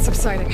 subsiding.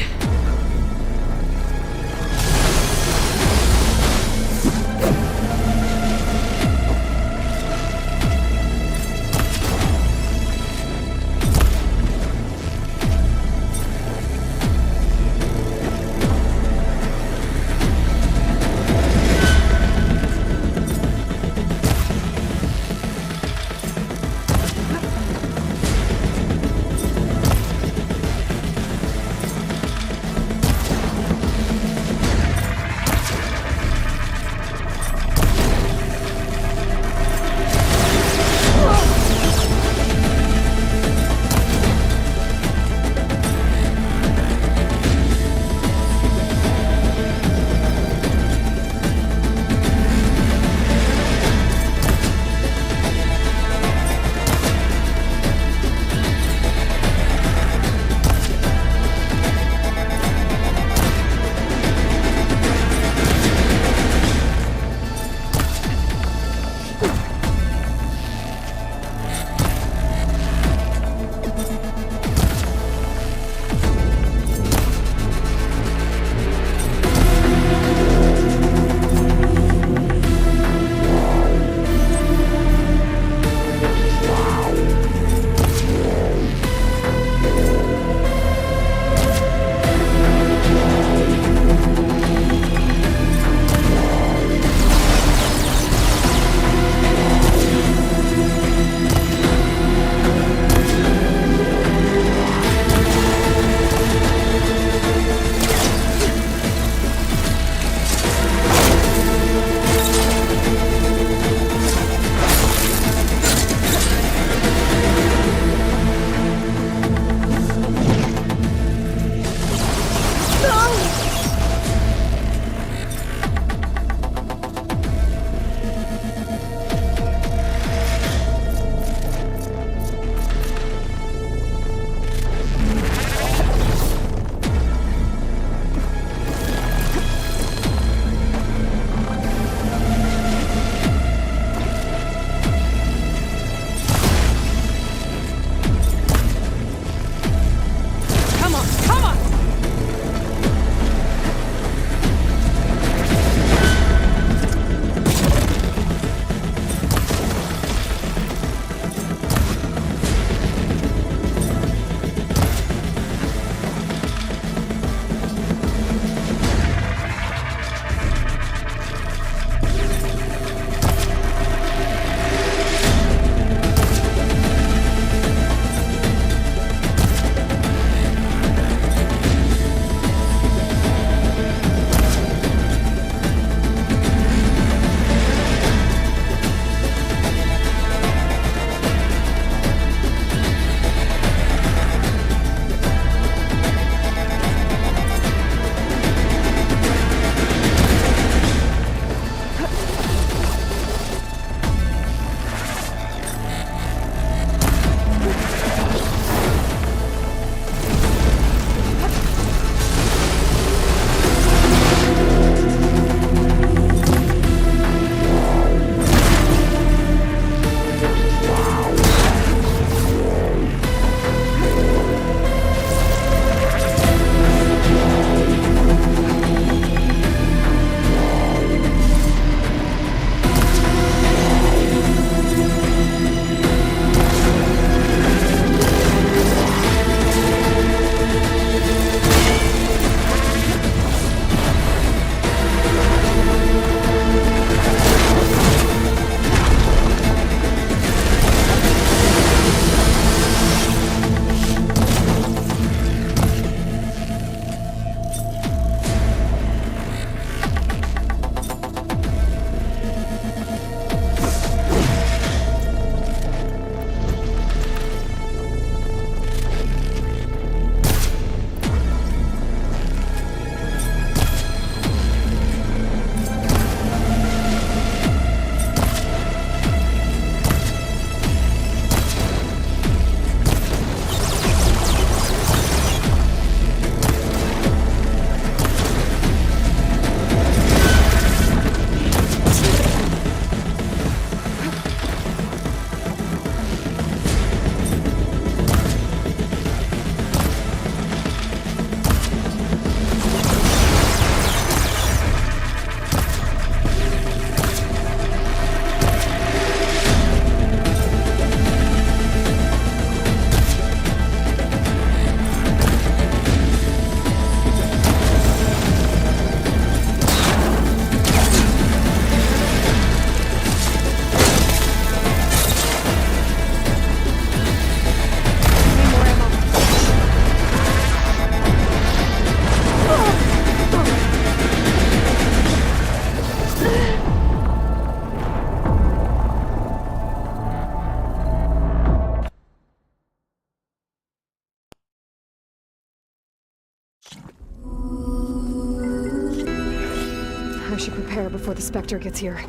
I should prepare before the Spectre gets here.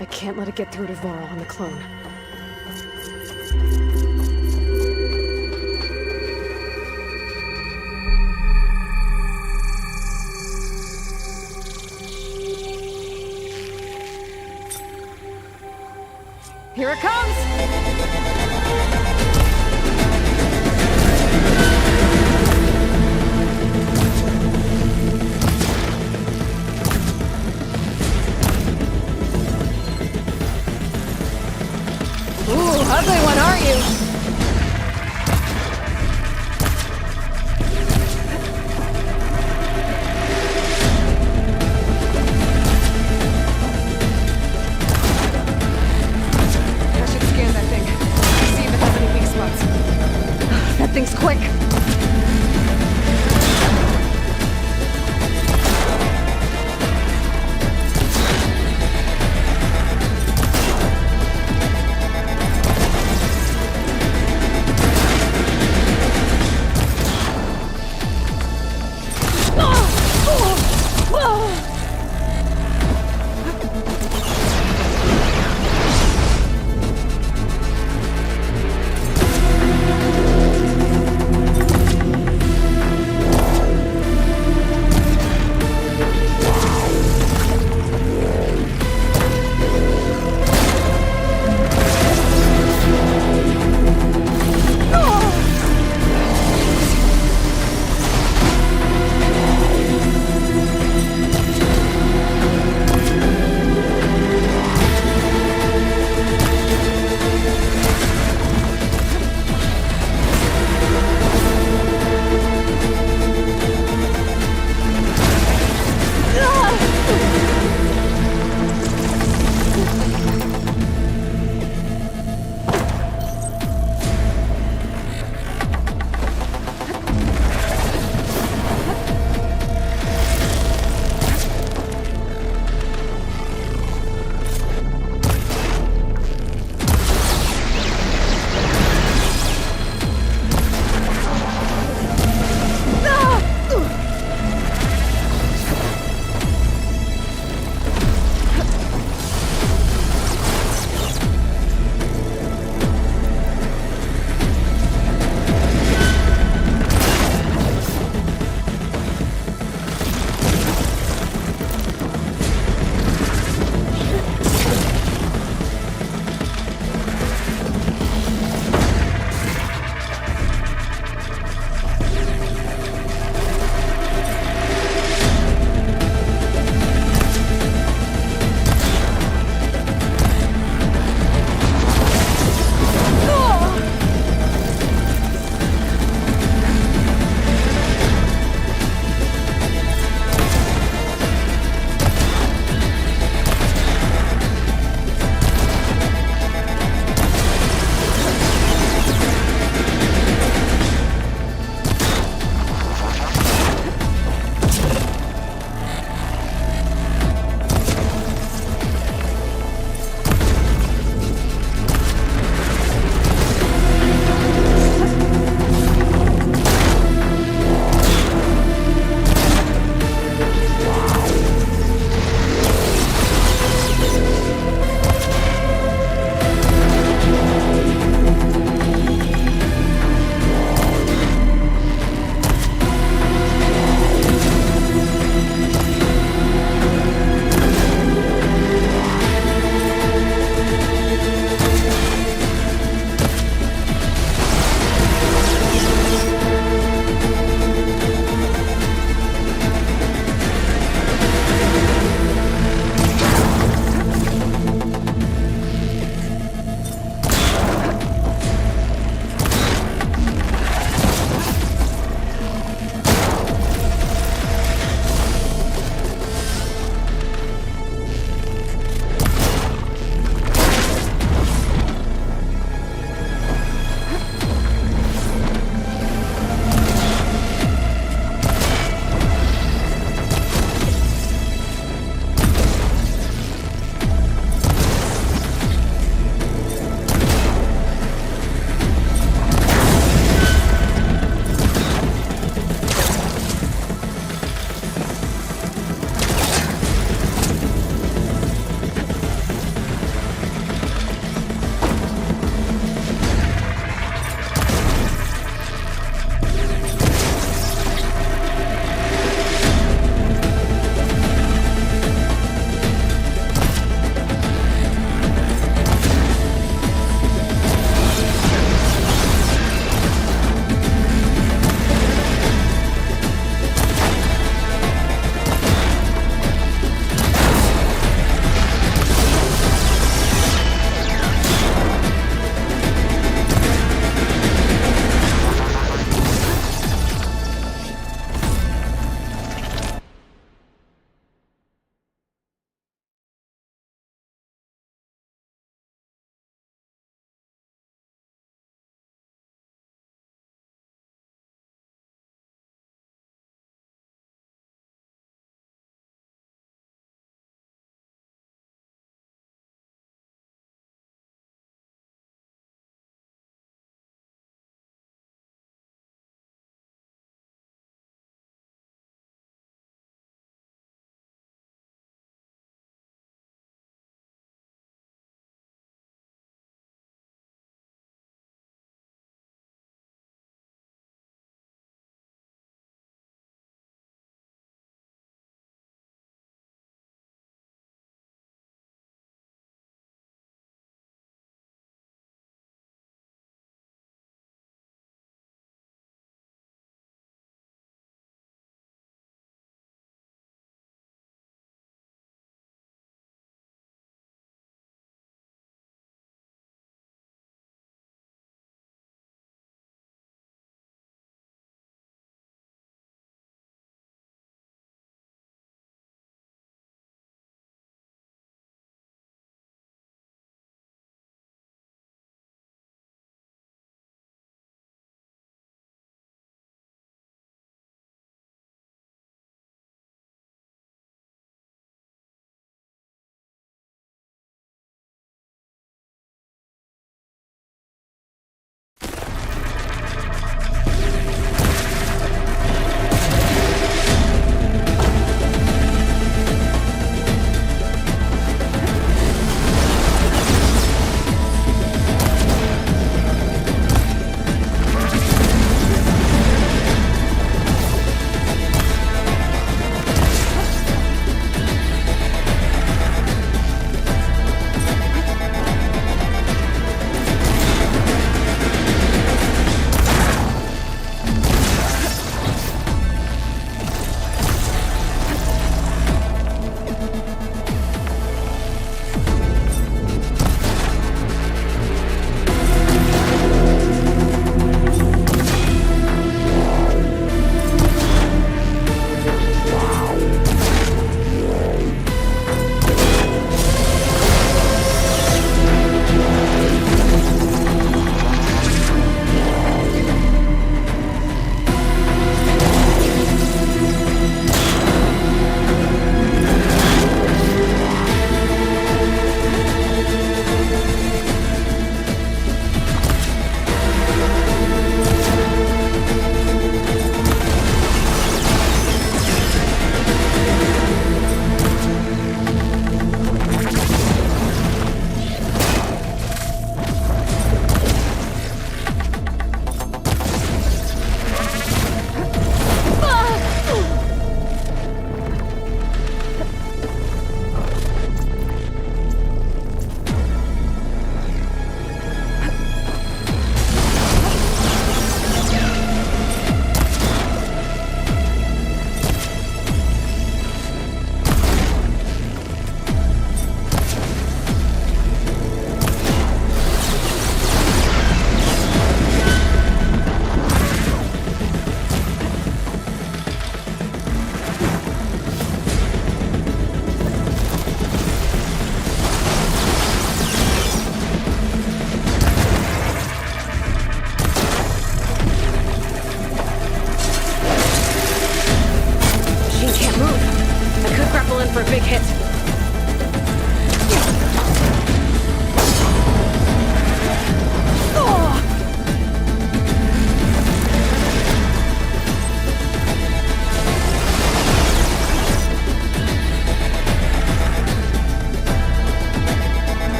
I can't let it get through to Varl on the clone. Here it comes! Ooh, ugly one, aren't you? I should scan that thing. See if it has any weak spots. That thing's quick.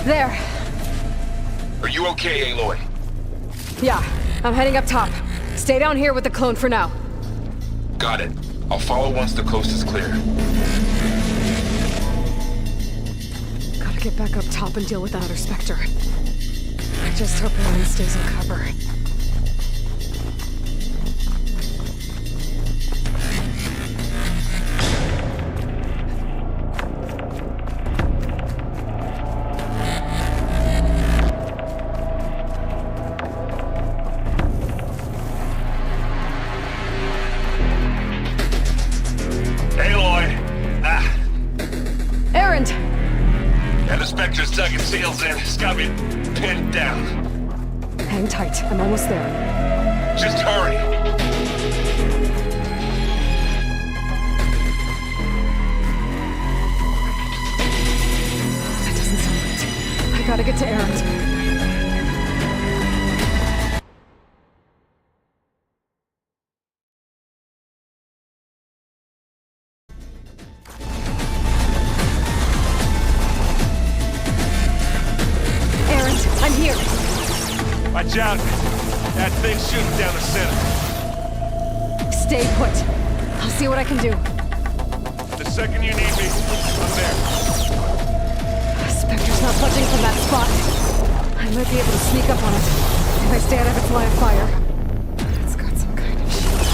There. Are you okay, Aloy? Yeah, I'm heading up top. Stay down here with the clone for now. Got it. I'll follow once the coast is clear. Gotta get back up top and deal with that other Spectre. I just hope Aaron stays in cover. And the Spectre's dug its heels in. It's got me pinned down. Hang tight. I'm almost there. Just hurry. That doesn't sound right. I gotta get to Aaron. Watch out! That thing's shooting down the center. Stay put. I'll see what I can do. The second you need me, I'm there. Spectre's not budging from that spot. I might be able to sneak up on it if I stay out of its line of fire. It's got some kind of shield.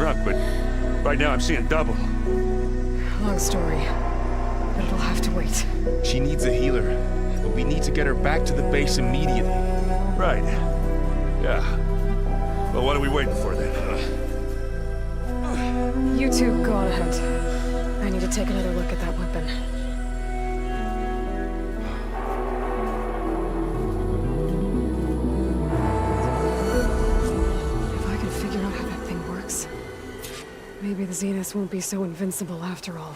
drunk, but right now I'm seeing double. Long story. But it'll have to wait. She needs a healer, but we need to get her back to the base immediately. Right. Yeah. Well, what are we waiting for then? You two, go on ahead. I need to take another look at that weapon. If I can figure out how that thing works, maybe the Zeniths won't be so invincible after all.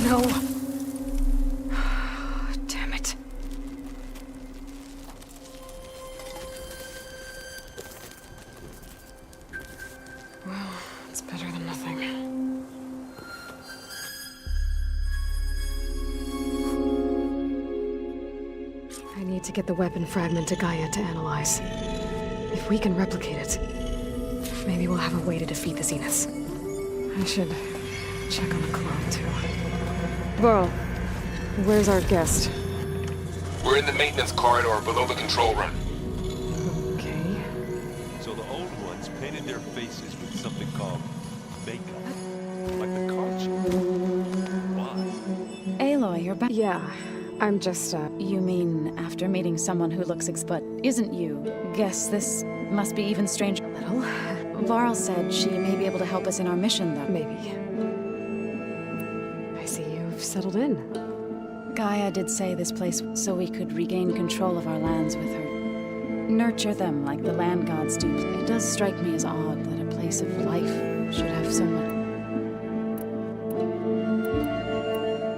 No. Damn it. Well, it's better than nothing. I need to get the weapon fragment to Gaia to analyze. If we can replicate it, maybe we'll have a way to defeat the Zeniths. I should check on the clone, too. Varl, where's our guest? We're in the maintenance corridor below the control room. Okay. So the old ones painted their faces with something called makeup. Like the card show. Why? Aloy, you're back. Yeah, I'm just, You mean after meeting someone who looks but isn't you? Guess this must be even stranger. little. Varl said she may be able to help us in our mission, though. Maybe. I see you've settled in. Gaia did say this place so we could regain control of our lands with her. Nurture them like the land gods do. It does strike me as odd that a place of life should have so much.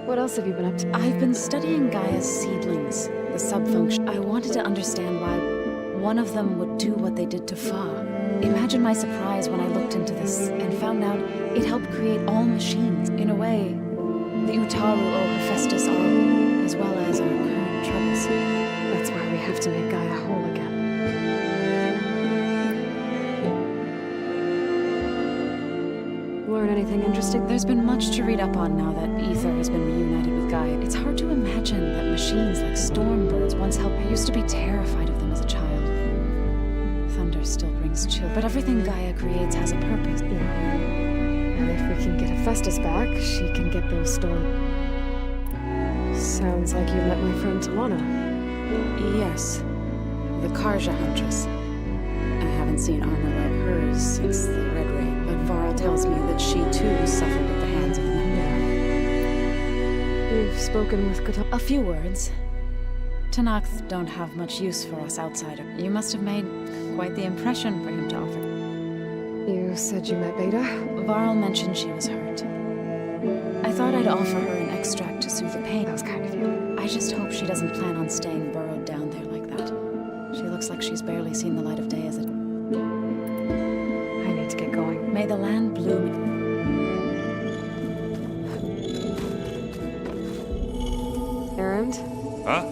What else have you been up to? I've been studying Gaia's seedlings, the subfunction. I wanted to understand why one of them would do what they did to Fa. Imagine my surprise when I looked into this and found out it helped create all machines. In a way, the Utaru owe Hephaestus all, as well as our current troubles. That's why we have to make Gaia whole again. Learn anything interesting? There's been much to read up on now that Aether has been reunited with Gaia. It's hard to imagine that machines like Stormbirds once helped. I used to be terrified of them as a child. Thunder still brings chill, but everything Gaia creates has a purpose. Yeah. And if we can get Hephaestus back, she can get those storm... Sounds like you met my friend Talana. Yes, the Karja Huntress. I haven't seen armor like hers since the Red Rain, but Varl tells me that she too suffered at the hands of the men. You've spoken with Kata... A few words. Tanakh don't have much use for us outsider. You must have made quite the impression for him to offer. You said you met Beta? Varl mentioned she was hurt. I thought I'd offer her an extract to soothe the pain. That was kind of you. I just hope she doesn't plan on staying burrowed down there like that. She looks like she's barely seen the light of day as it... I need to get going. May the land bloom. Errand? Huh?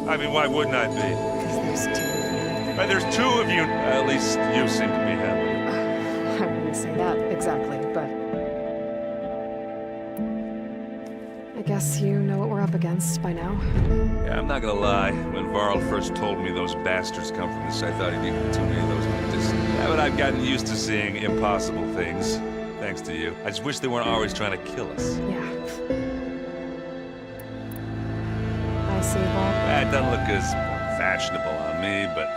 I mean, why wouldn't I be? Because there's two of you. There's two of you. At least you seem to be happy. I wouldn't say that exactly, but... I guess you know what we're up against by now. Yeah, I'm not gonna lie. When Varl first told me those bastards come from this, I thought he'd equal too many of those mantis. Yeah, but I've gotten used to seeing impossible things. Thanks to you. I just wish they weren't always trying to kill us. Yeah. I see, Bob. It doesn't look as fashionable on me, but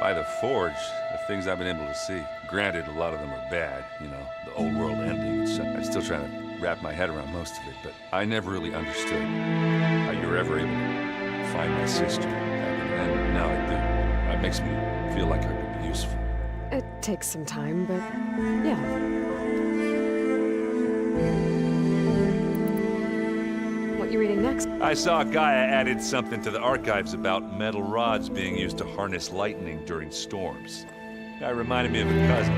by the Forge, the things I've been able to see. Granted, a lot of them are bad, you know, the old world endings. I'm still trying to wrap my head around most of it, but I never really understood how you were ever able to find my sister. And now I do. It makes me feel like I could be useful. It takes some time, but yeah. What you reading next? I saw Gaia added something to the archives about metal rods being used to harness lightning during storms. That reminded me of a cousin.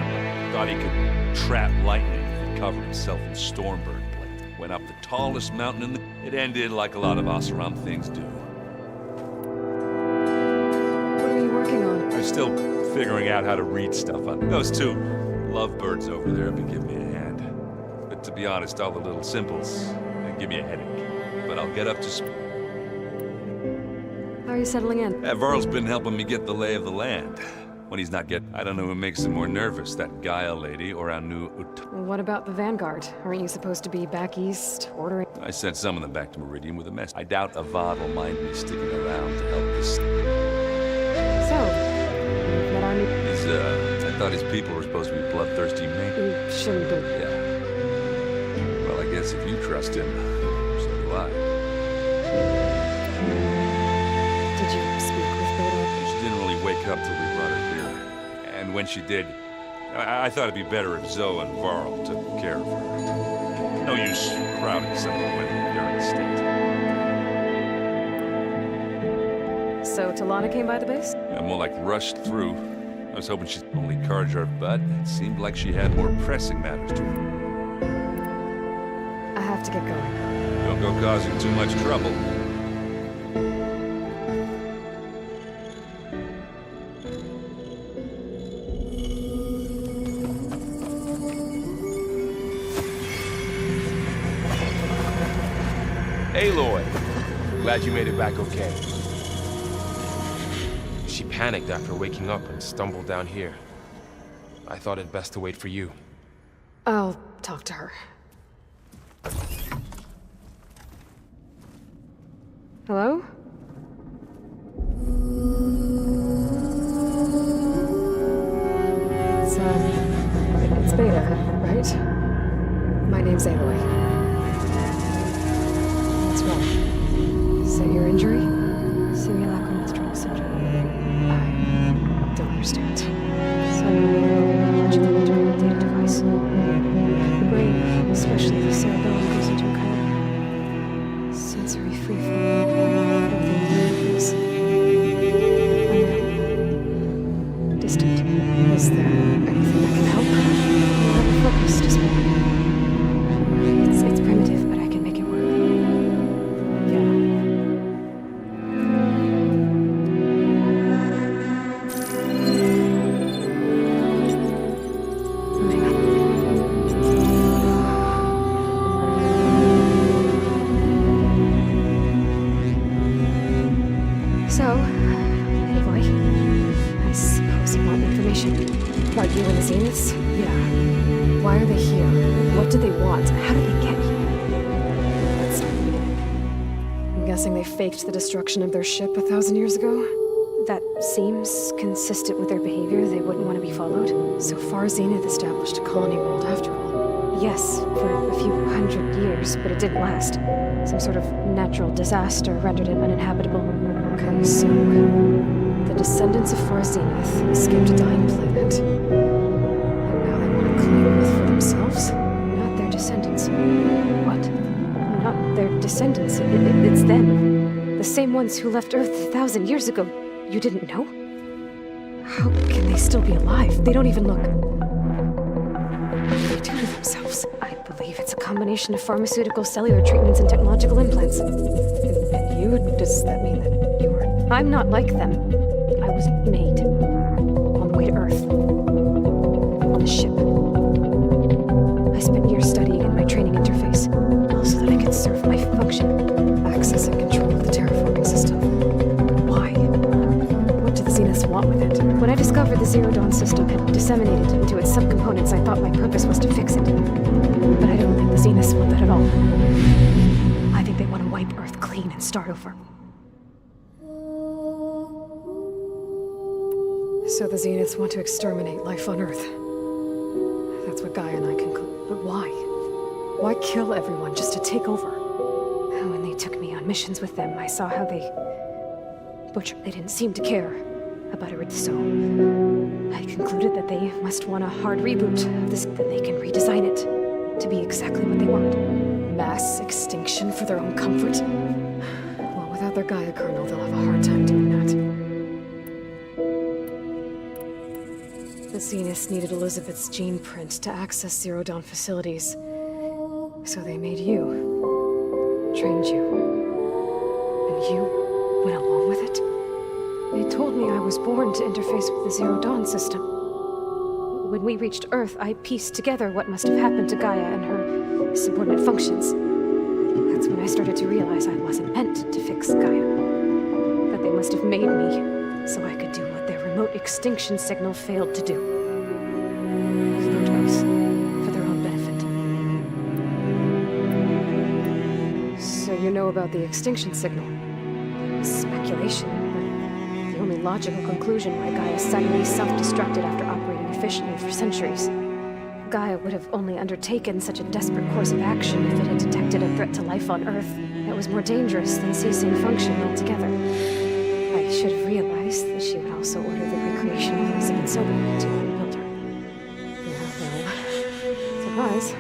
Thought he could trap lightning if he covered himself in Stormbird plate. Went up the tallest mountain in the... It ended like a lot of Oseram things do. still figuring out how to read stuff on those two lovebirds over there have been giving me a hand. But to be honest, all the little symbols, they give me a headache. But I'll get up to speed. How are you settling in? Varl's been helping me get the lay of the land. When he's not getting... I don't know who makes him more nervous, that Gaia lady or our new What about the Vanguard? Aren't you supposed to be back east, ordering? I sent some of them back to Meridian with a mess. I doubt Avad will mind me sticking around to help this. So, you've met our new... I thought his people were supposed to be bloodthirsty men. You shouldn't be. Yeah. Well, I guess if you trust him, so do I. Did you speak with Beta? She didn't really wake up till we brought her here. And when she did, I thought it'd be better if Zoe and Varl took care of her. No use crowding some of the women in your estate. So Talana came by the base? Yeah, more like rushed through. I was hoping she'd only Carjar, but it seemed like she had more pressing matters to her. I have to get going. Don't go causing too much trouble. Aloy, glad you made it back okay. She panicked after waking up and stumbled down here. I thought it best to wait for you. I'll talk to her. Hello? It's Beta, right? My name's Aloy. What's wrong? Is that your injury? Simulacral menstrual syndrome. I don't understand. Suddenly, logically integrated data device. The brain, especially the cerebellum, goes into a kind of sensory freefall. Everything moves. Unreal. Distant. Is there anything that can help? Or focus just more? It's primitive, but I can make it work. Yeah. Hang on. So, anyway, I suppose you want information. About you and the Zeniths? Yeah. Why are they here? What do they want? How did they get here? Let's start at the beginning. I'm guessing they faked the destruction of their ship 1,000 years ago? That seems consistent with their behavior. They wouldn't want to be followed. So far, Zenith established a colony world after all. Yes, for a few hundred years, but it didn't last. Some sort of natural disaster rendered it uninhabitable. Okay, so the descendants of Far Zenith escaped a dying planet. And now they want to claim Earth for themselves? Not their descendants. What? Not their descendants. It's them. The same ones who left Earth 1,000 years ago. You didn't know? How can they still be alive? They don't even look... What do they do to themselves? I believe it's a combination of pharmaceutical, cellular treatments, and technological implants. And you? Does that mean that you were... I'm not like them. I was made. On the way to Earth. On a ship. I spent years studying in my training interface, all so that I could serve my function. Access and control of the terraforming system. Why? What do the Zeniths want with it? When I discovered the Zero Dawn system had disseminated into its subcomponents, I thought my purpose was to fix it. But I don't think the Zeniths want that at all. I think they want to wipe Earth clean and start over. So the Zeniths want to exterminate life on Earth. That's what Gaia and I conclude. But why? Why kill everyone just to take over? When they took me on missions with them, I saw how they butchered. They didn't seem to care about Earth, so I concluded that they must want a hard reboot of this, that they can redesign it to be exactly what they want. Mass extinction for their own comfort. Well, without their Gaia kernel, they'll have a hard time doing that. The Zeniths needed Elizabeth's gene print to access Zero Dawn facilities. So they made you. Trained you. And you went along with it? They told me I was born to interface with the Zero Dawn system. When we reached Earth, I pieced together what must have happened to Gaia and her subordinate functions. That's when I started to realize I wasn't meant to fix Gaia. That they must have made me so I could do what their remote extinction signal failed to do. For drugs, for their own benefit. So you know about the extinction signal? Speculation, but the only logical conclusion why Gaia suddenly self-destructed after operating efficiently for centuries. Gaia would have only undertaken such a desperate course of action if it had detected a threat to life on Earth that was more dangerous than ceasing function altogether. I should have realized that she would also order the recreation of Elizabeth Soberman to rebuild her. Yeah, well, surprise.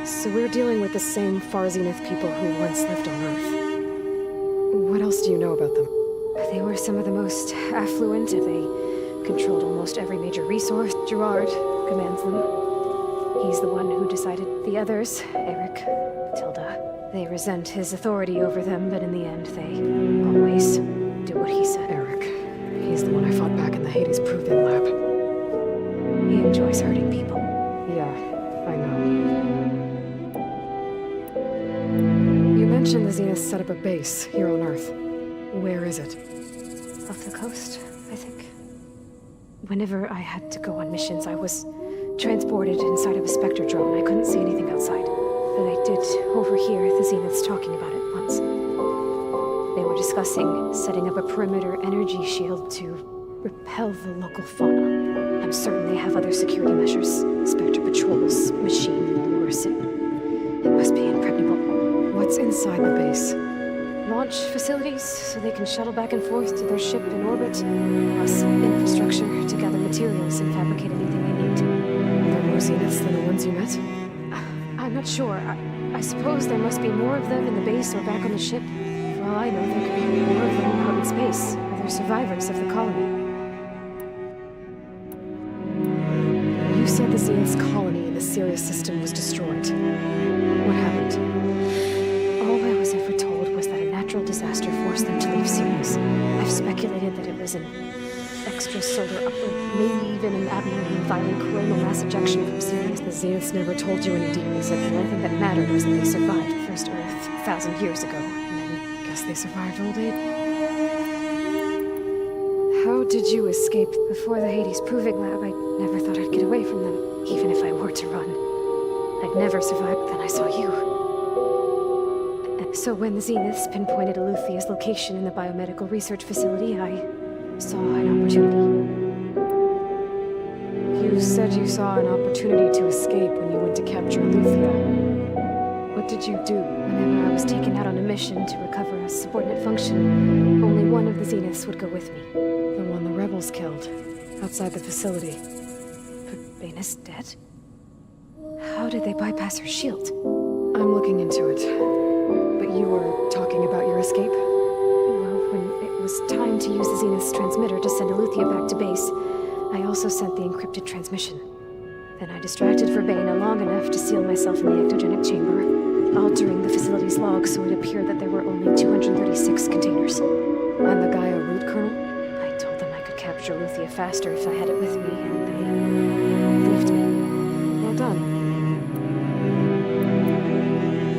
So we're dealing with the same Far Zenith people who once lived on Earth. What else do you know about them? They were some of the most affluent. They controlled almost every major resource. Gerard commands them. He's the one who decided the others, Eric, Tilda. They resent his authority over them, but in the end, they always do what he said. Eric. He's the one I fought back in the Hades Proving Lab. He enjoys hurting people. Yeah, I know. You mentioned the Zenith set up a base here on Earth. Where is it? Off the coast, I think. Whenever I had to go on missions, I was transported inside of a Spectre drone. I couldn't see anything outside. But I did overhear the Zeniths talking about it once. They were discussing setting up a perimeter energy shield to repel the local fauna. I'm certain they have other security measures. Spectre patrols, machine lures. It must be impregnable. What's inside the base? Launch facilities, so they can shuttle back and forth to their ship in orbit, plus infrastructure to gather materials and fabricate anything they need. Are there more Zeniths than the ones you met? I'm not sure. I suppose there must be more of them in the base or back on the ship. For all I know, there could be more of them out in space, or they're survivors of the colony. You said the Zenith's colony in the Sirius system was destroyed. What happened? All I was ever told was that a natural disaster forced them to leave Sirius. I've speculated that it was an extrasolar uplift, maybe even an abnormally violent coronal mass ejection from Sirius. The Zeniths never told you any details. They said the only thing that mattered was that they survived first Earth 1,000 years ago, and then Guess they survived old age. How did you escape? before the Hades Proving Lab, I never thought I'd get away from them, even if I were to run. I'd never survive, but then I saw you. So when the Zeniths pinpointed Eluthia's location in the biomedical research facility, I saw an opportunity. You said you saw an opportunity to escape when you went to capture Eluthia. What did you do? Whenever I was taken out on a mission to recover a subordinate function, only one of the Zeniths would go with me. The one the rebels killed, outside the facility. But Baina's dead? How did they bypass her shield? I'm looking into it. But you were talking about your escape? Well, when it was time to use the Zenith's transmitter to send Eluthia back to base, I also sent the encrypted transmission. Then I distracted Verbena long enough to seal myself in the ectogenic chamber, altering the facility's log so it appeared that there were only 236 containers. And the Gaia root kernel? I told them I could capture Eluthia faster if I had it with me, and they believed me. Well done.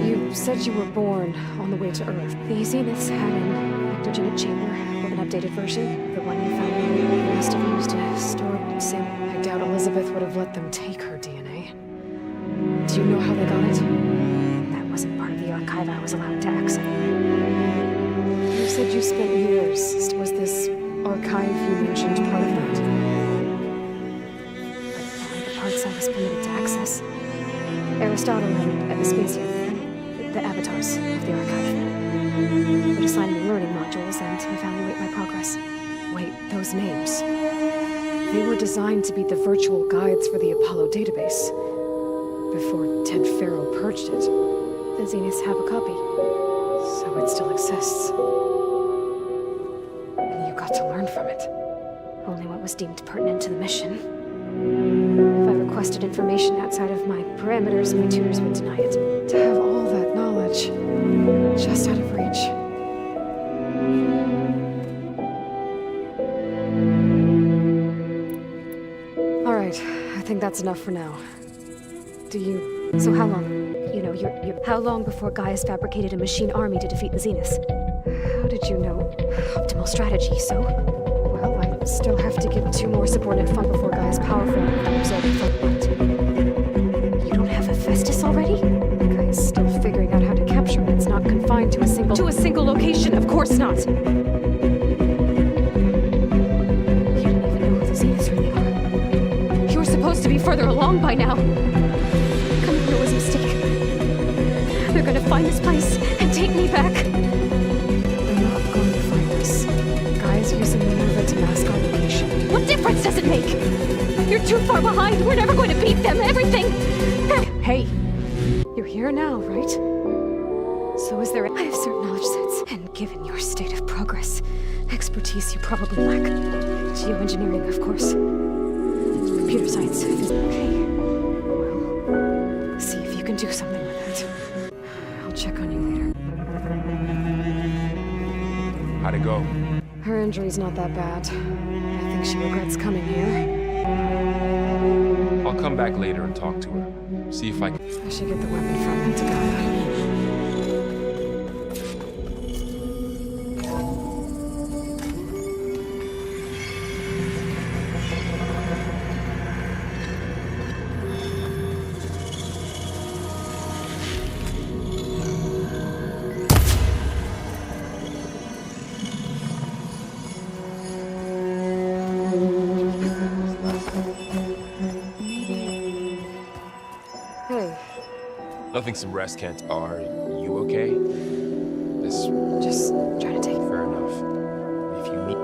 You said you were born on the way to Earth. The Zeniths had an ectogenic chamber, with an updated version. The one you found they must have used to store sample. I doubt Elizabeth would have let them take her DNA. Do you know how they got it? That wasn't part of the archive I was allowed to access. You said you spent years. Was this archive you mentioned part of that? Only the parts I was permitted to access. Aristotle and Vespasian, the avatars of the archive, would assign me learning modules and evaluate my progress. Wait, those names. They were designed to be the virtual guides for the Apollo database. Before Ted Farrow purged it. The Zeniths have a copy. So it still exists. And you got to learn from it. Only what was deemed pertinent to the mission. If I requested information outside of my parameters, my tutors would deny it. To have That's enough for now. Do you... So how long? You know, how long before Gaius fabricated a machine army to defeat the Zeniths? How did you know? Optimal strategy, so? Well, I still have to give 2 more subordinate fun before Gaius powerful enough to absorb the what? You don't have Hephaestus already? Gaius still figuring out how to capture it. It's not confined to a single... To a single location, of course not! You didn't even know who the Zeniths really are. You were supposed to be further along by now. Coming here was a mistake. They're gonna find this place and take me back. They're not going to find us. Guy's using Minerva to mask our location. What difference does it make? You're too far behind. We're never going to beat them. Everything. Hey, you're here now, right? So is there? I have certain knowledge sets, and given your state of progress, expertise you probably lack. Geoengineering, of course. Computer science. Okay. Well, see if you can do something with it. I'll check on you later. How'd it go? Her injury's not that bad. I think she regrets coming here. I'll come back later and talk to her. See if I can... I should get the weapon fragment to Gaia. Hey, Nothing some rest can't... Are you okay? This... just trying to take... Fair enough. If you need...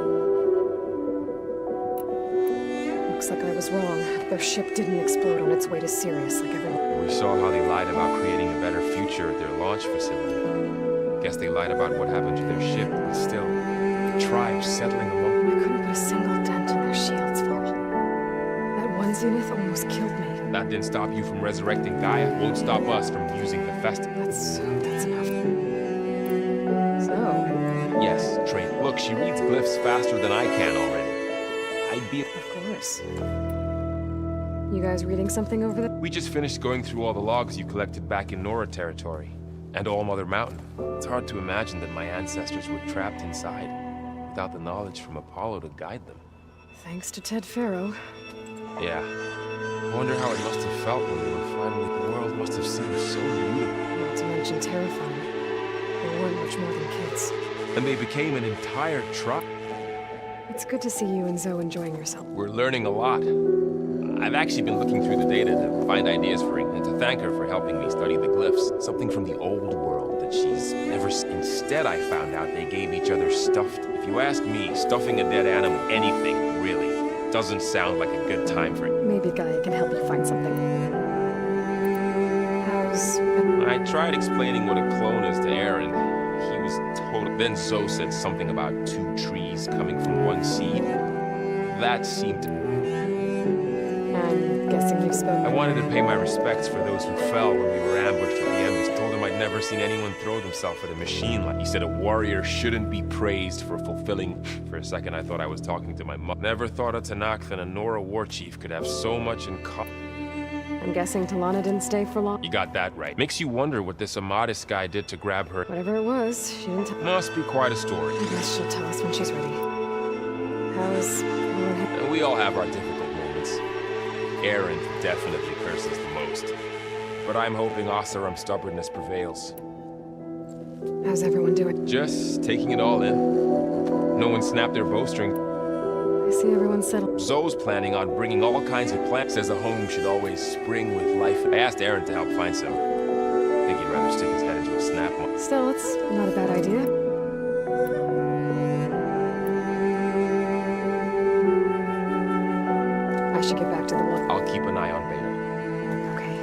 Looks like I was wrong. Their ship didn't explode on its way to Sirius like everyone. We saw how they lied about creating a better future at their launch facility. Guess they lied about what happened to their ship, but still, the tribe settling among... I couldn't put a single dent in their shields, Vol. That one Zenith almost killed me. That didn't stop you from resurrecting Gaia. Won't stop us from using Hephaestus. That's enough. So, Yes, Trey. Look, she reads glyphs faster than I can already. I'd be... of course. You guys reading something over there? We just finished going through all the logs you collected back in Nora territory. And All Mother Mountain. It's hard to imagine that my ancestors were trapped inside without the knowledge from Apollo to guide them. Thanks to Ted Faro. Yeah. I wonder how it must have felt when they were finally... The world must have seemed so beautiful. Not to mention terrifying. They weren't much more than kids. And they became an entire tribe. It's good to see you and Zoe enjoying yourself. We're learning a lot. I've actually been looking through the data to find ideas for it, and to thank her for helping me study the glyphs. Something from the old world that she's never seen. Instead, I found out they gave each other stuffed. If you ask me, stuffing a dead animal, anything, really, doesn't sound like a good time for it. Maybe Gaia can help you find something. How's... I tried explaining what a clone is to Aaron. He was total. Then Zoe said something about 2 trees coming from one seed. That seemed to... I'm guessing you've spoken... I wanted to pay my respects for those who fell when we were ambushed at the Embers. Told him I'd never seen anyone throw themselves at a machine like... He said a warrior shouldn't be praised for fulfilling... For a second I thought I was talking to my mother. Never thought a Tanakh and a Nora war chief could have so much in common. I'm guessing Talana didn't stay for long. You got that right. Makes you wonder what this Amadis guy did to grab her. Whatever it was, she didn't tell... Must be quite a story. I guess she'll tell us when she's ready. How's... And we all have our difficult moments. Aaron definitely curses the most. But I'm hoping Oseram's stubbornness prevails. How's everyone doing? Just taking it all in. No one snapped their bowstring. I see everyone's settled. Zoe's planning on bringing all kinds of plants. Says a home should always spring with life. I asked Aaron to help find some. I think he'd rather stick his head into a snap mine. Still, it's not a bad idea. I should get back to the one. I'll keep an eye on Beta. Okay.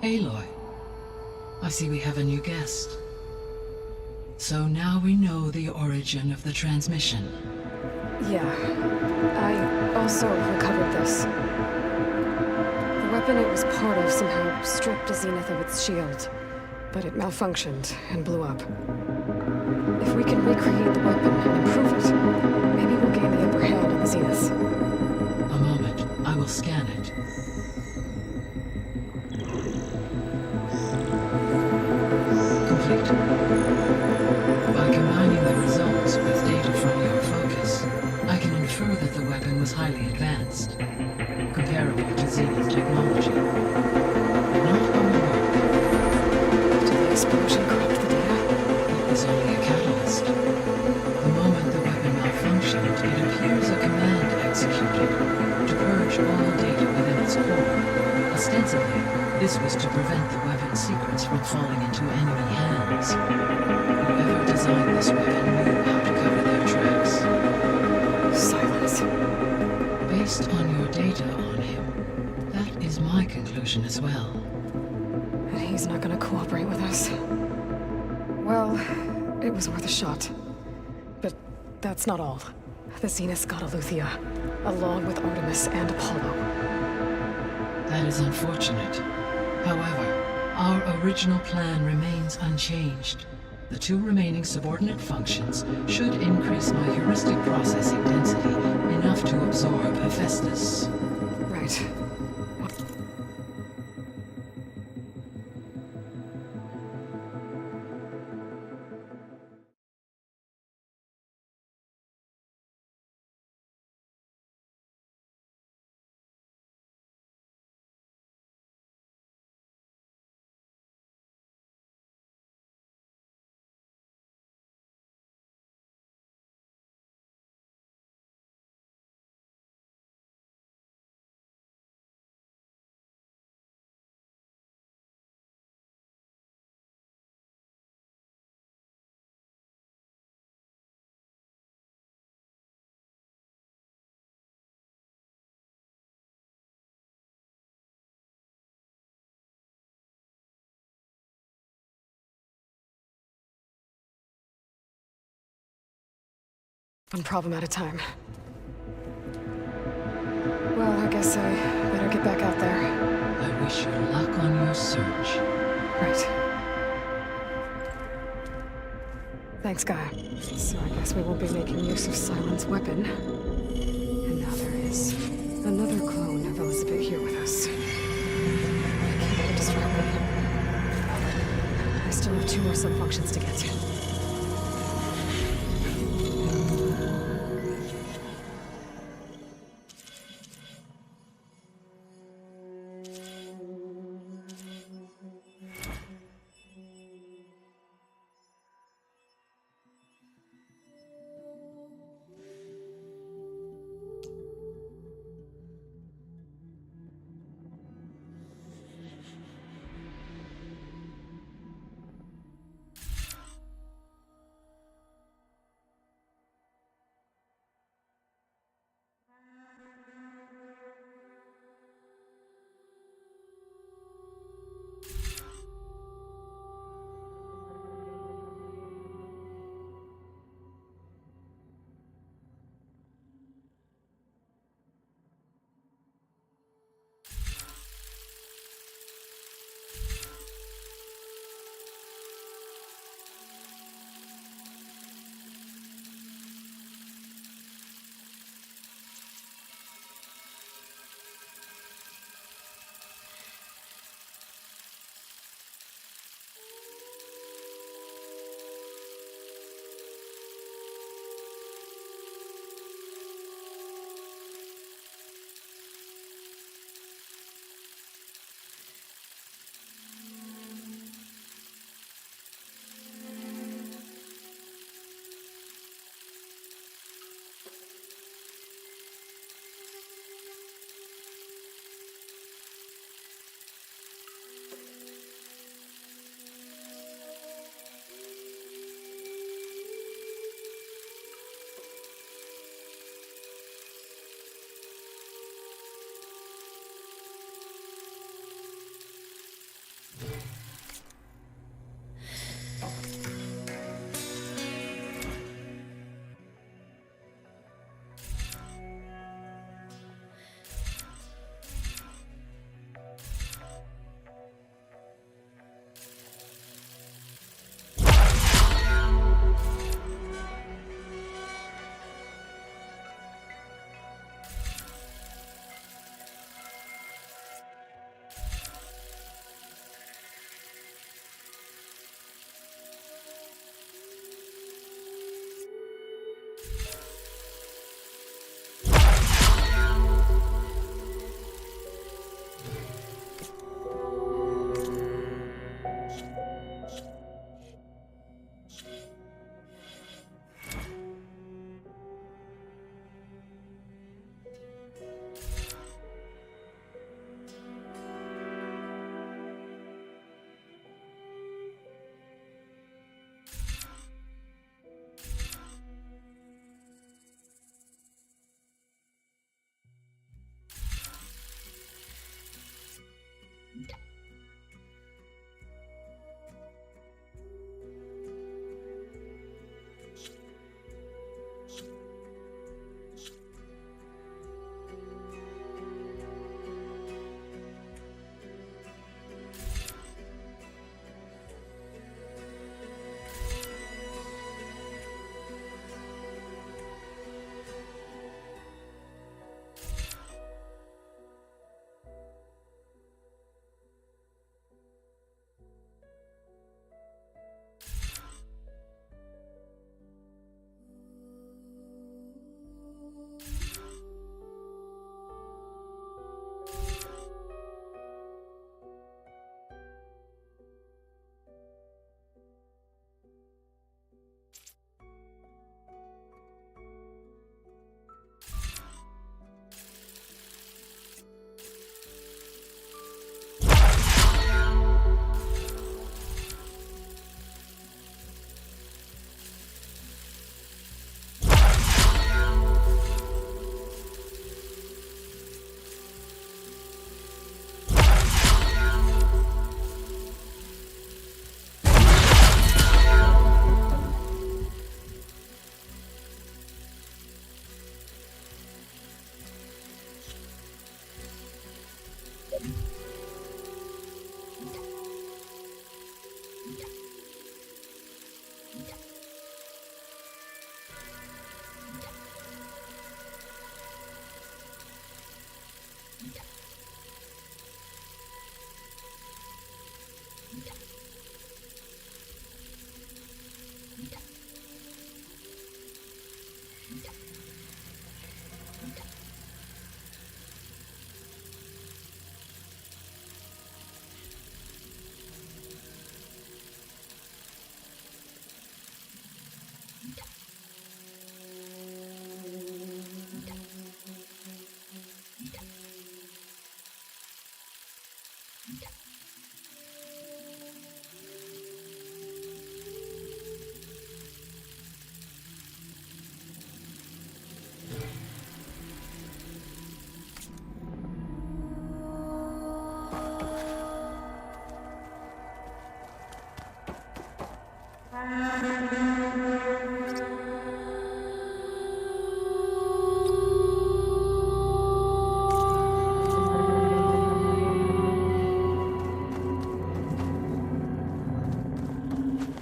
Aloy, I see we have a new guest. So now we know the origin of the transmission. Yeah. I also recovered this. The weapon it was part of somehow stripped a Zenith of its shield, but it malfunctioned and blew up. If we can recreate the weapon and improve it, maybe we'll gain the upper hand on the Zeniths. A moment, I will scan it. Complete. By combining the results with data from your focus, I can infer that the weapon was highly advanced, comparable to Zenith technology. But not all work. Did the explosion corrupt the data? It was only a catalyst. The moment the weapon malfunctioned, it appears a command executed to purge all data within its core. Ostensibly, this was to prevent the weapon's secrets from falling into enemy hands. Whoever designed this weapon knew how to cover their tracks. Silence. Based on your data on him, that is my conclusion as well. And he's not gonna cooperate with us. Well, it was worth a shot. But that's not all. The Zeniths got Aletheia, along with Artemis and Apollo. That is unfortunate. However, our original plan remains unchanged. The two remaining subordinate functions should increase my heuristic processing density enough to absorb Hephaestus. Right. One problem at a time. Well, I guess I better get back out there. I wish you luck on your search. Right. Thanks, Gaia. So I guess we won't be making use of Silent's weapon. And now there is another clone of Elizabeth here with us. I can't let it distract me. I still have 2 more sub-functions to get to.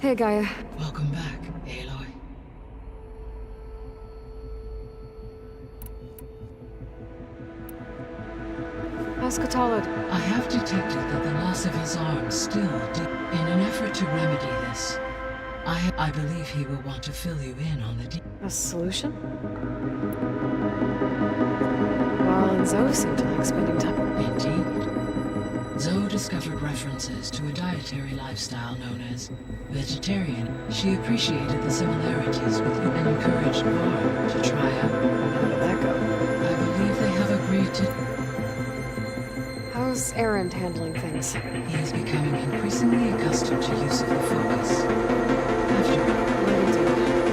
Hey, Gaia. Welcome back, Aloy. Escatolid. I have detected that the loss of his arm still did. In an effort to remedy this, I believe he will want to fill you in on the A solution? Val and Zoe seem to like spending time. Indeed. Zoe discovered references to a dietary lifestyle known as vegetarian. She appreciated the similarities with you and encouraged Var to try out. How did that go? I believe they have agreed to... How's Erend handling things? He is becoming increasingly accustomed to use of the focus. After What did he do?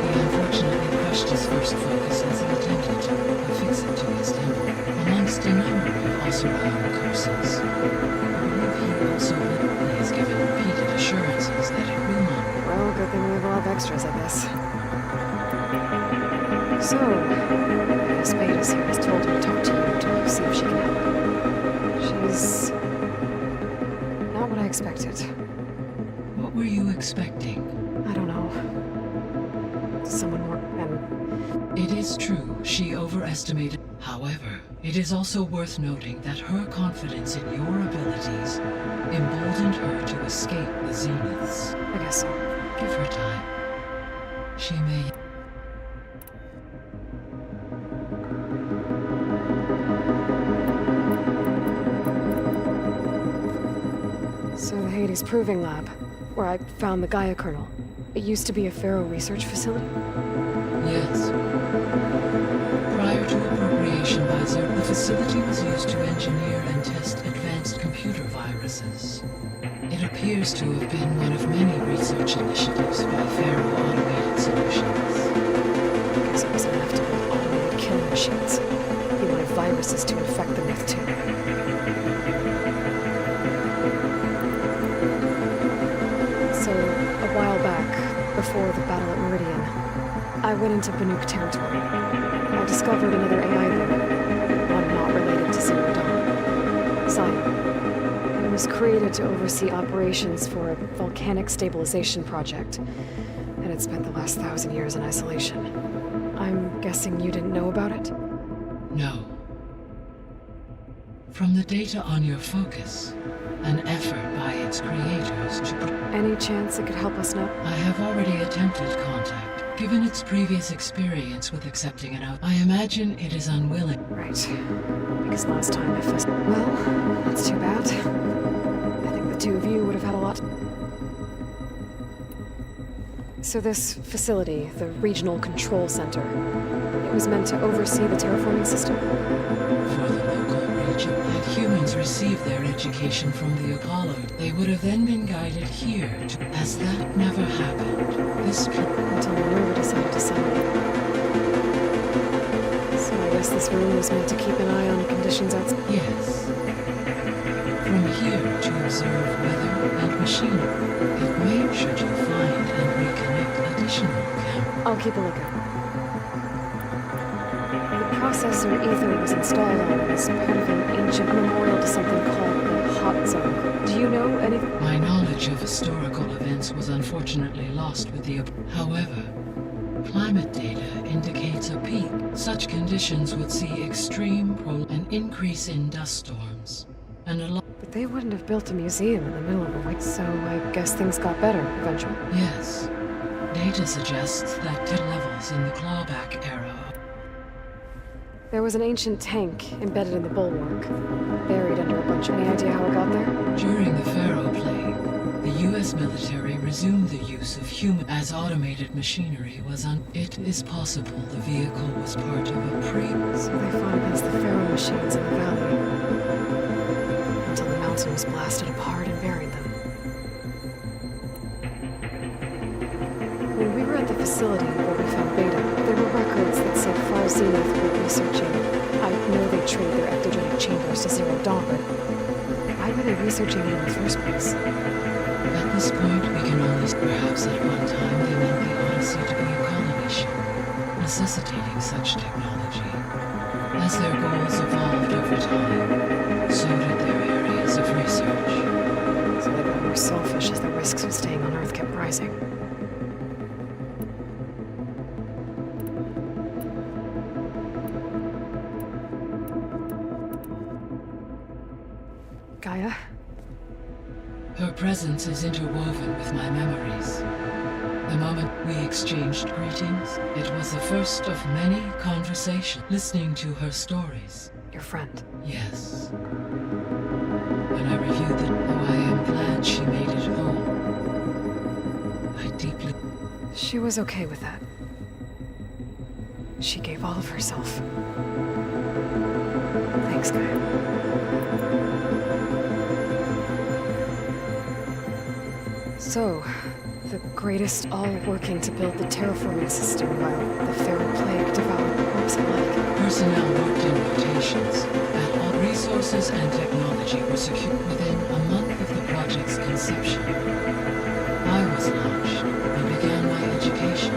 he unfortunately crushed his first focus as he attempted to affix it to his temple, amongst a number of Oseram curses. He has given repeated assurances that it will not. Well, good thing we have a lot of extras, I guess. So, Espeda's here has told her to talk to you to see if she can help. She's... not what I expected. What were you expecting? I don't know. Someone more... and... It is true, she overestimated. However, it is also worth noting that her confidence in your abilities emboldened her to escape the Zeniths. I guess so. Give her time. She may... So the Hades Proving Lab, where I found the Gaia kernel, it used to be a Pharaoh research facility? Yes. Prior to appropriation by Zerg, the facility was used to engineer and test advanced computer viruses. It appears to have been one of many research initiatives by Pharaoh Automated Solutions. Guess it wasn't enough to build automated killing machines. He wanted viruses to infect them with too. So, a while back, before the battle at Meridian, I went into Banuk territory. I discovered another AI there, one not related to Zero Dawn. Zion. It was created to oversee operations for a volcanic stabilization project, and it spent the last 1,000 years in isolation. I'm guessing you didn't know about it? No. From the data on your focus, an effort by its creators to... Any chance it could help us now? I have already attempted contact. Given its previous experience with accepting an out, I imagine it is unwilling. Right. Because last time I fussed... Well, that's too bad. I think the two of you would have had a lot... So this facility, the Regional Control Center, it was meant to oversee the terraforming system? For the local region, had humans received their education from the Apollo, they would have then been guided here to... As that never happened, this... Until Minerva decided to sell it. So I guess this room was meant to keep an eye on conditions outside? Yes. From here to observe weather and machinery. It may, should you find and reconnect additional cameras. I'll keep a lookout. The processor Ether was installed on as part of an ancient memorial to something called the Hot Zone. Do you know anything? My knowledge of historical events was unfortunately lost with the... However, Climate data indicates a peak. Such conditions would see an increase in dust storms, and a lot. But they wouldn't have built a museum in the middle of a way, so I guess things got better eventually. Yes. Data suggests that levels in the clawback era. There was an ancient tank embedded in the bulwark, buried under a bunch of... Any idea how it got there? During the Pharaoh Plague, the U.S. military resumed the use of human as automated machinery was It is possible the vehicle was part of a So they fought against the Pharaoh machines in the valley, until the mountain was blasted apart and buried them. When we were at the facility where we found Beta, there were records that said Far Zenith were researching. I know they trade their ectogenic chambers to Zero Dawn, but why were they researching it in the first place? At this point, we can only... Perhaps at one time they meant the Odyssey to be a colony ship, necessitating such technology. As their goals evolved over time, so did their areas of research. So they got more selfish as the risks of staying on Earth kept rising. Gaia? Her presence is interwoven with my memories. The moment we exchanged greetings, it was the first of many conversations. Listening to her stories. Your friend. Yes. When I reviewed it, though I am glad she made it home, I deeply... She was okay with that. She gave all of herself. Thanks, Gaia. So, the greatest all working to build the terraforming system while the Pharaoh Plague devoured. What was it like? Personnel worked in rotations, and all resources and technology were secured within a month of the project's conception. I was launched and began my education.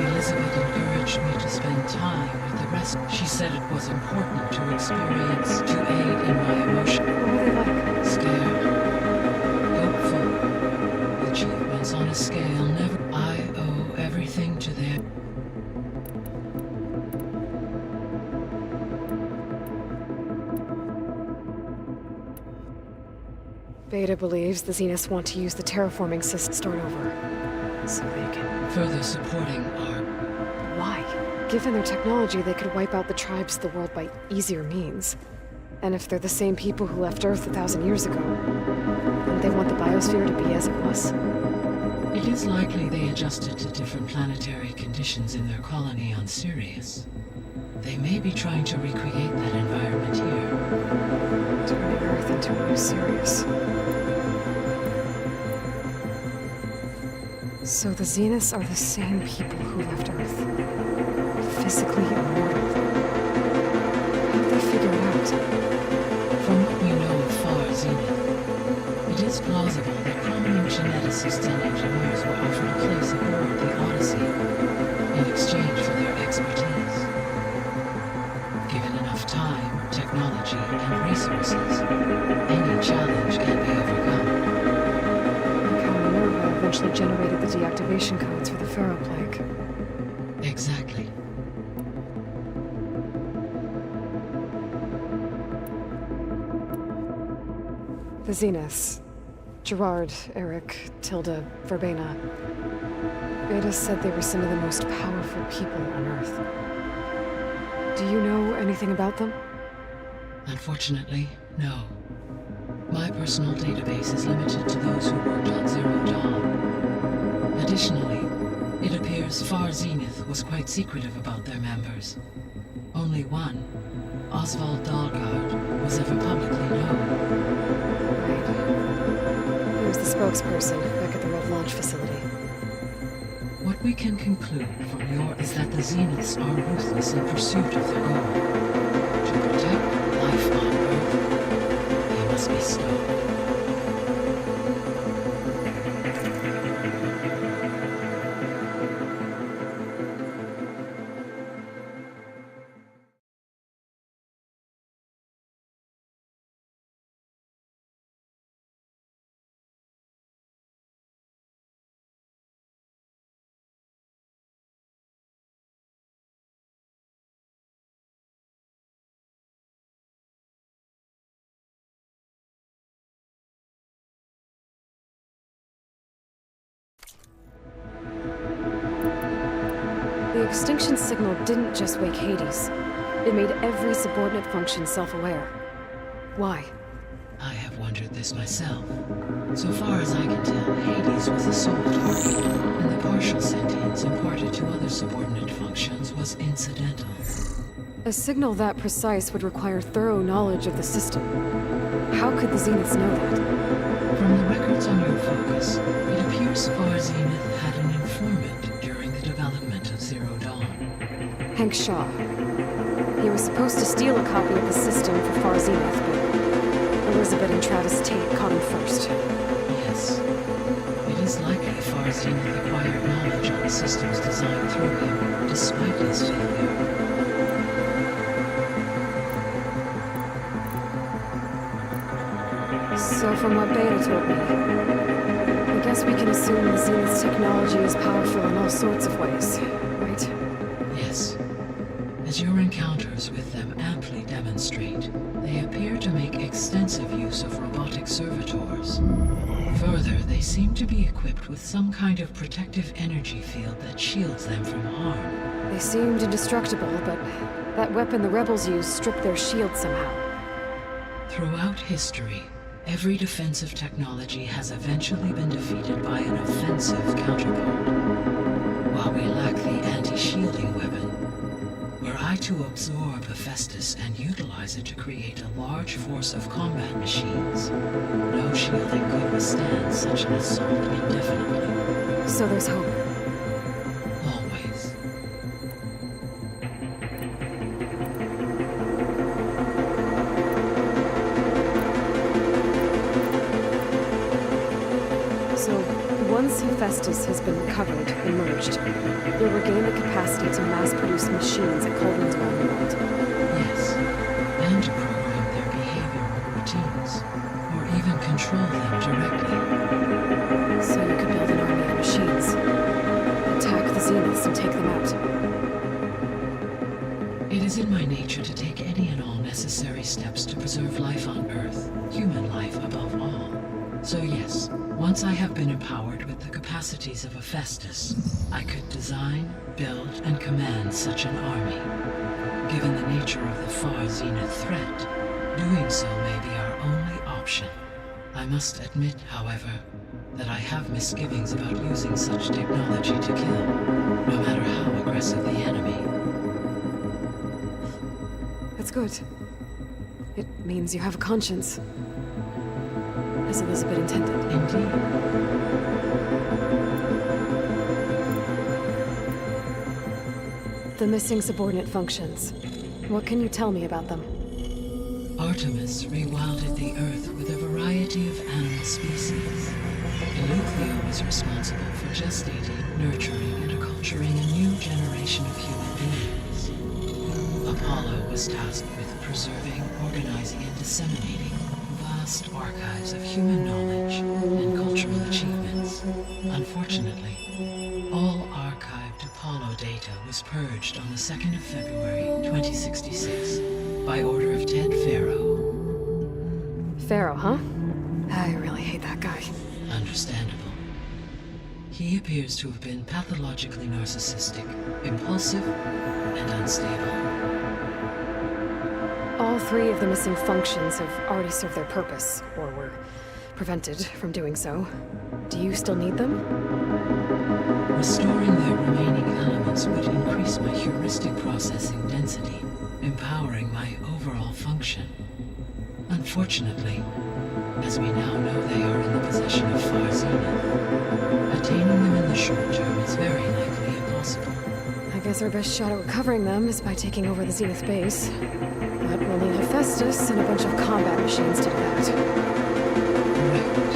Elizabeth encouraged me to spend time with the rest. She said it was important to experience, to aid in my emotion. What were they like? Scared, hopeful, achievements on a scale never. I owe everything to them. Beta believes the Zeniths want to use the terraforming system to start over, so they can... Further supporting our... Why? Given their technology, they could wipe out the tribes of the world by easier means. And if they're the same people who left Earth 1,000 years ago, don't they want the biosphere to be as it was? It is likely they adjusted to different planetary conditions in their colony on Sirius. They may be trying to recreate that environment here. Turning Earth into a new Sirius. So the Zeniths are the same people who left Earth. Physically immortal. How'd they figure it out? From what we know of Far Zenith, it is plausible that prominent geneticists and engineers were offered a place aboard the Odyssey in exchange for their expertise. Given enough time, technology, and resources, any challenge can be overcome. Like how Minerva eventually generated the deactivation codes for the Pharaoh Plague. Exactly. The Zeniths. Gerard, Eric, Tilda, Verbena. Beta said they were some of the most powerful people on Earth. Do you know anything about them? Unfortunately, no. My personal database is limited to those who worked on Zero Dawn. Additionally, it appears Far Zenith was quite secretive about their members. Only one, Oswald Dahlgard, was ever publicly known. Right. He was the spokesperson back at the Red Launch facility. What we can conclude from your is that the Zeniths are ruthless in pursuit of their goal. To protect life on Earth, they must be stopped. The extinction signal didn't just wake Hades. It made every subordinate function self-aware. Why? I have wondered this myself. So far as I can tell, Hades was the sole target, and the partial sentience imparted to other subordinate functions was incidental. A signal that precise would require thorough knowledge of the system. How could the Zeniths know that? From the records on your focus, it appears Far Zenith had an informant during the development of Zero Dawn. Hank Shaw. He was supposed to steal a copy of the system for Far Zenith, but Elizabeth and Travis Tate caught him first. Yes. It is likely Far Zenith acquired knowledge on the system's design through him, despite his failure. So from what Beta told me, I guess we can assume the Zenith's technology is powerful in all sorts of ways, right? Yes. As your encounters with them amply demonstrate, they appear to make extensive use of robotic servitors. Further, they seem to be equipped with some kind of protective energy field that shields them from harm. They seemed indestructible, but that weapon the rebels used stripped their shield somehow. Throughout history, every defensive technology has eventually been defeated by an offensive counterpart. While we lack the anti-shielding weapon, were I to absorb Hephaestus and utilize it to create a large force of combat machines, no shielding could withstand such an assault indefinitely. So there's hope. Always. So, once Hephaestus has been recovered and merged, you'll regain the capacity to mass-produce machines at Cauldrons around the world. Yes. And to program their behavioral routines, or even control them directly. So you could build an army of machines, attack the Zeniths and take them out. It is in my nature to take any and all necessary steps to preserve life on Earth, human life above all. So yes, once I have been empowered with the capacities of Hephaestus, I could design, build, and command such an army. Given the nature of the Far Zenith threat, doing so may be our only option. I must admit, however, that I have misgivings about using such technology to kill, no matter how aggressive the enemy. That's good. It means you have a conscience. As Elizabeth intended. Indeed. The missing subordinate functions. What can you tell me about them? Artemis rewilded the Earth with a variety of animal species. Eleuthio was responsible for gestating, nurturing, and acculturating a new generation of human beings. Apollo was tasked with preserving, organizing, and disseminating vast archives of human knowledge and cultural achievements. Unfortunately, all archived Apollo data was purged on the 2nd of February, 2066, by order of Ted Faro. Pharaoh, huh? I really hate that guy. Understandable. He appears to have been pathologically narcissistic, impulsive, and unstable. All three of the missing functions have already served their purpose, or were prevented from doing so. Do you still need them? Restoring their remaining elements would increase my heuristic processing density, empowering my overall function. Unfortunately, as we now know they are in the possession of Far Zenith, attaining them in the short term is very likely impossible. I guess our best shot at recovering them is by taking over the Zenith base. But we'll need Hephaestus and a bunch of combat machines to do that. Correct.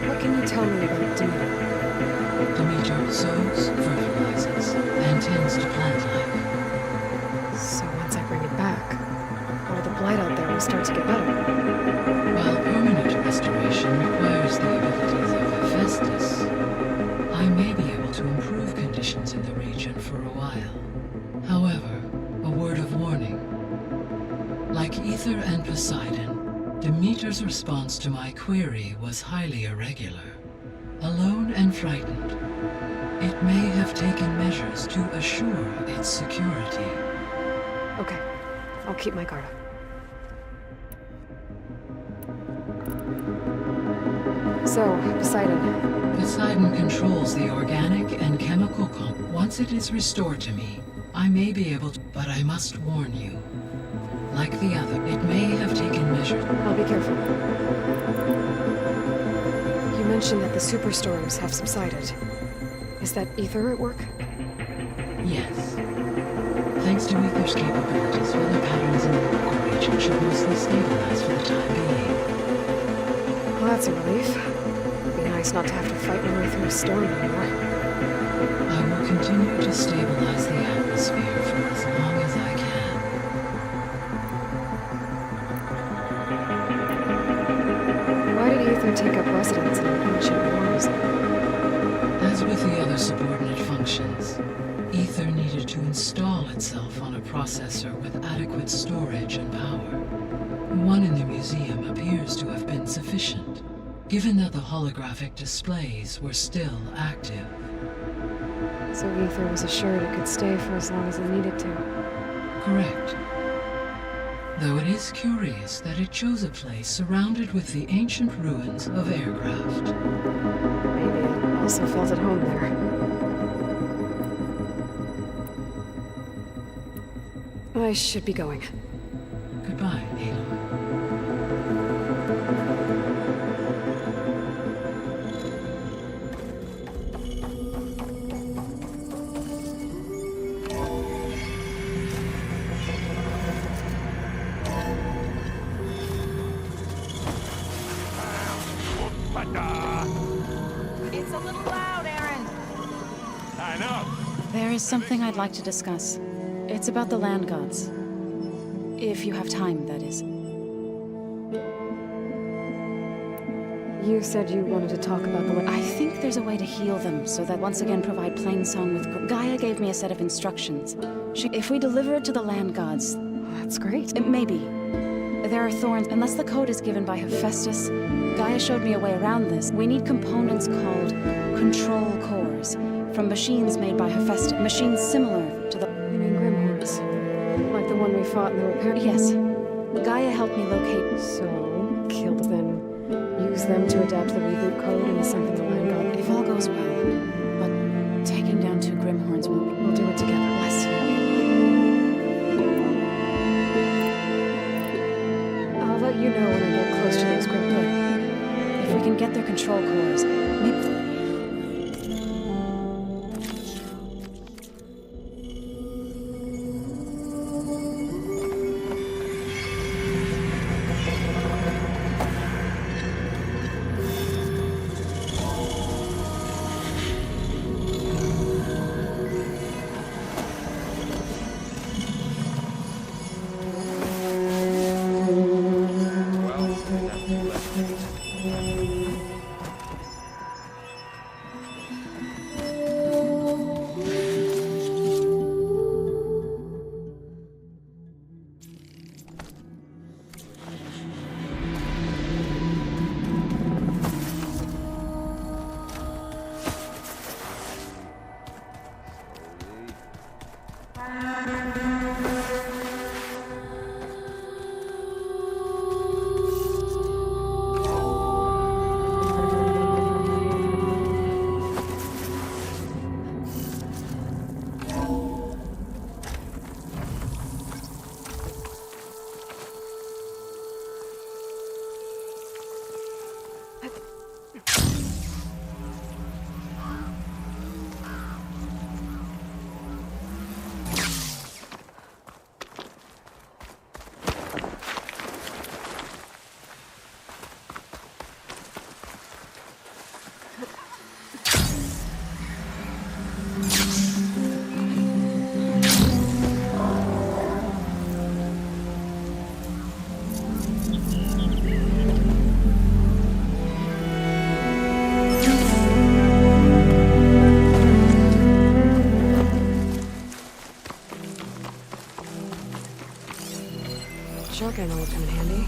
What can you tell me about Demeter? Demeter sows, fertilizes, and tends to plant life. So once I bring it back, all the blight out there will start to get better. While permanent restoration requires the abilities of Hephaestus, I may be able to improve conditions in the region for a while. However, a word of warning. Like Ether and Poseidon, Demeter's response to my query was highly irregular. Alone and frightened, it may have taken measures to assure its security. Okay, I'll keep my guard up. So, Poseidon. Poseidon controls the organic and chemical Once it is restored to me, I may be able to, but I must warn you. Like the other, it may have taken measures. I'll be careful. You mentioned that the superstorms have subsided. Is that Ether at work? Yes. Thanks to Ether's capabilities, weather patterns in the local region should mostly stabilize for the time being. Well, that's a relief. It'd be nice not to have to fight my way through a storm anymore. I will continue to stabilize the atmosphere for as long as I can. Why did Ether take up residence in ancient wars? As with the other subordinate functions, Ether needed to install itself on a processor with adequate storage and power. One in the museum appears to have been sufficient, given that the holographic displays were still active. So Ether was assured it could stay for as long as it needed to. Correct. Though it is curious that it chose a place surrounded with the ancient ruins of aircraft. Maybe it also felt at home there. I should be going. Goodbye, Aloy. It's a little loud, Aaron. I know. There is something I'd like to discuss. It's about the land gods. If you have time, that is. You said you wanted to talk about the... I think there's a way to heal them, so that once again provide Plainsong with... Gaia gave me a set of instructions. If we deliver it to the land gods... That's great. Maybe. There are thorns. Unless the code is given by Hephaestus, Gaia showed me a way around this. We need components called control cores, from machines made by Hephaestus. Machines similar to the... You mean Grimhorns? Like the one we fought in the repair... Yes. Gaia helped me locate... So, kill them. Use them to adapt the reboot code into something the land god... If all goes well. But taking down 2 Grimhorns will... We'll do it together. Bless you. I'll let you know when I get close to those Grimhorns. If we can get their control cores, maybe... Shotgun will come in handy.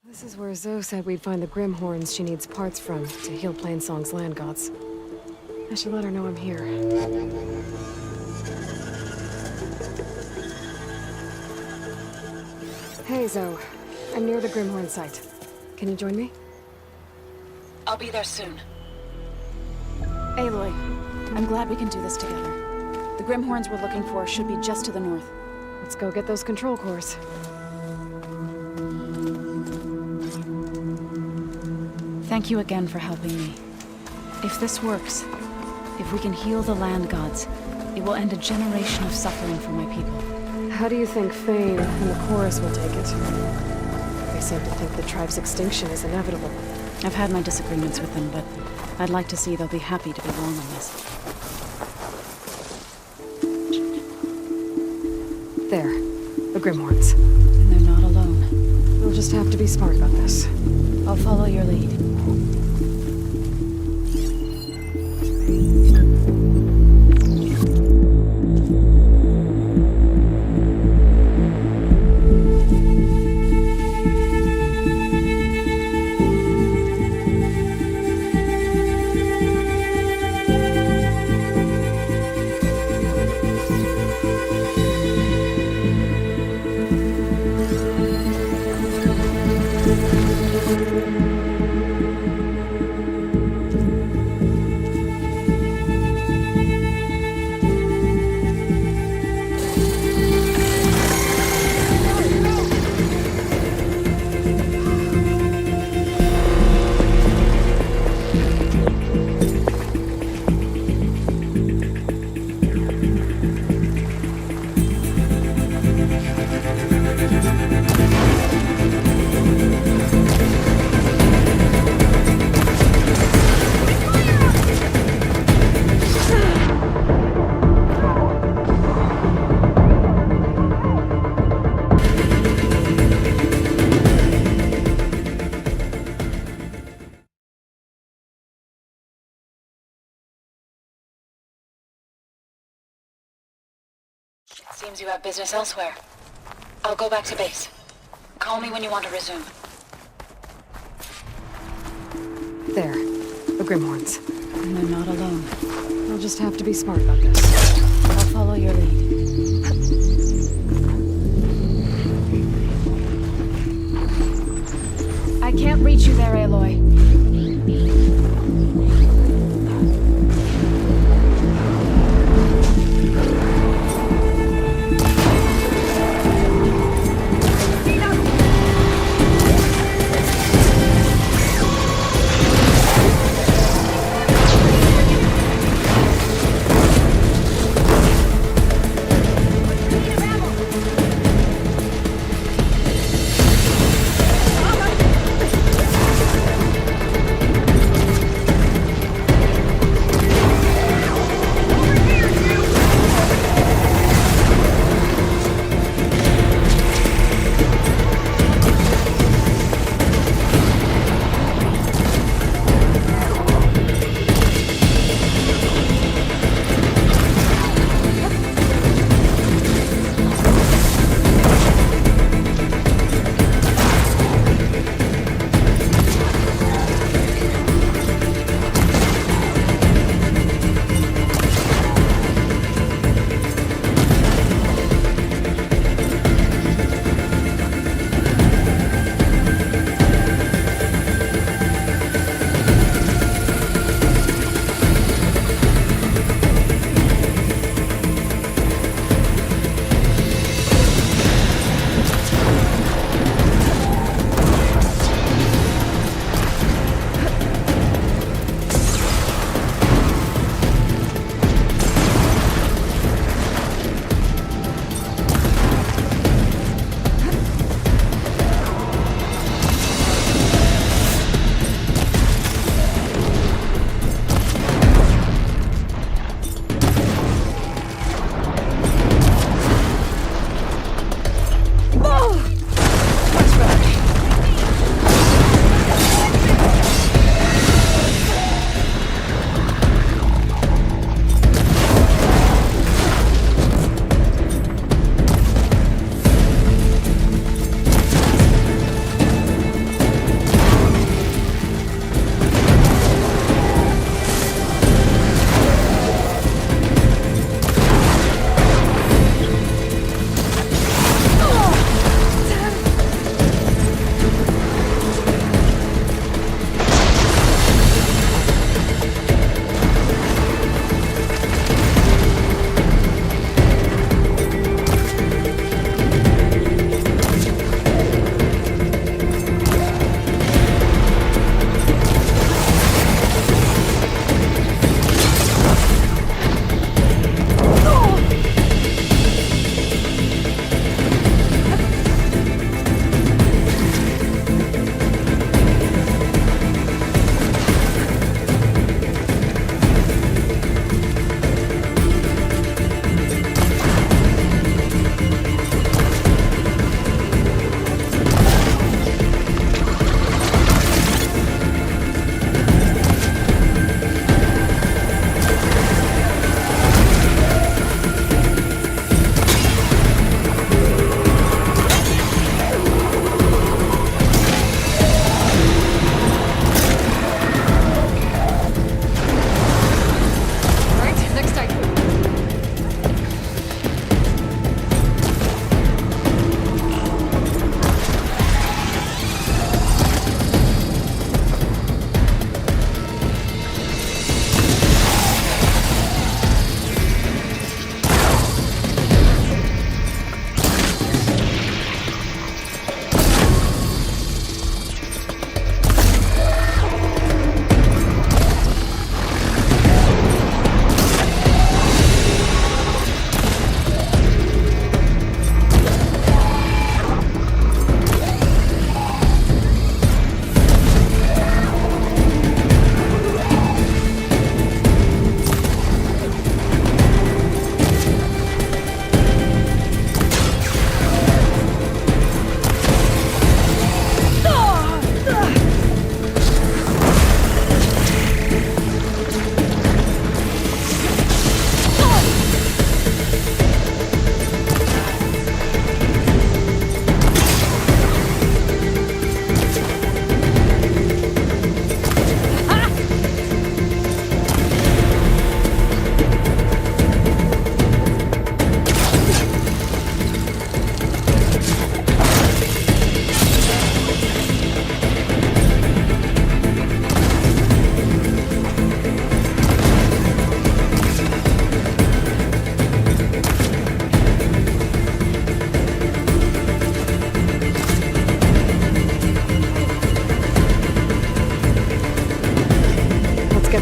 This is where Zoe said we'd find the Grimhorns she needs parts from to heal Plainsong's land gods. I should let her know I'm here. Hey, Zoe. I'm near the Grimhorn site. Can you join me? I'll be there soon. Aloy, I'm glad we can do this together. The Grimhorns we're looking for should be just to the north. Let's go get those control cores. Thank you again for helping me. If this works, if we can heal the land gods, it will end a generation of suffering for my people. How do you think Fane and the Chorus will take it? They seem to think the tribe's extinction is inevitable. I've had my disagreements with them, but I'd like to see they'll be happy to be wrong on this. There. The Grimhorns. And they're not alone. We'll just have to be smart about this. I'll follow your lead. Seems you have business elsewhere. I'll go back to base. Call me when you want to resume. There. The Grimhorns. And they're not alone. We'll just have to be smart about this. I'll follow your lead. I can't reach you there, Aloy.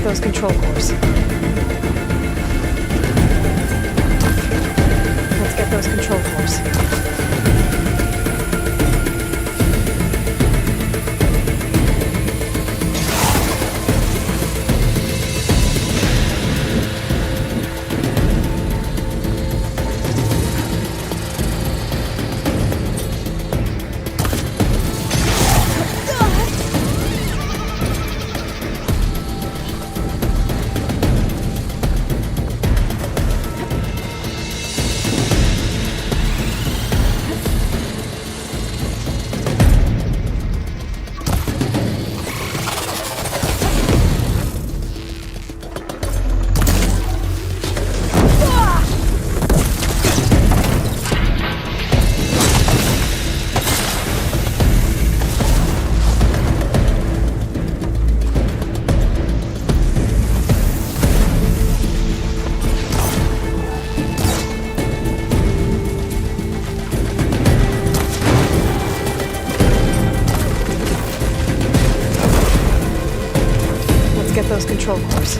those control cores. Let's get those control cores. Get those control cores.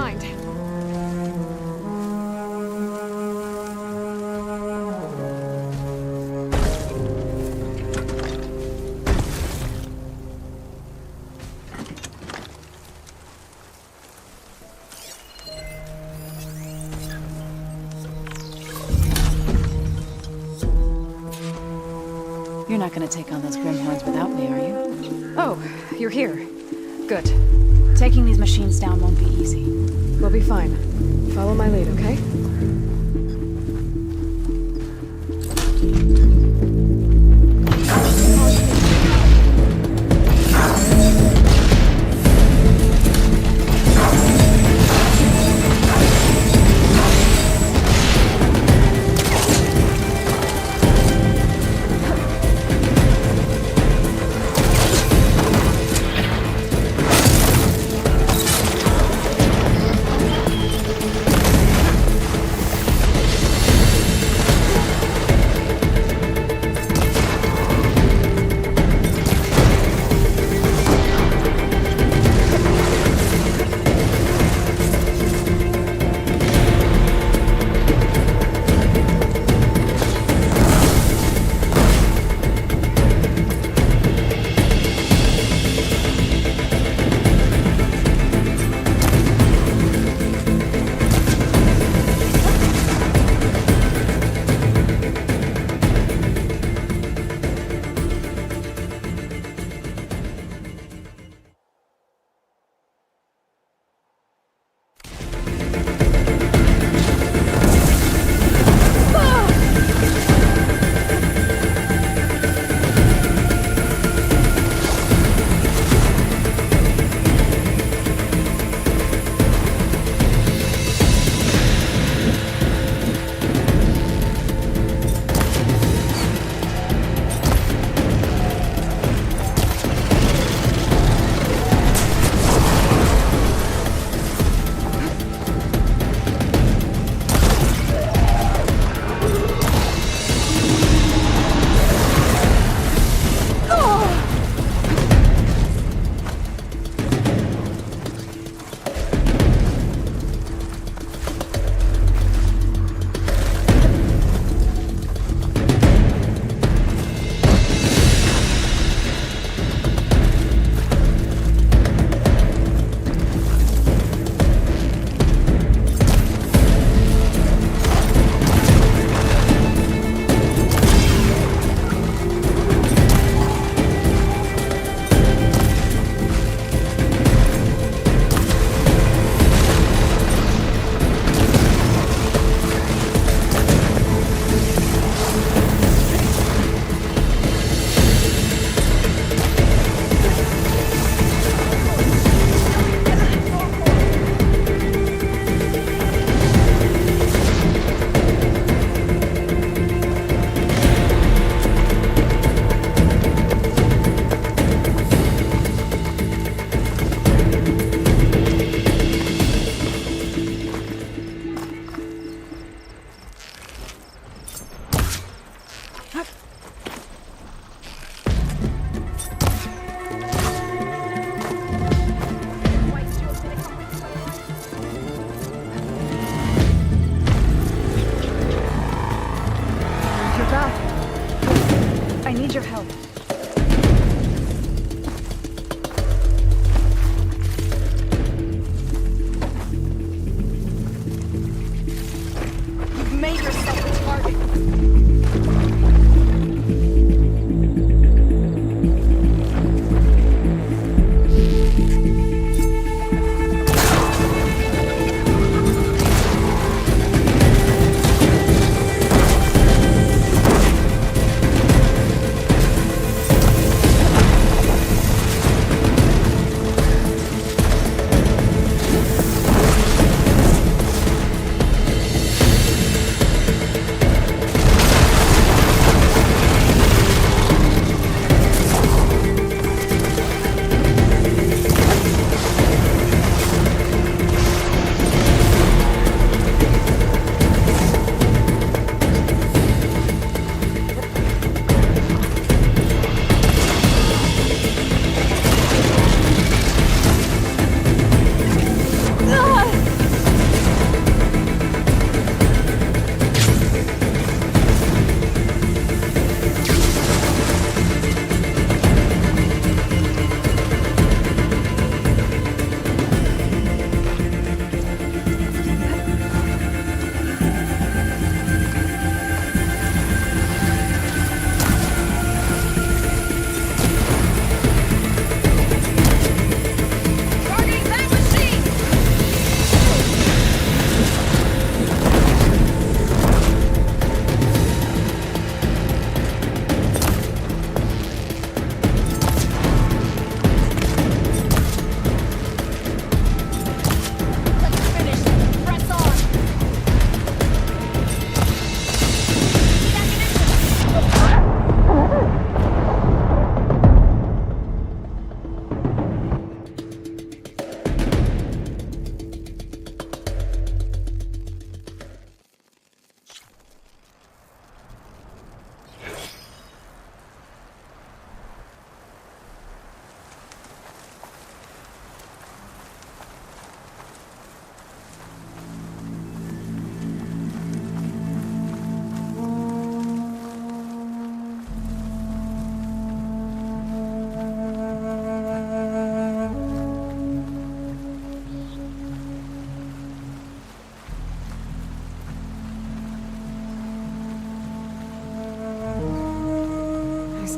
mind. You're not gonna take on those Grimhorns without me, are you? Oh, you're here. Good. Taking these machines down won't be easy. We'll be fine. Follow my lead, okay?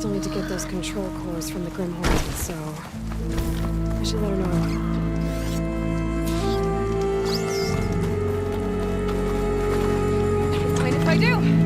still need to get those control cores from the Grimhorn, so I should let her know. Mind if I do?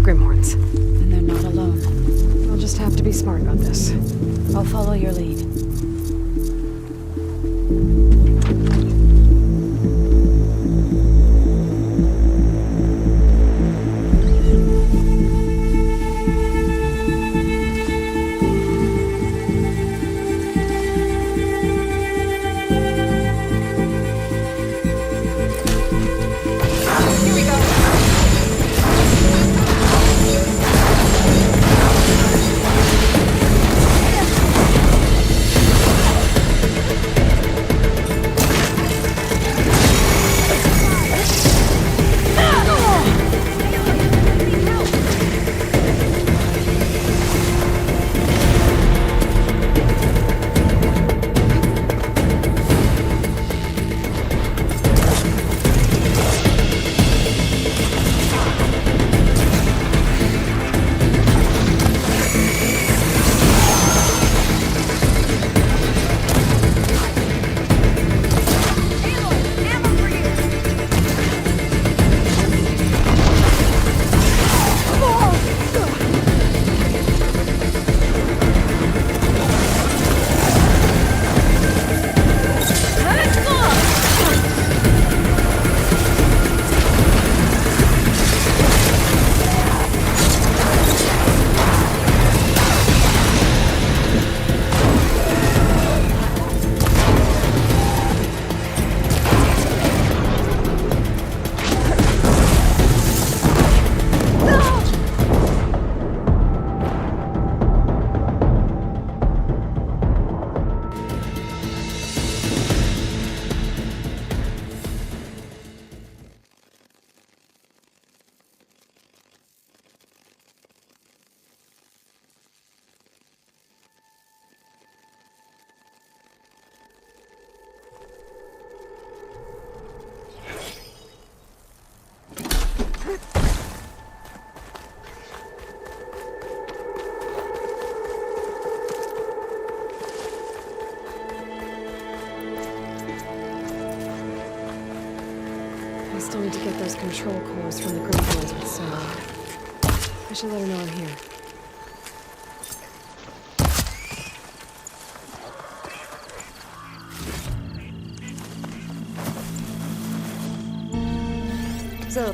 Grimhorns. And they're not alone. I'll just have to be smart about this. I'll follow your lead. I still need to get those control cores from the Grimhorns, so I should let her know I'm here. So,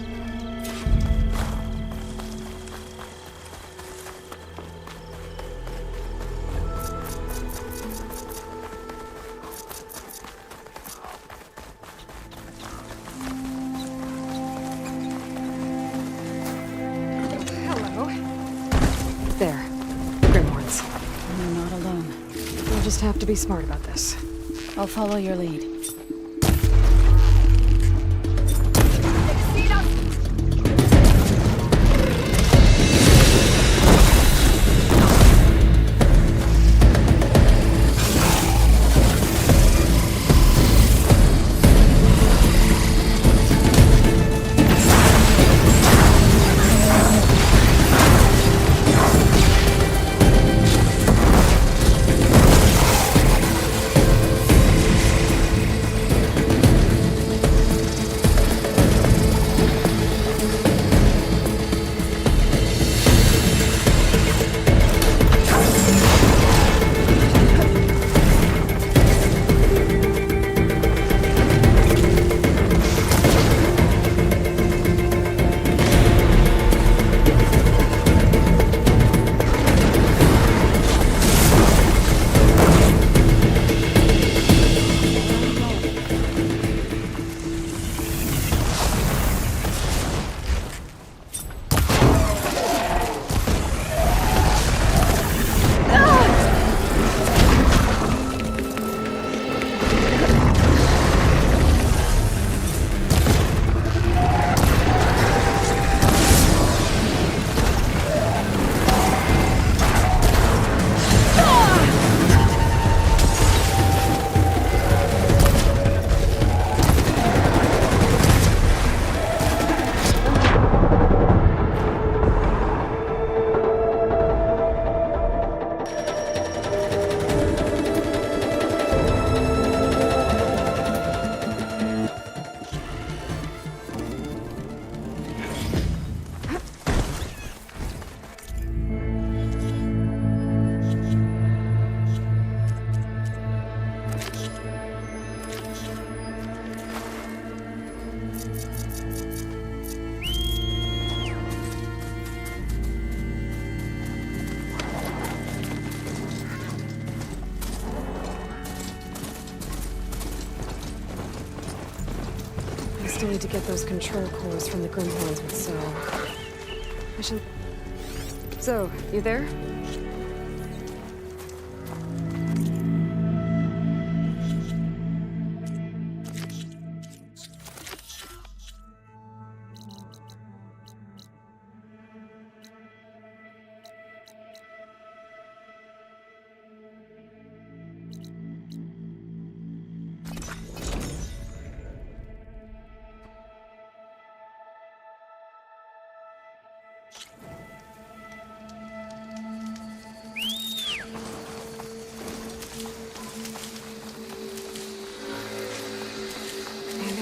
hello. There, the Grimhorns. And they're not alone. We'll just have to be smart about this. I'll follow your lead. still need to get those control cores from the Grimhorns with So. I should... So, you there?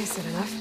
Is it enough?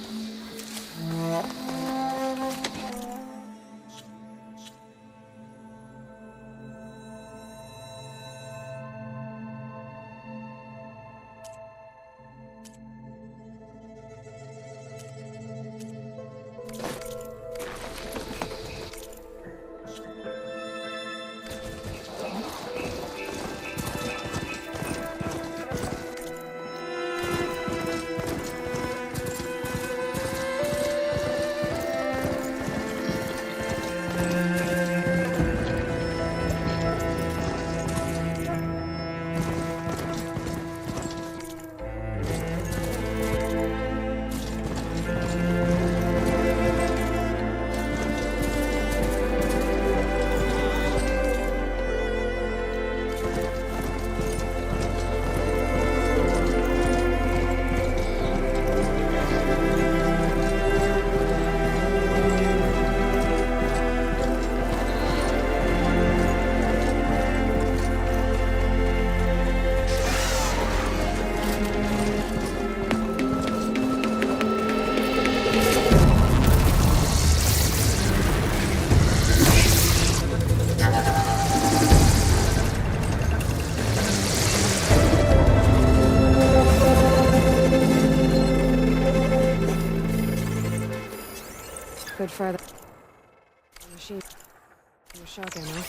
Good for the machine. Your shotgun, huh?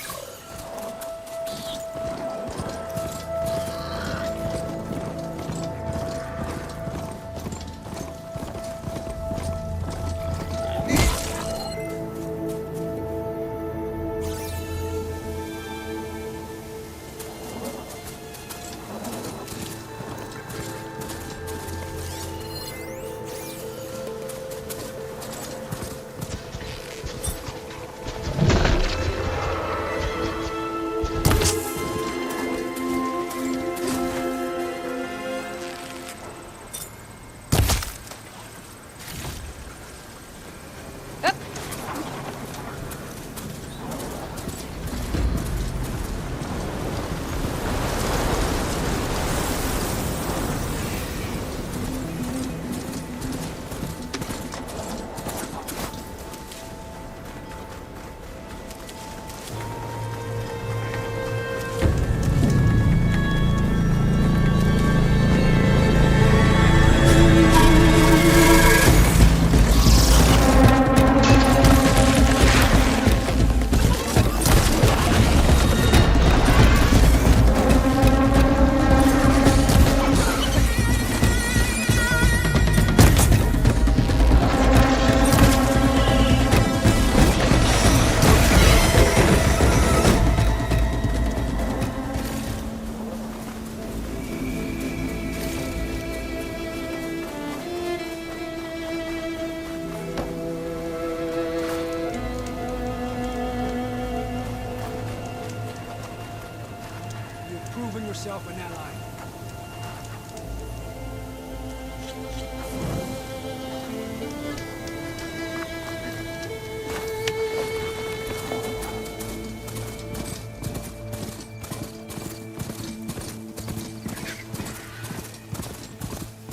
Proven yourself an ally.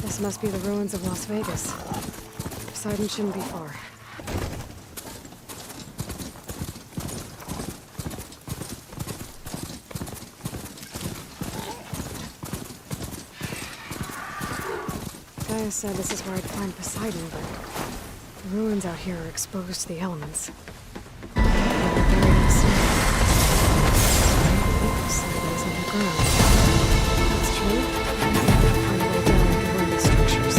This must be the ruins of Las Vegas. Poseidon shouldn't be far. Gaia said this is where I'd find Poseidon, but the ruins out here are exposed to the elements. Poseidon's underground. That's true. Find a way down to run the structures.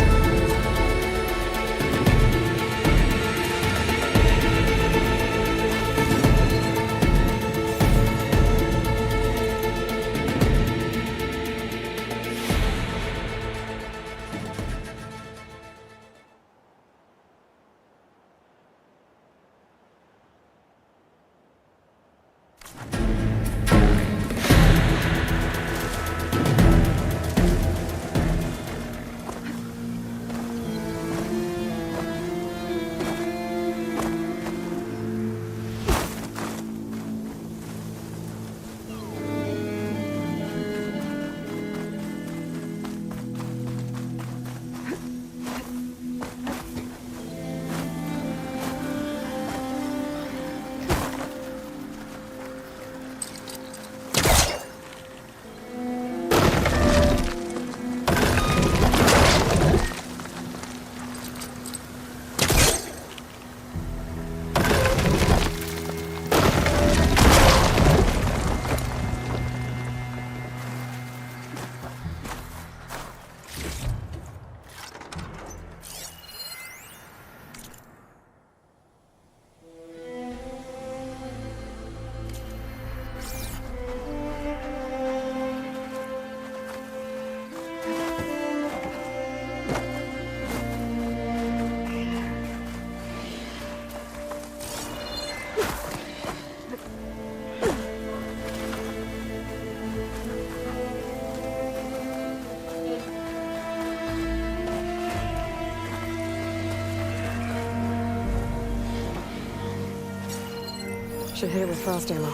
Should hit it with frost ammo.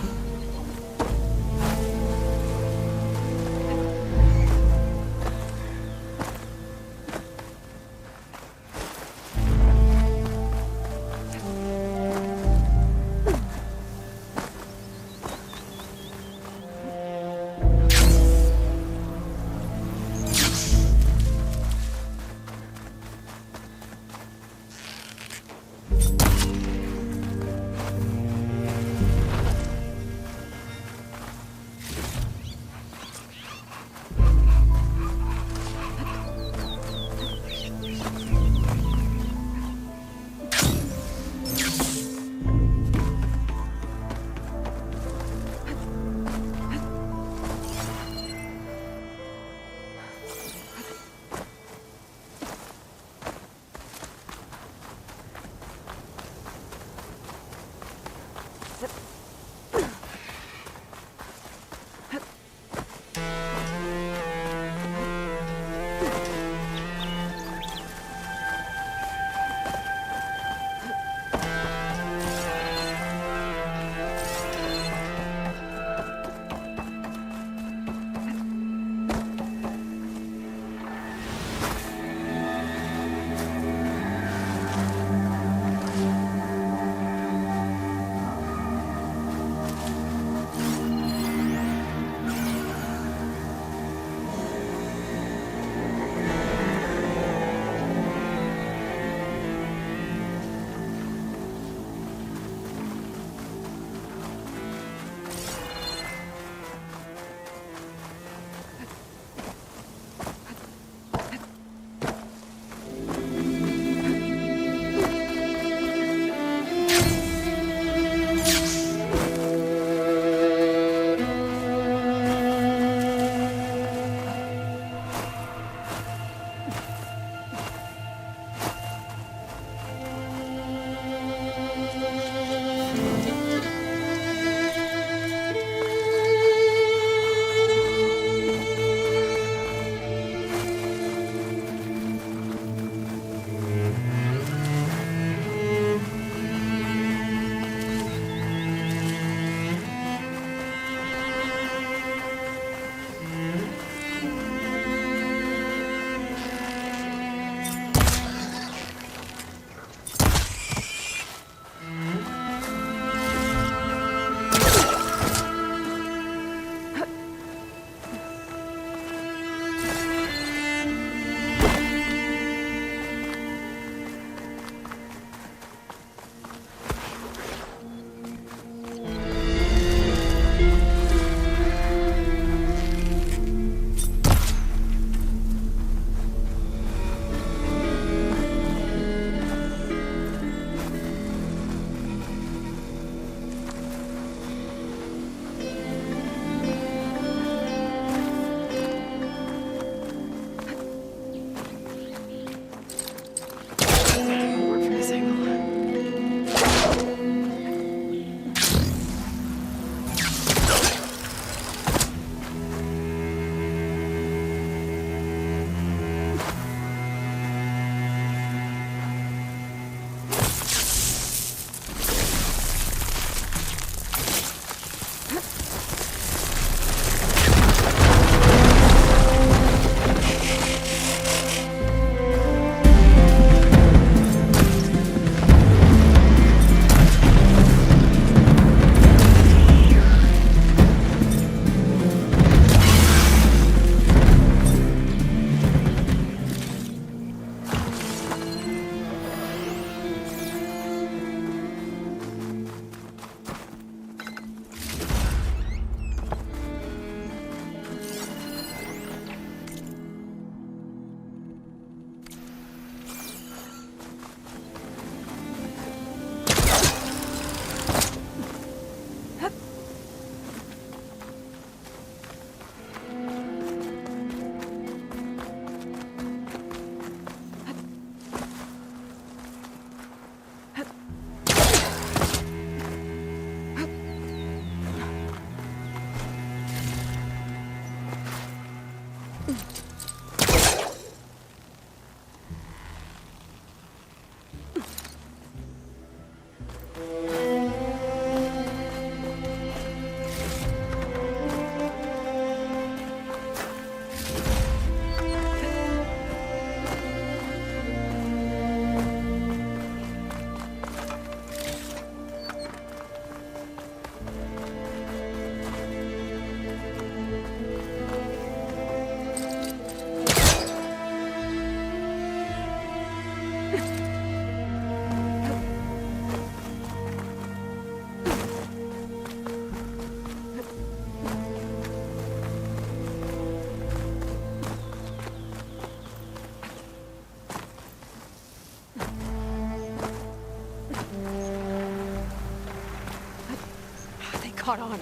caught on.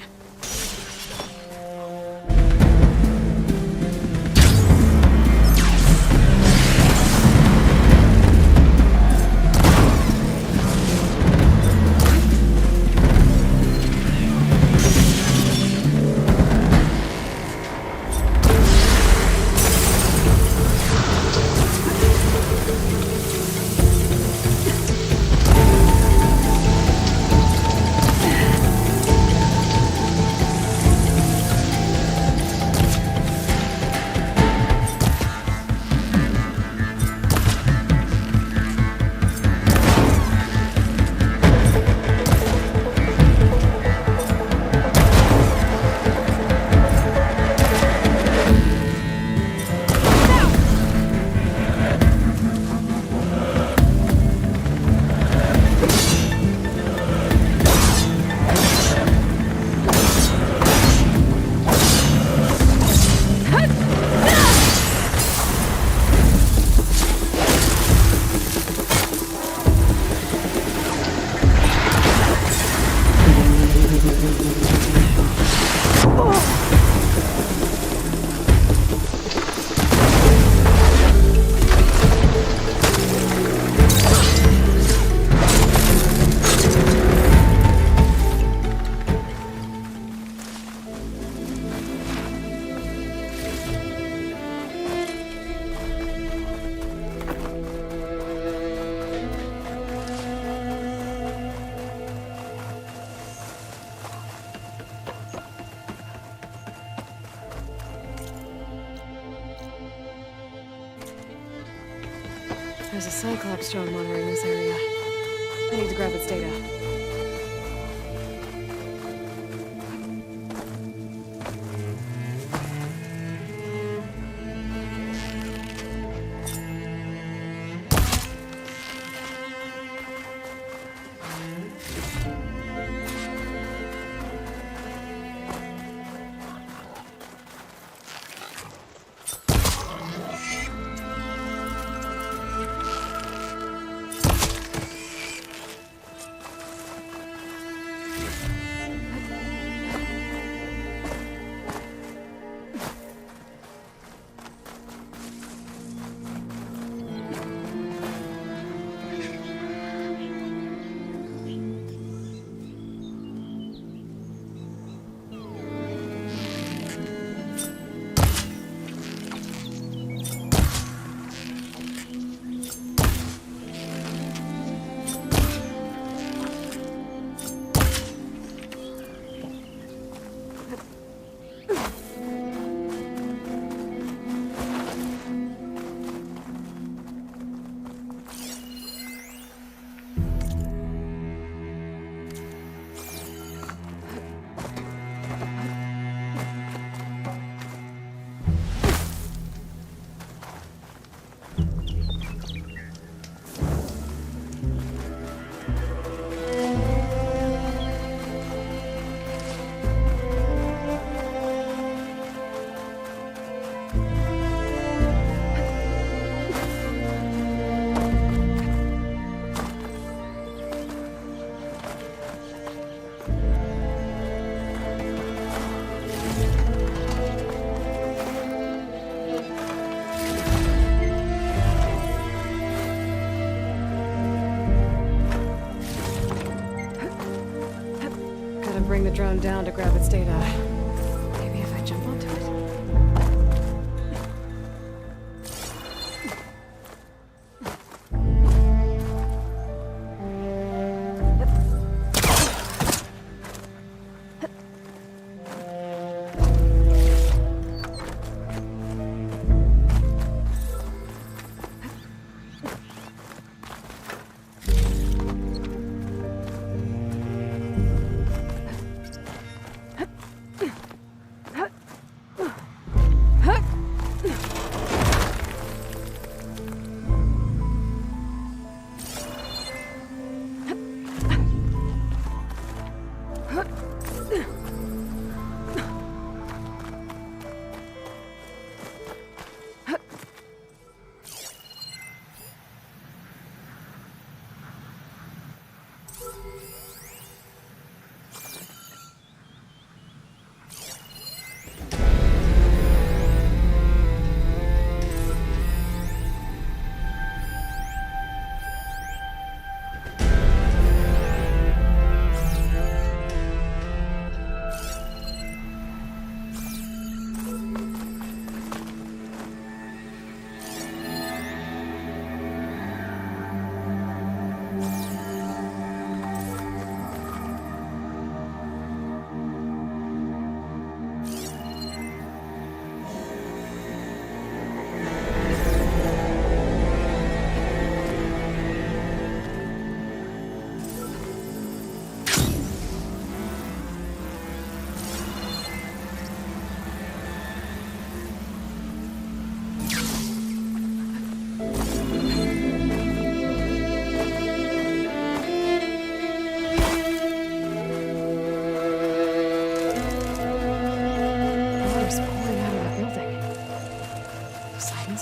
There's a Cyclops drone monitoring this area. I need to grab its data. Bring the drone down to grab its data. Maybe if I jump onto it.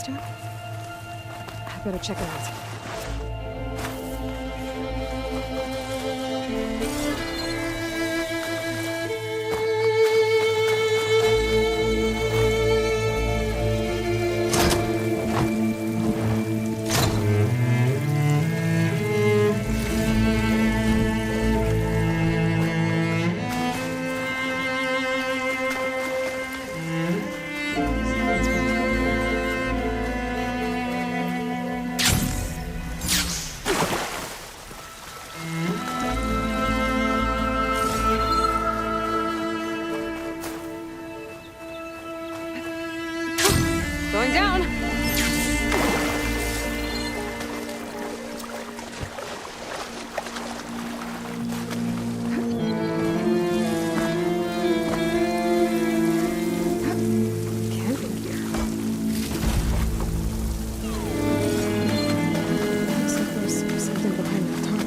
doing? I better check it out. Going down. Camping gear. Looks like there's something behind the top.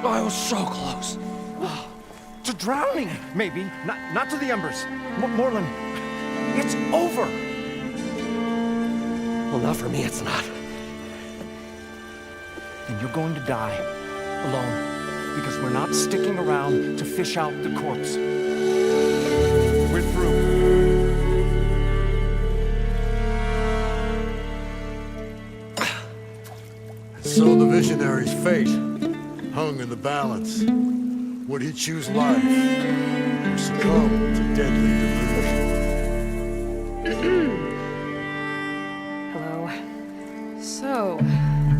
I was so close. To drowning, maybe. Not to the embers. Morlund, it's over. Well, not for me, it's not. Then you're going to die. Alone. Because we're not sticking around to fish out the corpse. We're through. So the visionary's fate hung in the balance. Would he choose life or succumb to deadly delusion? Hello. So,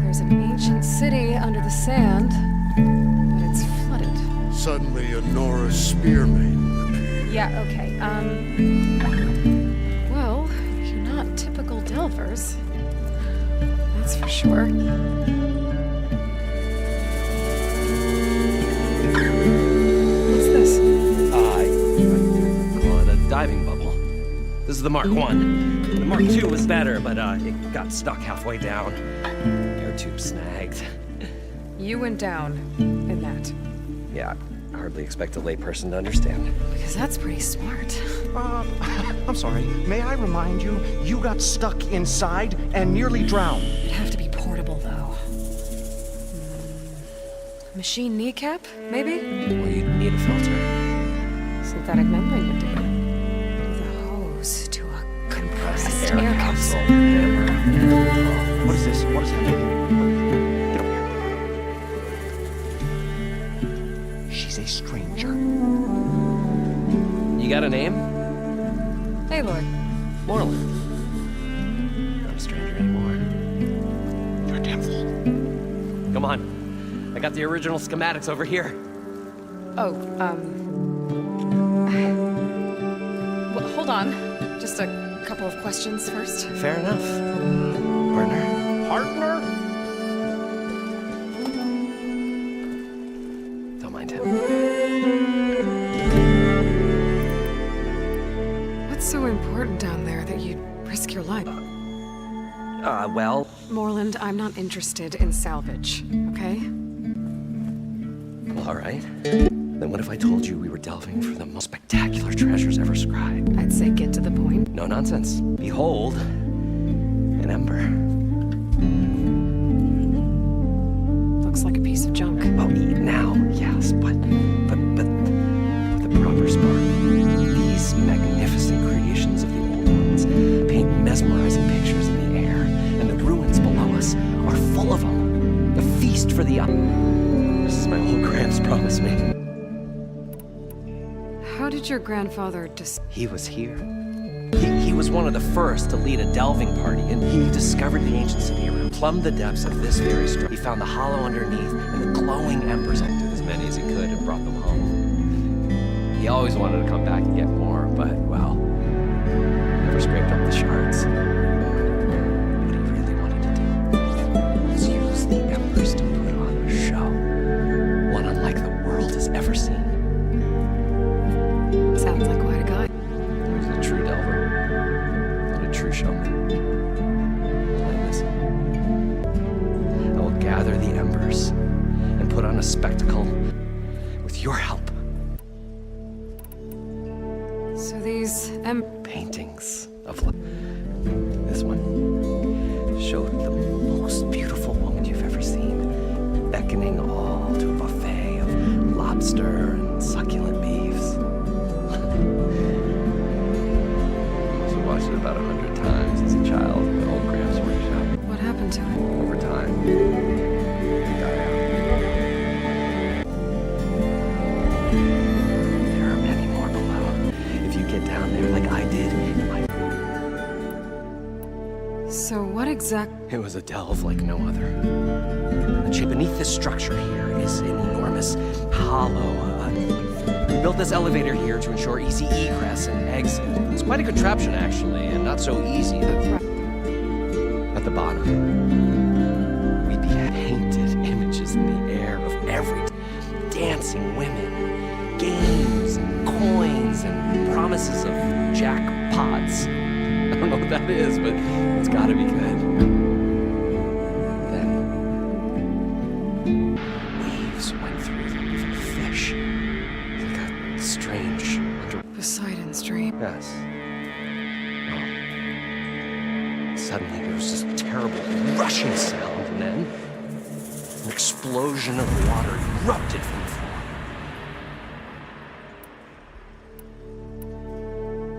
there's an ancient city under the sand, but it's flooded. Suddenly, a Nora spearmaiden appeared. Yeah, okay, well, you're not typical Delvers. That's for sure. What's this? I call it a diving bubble. This is the Mark 1. The Mark 2 was better, but it got stuck halfway down. Air tube snagged. You went down in that. Yeah, I hardly expect a layperson to understand. Because that's pretty smart. I'm sorry. May I remind you, you got stuck inside and nearly drowned. It'd have to be portable, though. Machine kneecap, maybe? Well, you'd need a filter. Synthetic membrane would do it. With a hose to a compressed Air air capsule. What is this? What is happening? Get over here. She's a stranger. You got a name? Hey, Lord. Morlund. Not a stranger anymore. You're a damn fool. Come on. I got the original schematics over here. Oh, well, hold on. Just a couple of questions first. Fair enough. Partner? Partner? Don't mind him. What's so important down there that you'd risk your life? Well... Morlund, I'm not interested in salvage, okay? All right. Then what if I told you we were delving for the most spectacular treasures ever scribed? I'd say get to the point. No nonsense. Behold, an ember. Looks like a piece of junk. Well, now, yes, but with the proper spark. These magnificent creations of the old ones paint mesmerizing pictures in the air, and the ruins below us are full of them. A feast for the This is my old Gramps promised me. How did your grandfather He was here. He was one of the first to lead a delving party, and he discovered the ancient city around, plumbed the depths of this very structure. He found the hollow underneath and the glowing embers. Took as many as he could and brought them home. He always wanted to come back and get more, but, well, never scraped up the shards. your help. So these paintings of this one showed the most beautiful woman you've ever seen, beckoning all to a buffet of lobster and succulent beefs. I watched it about 100 times as a child in the old Gramps workshop. What happened to him? Over time, he got out. There are many more below. If you get down there like I did, So what exact... It was a delve like no other. Beneath this structure here is an enormous hollow. We built this elevator here to ensure easy egress and exit. It's quite a contraption, actually, and not so easy. At the bottom, we painted images in the air of every dancing women, games and coins and promises of jackpots. I don't know what that is, but it's gotta be good. Then, waves went through them from fish. Like a strange Poseidon's dream. Yes. Well, suddenly there was this terrible rushing sound, and then an explosion of water erupted from the floor.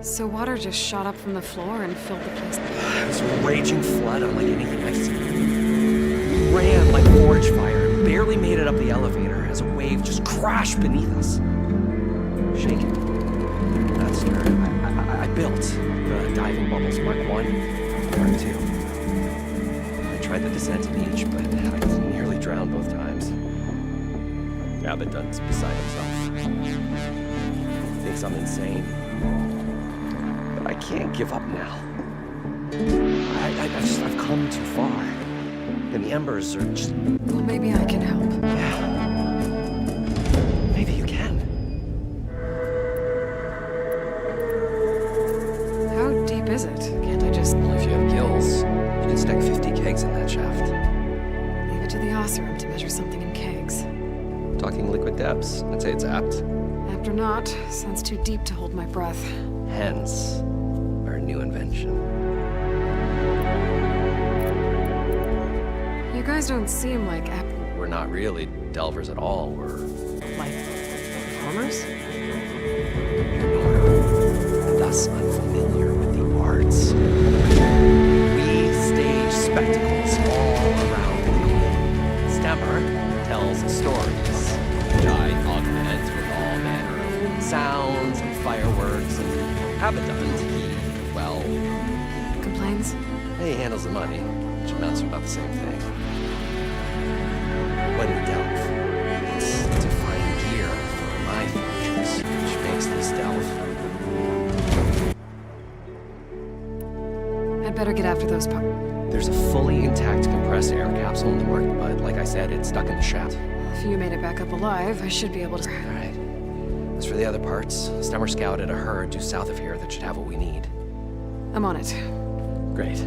So water just shot up from the floor and filled the place. It was a raging flood unlike anything I've seen. We ran like forge fire and barely made it up the elevator as a wave just crashed beneath us. Shaken. That's where I built the diving bubbles Mark 1 and Mark 2. I tried the descent in each, but I nearly drowned both times. Abaddon's beside himself. Thinks I'm insane. I can't give up now. I've come too far. And the embers are just... Well, maybe I can help. Yeah. Maybe you can. How deep is it? Can't I just... Well, if you have gills, you can stack 50 kegs in that shaft. Leave it to the Oseram to measure something in kegs. Talking liquid depths, I'd say it's apt. Apt or not, sounds too deep to hold my breath. Hence, our new invention. You guys don't seem like We're not really delvers at all. We're... like performers? Nora, thus unfamiliar with the arts. We stage spectacles all around the globe. Stemmer tells stories, which I augment with all manner of sounds and fireworks, and Abaddon, he, well... Complains? He handles the money, which amounts to about the same thing. When we delve, it's to find gear for my functions, which makes this delve. I'd better get after those There's a fully intact compressed air capsule in the Mark, but like I said, it's stuck in the shaft. If you made it back up alive, I should be able to... All right. As for the other parts, Stemmer scouted a herd due south of here that should have what we need. I'm on it. Great.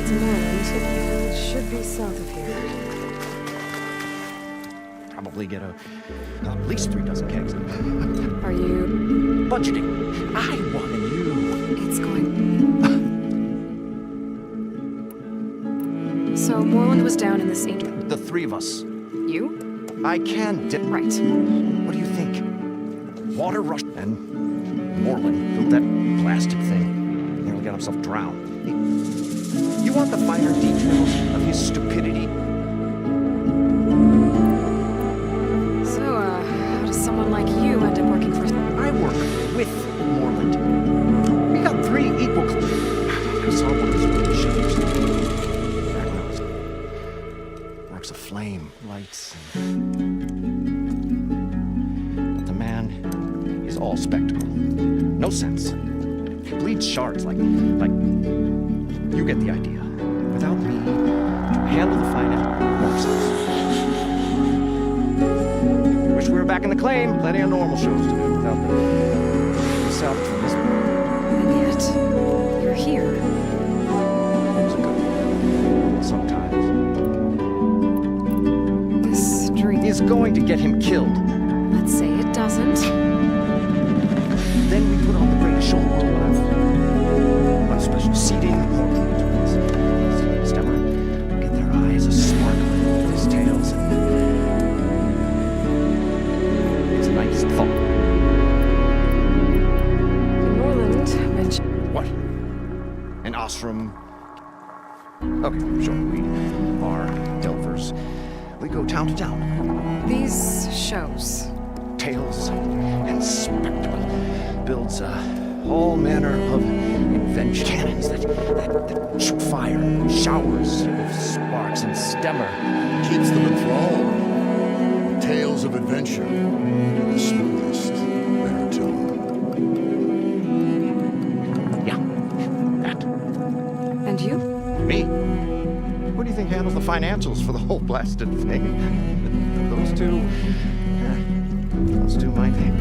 tunnel to Moreland. It should be south of here. Probably get at least 3 dozen kegs. Are you... Budgeting. I wanted you. It's going... So Moreland was down in this ancient... The 3 of us. You? I can Right. What do you think? Water rushed and Moreland built that blasted thing. Nearly got himself drowned. You want the finer details of his stupidity? So, how does someone like you end up working for... I work with Moreland. We got 3 equal... I saw one of his early shows. Back when I was... Works of flame, lights, but the man is all spectacle. No sense. Bleeds shards like... You get the idea. Without me, to handle the finance, more sense. Wish we were back in the claim. Plenty of normal shows to do without the salvage from this. And yet, you're here. It's a good sometimes. This dream... Is going to get him killed. Let's say it doesn't. Then we put on the great show. One special seating. Stemmer, get their eyes a sparkling with his tails. It's a nice thought. Moreland mentioned... What? An Ostrom? Okay, sure. We are Delvers. We go town to town. These shows... Tales and spectacle builds all manner of invention. Cannons that shoot fire, showers of sparks, and Stemmer Keeps them enthralled. Tales of adventure. The smoothest baritone. Yeah, that. And you? Me? Who do you think handles the financials for the whole blasted thing? Those two? Those two might be.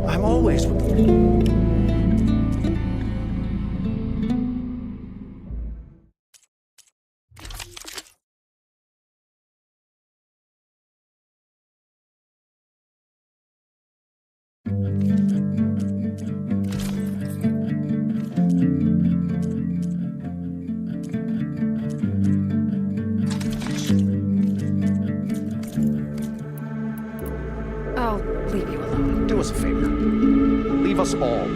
I'm always with them. I'll leave you alone. Do us a favor. Leave us all.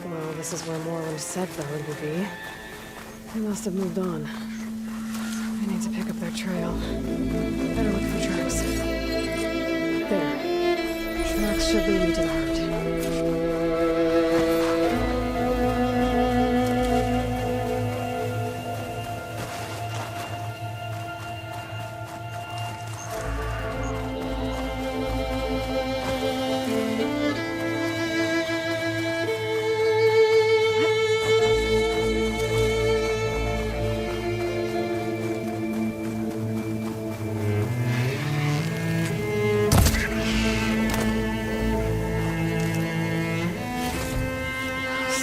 Well, this is where Moreland said the hood would be. They must have moved on. I need to pick up their trail. Better look for tracks. There. Tracks should lead me to the herd.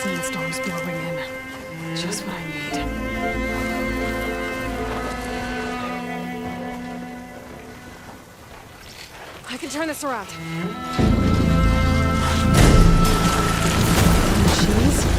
Machine storms blowing in. Just what I need. I can turn this around. Machines?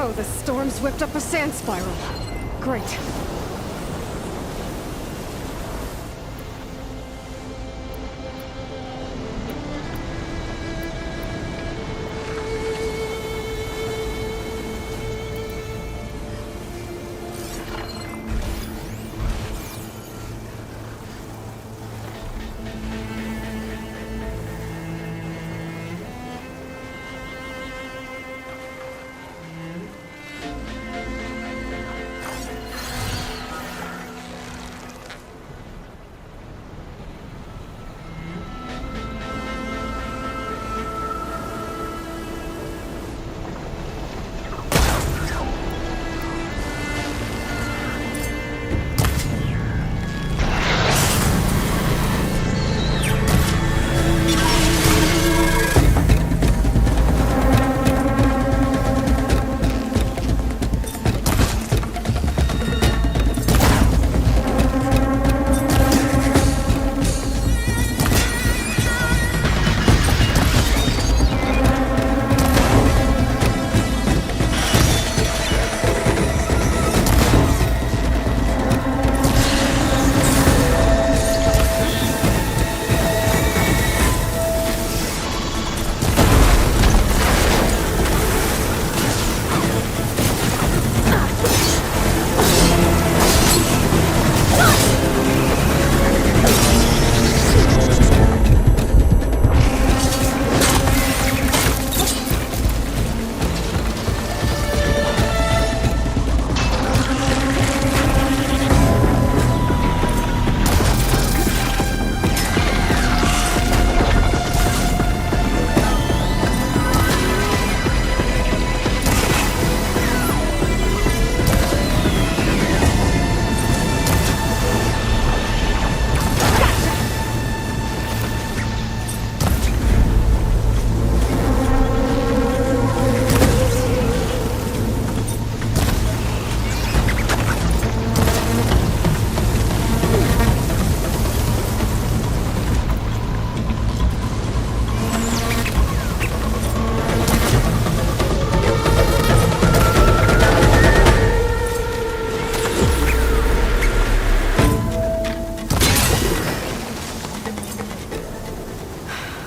Oh, the storm's whipped up a sand spiral. Great.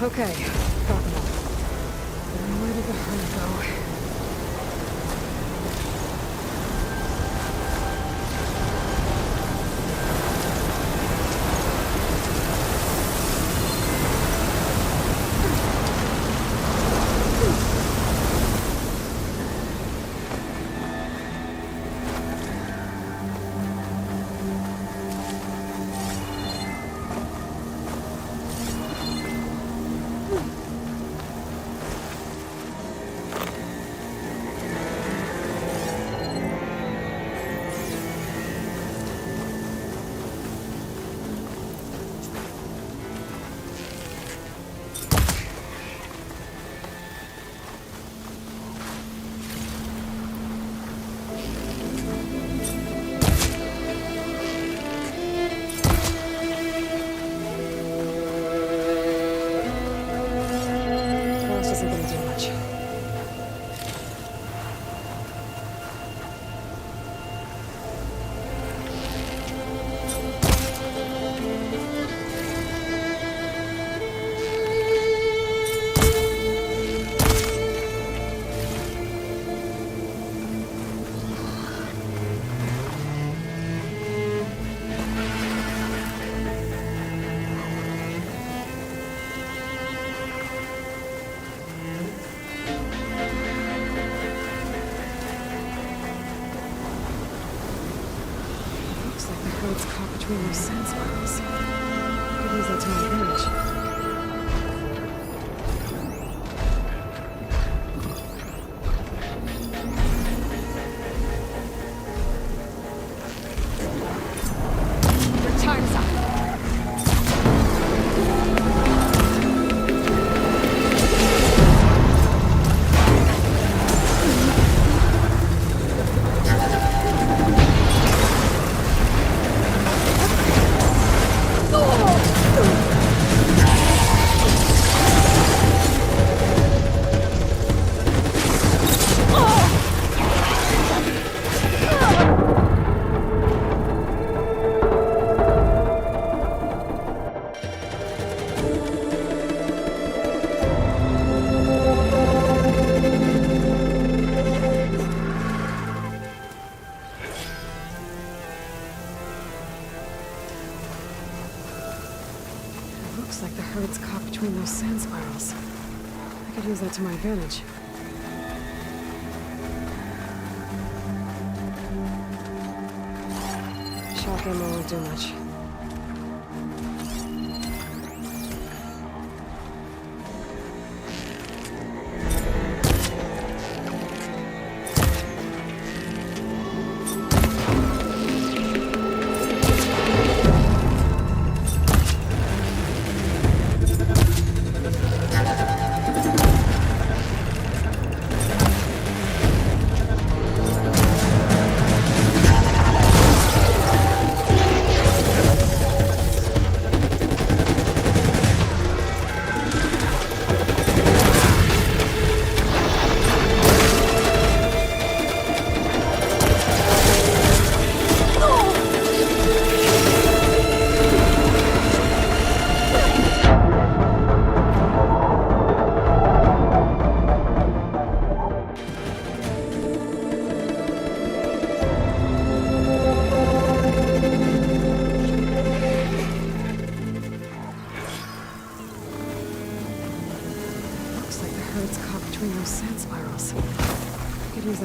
Okay, got them all. Then where did the herd go? It's caught between those sand spirals. I could use that to my advantage. Your time's up. Oh! between those sand spirals. I could use that to my advantage. Shock ammo won't do much.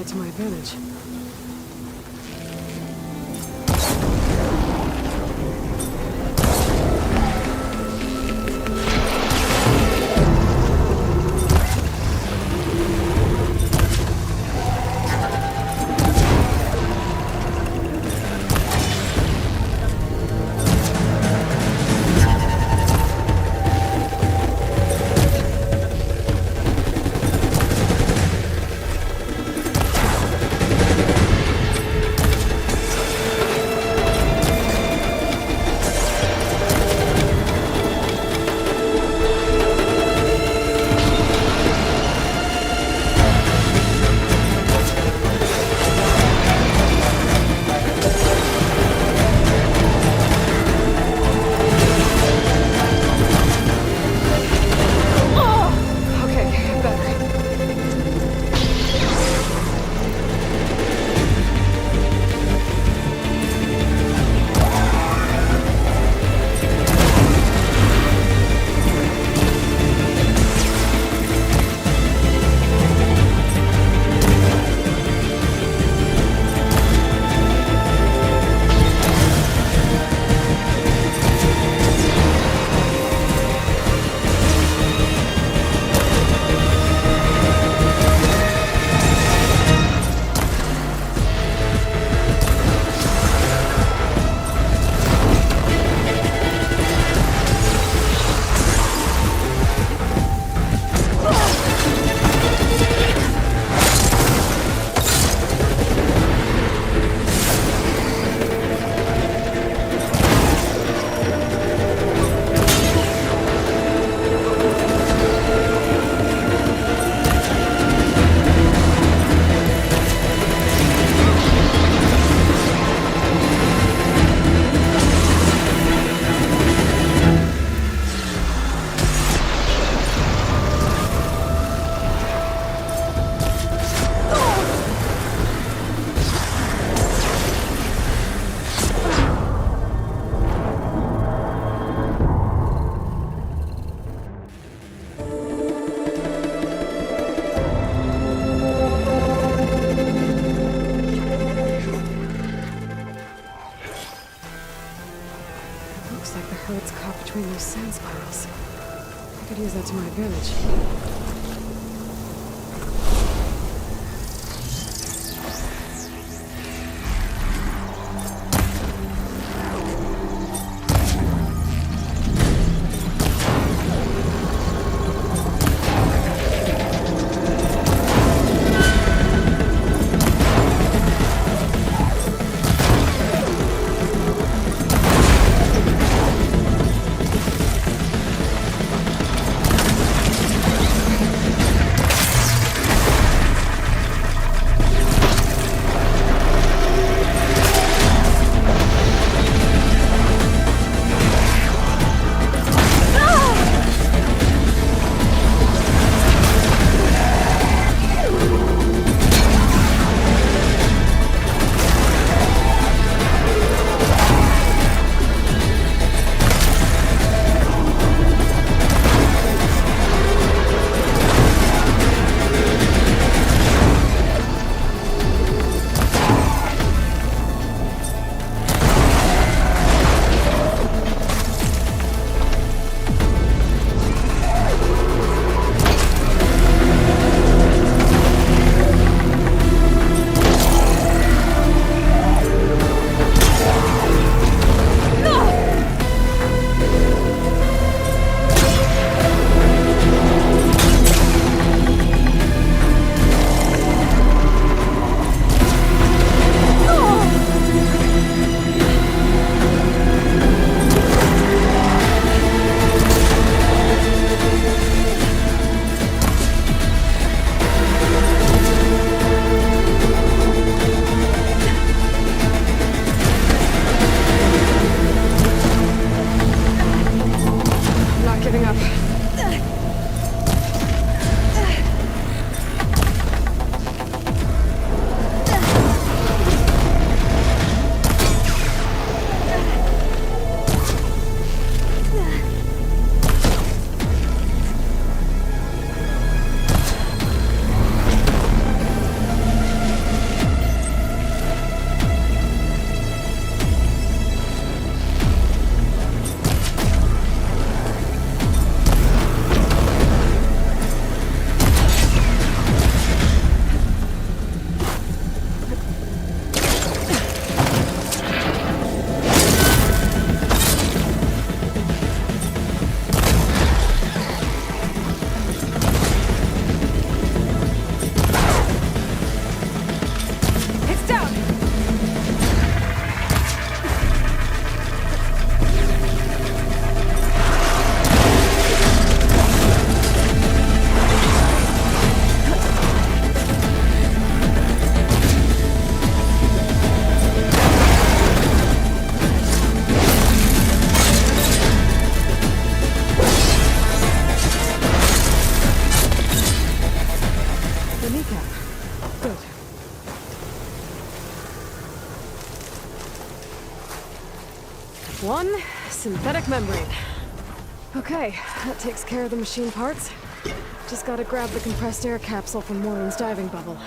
To my advantage. Between those sand spirals. I could use that to my advantage. the kneecap. Good. One synthetic membrane. Okay, that takes care of the machine parts. Just gotta grab the compressed air capsule from Moreland's diving bubble.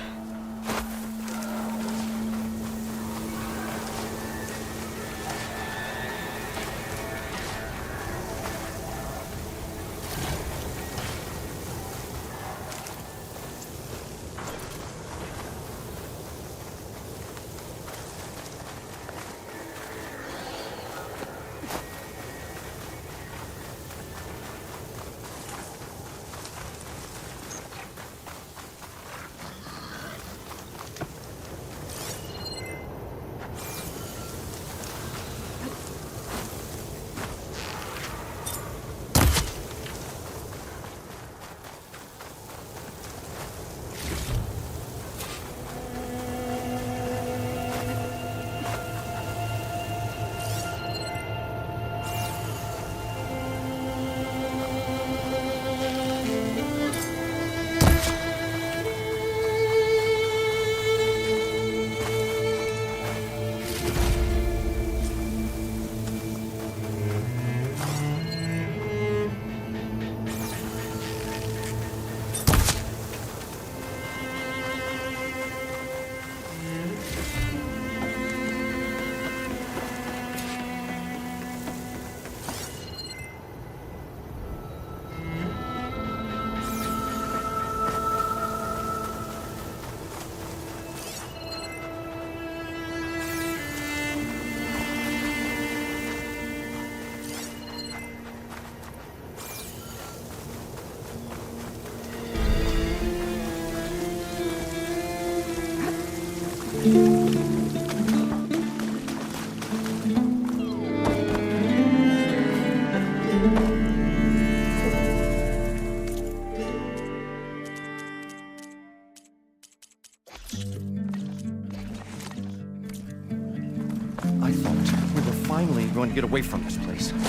I thought we were finally going to get away from this place. Well,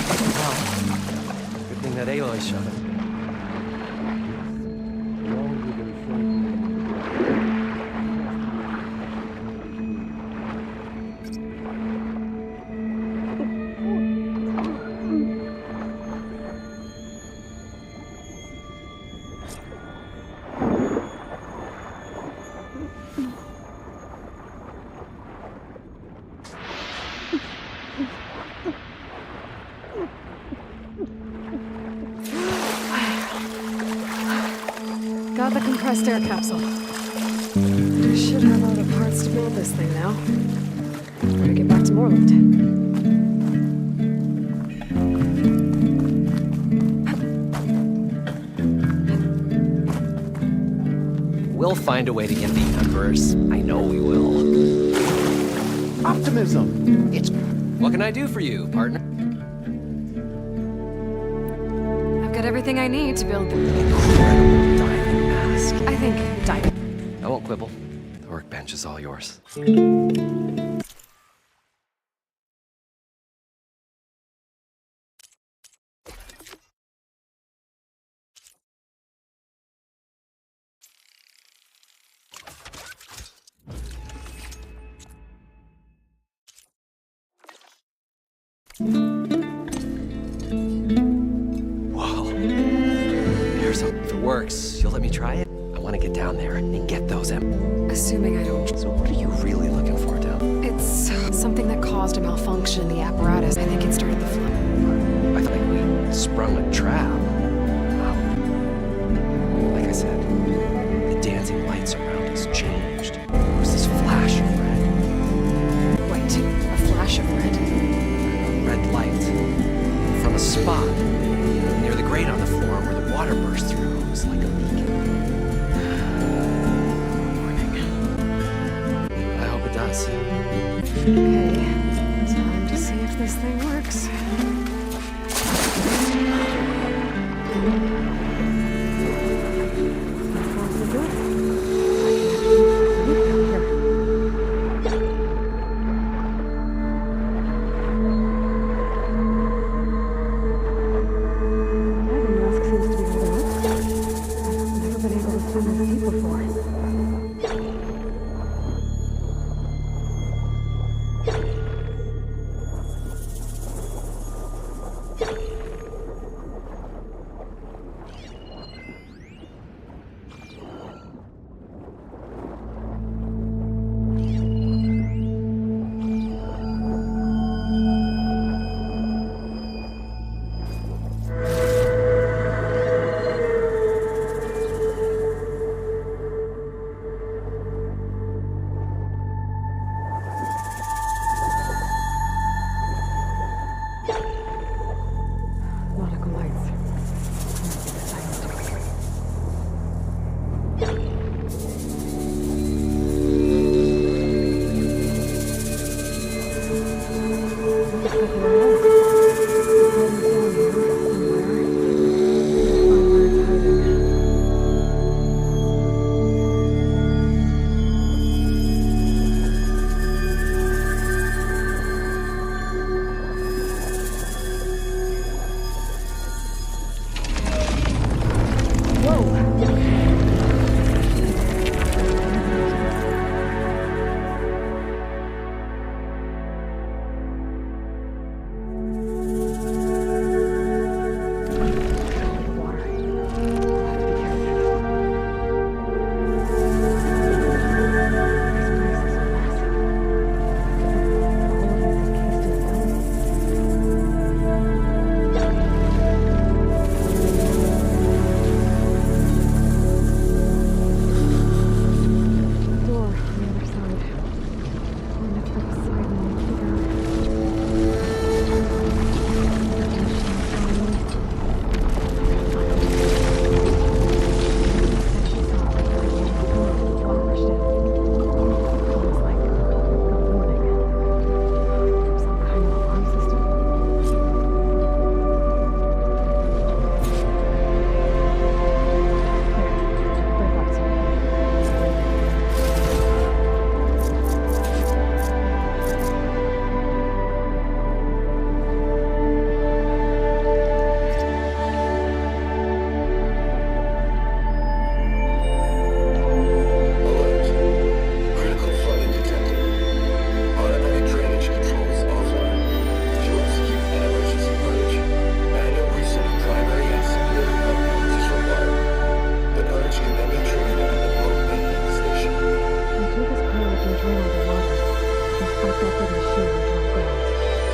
good thing that Aloy showed it. Got the compressed air capsule. I should have all the parts to build this thing now. Better get back to Moreland. We'll find a way to get the Emperors. I know we will. Optimism! It's... What can I do for you, partner? I've got everything I need to build the... Incredible diving mask. I think diving. I won't quibble. The workbench is all yours. Whoa. If it works, you'll let me try it? I want to get down there and get those Assuming I don't... So what are you really looking for, Del? It's something that caused a malfunction in the apparatus. I think it started the flood. I thought we sprung a trap. Like I said, the dancing lights around us changed. There was this flash of red. Wait, a flash of red? A red light. From a spot near the grate on the floor where the water burst through. It was like a beacon. I hope it does. Okay, time to see if this thing works. Never been able to this tunnel's deep before. Nautical lights. Must be the science tower.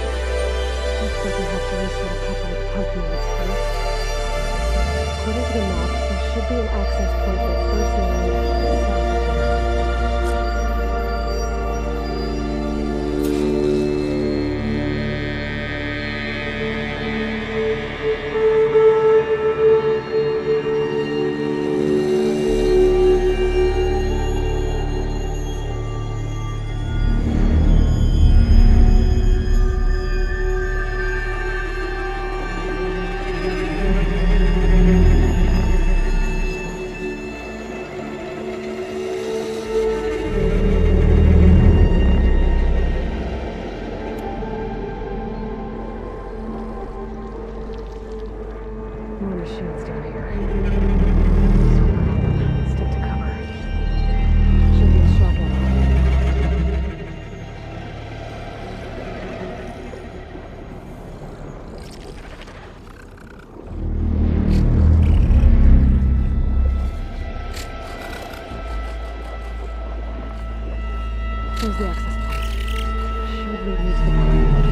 Looks like we're alone. It's heading down here somewhere. Find where it's hiding. There's the access point. Should lead me to the power node.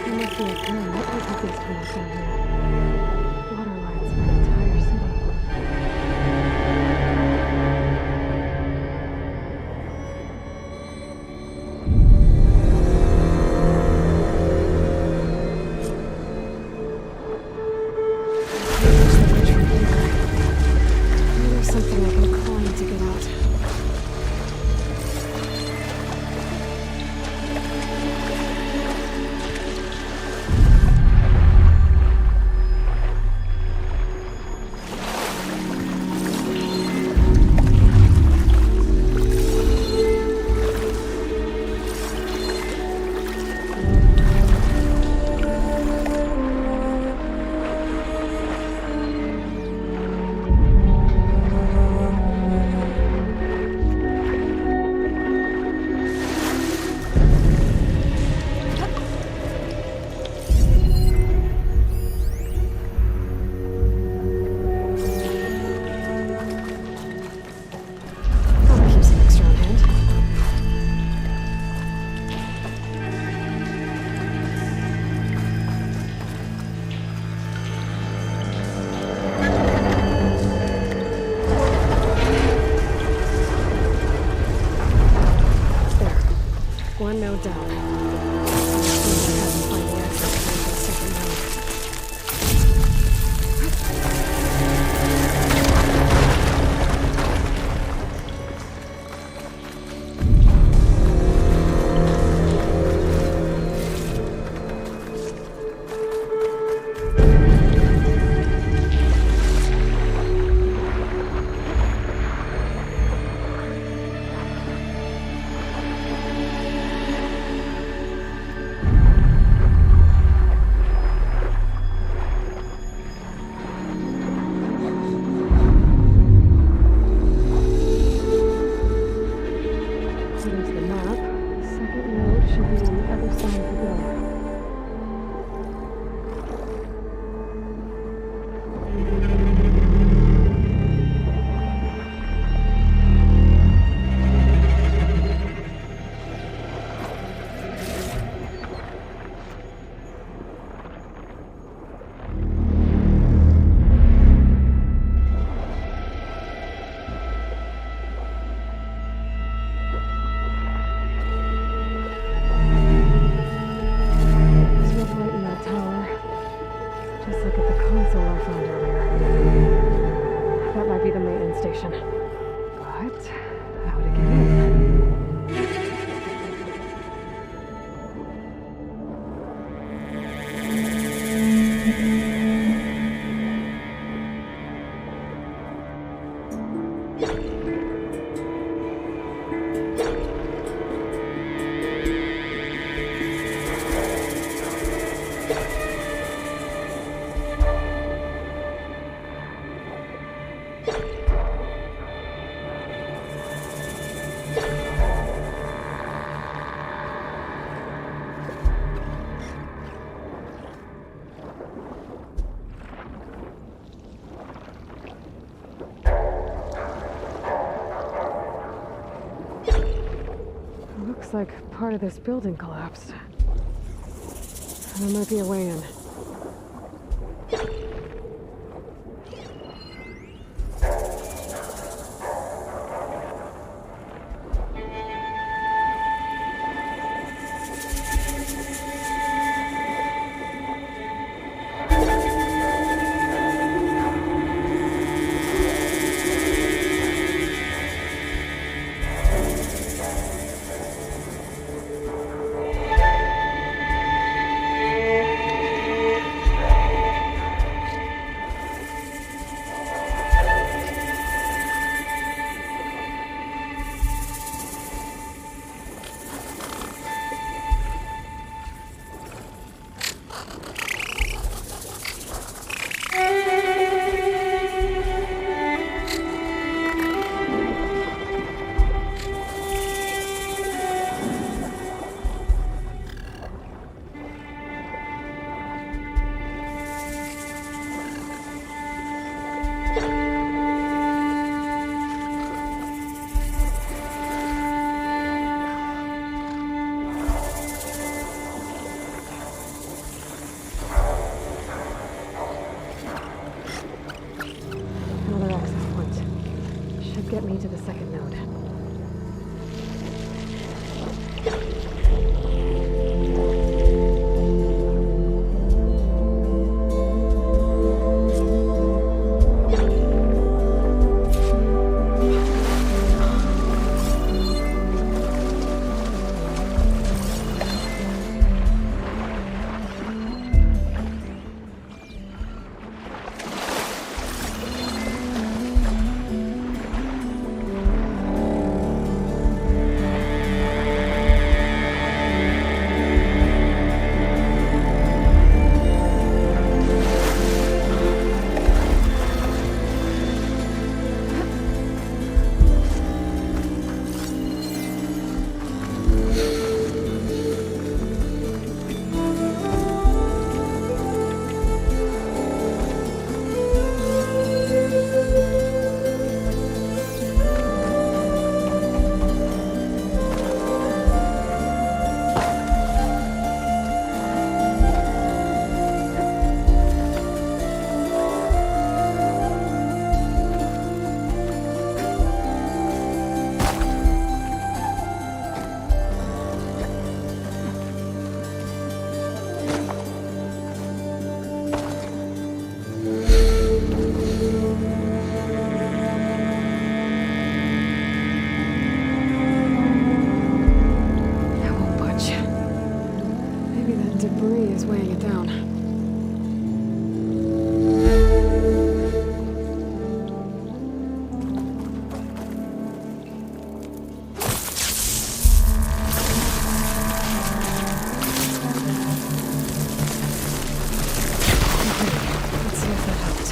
There must be a current that takes these tunnels down here. Water lines for the entire city. one, no doubt. I have to find the access point to the second node. Looks like part of this building collapsed. There might be a way in. Something's weighing it down. Let's see if that helped.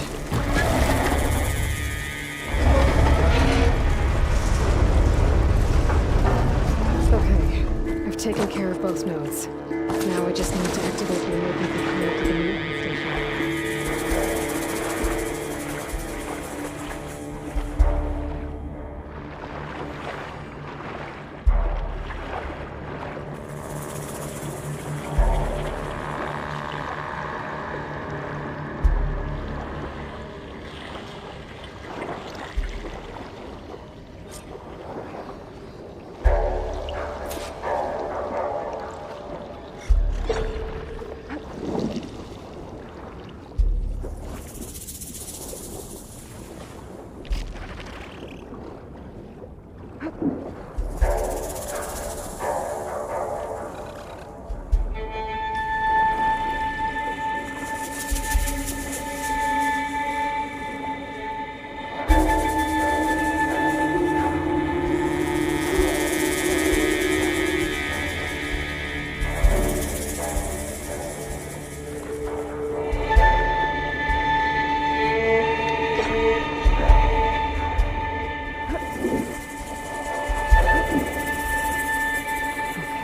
Okay, I've taken care of both nodes. Now I just need to activate the emergency code to the maintenance station.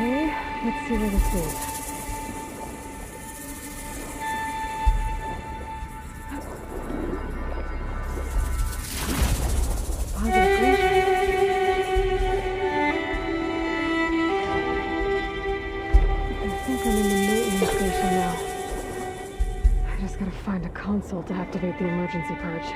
Okay, let's see where this leads. Positive glacier. I think I'm in the maintenance station now. I just gotta find a console to activate the emergency purge.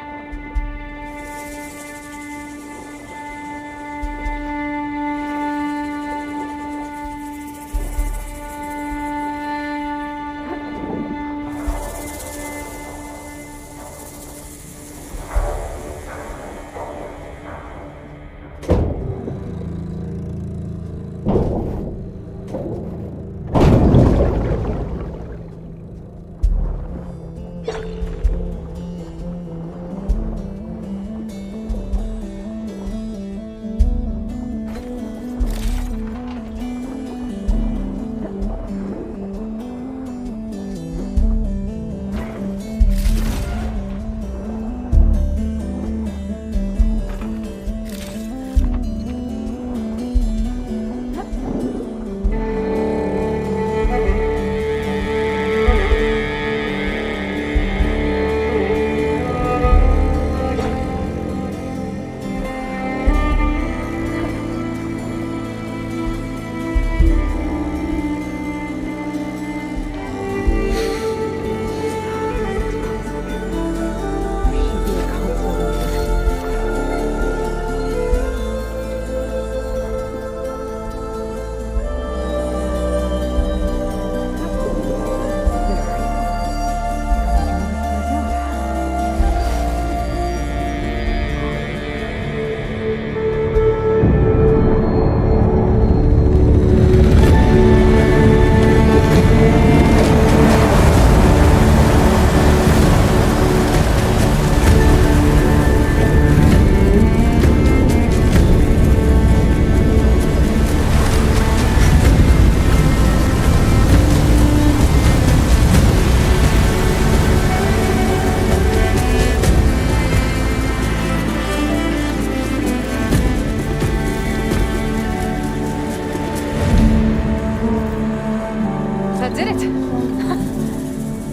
Did it!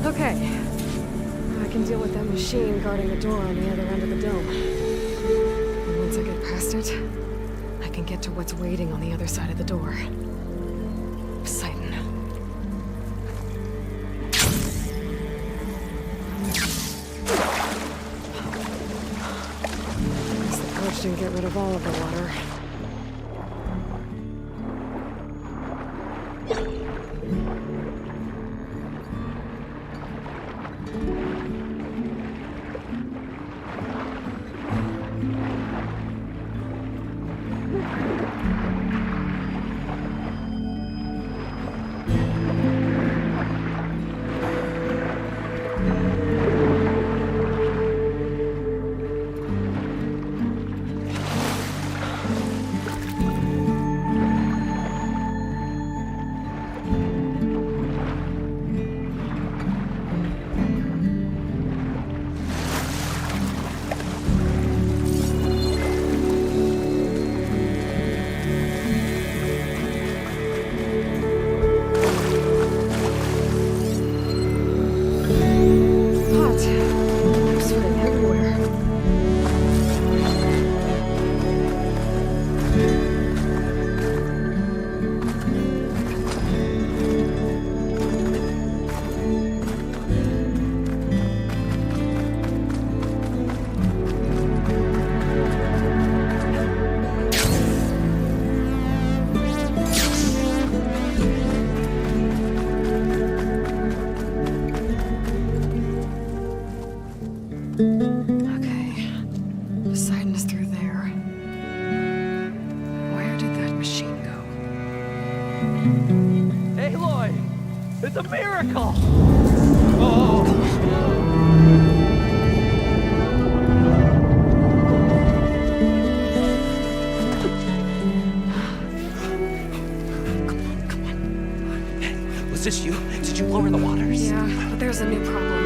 Okay. I can deal with that machine guarding the door on the other end of the dome. And once I get past it, I can get to what's waiting on the other side of the door. Poseidon. Guess the purge didn't get rid of all of the water. Aloy! It's a miracle! Was this you? Did you lower the waters? Yeah, but there's a new problem.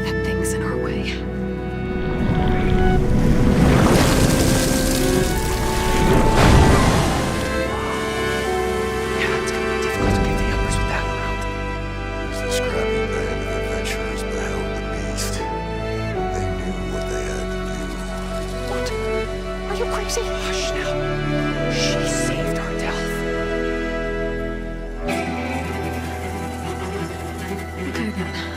That thing's in our way. Yeah, it's gonna be difficult to get the others with that around. There's a scrappy band of adventurers beheld the beast. They knew what they had to do. What? Are you crazy? Hush now. She saved our death. Okay then.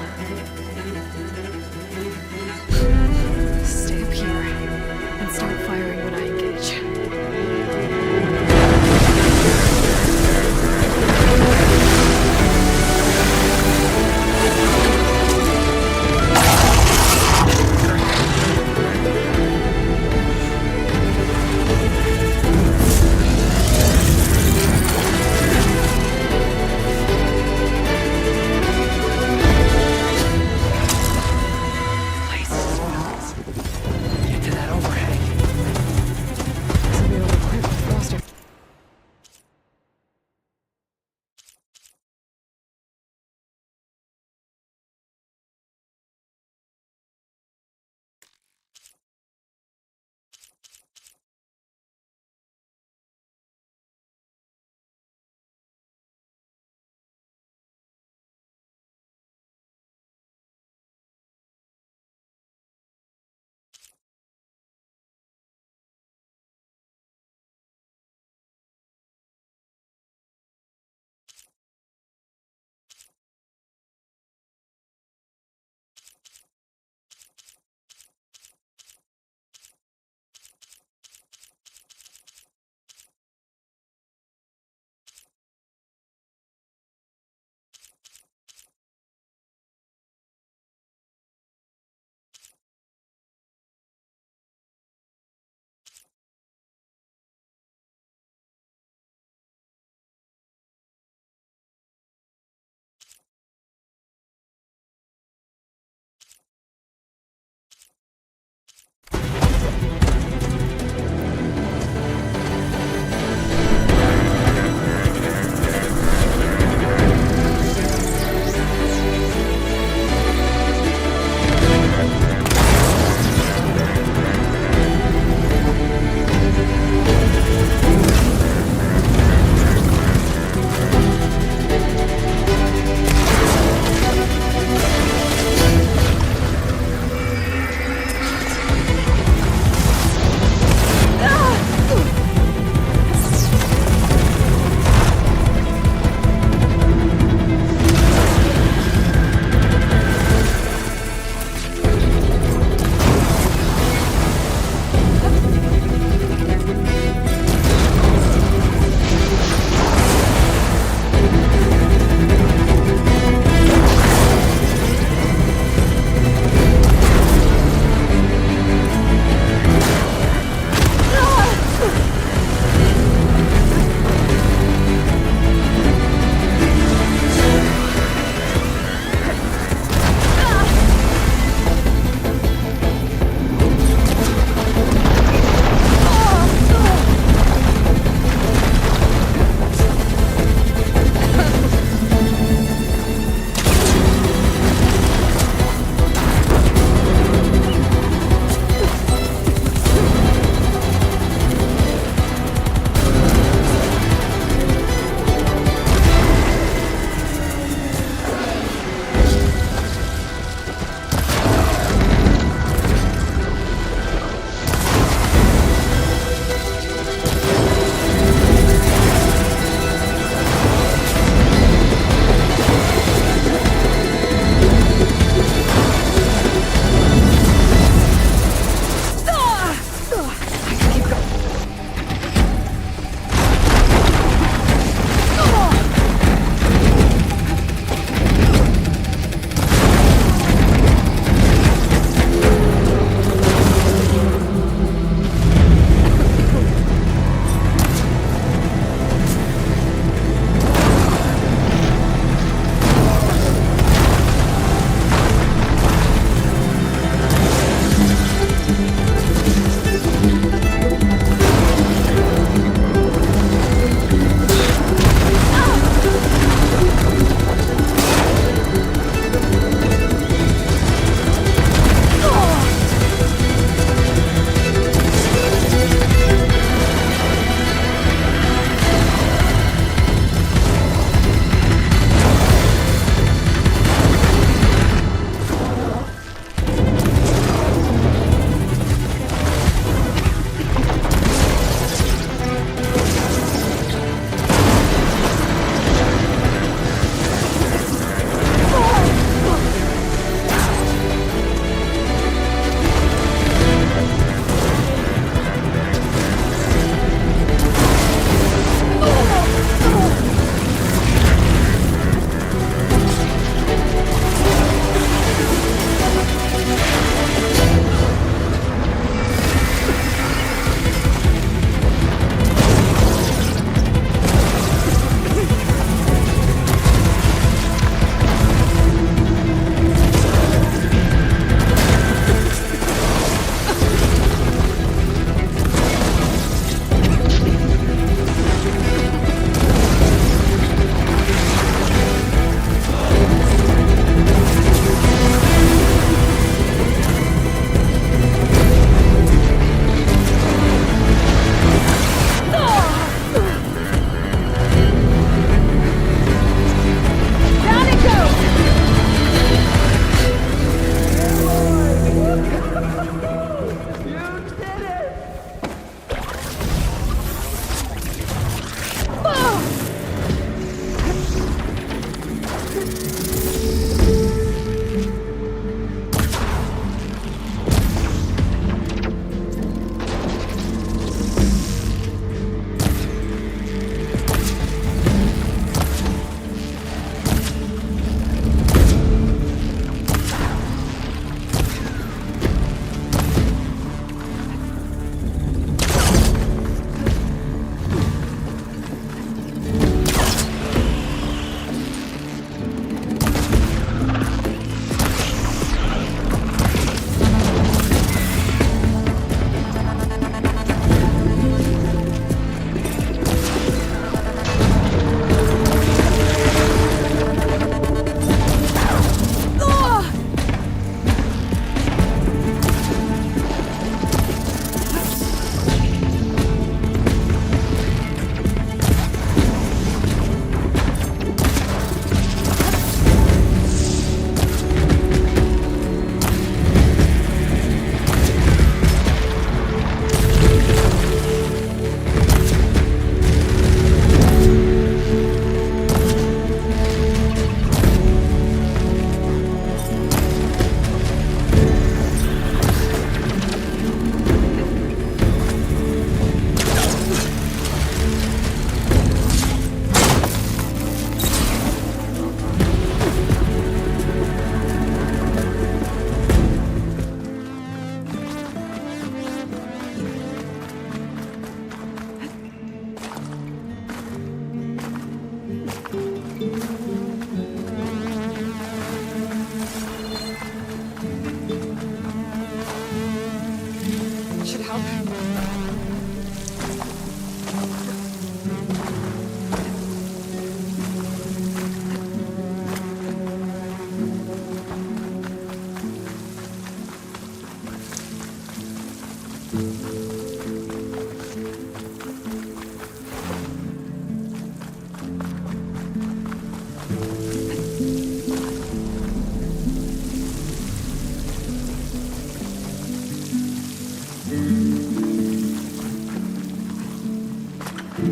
You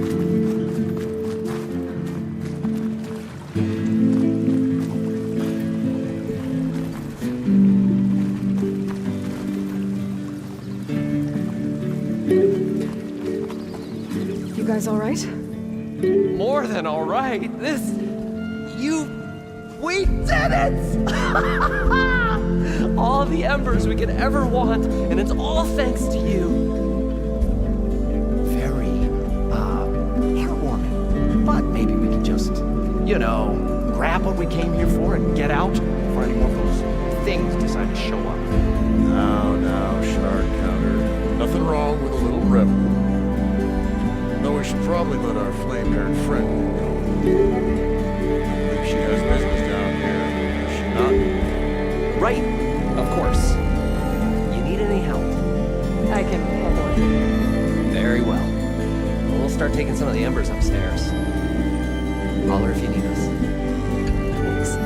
guys all right? More than all right. We did it! All the embers we could ever want, and it's all thanks to you. Very, heartwarming. But maybe we can just, grab what we came here for and get out before any more of those things decide to show up. Now, Shard Counter. Nothing wrong with a little rebel. Though we should probably let our flame-haired friend go. She has business down here, does she not? Right, of course. You need any help? I can handle it. Very well. We'll start taking some of the embers upstairs. Holler if you need us. Thanks.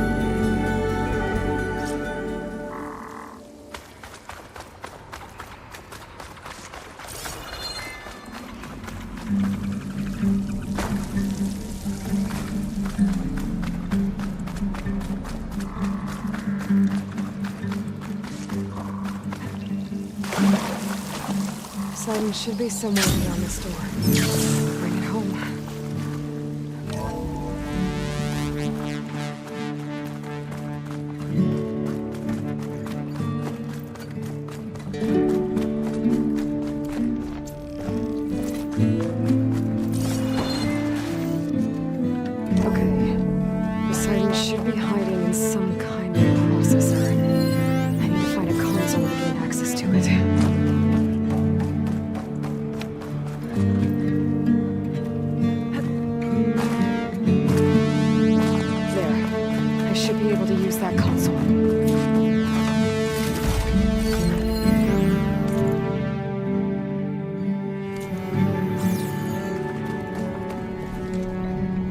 Poseidon should be somewhere beyond this door. Bring it home. Okay. Poseidon should be hiding in some kind of processor. I need to find a console to gain access to it. There. I should be able to use that console.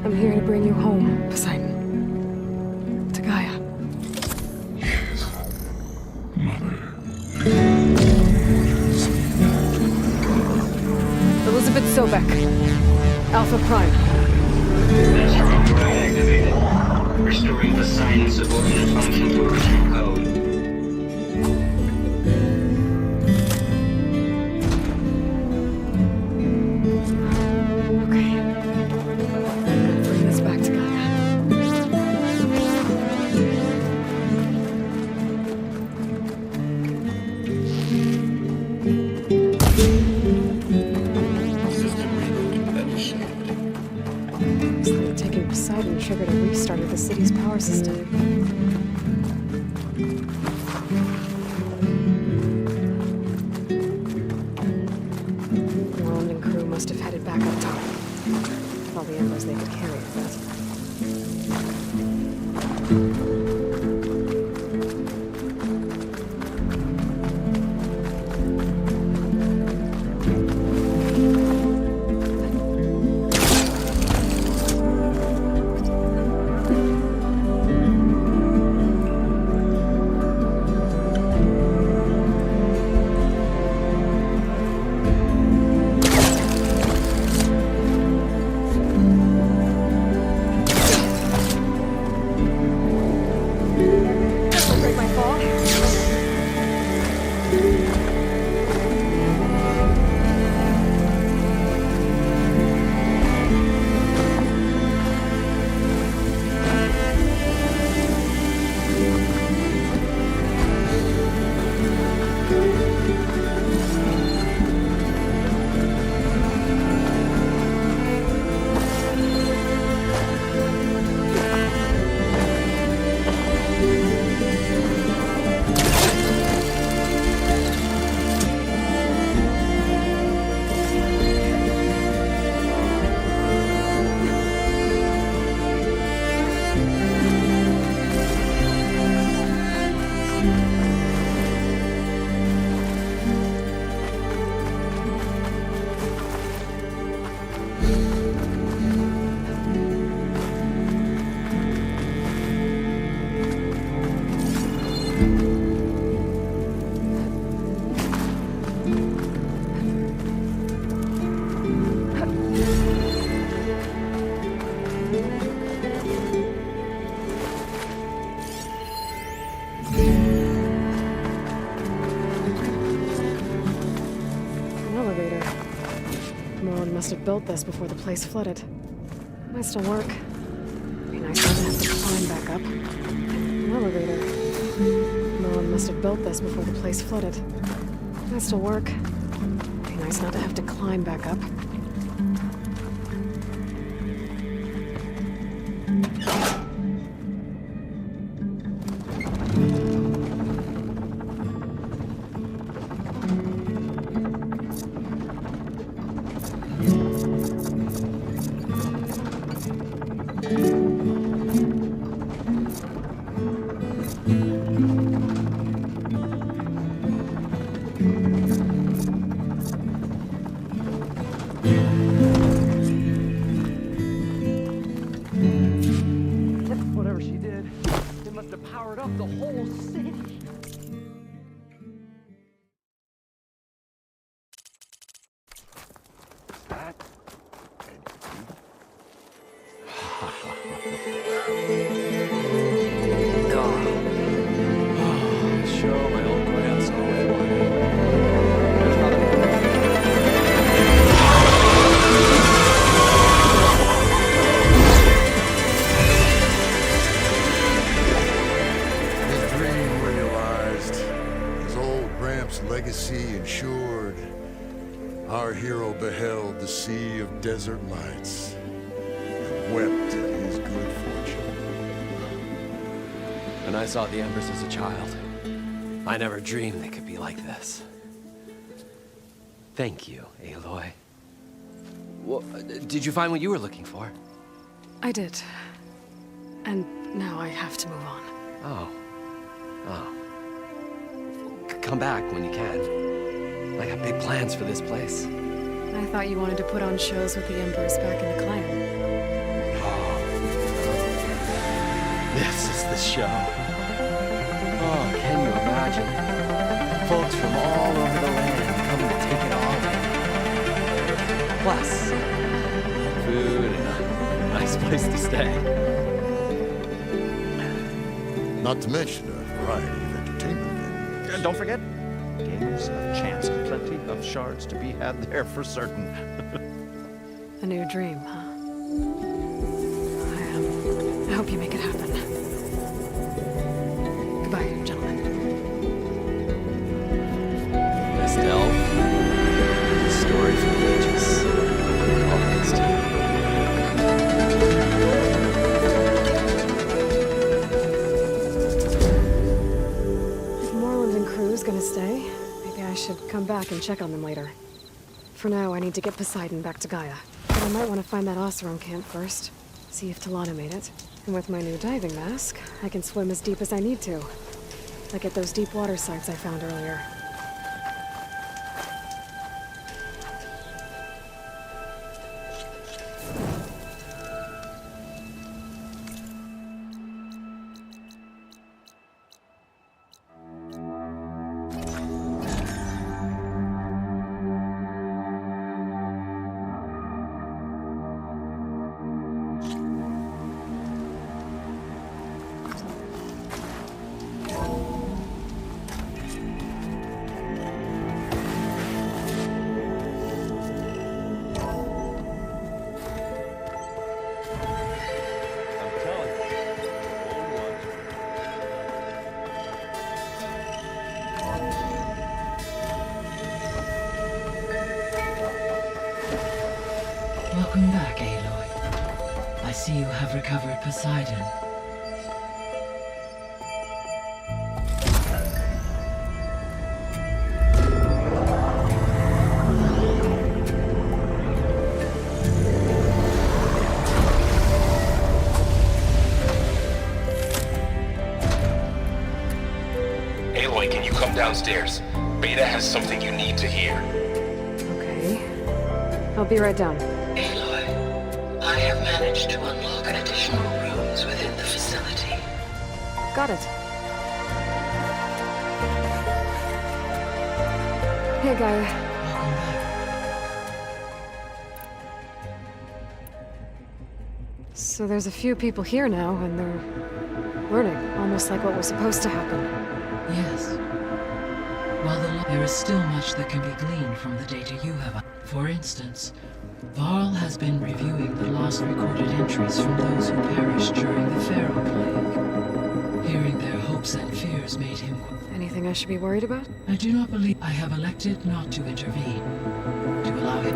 I'm here to bring you home, Poseidon. To Gaia. Elizabeth Sobek. Alpha Prime. Activated. Restoring Poseidon's subordinate function to original code. Okay. Bring this back to Gaia. Looks like taking Poseidon triggered a restart of the city's power system. Roland and crew must have headed back up top. With all the embers they could carry at that. must have built this before the place flooded. Might still work. Be nice not to have to climb back up. An elevator. Merlin must have built this before the place flooded. Might still work. Be nice not to have to climb back up. Whatever she did, it must have powered up the whole city. That Show my old grandson all I wanted. His dream realized, his old Gramps' legacy ensured. Our hero beheld the sea of desert lights and wept at his good fortune. When I saw the Embers as a child, I never dreamed they could be like this. Thank you, Aloy. Well, did you find what you were looking for? I did. And now I have to move on. Oh. Come back when you can. I got big plans for this place. I thought you wanted to put on shows with the Embers back in the clan. This is the show. Oh, can you imagine? Folks from all over the land coming to take it all in. Plus, food and a nice place to stay. Not to mention a variety of entertainment venues. And don't forget, games of chance and plenty of shards to be had there for certain. A new dream, huh? I hope you make it happen. Goodbye, gentlemen. Estelle, story for the ages. All thanks to you. If Moreland and crew's gonna stay, maybe I should come back and check on them later. For now, I need to get Poseidon back to Gaia. But I might want to find that Oseram camp first. See if Talana made it. And with my new diving mask, I can swim as deep as I need to. Like at those deep water sites I found earlier. Welcome back, Aloy. I see you have recovered Poseidon. Aloy, can you come downstairs? Beta has something you need to hear. Okay. I'll be right down. Aloy, I have managed to unlock additional rooms within the facility. Got it. Hey, Gaia. Welcome back. So there's a few people here now, and they're learning, almost like what was supposed to happen. Yes. While there is still much that can be gleaned from the data you have. For instance, Varl has been reviewing the lost recorded entries from those who perished during the Pharaoh Plague. Hearing their hopes and fears made him... Anything I should be worried about? I do not believe I have elected not to intervene. To allow him...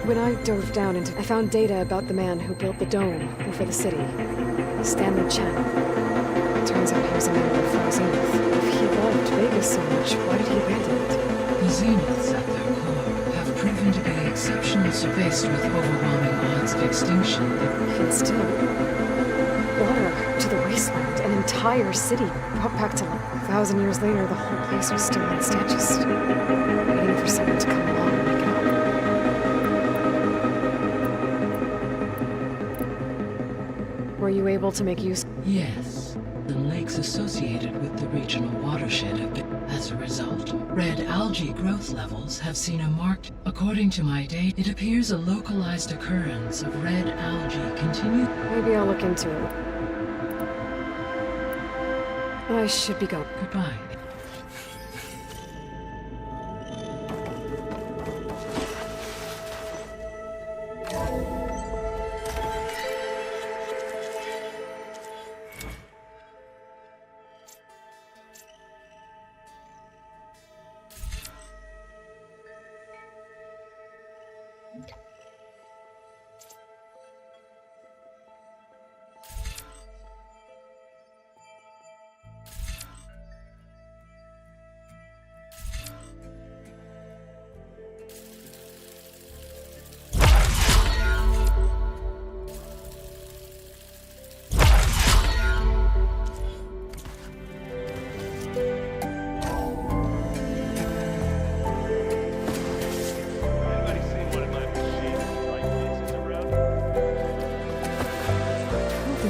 When I dove down into... I found data about the man who built the dome over the city. Stanley Chen. Turns out he was a member of Frau Zenith. If he loved Vegas so much, why did he abandon it? The Zeniths at their core have proven to be exceptional, faced with overwhelming odds of extinction. Yet still... water to the wasteland, an entire city brought back to life. 1,000 years later, the whole place was still on stand, just waiting for someone to come along and make it up. Were you able to make use? Yes. The lakes associated with the regional watershed have been... As a result, red algae growth levels have seen a marked... According to my data, it appears a localized occurrence of red algae continue... Maybe I'll look into it. I should be going. Goodbye.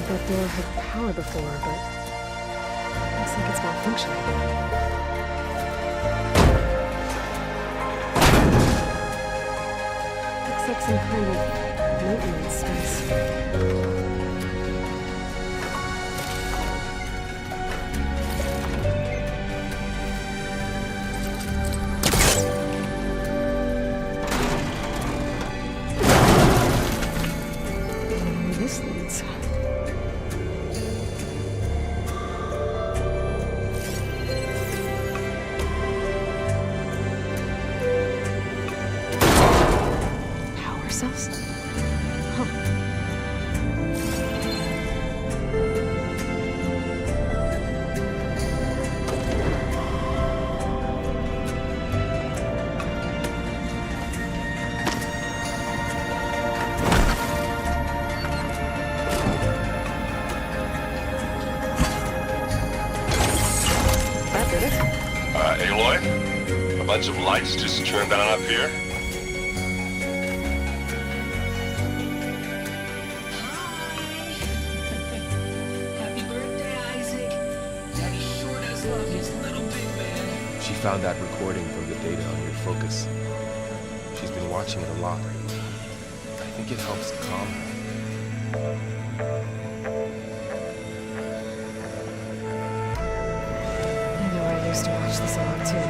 That door had power before, but looks like it's malfunctioning. Looks like some kind of maintenance space. This leads. Cells? Huh. That did it. Aloy? A bunch of lights just turned on up here? She found that recording from the data on your focus. She's been watching it a lot. I think it helps calm her. You know, I used to watch this a lot too.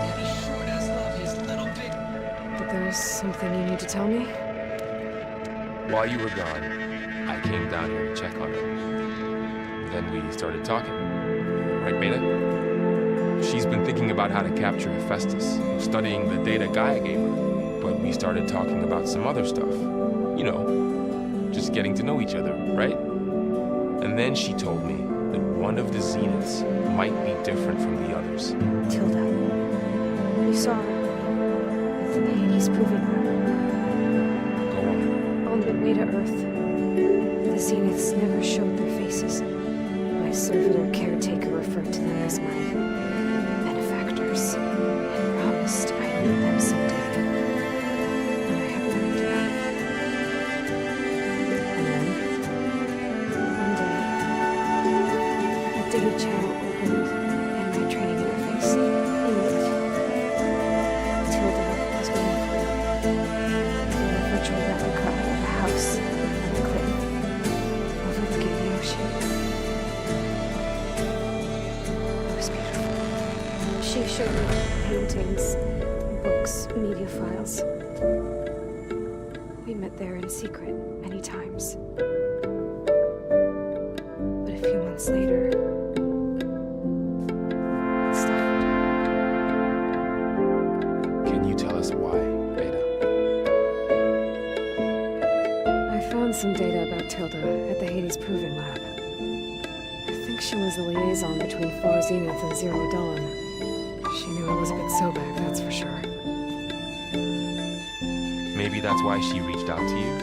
Daddy sure does love his little big... But there's something you need to tell me? While you were gone, I came down here to check on her. Then we started talking. Right, Beta? She's been thinking about how to capture Hephaestus, studying the data Gaia gave her. But we started talking about some other stuff. You know, just getting to know each other, right? And then she told me that one of the Zeniths might be different from the others. Tilda. You saw her. He's proving her. Go on. On the way to Earth, the Zeniths never showed their faces. My servitor caretaker referred to them as my benefactors, and promised I'd meet them someday. And I have learned that. And then, one day, a data channel opened, and my training interface lit. Tilda was waiting for me. In a virtual replica of a house on a cliff, overlooking the ocean. was beautiful. She showed me paintings, books, media files. We met there in secret many times. But a few months later, it stopped. Can you tell us why, Beta? I found some data about Tilda at the Hades Proving Lab. I think she was the liaison between Far Zenith and Zero Dawn. She knew Elizabeth Sobek, that's for sure. Maybe that's why she reached out to you?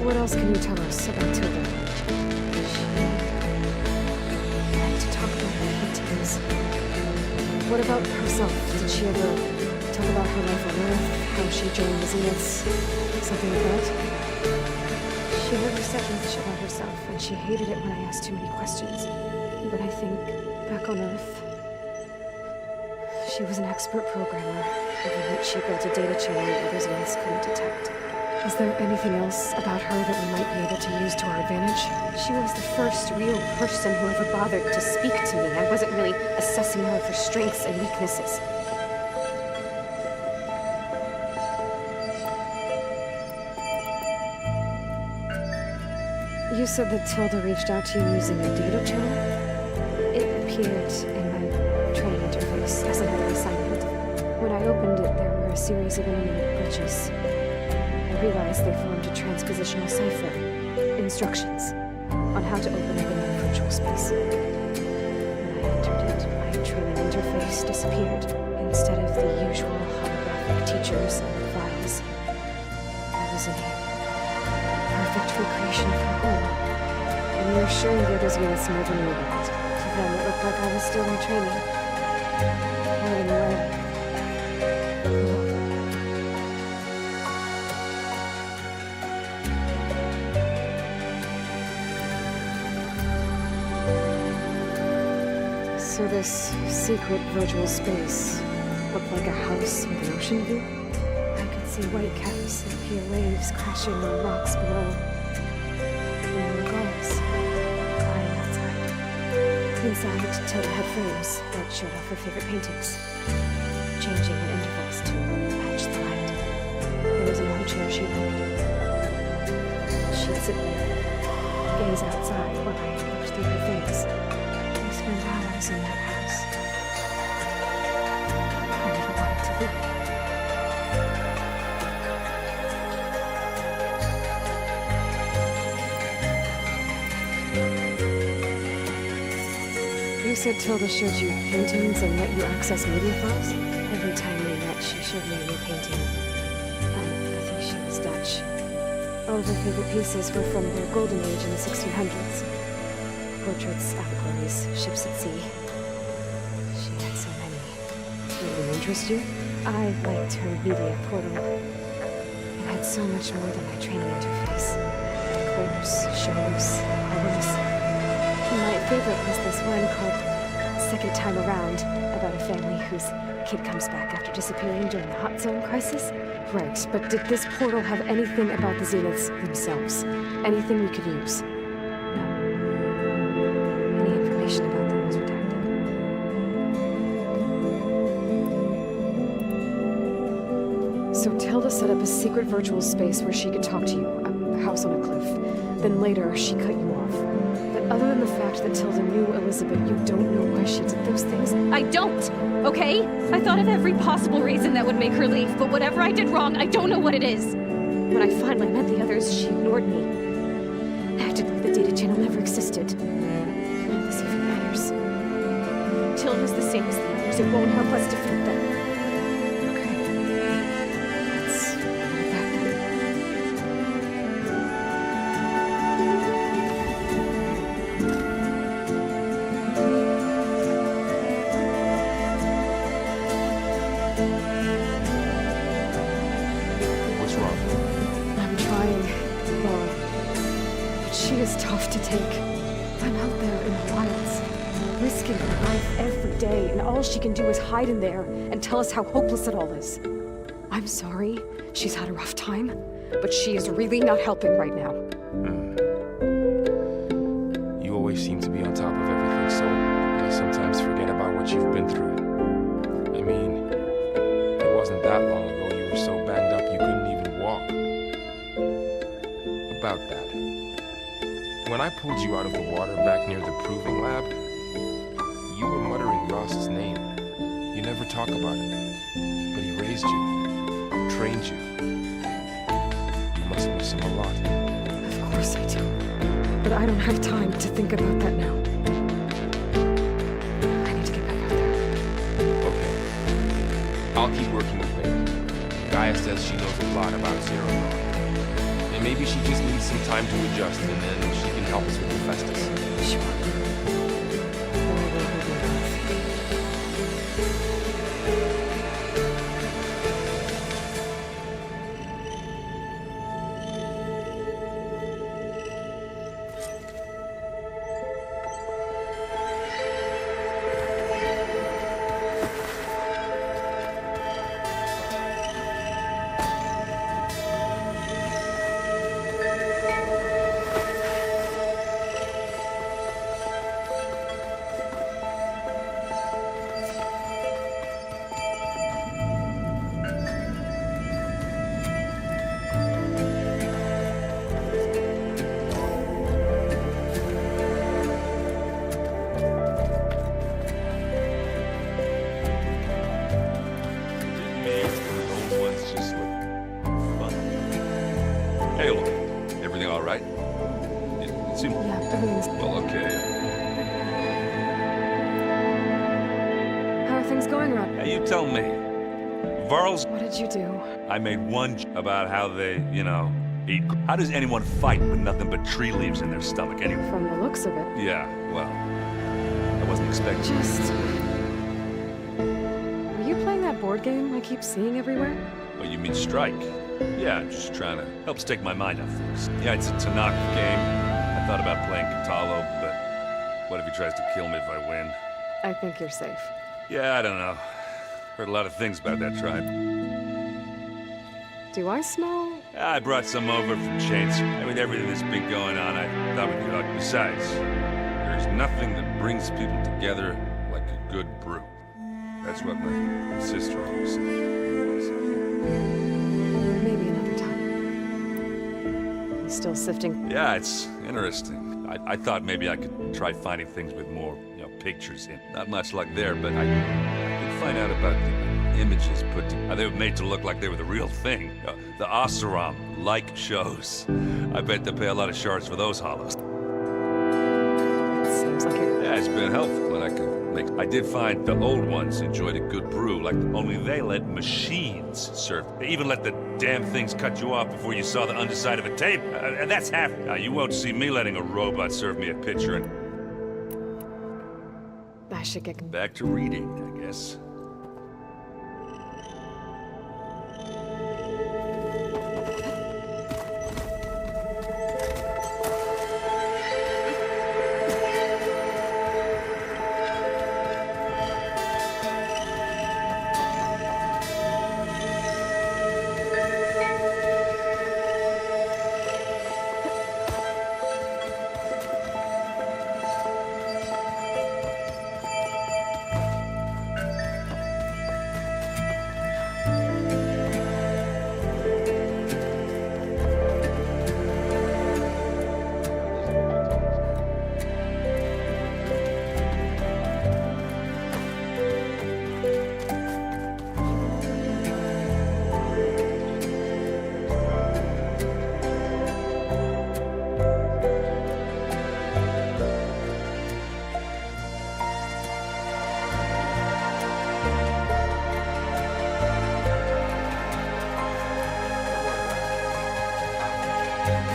What else can you tell us about Tilda? She liked to talk about her paintings. What about herself? Did she ever talk about her life on Earth? How she joined the Zeniths? Something like that? She never said much about herself, and she hated it when I asked too many questions. But I think, back on Earth, she was an expert programmer, overnight she built a data channel that others else couldn't detect. Is there anything else about her that we might be able to use to our advantage? She was the first real person who ever bothered to speak to me. I wasn't really assessing her for strengths and weaknesses. You said that Tilda reached out to you using a data channel? It appeared in my training interface as another assignment. When I opened it, there were a series of internet glitches. I realized they formed a transpositional cipher, instructions on how to open up a new virtual space. When I entered it, my training interface disappeared. Instead of the usual holographic teachers and files, I was in here. Perfect recreation for home. And you're sure the others units never knew about it. To them, it looked like I was still in training. Hiding away. So this secret virtual space looked like a house with an ocean view? I could see white caps and hear waves crashing on rocks below. And there were gulls flying outside. Inside, Tilda had frames that showed off her favorite paintings, changing at intervals to match the light. There was an armchair she liked. She'd sit there, gaze outside while I looked through her things. I spent hours in that house. I never wanted to leave. You said Tilda showed you paintings and let you access media files? Every time we met, she showed me a new painting. I think she was Dutch. All of her favorite pieces were from their golden age in the 1600s. Portraits, allegories, ships at sea. She had so many. Did it interest you? I liked her media portal. It had so much more than my training interface. Clips, shows, albums. My favorite was this one called Second Time Around, about a family whose kid comes back after disappearing during the Hot Zone crisis. Right, but did this portal have anything about the Zeniths themselves? Anything we could use? No. Any information about them was redacted. So Tilda set up a secret virtual space where she could talk to you, a house on a cliff. Then later, she cut you off. But other than the fact that Tilda knew Elizabeth, you don't know why she did those things? I don't, okay? I thought of every possible reason that would make her leave, but whatever I did wrong, I don't know what it is. When I finally met the others, she ignored me. Acted like the data channel never existed. None of this even matters. Tilda's the same as the others. It won't help us defeat them. risking her life every day, and all she can do is hide in there and tell us how hopeless it all is. I'm sorry she's had a rough time, but she is really not helping right now. You always seem to be on top of everything, so I sometimes forget about what you've been through. I mean, it wasn't that long ago you were so banged up you couldn't even walk. About that. When I pulled you out of the water back near the proving lab, you were muttering Ross's name. You never talk about it. But he raised you, trained you. You must miss him a lot. Of course I do. But I don't have time to think about that now. I need to get back out there. Okay. I'll keep working with Beta. Gaia says she knows a lot about Zero Dawn. And maybe she just needs some time to adjust, and then she can help us with Hephaestus. Sure. Everything all right? It seemed... Yeah, everything's... Well, okay. How are things going, Rob? Hey, you tell me. Varl's... What did you do? I made one about how they, you know, eat... How does anyone fight with nothing but tree leaves in their stomach anyway? From the looks of it. Yeah, well... I wasn't expecting... Just... Were you playing that board game I keep seeing everywhere? Oh, you mean Strike? Yeah, I'm just trying to help take my mind off things. Yeah, it's a Tanakh game. I thought about playing Katalo, but what if he tries to kill me if I win? I think you're safe. Yeah, I don't know. Heard a lot of things about that tribe. Do I smell? I brought some over from Chains. With everything that's been going on, I thought we could talk. Besides, there's nothing that brings people together like a good brew. That's what my sister always said. Maybe another time. You still sifting? Yeah, it's interesting. I thought maybe I could try finding things with more, you know, pictures in. Not much luck there, but I could find out about the images put to... How they were made to look like they were the real thing. The Oseram-like shows. I bet they pay a lot of shards for those hollows. It seems like it... Yeah, it's been helpful when I could make... I did find the old ones enjoyed a good brew, like only they let machines serve. They even let the damn things cut you off before you saw the underside of a tape. And that's half... you won't see me letting a robot serve me a pitcher and... I should get... Back to reading, I guess.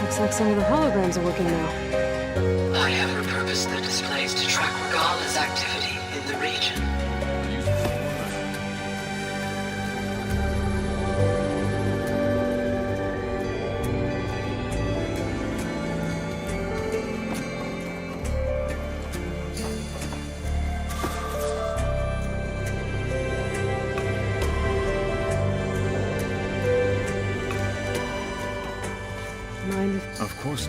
Looks like some of the holograms are working now. I have repurposed the displays to track Regala's activity in the region. course.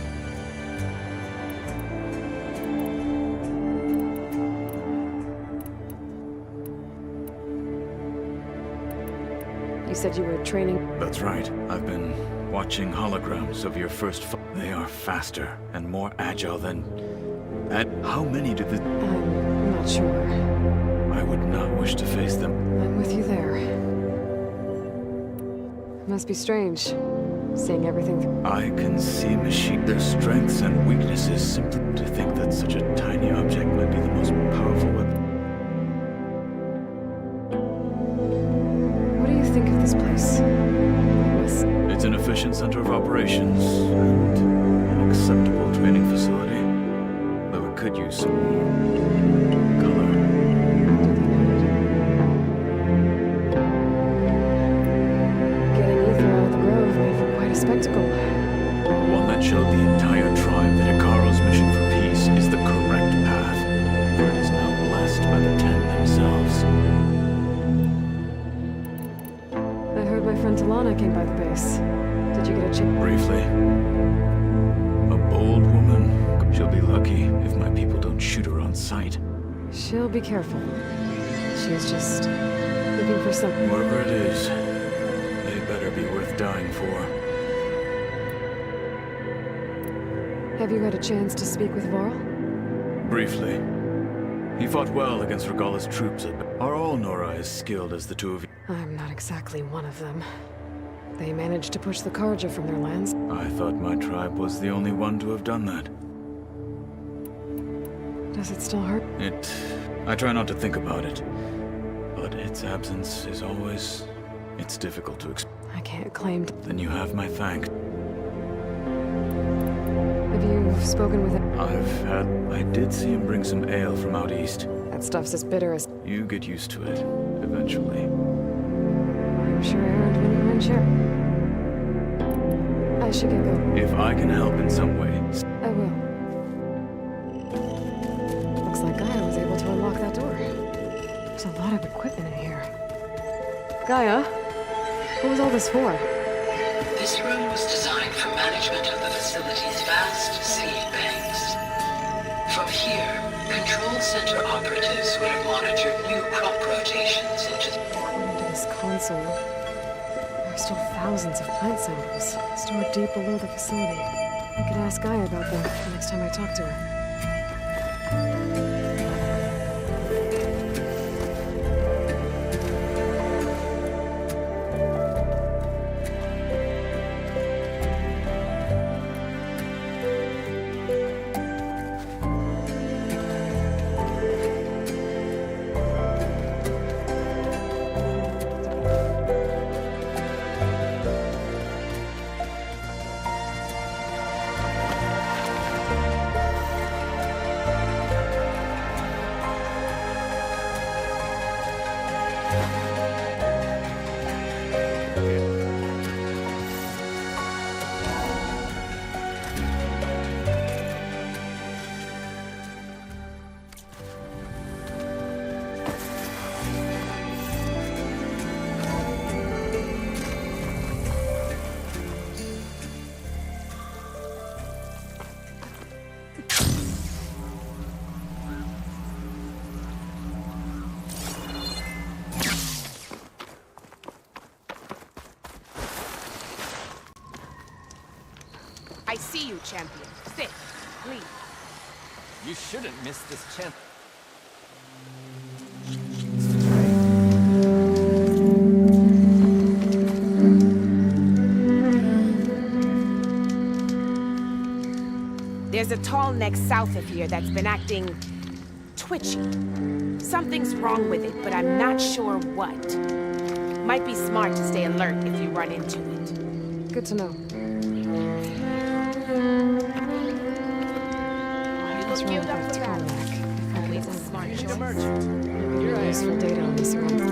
You said you were training. That's right. I've been watching holograms of your first They are faster and more agile than... How many do the... I'm not sure. I would not wish to face them. I'm with you there. It must be strange, seeing everything through. I can see their strengths and weaknesses simply to think that such a tiny object might be the most powerful weapon. What do you think of this place? It's an efficient center of operations and an acceptable training facility. Though it could use some color. Getting Ether out of the grove made for quite a spectacle. One that showed the entire tribe that Ikaro's mission for peace is the correct path, for it is now blessed by the Ten themselves. I heard my friend Talana came by the base. Did you get a chance? Briefly. A bold woman. She'll be lucky if my people don't shoot her on sight. She'll be careful. She's just looking for something. Whatever it is, they better be worth dying for. Have you had a chance to speak with Varl? Briefly. He fought well against Regala's troops. Are all Nora as skilled as the two of you? I'm not exactly one of them. They managed to push the Karja from their lands. I thought my tribe was the only one to have done that. Does it still hurt? I try not to think about it. But its absence is always... It's difficult to explain. I can't claim to... Then you have my thanks. Have you spoken with him? I did see him bring some ale from out east. That stuff's as bitter as... You get used to it, eventually. I'm sure Erend wouldn't mind sharing. I should get going. If I can help in some way... I will. Looks like Gaia was able to unlock that door. There's a lot of equipment in here. Gaia? What was all this for? This room was designed for management of the facility's vast seed banks. From here, Control Center operatives would have monitored new crop rotations into the... According to this console, there are still thousands of plant samples stored deep below the facility. I could ask Gaia about them the next time I talk to her. I see you, champion. Sit, please. You shouldn't miss this chance. There's a tall neck south of here that's been acting twitchy. Something's wrong with it, but I'm not sure what. Might be smart to stay alert if you run into it. Good to know. What's wrong with that tarmac? Always a smart choice. Maybe you're useful data on this one.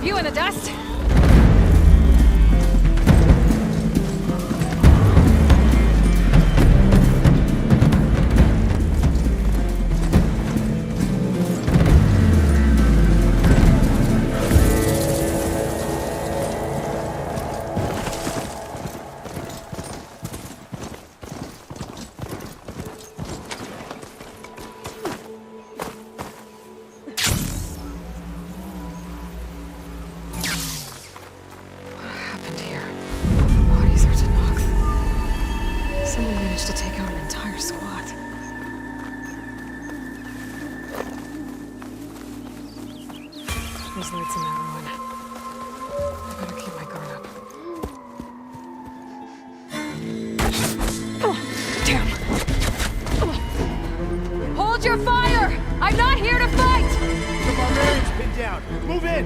You in the dust? To take out an entire squad. There's lights in that ruin. I better keep my guard up. Oh, damn! Hold your fire! I'm not here to fight! The barbarians pinned down. Move in!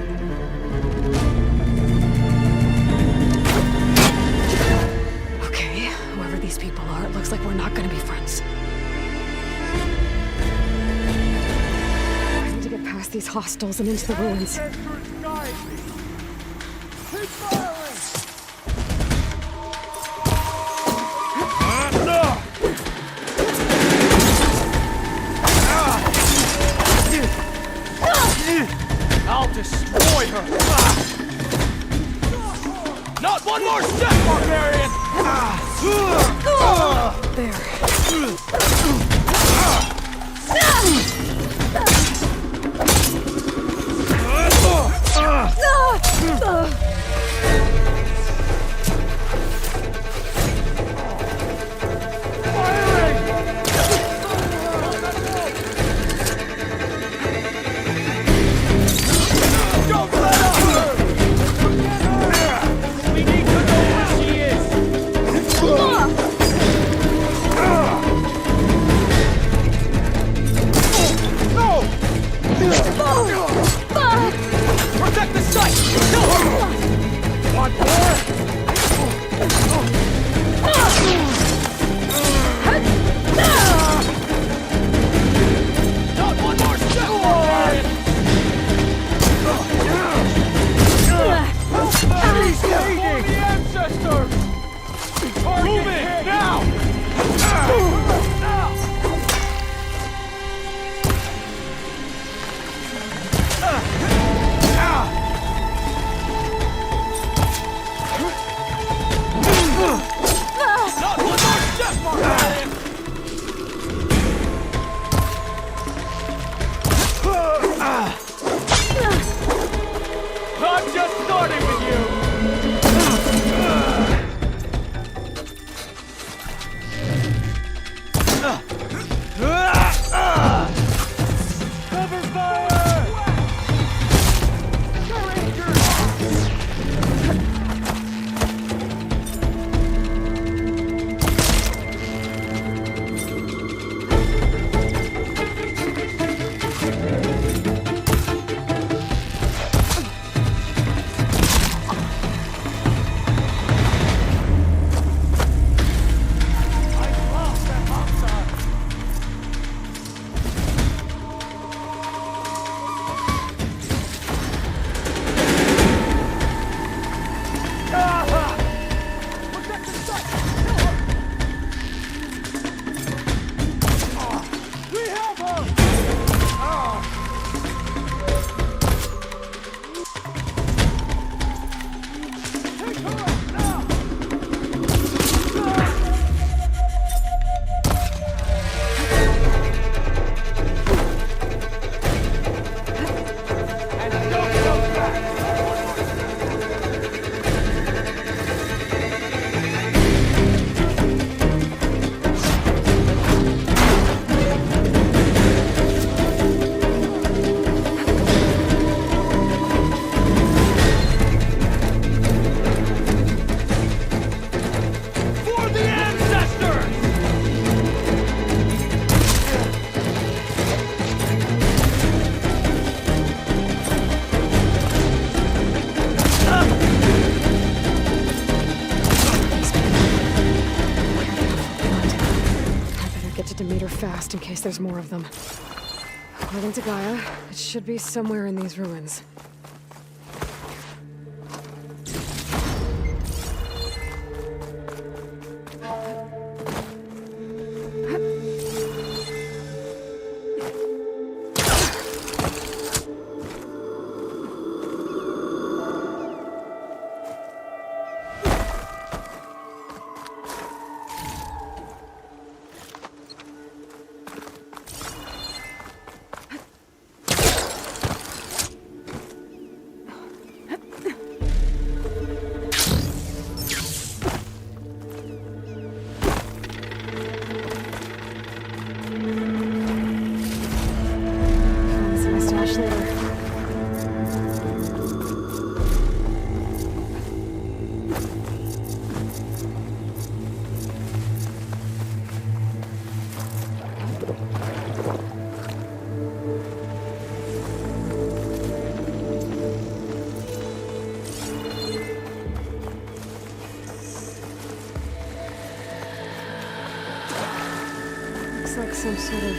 These people are, it looks like we're not gonna be friends. I need to get past these hostels and into the ruins. I'll destroy her! Not one more step, barbarian! There. Don't let her! We need to know where she is! Protect the site! Kill her! Want more? Not one more step! He's bleeding! The ancestor! Move it! Now! Not one more step, Barbarian! I'm just starting with you! Cover fire! Fast in case there's more of them. According to Gaia, it should be somewhere in these ruins. Looks like some sort of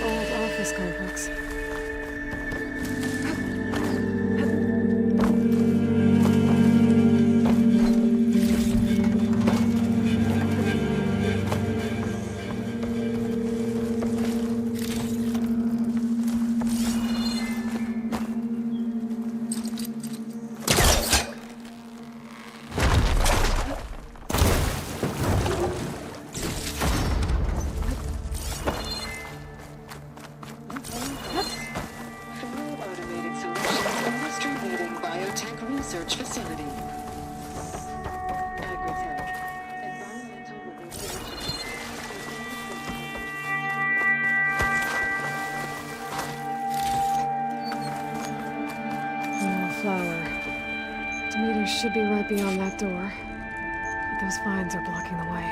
old office complex. Research facility. Flower. Demeter should be right beyond that door. But those vines are blocking the way.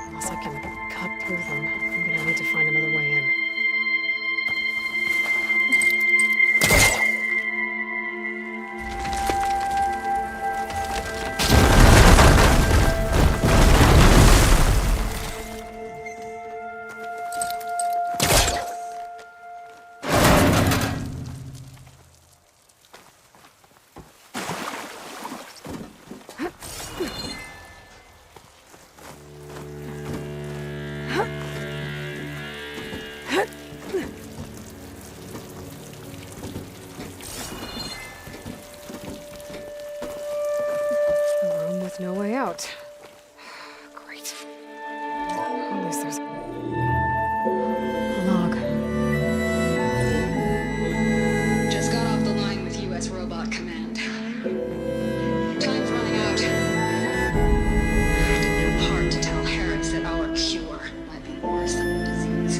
Unless I can cut through them, I'm gonna need to find another way in. No way out. Great. At least there's a log. Just got off the line with U.S. Robot Command. Time's running out. Didn't have heart to tell Harris that our cure might be worse than the disease.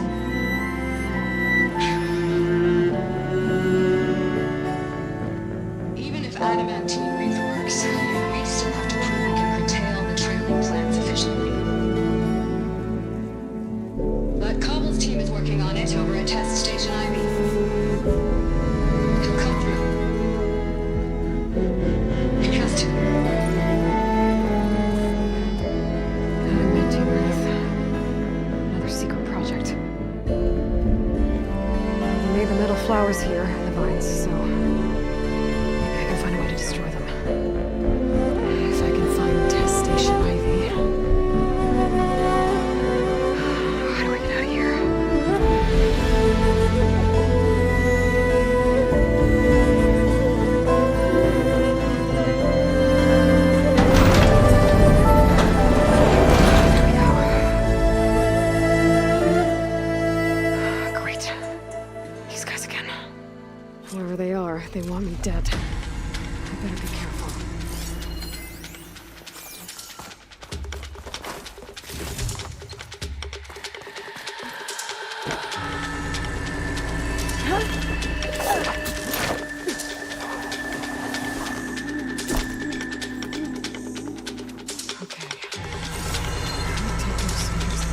Even if adamantine wreath works, we still have to prove we can curtail the trailing plants efficiently. But Cobble's team is working on it over at Test Station Ivy. It'll come through. It has to. Adamantine wreath. Another secret project. They made the metal flowers here and the vines, so maybe I can find a way to destroy them. If I can find Test Station Ivy. How do I get out of here? Great. These guys again. Whoever they are, they want me dead. I better be careful. Okay. Take those sneakers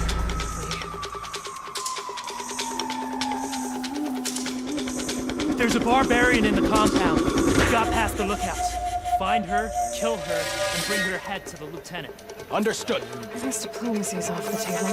quickly. There's a barbarian in the compound. We got past the lookouts. Find her, kill her, and bring her head to the lieutenant. Understood. I guess diplomacy's off the table.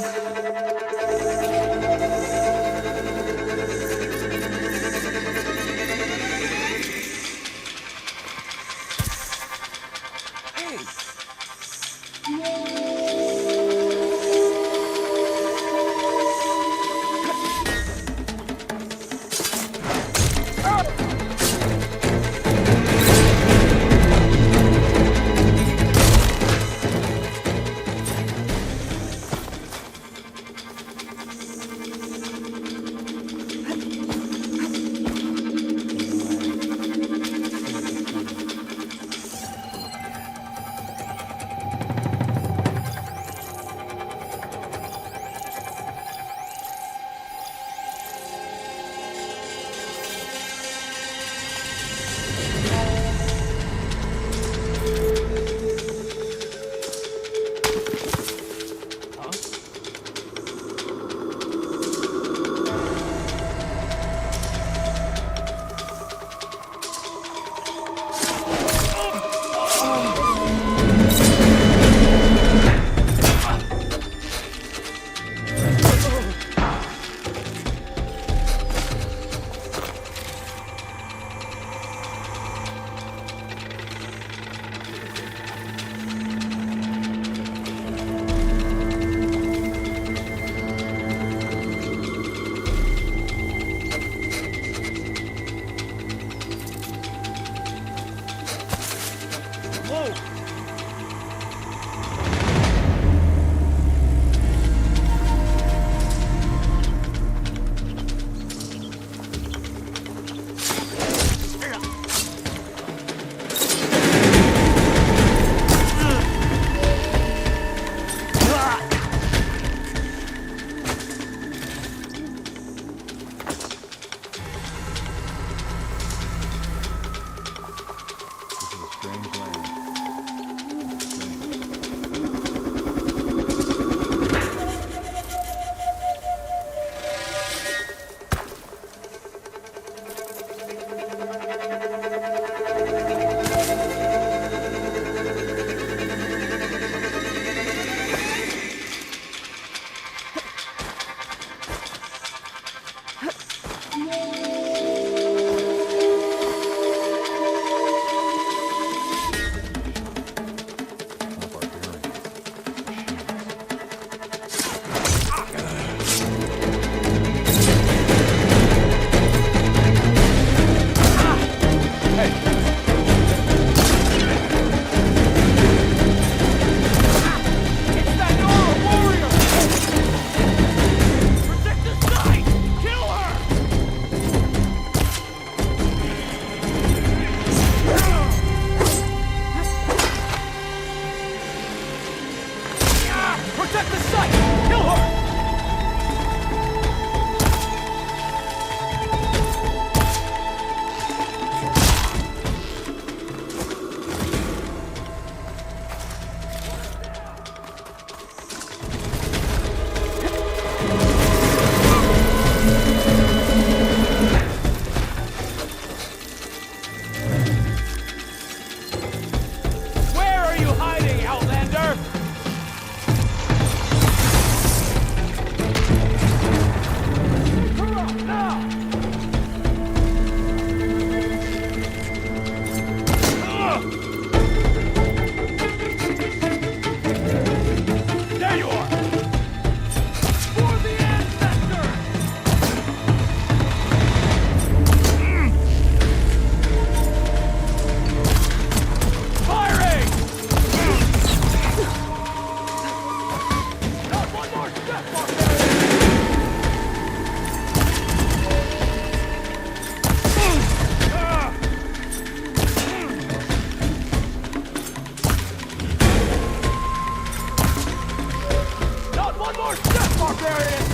Check the site! Kill her! Where are you hiding, Outlander? Hurrah, now! There you are! For the ancestors! Firing! Not one more step, Not one more step, barbarian!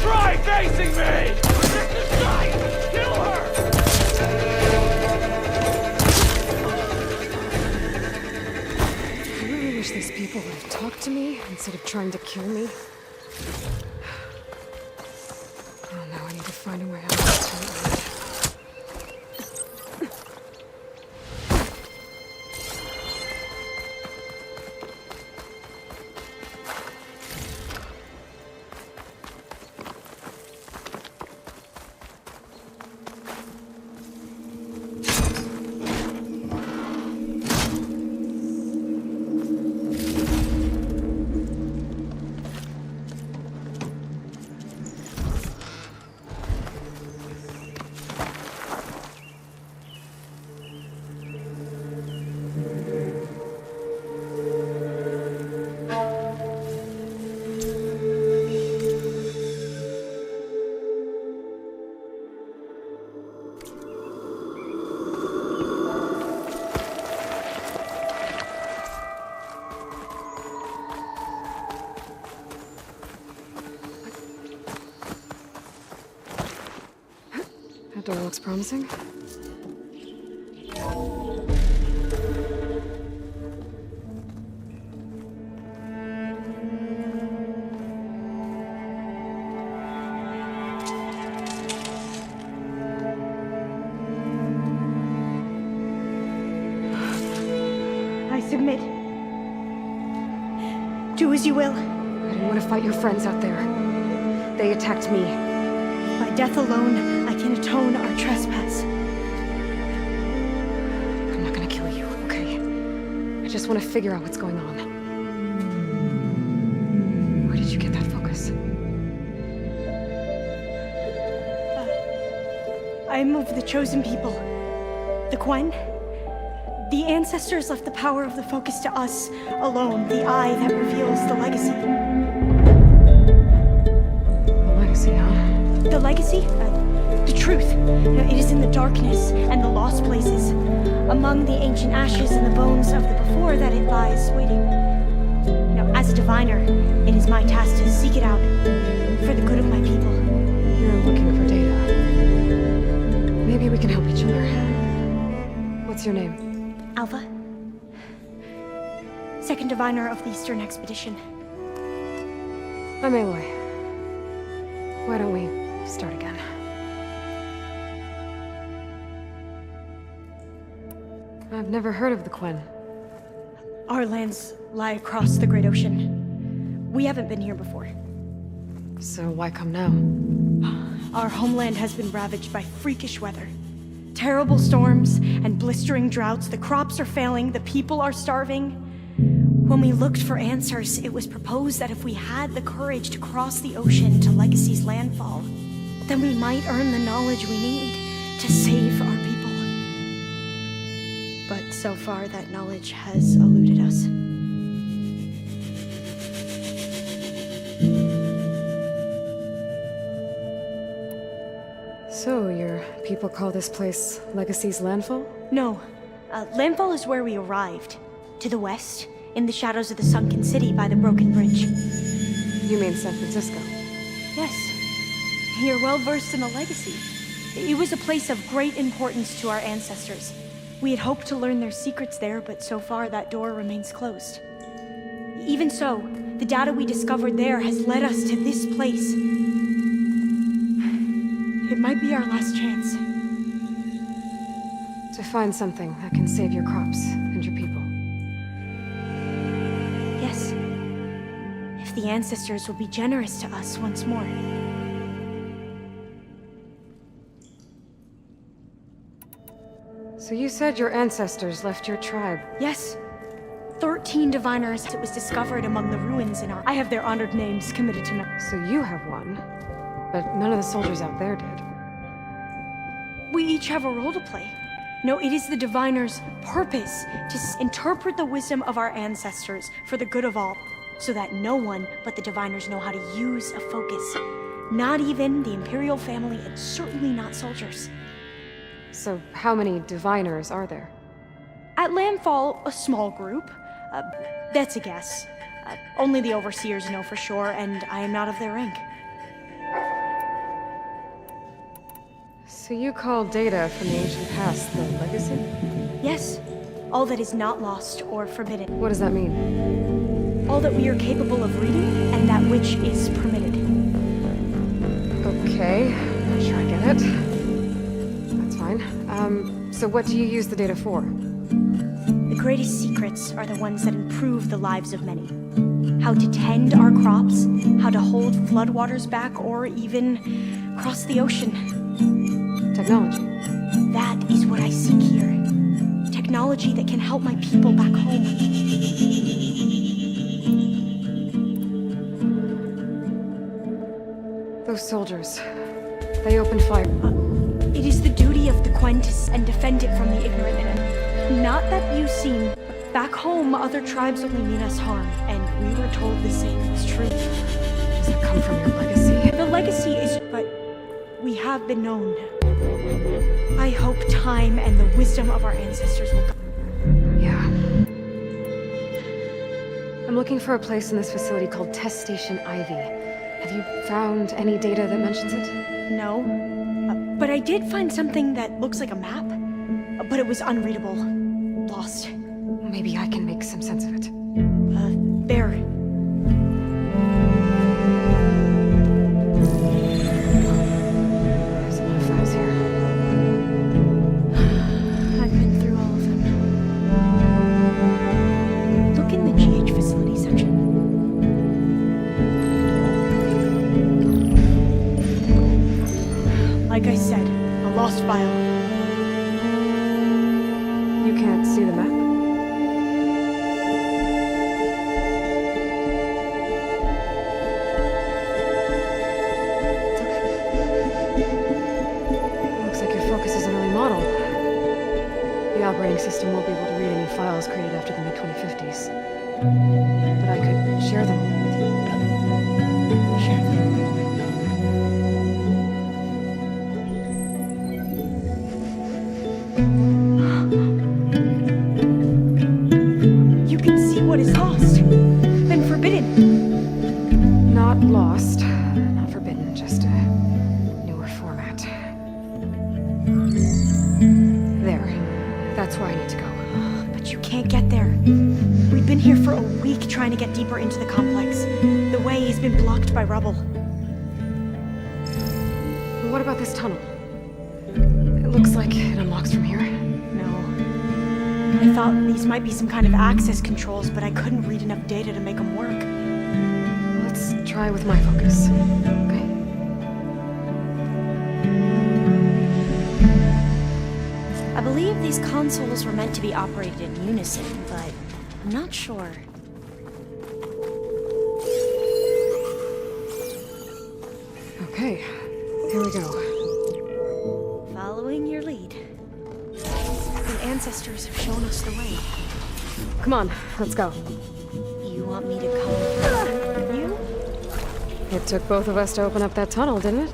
Try facing me! Kill her! I really wish these people would have talked to me instead of trying to kill me. Oh no, I need to find a way out of this. That door looks promising. I submit. Do as you will. I didn't want to fight your friends out there. They attacked me. By death alone, I can atone our trespass. I'm not gonna kill you, okay? I just want to figure out what's going on. Where did you get that focus? I am of the chosen people. The Quen. The ancestors left the power of the focus to us alone, the eye that reveals the legacy. The legacy, huh? The legacy? The truth. It is in the darkness and the lost places, among the ancient ashes and the bones of the before that it lies waiting. As a diviner, it is my task to seek it out for the good of my people. You're looking for data. Maybe we can help each other. What's your name? Alpha. Second diviner of the Eastern Expedition. I'm Aloy. Why don't we start again? I've never heard of the Quen. Our lands lie across the Great Ocean. We haven't been here before. So why come now? Our homeland has been ravaged by freakish weather. Terrible storms and blistering droughts. The crops are failing, the people are starving. When we looked for answers, it was proposed that if we had the courage to cross the ocean to Legacy's landfall, then we might earn the knowledge we need to save our people. But so far, that knowledge has eluded us. So, your people call this place Legacy's landfall? No. Landfall is where we arrived. To the west, in the shadows of the sunken city by the broken bridge. You mean San Francisco? Yes. You're well versed in the Legacy. It was a place of great importance to our ancestors. We had hoped to learn their secrets there, but so far that door remains closed. Even so, the data we discovered there has led us to this place. It might be our last chance. To find something that can save your crops and your people. Yes. If the ancestors will be generous to us once more. So you said your ancestors left your tribe? Yes. 13 diviners. It was discovered among the ruins in our... I have their honored names committed to me. So you have one, but none of the soldiers out there did. We each have a role to play. No, it is the diviner's purpose to interpret the wisdom of our ancestors for the good of all, so that no one but the diviners know how to use a focus. Not even the Imperial family, and certainly not soldiers. So how many diviners are there? At Landfall, a small group. That's a guess. Only the overseers know for sure, and I am not of their rank. So you call data from the ancient past the Legacy? Yes. All that is not lost or forbidden. What does that mean? All that we are capable of reading, and that which is permitted. Okay, not sure I get it. That's fine. So what do you use the data for? The greatest secrets are the ones that improve the lives of many. How to tend our crops, how to hold floodwaters back, or even cross the ocean. Technology. That is what I seek here. Technology that can help my people back home. Those soldiers, they opened fire. It is the duty of the Quentis and defend it from the ignorant. Not that you seem. Back home, other tribes only mean us harm, and we were told the same is true. Does that come from your legacy? The legacy is, but we have been known. I hope time and the wisdom of our ancestors will guide. Yeah. I'm looking for a place in this facility called Test Station Ivy. Have you found any data that mentions it? No. But I did find something that looks like a map. But it was unreadable. Lost. Maybe I can make some sense of it. There. There's a lot of files here. I've been through all of them. Look in the GH facility section. Like I said, a lost file. You can't see the map? Looks like your focus is an early model. The operating system won't be able to read any files created after the mid-2050s. But I could share them with you. Share them. What is lost and forbidden? Not lost, not forbidden, just a newer format. There. That's where I need to go. But you can't get there. We've been here for a week trying to get deeper into the complex. The way has been blocked by rubble. What about this tunnel? It looks like it unlocks from here. I thought these might be some kind of access controls, but I couldn't read enough data to make them work. Let's try with my focus, okay? I believe these consoles were meant to be operated in unison, but I'm not sure. Okay, here we go. Following your lead. The ancestors have shown us the way. Come on, let's go. You want me to come with you? It took both of us to open up that tunnel, didn't it?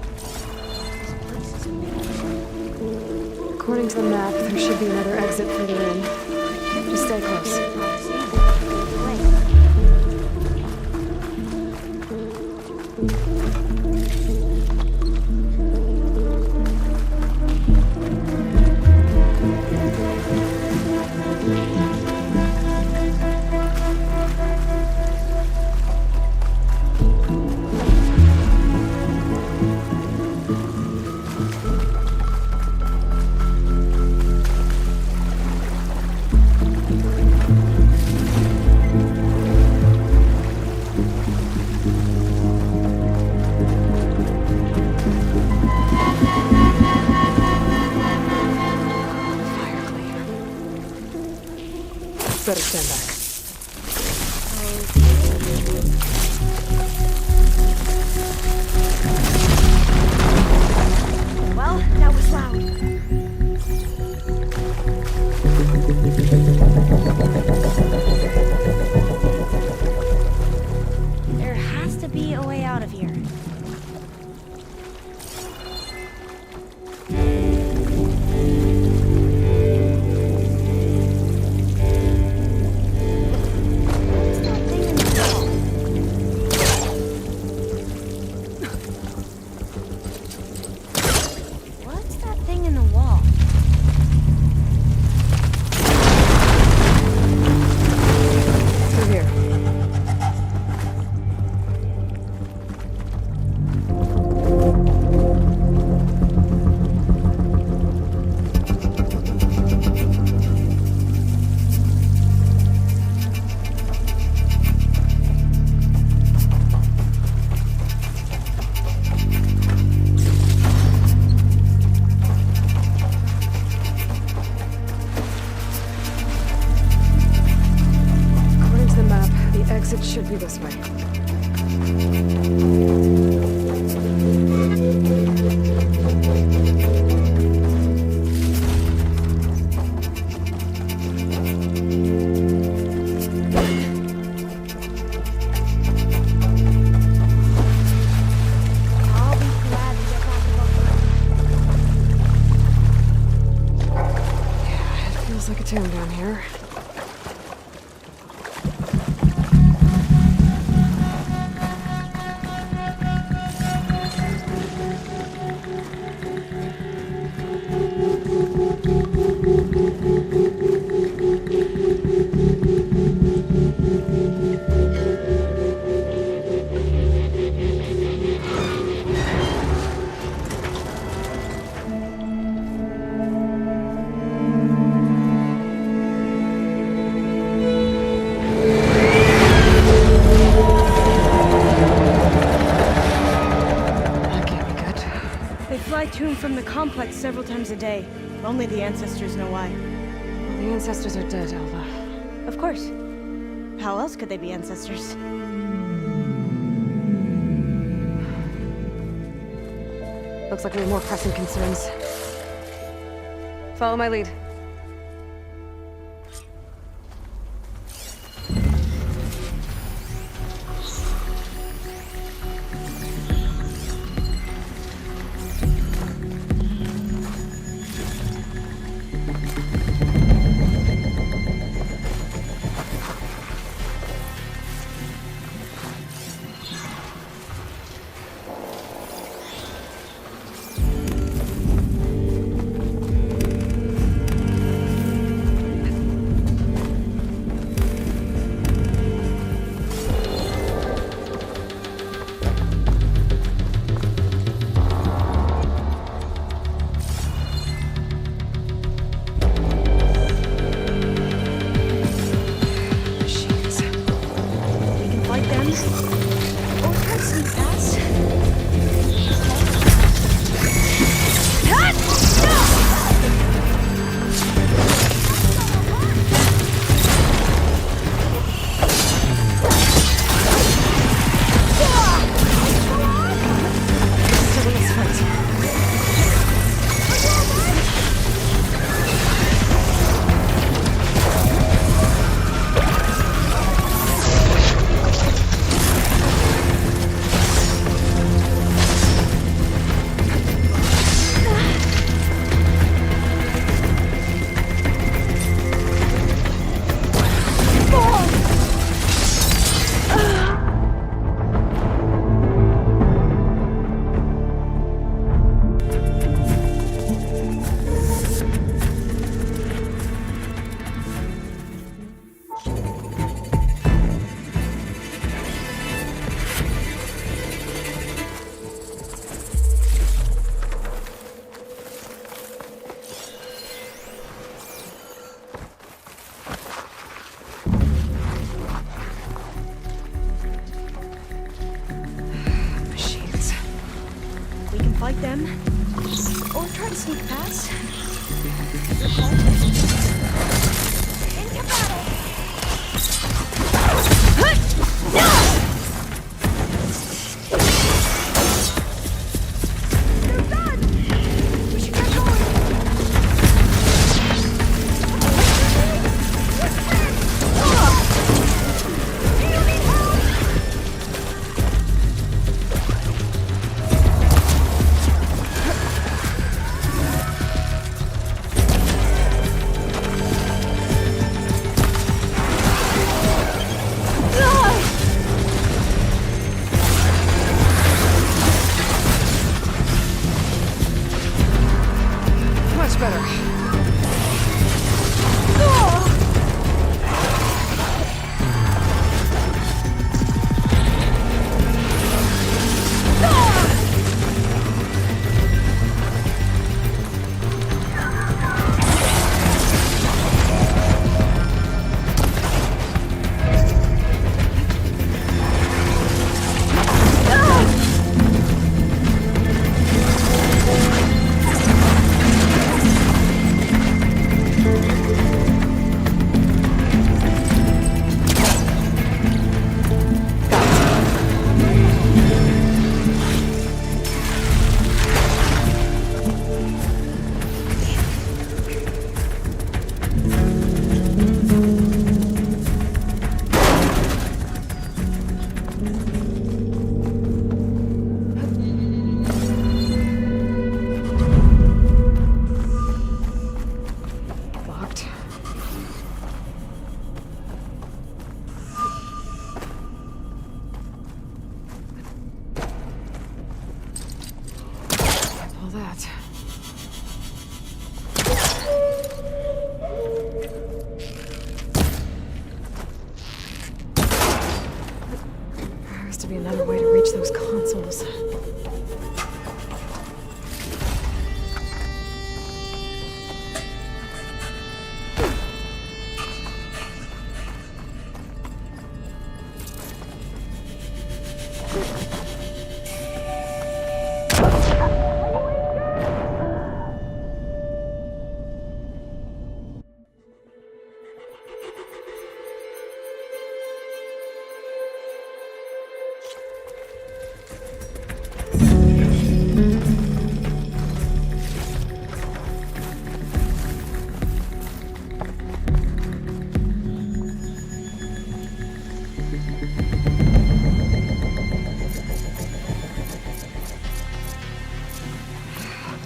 According to the map, there should be another exit further in. Just stay close. Better stand back. Well, that was loud. There has to be a way out of here. What's that thing in the wall? Through here. According to the map, the exit should be this way. I'll be glad to get back above Yeah, it feels like a tomb down here. That can't be good. They fly to and from the complex several times a day. Only the ancestors know why. Well, the ancestors are dead, Alva. Of course. How else could they be ancestors? Looks like we have more pressing concerns. Follow my lead. them, or try to sneak past. Into battle! They're done! We should get going! Do you need help? Much better. Locked. All that. There has to be another way to reach those consoles.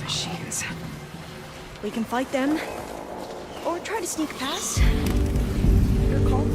Machines. We can fight them, or try to sneak past. Your call.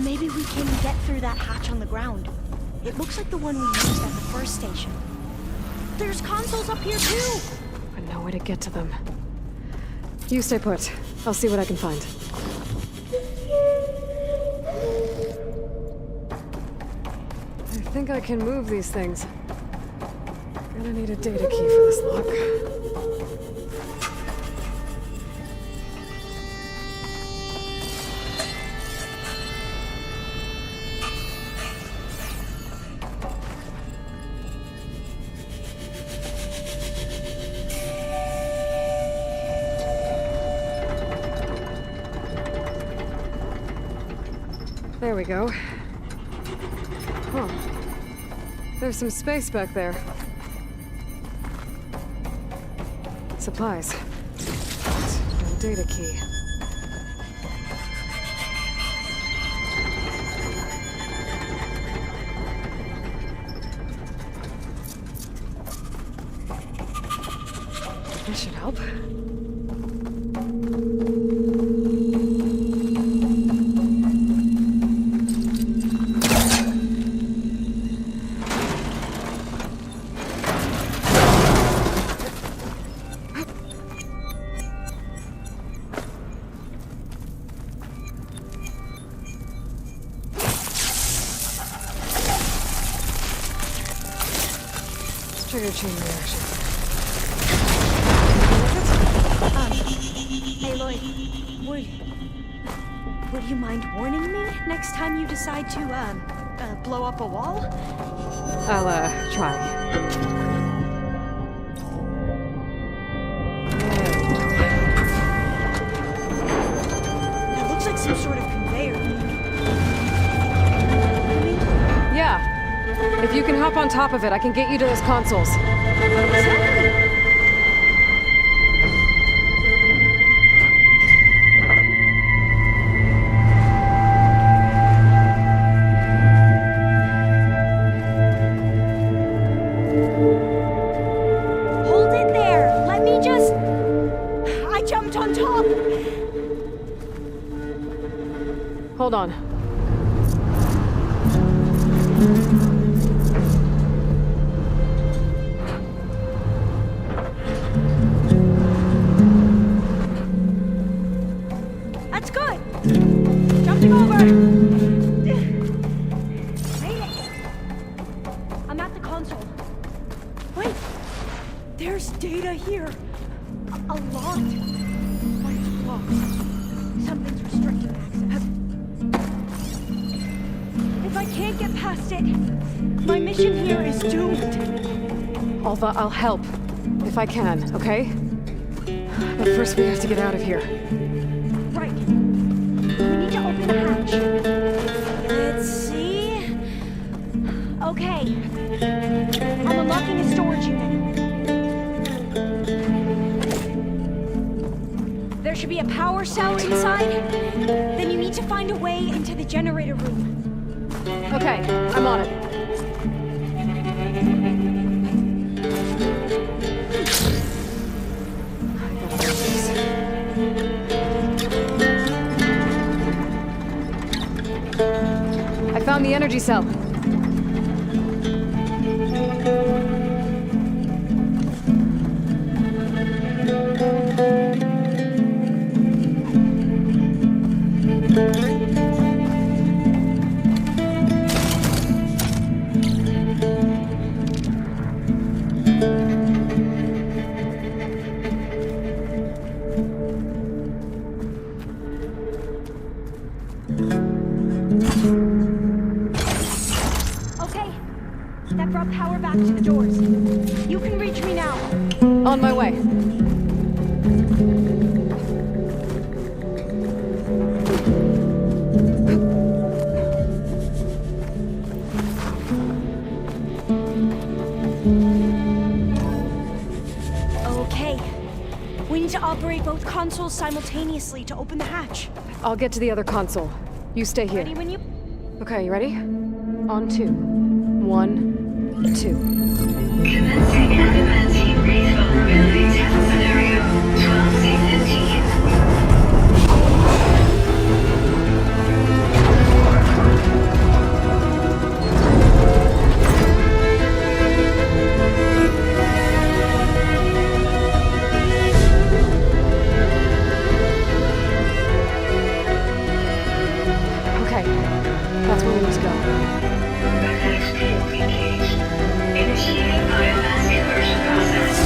Maybe we can get through that hatch on the ground. It looks like the one we used at the first station. There's consoles up here too! But no way to get to them. You stay put. I'll see what I can find. I think I can move these things. Gonna need a data key for this lock. There we go. Huh. There's some space back there. Supplies. But no data key. This should help. Trigger chain reaction. Hey Lloyd, would you mind warning me next time you decide to, blow up a wall? I'll, try. That looks like some sort of conveyor. Yeah. If you can hop on top of it, I can get you to those consoles. Hold it there! Let me just... I jumped on top! Hold on. That's good! Jumping over! Made it! I'm at the console. Wait! There's data here! A lot! But it's blocked. Something's restricting access. If I can't get past it, my mission here is doomed. Alva, I'll help. If I can, okay? But first we have to get out of here. Right. We need to open the hatch. Let's see... Okay. I'm unlocking a storage unit. There should be a power cell inside. Then you need to find a way into the generator room. Okay, I'm on it. I found the energy cell. Okay. That brought power back to the doors. You can reach me now. On my way. Okay. We need to operate both consoles simultaneously to open the hatch. I'll get to the other console. You stay here. Ready when you... Okay, you ready? On 2. 1, 2. Commencing adamantine breach vulnerability test scenario 12C15. That's where we need to go. Next field engaged. Initiating biomass conversion process.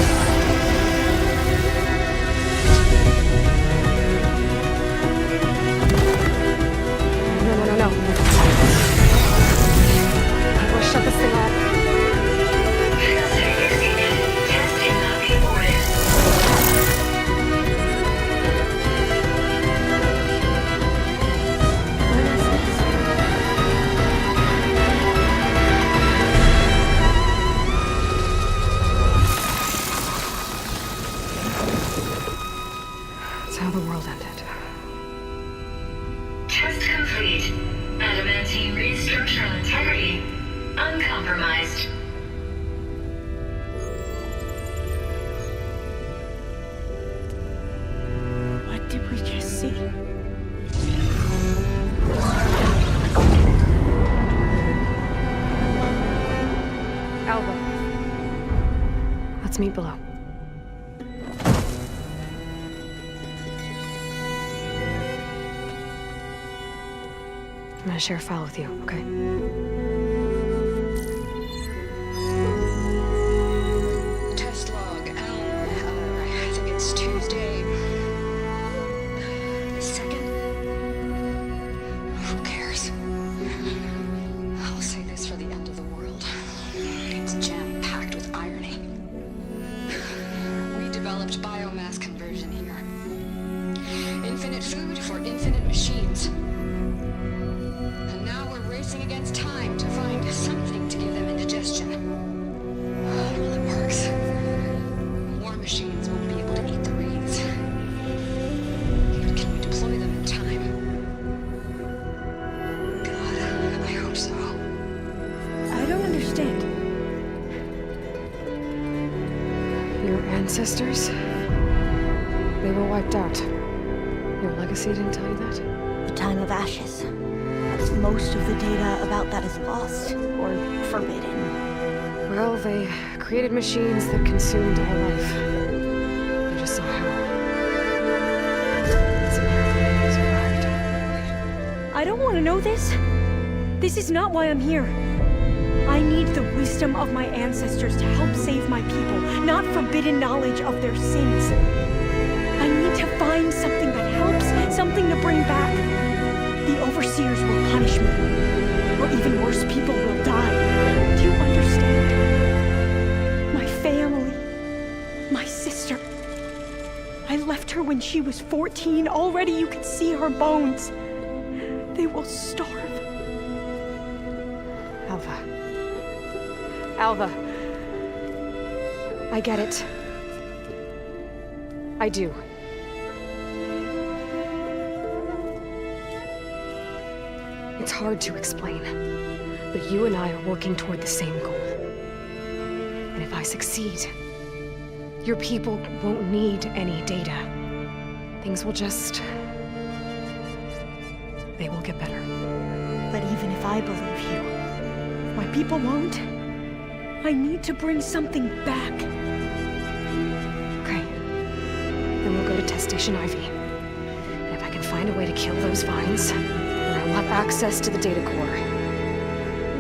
No. We'll shut this thing off. Filter exceeded. Testing not reported. That's how the world ended. Test complete. Adamantine structural integrity uncompromised. What did we just see? Alva. Let's meet below. I'm gonna share a file with you, okay? Test log, I think it's Tuesday the 2nd. Who cares? I'll say this for the end of the world. It's jam-packed with irony. We developed biomass conversion here. Infinite food for infinite machines. And now we're racing against time to find something to give them indigestion. Well, it works. More machines won't be able to eat the reins. But can we deploy them in time? God, I hope so. I don't understand. Your ancestors? They were wiped out. Your legacy didn't tell you that? The time of ashes. Most of the data about that is lost or forbidden. Well, they created machines that consumed all life. They just saw how. Somehow they survived. I don't want to know this. This is not why I'm here. I need the wisdom of my ancestors to help save my people, not forbidden knowledge of their sins. I need to find something that helps, something to bring back. The overseers will punish me. Or even worse, people will die. Do you understand? My family. My sister. I left her when she was 14. Already you could see her bones. They will starve. Alva. Alva. I get it. I do. It's hard to explain, but you and I are working toward the same goal. And if I succeed, your people won't need any data. Things will just... they will get better. But even if I believe you, my people won't. I need to bring something back. Okay. Then we'll go to Test Station Ivy. And if I can find a way to kill those vines, then I will have access to the data core.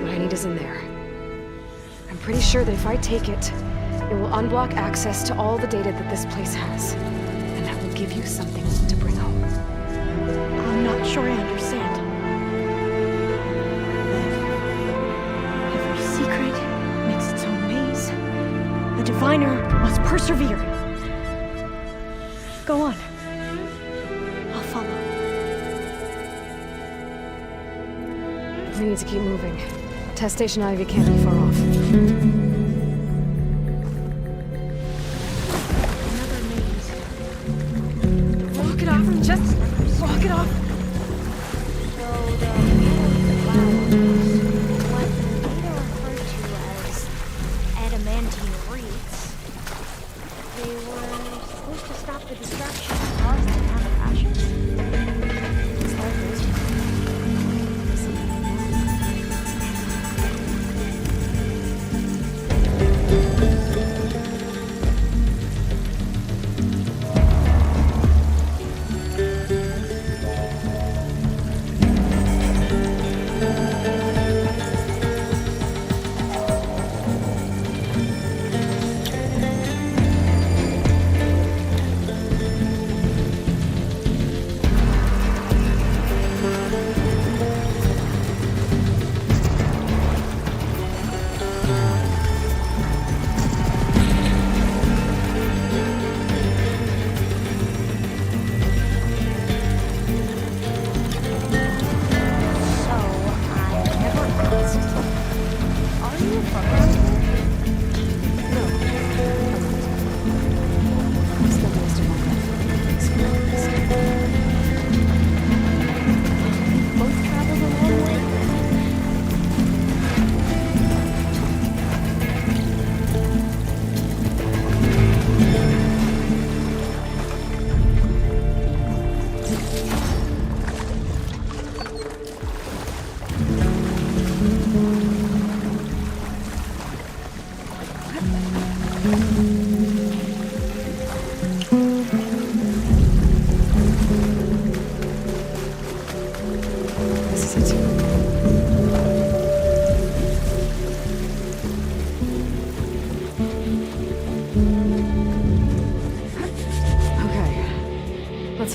What I need is in there. I'm pretty sure that if I take it, it will unblock access to all the data that this place has. And that will give you something to bring home. I'm not sure I understand. Every secret makes its own maze. A diviner must persevere. Go on. I'll follow. We need to keep moving. Test Station Ivy can't be far off. Walk it off. Just walk it off. Adamantine reeds. They were supposed to stop the destruction caused by the Town of Ashes. It's like those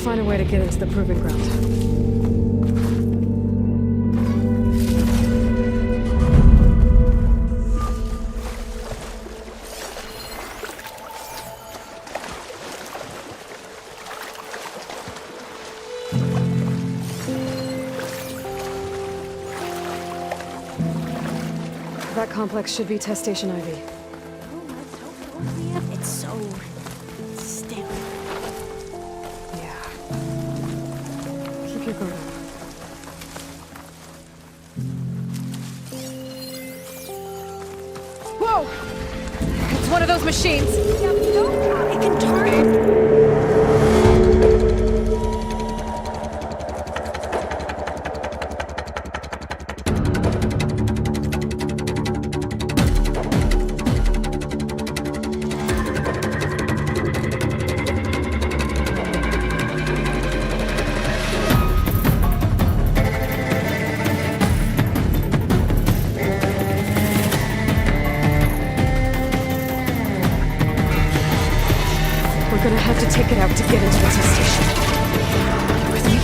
find a way to get into the proving ground. That complex should be test station Ivy. It's so still. Yeah. Keep your guard up. Whoa! It's one of those machines! It can turn. We're gonna have to take it out to get into the test station. You with me?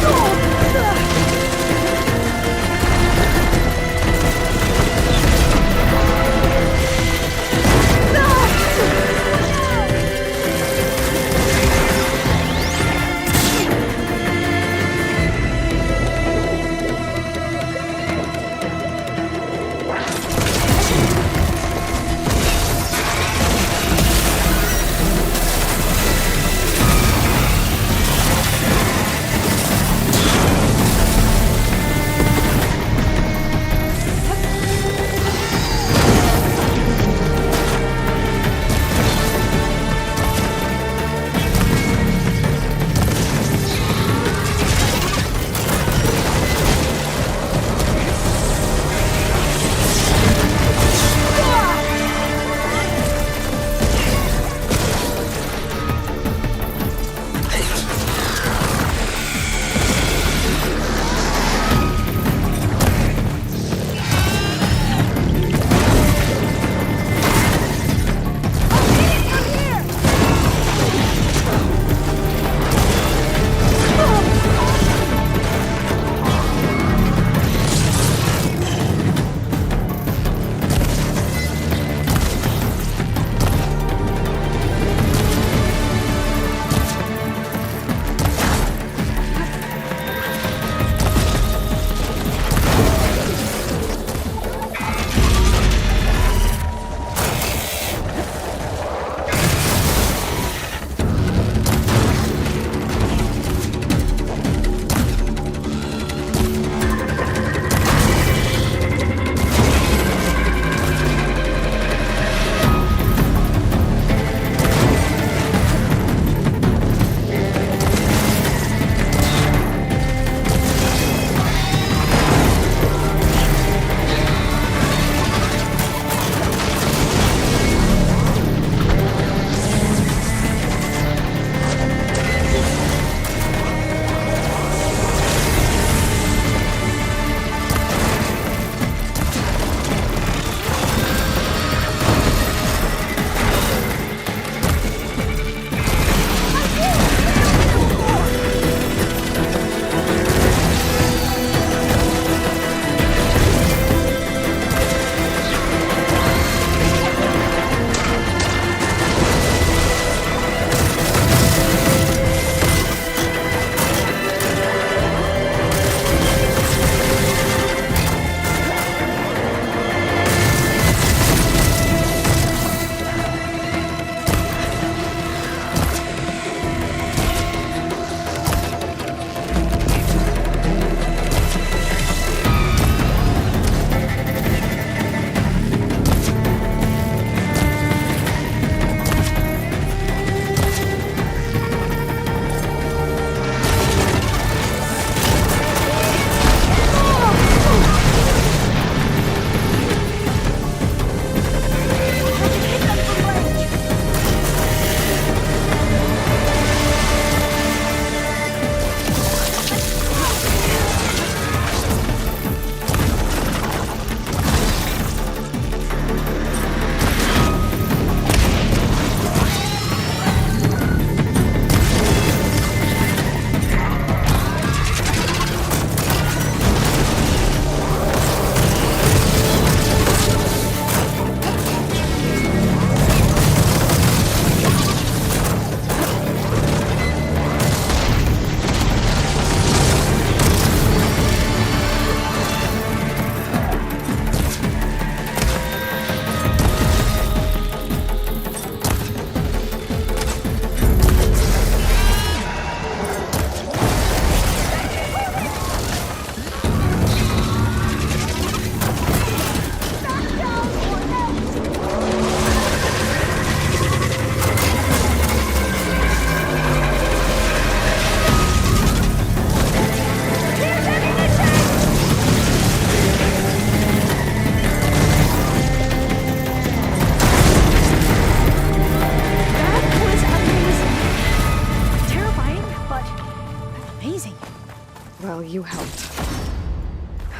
Oh!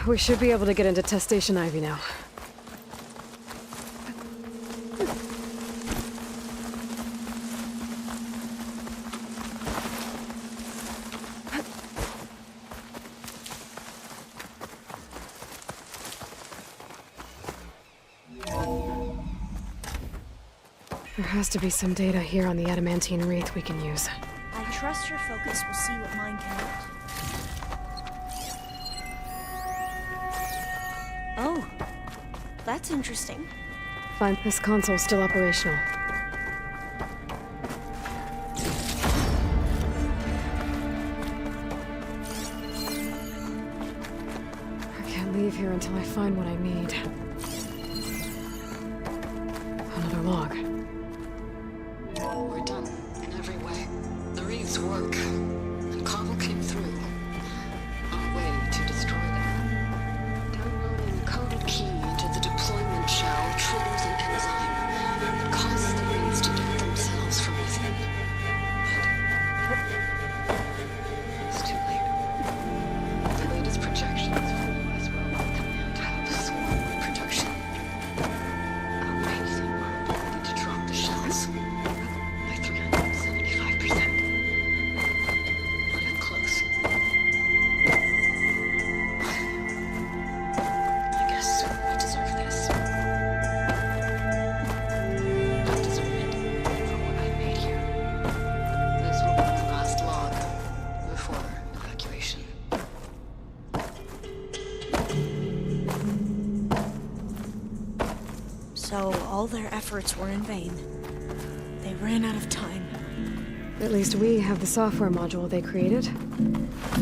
We should be able to get into Test Station Ivy now. There has to be some data here on the adamantine wreath we can use. I trust your focus will see what mine cannot. Oh, that's interesting. Fine, this console's still operational. I can't leave here until I find what I need. Another log. We're done in every way. The wreaths work, and Cobble came through. Our way to destroy them. Downloading a coded key into the deployment shell triggers an enzyme that causes the wreaths to get themselves from within. But it's too late. The latest projections for Westworld Command have swarm reproduction. Outpacing our ability to drop the shells by 375%. We're that close. I guess we deserve this. I deserve it for what I made here. This will be my last log before evacuation. So all their efforts were in vain. They ran out of time. At least we have the software module they created.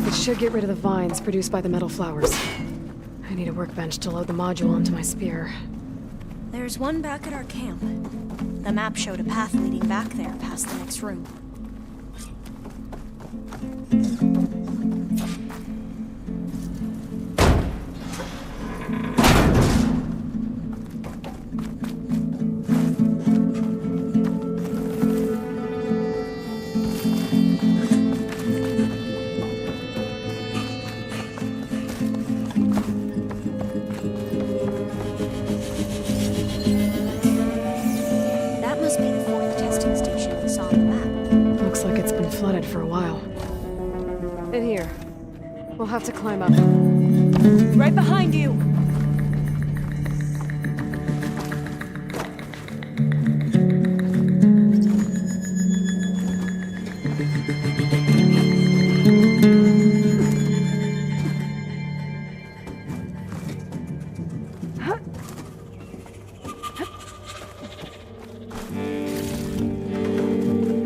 It should get rid of the vines produced by the metal flowers. I need a workbench to load the module onto my spear. There's one back at our camp. The map showed a path leading back there past the next room. That must be the fourth testing station we saw on the map. Looks like it's been flooded for a while. In here. We'll have to climb up. Right behind you!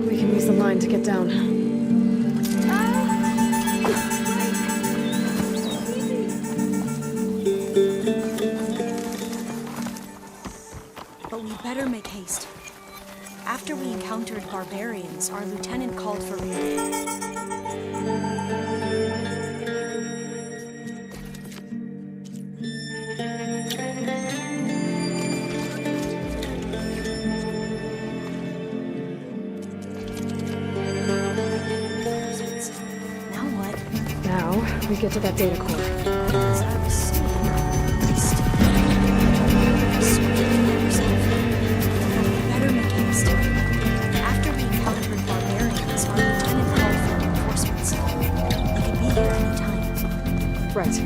We can use the line to get down. But we better make haste. After we encountered barbarians, our lieutenant called for Now what? Now, we get to that data core. As I was saying, we still better make haste. After we encountered barbarians, our lieutenant called for reinforcements. They could be here any time. Right.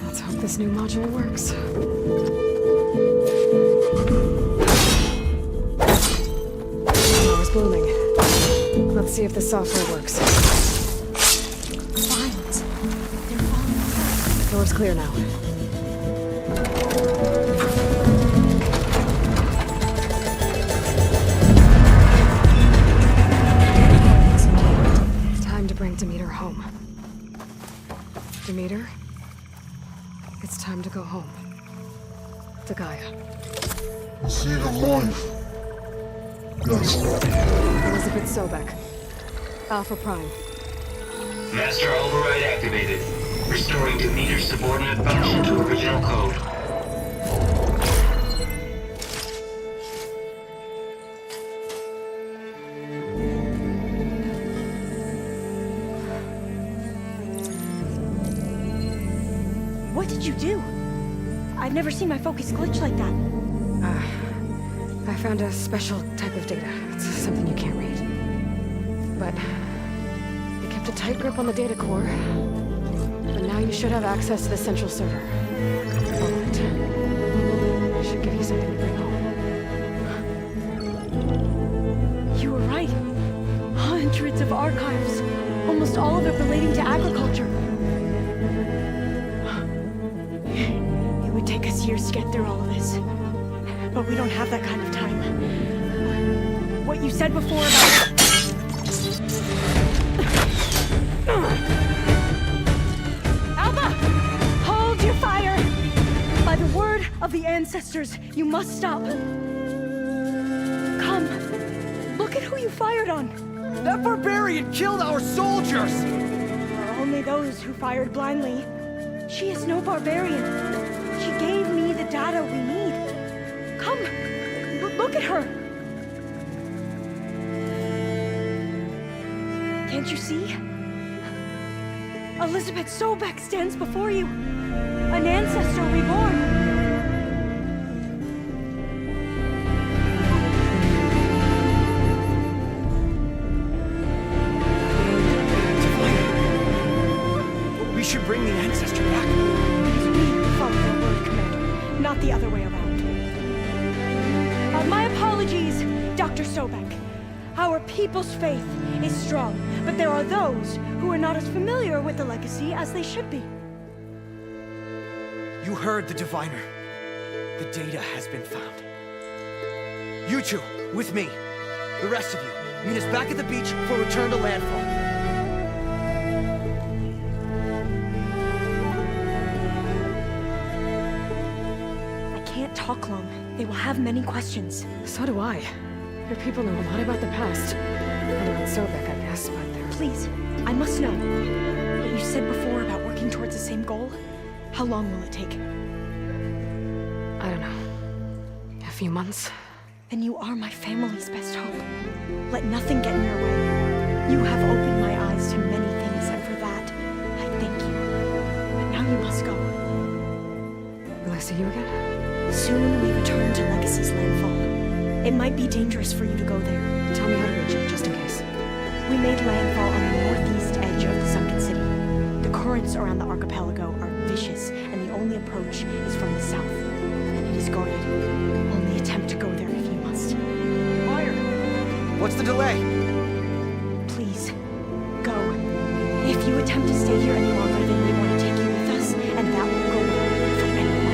Let's hope this new module works. Power's blooming. Let's see if the software works. Files. They're falling apart. The door's clear now. Time to bring Demeter home. Demeter? It's time to go home. To Gaia. See the life. Yes. Elizabeth Sobek. Alpha Prime. Master override activated. Restoring Demeter's subordinate function to original code. What did you do? I've never seen my focus glitch like that. I found a special type of data. It's something you can't read. But it kept a tight grip on the data core. But now you should have access to the central server. All right. I should give you something to bring home. You were right. Hundreds of archives. Almost all of it relating to agriculture. It would take us years to get through all of this. But we don't have that kind of time. What you said before about... Alpha! Hold your fire! By the word of the ancestors, you must stop. Come. Look at who you fired on. That barbarian killed our soldiers! Only those who fired blindly. She is no barbarian. She gave me the data we need. Come, look at her. Can't you see? Elizabeth Sobek stands before you. An ancestor reborn. We should bring the ancestor back. We follow their word, Commander, not the other way around. My apologies, Dr. Sobek. Our people's faith is strong, but there are those who are not as familiar with the legacy as they should be. You heard the diviner. The data has been found. You two, with me. The rest of you, meet us back at the beach for return to landfall. I can't talk long. They will have many questions. So do I. Your people know a lot about the past. Other than Sobek, I guess, but they're... Please, I must know. What you said before about working towards the same goal, how long will it take? I don't know. A few months? Then you are my family's best hope. Let nothing get in your way. You have opened my eyes to many things, and for that, I thank you. But now you must go. Will I see you again? Soon we return to Legacy's landfall. It might be dangerous for you to go there. Tell me how to reach it, just in case. We made landfall on the northeast edge of the sunken city. The currents around the archipelago are vicious, and the only approach is from the south. And it is guarded. Only attempt to go there if you must. Fire! What's the delay? Please, go. If you attempt to stay here any longer, then we want to take you with us, and that will go wrong for anyone.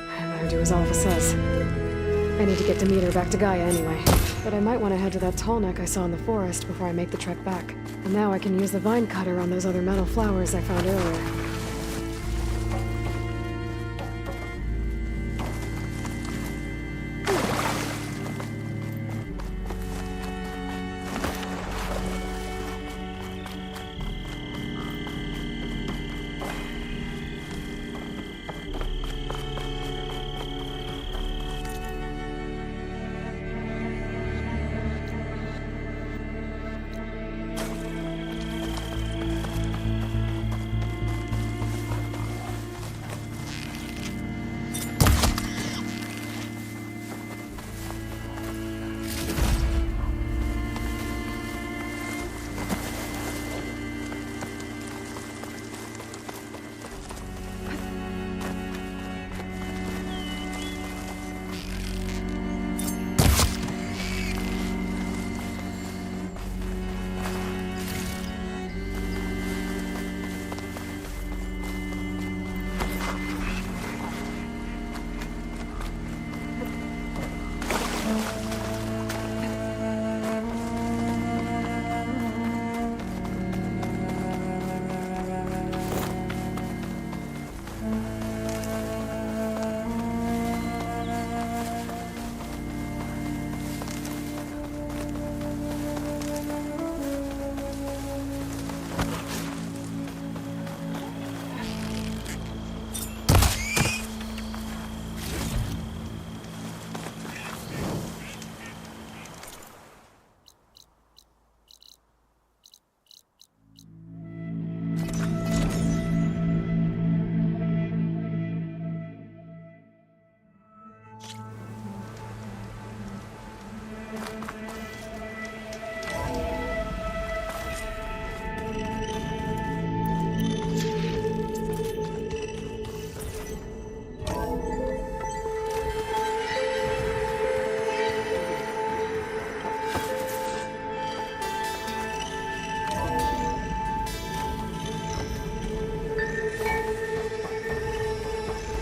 I better do as Alpha says. I need to get Demeter back to Gaia anyway. But I might want to head to that tall neck I saw in the forest before I make the trek back. And now I can use the vine cutter on those other metal flowers I found earlier.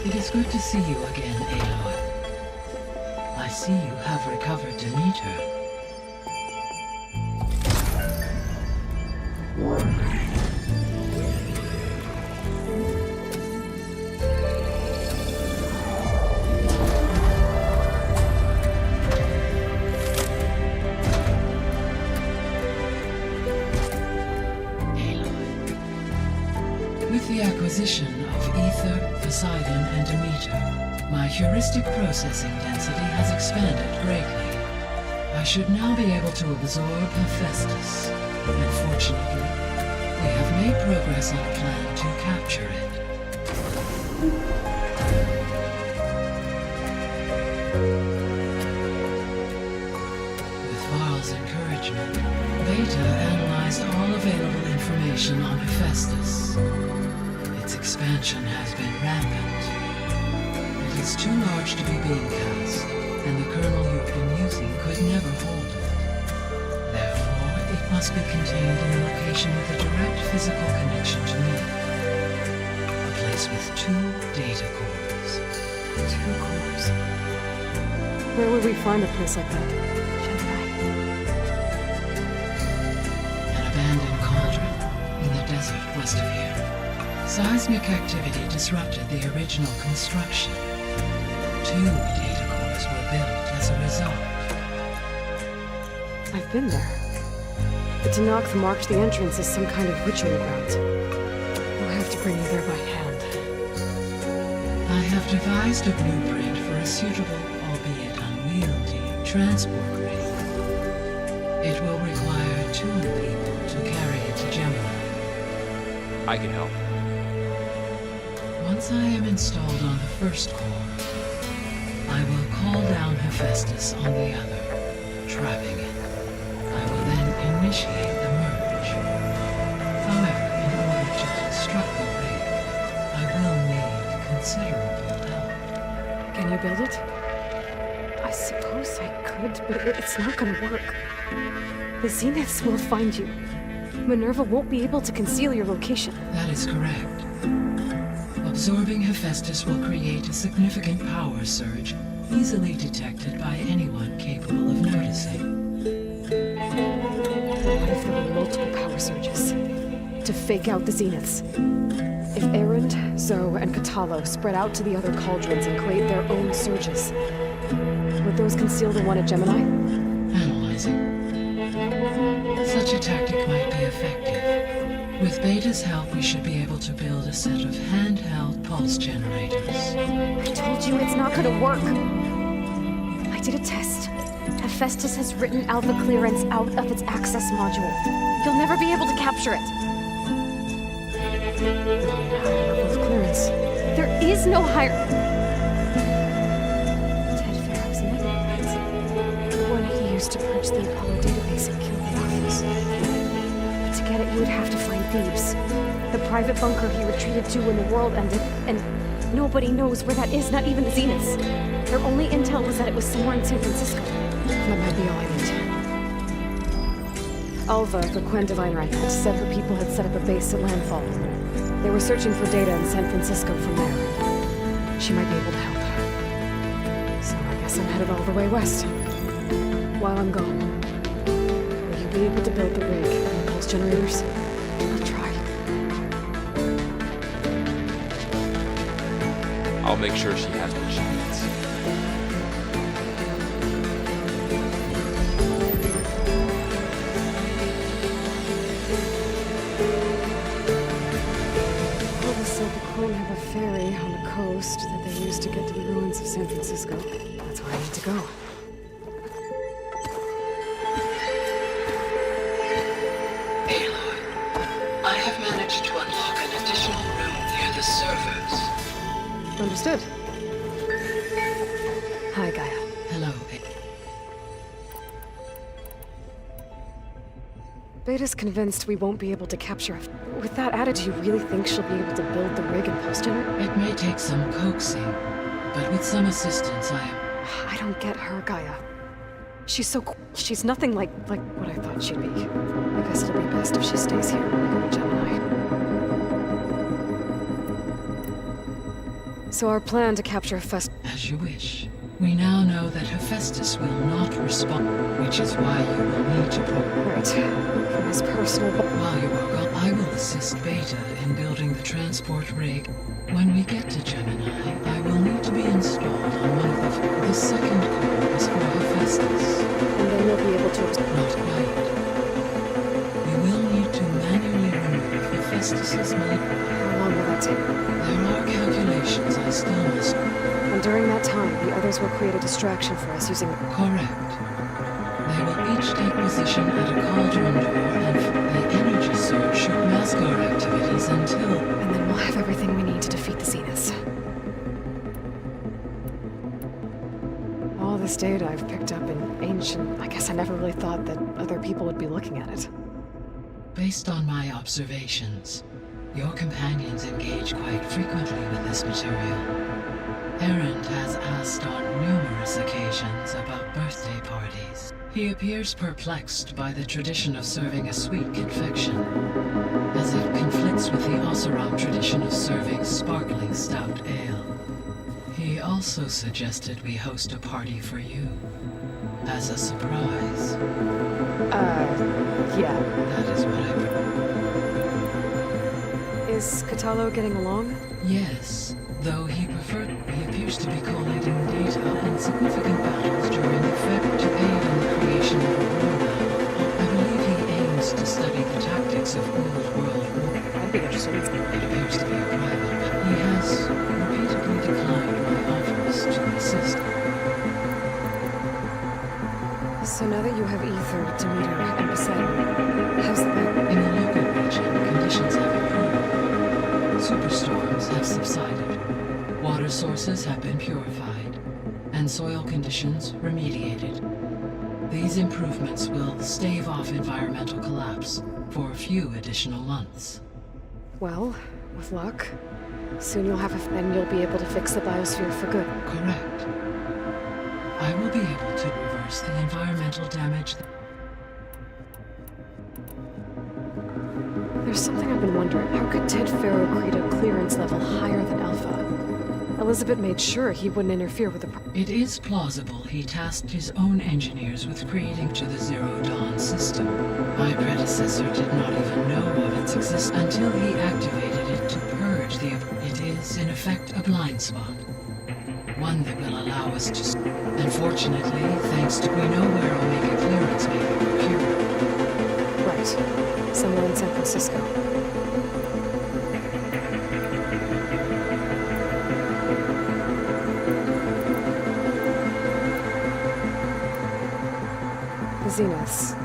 It is good to see you again, Aloy. I see you have recovered Demeter. With the acquisition of Ether, Poseidon, and Demeter, my heuristic processing density has expanded greatly. I should now be able to absorb Hephaestus. Unfortunately, we have made progress on a plan to capture it. With Varl's encouragement, Beta analyzed all available information on Hephaestus. Its expansion has been rampant. It is too large to be beamcast, and the kernel you've been using could never hold it. Therefore, it must be contained in a location with a direct physical connection to me. A place with 2 data cores. 2 cores. Where would we find a place like that? An abandoned cauldron in the desert west of here. Seismic activity disrupted the original construction. 2 data cores were built as a result. I've been there. The Tenakth marked the entrance as some kind of ritual ground. I'll have to bring you there by hand. I have devised a blueprint for a suitable, albeit unwieldy, transport rig. It will require 2 people to carry it to Gemini. I can help. Once I am installed on the first core, I will call down Hephaestus on the other, trapping it. I will then initiate the merge. However, in order to construct the rig, I will need considerable help. Can you build it? I suppose I could, but it's not gonna work. The Zeniths will find you. Minerva won't be able to conceal your location. That is correct. Absorbing Hephaestus will create a significant power surge, easily detected by anyone capable of noticing. What if there were multiple power surges? To fake out the Zeniths. If Erend, Zoe, and Katalo spread out to the other cauldrons and create their own surges, would those conceal the one at Gemini? Analyzing. Such a tactic might be effective. With Beta's help, we should be able to build a set of handheld pulse generators. I told you it's not gonna work. I did a test. Hephaestus has written Alpha clearance out of its access module. You'll never be able to capture it. Higher level of clearance. There is no higher. Ted Farrow's name. The one he used to purge the Apollo database and kill the Alphas. To get it, you would have to find Thebes. The private bunker he retreated to when the world ended, and nobody knows where that is, not even the Zeniths. Their only intel was that it was somewhere in San Francisco. That might be all I need. Alva, the Quen Divine Rampant, said her people had set up a base at Landfall. They were searching for data in San Francisco from there. She might be able to help. So I guess I'm headed all the way west. While I'm gone, will you be able to build the rig and the pulse generators? I'll try. I'll make sure she has what she needs. Have a ferry on the coast that they used to get to the ruins of San Francisco. That's where I need to go. Aloy, I have managed to unlock an additional room near the servers. Understood. Hi, Gaia. Hello. Beta's convinced we won't be able to capture her. With that attitude, you really think she'll be able to build the rig and pulse generator? It may take some coaxing, but with some assistance, I don't get her, Gaia. She's so cool. She's nothing like what I thought she'd be. I guess it'll be best if she stays here when we go to Gemini. So our plan to capture Hephaestus... As you wish. We now know that Hephaestus will not respond, which is why you will need to Right. From his personal... While you are gone, I will assist Beta in building the transport rig. When we get to Gemini, I will need to be installed on one of the second core is for Hephaestus. And then you'll be able to... Not quite. We will need to manually remove Hephaestus's How long will that take? There are calculations I still must... And during that time, the others will create a distraction for us using... Correct. They will each take position at a cauldron door, and the energy surge should mask our activities until... And then we'll have everything we need to defeat the Zeniths. All this data I've picked up in ancient... I guess I never really thought that other people would be looking at it. Based on my observations, your companions engage quite frequently with this material. Erend has asked on numerous occasions about birthday parties. He appears perplexed by the tradition of serving a sweet confection, as it conflicts with the Oseram tradition of serving sparkling stout ale. He also suggested we host a party for you, as a surprise. Yeah. That is what I... Is Katalo getting along? Yes. Though he appears to be collating data and significant battles during the Feb to aid in the creation of a world. I believe he aims to study the tactics of old world war. I'd be interested. It appears to be a private, but he has repeatedly declined my offers to assist. So now that you have Ether, Demeter, and Poseidon, how's that? In the local region, conditions have improved. Superstorms have subsided. Water sources have been purified, and soil conditions remediated. These improvements will stave off environmental collapse for a few additional months. Well, with luck, soon you'll have then you'll be able to fix the biosphere for good. Correct. I will be able to reverse the environmental damage. There's something I've been wondering. How could Ted Faro create a clearance level higher than Alpha? Elizabeth made sure he wouldn't interfere with the... It is plausible he tasked his own engineers with creating to the Zero Dawn system. My predecessor did not even know of its existence until he activated it to purge the... It is, in effect, a blind spot. One that will allow us to... Unfortunately, thanks to... We know where Omega clearance may be procured. Right. Somewhere in San Francisco. Zeniths.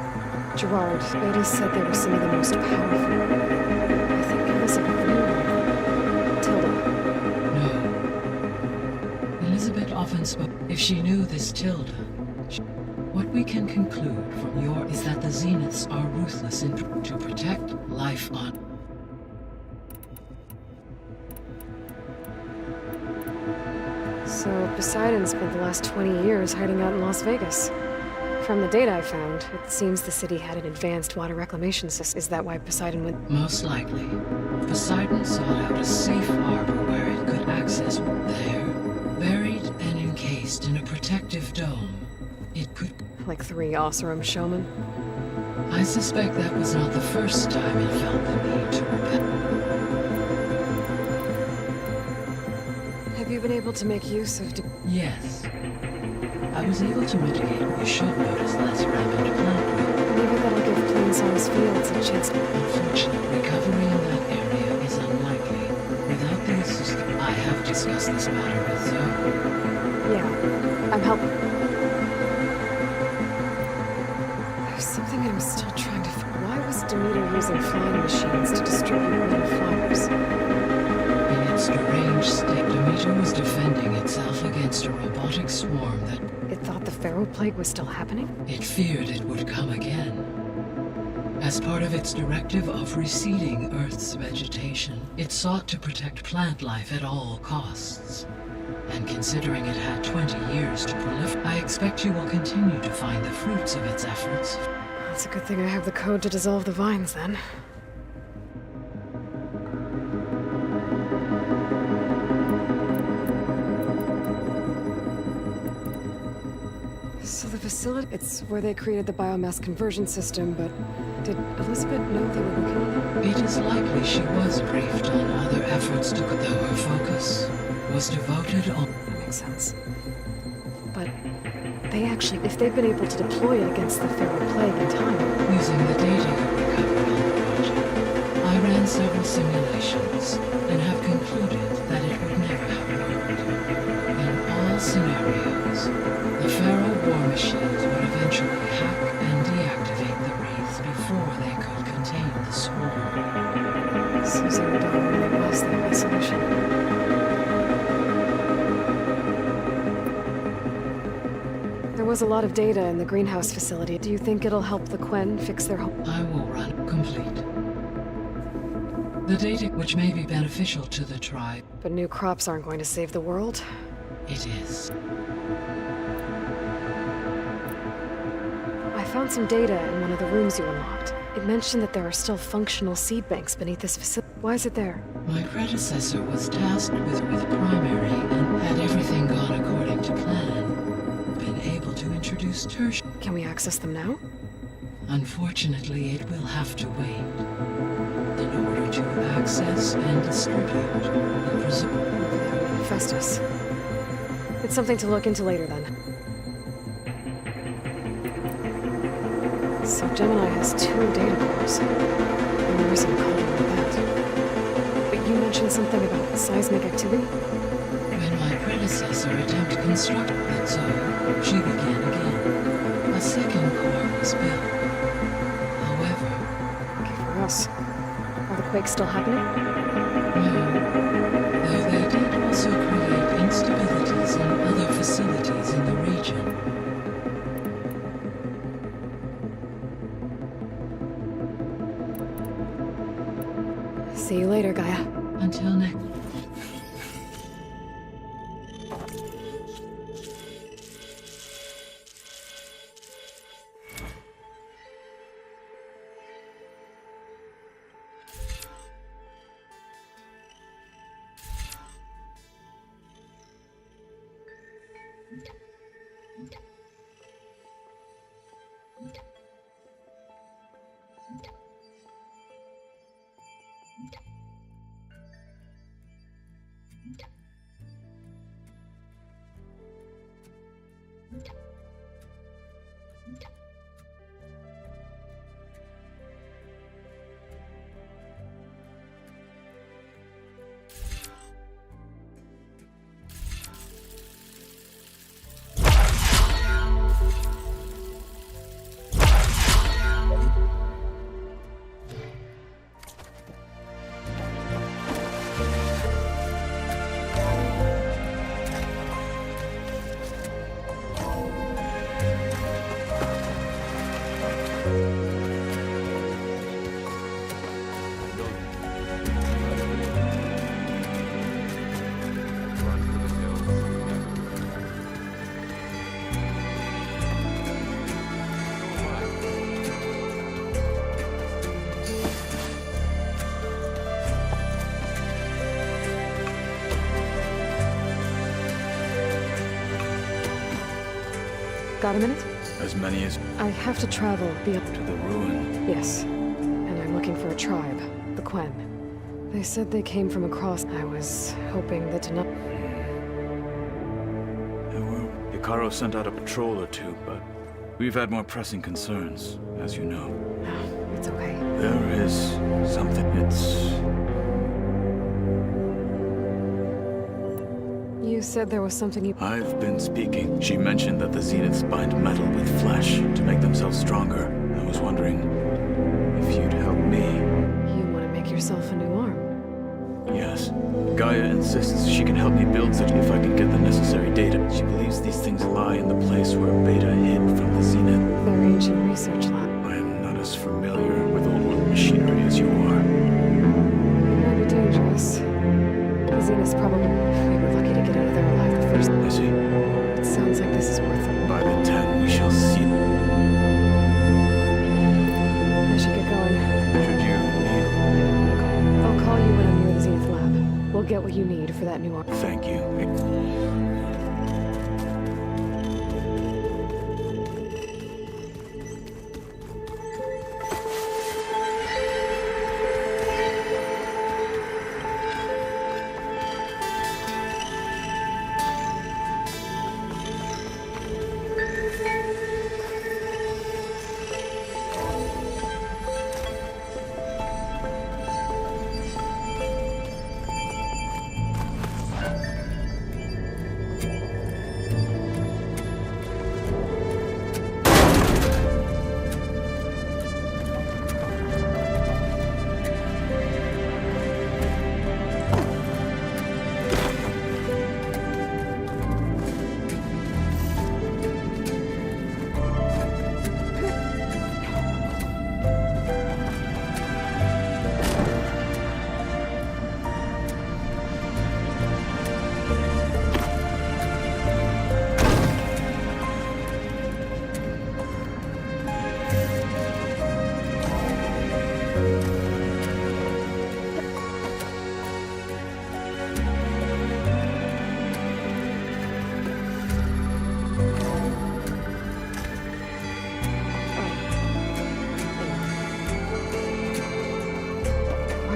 Gerard, Beta said they were some of the most powerful. I think Elizabeth knew one. Tilda. No. Elizabeth often spoke. If she knew this Tilda, what we can conclude from your is that the Zeniths are ruthless to protect life on. So Poseidon spent the last 20 years hiding out in Las Vegas. From the data I found, it seems the city had an advanced water reclamation system. Is that why Poseidon went? Most likely. Poseidon sought out a safe harbor where it could access there, buried and encased in a protective dome. It could... Like 3 Oseram showmen? I suspect that was not the first time it felt the need to repel. Have you been able to make use of... Yes. I was able to mitigate what you should notice less rampant plant growth. Maybe that'll give Plains Fields a chance to... Unfortunately, recovery in that area is unlikely. Without the assistance... I have discussed this matter with Zoe. Yeah, I'm helping. There's something I'm still trying to... Why was Demeter using flying machines to distribute little flowers? In its deranged state, Demeter was defending itself against a robotic swarm that... It thought the Pharaoh Plague was still happening? It feared it would come again. As part of its directive of receding Earth's vegetation, it sought to protect plant life at all costs. And considering it had 20 years to proliferate, I expect you will continue to find the fruits of its efforts. It's a good thing I have the code to dissolve the vines, then. So the facility, it's where they created the biomass conversion system, but did Elizabeth know they were working on that? It is likely she was briefed on other efforts to, though her focus was devoted on... That makes sense. But they actually, if they've been able to deploy it against the feral plague in time... Using the data you recovered on the project, I ran several simulations and have concluded that it would never have worked. In all scenarios, the feral war machines would eventually hack and deactivate the wraiths before they could contain the swarm. So Zero Dawn really was the only solution. There was a lot of data in the greenhouse facility. Do you think it'll help the Quen fix their home? I will run complete. The data which may be beneficial to the tribe. But new crops aren't going to save the world. It is. I found some data in one of the rooms you unlocked. It mentioned that there are still functional seed banks beneath this facility. Why is it there? My predecessor was tasked with primary and had everything gone according to plan, been able to introduce tertiary. Can we access them now? Unfortunately, it will have to wait. In order to access and distribute the presumed Festus. It's something to look into later, then. So Gemini has 2 data cores. No reason to call it like that. But you mentioned something about seismic activity? When my predecessor attempted constructing it, so she began again. A second core was built. However... Okay, for us. Are the quakes still happening? No. Though they did also create instabilities in other facilities in the region. See you later, Gaia. Until next. Got a minute? As many as... I have to travel beyond... To the ruin? Yes. And I'm looking for a tribe. The Quen. They said they came from across... I was hoping that to not... Hekarro sent out a patrol or 2, but we've had more pressing concerns, as you know. No, it's okay. There is something. You said there was something you... I've been speaking. She mentioned that the Zeniths bind metal with flesh to make themselves stronger. I was wondering if you'd help me. You want to make yourself a new arm? Yes. Gaia insists she can help me build such if I can get the necessary data. She believes these things lie in the place where Beta hid from the Zenith. Their ancient research lab. I am not as familiar with old world machinery as you are. It might be dangerous. The Zeniths probably... We were lucky to get out of there alive the first... I see. It sounds like this is worth it. By the 10, we shall see. I should get going. Should you need... I'll call you when I'm near the Zenith lab. We'll get what you need for that new arm. Thank you.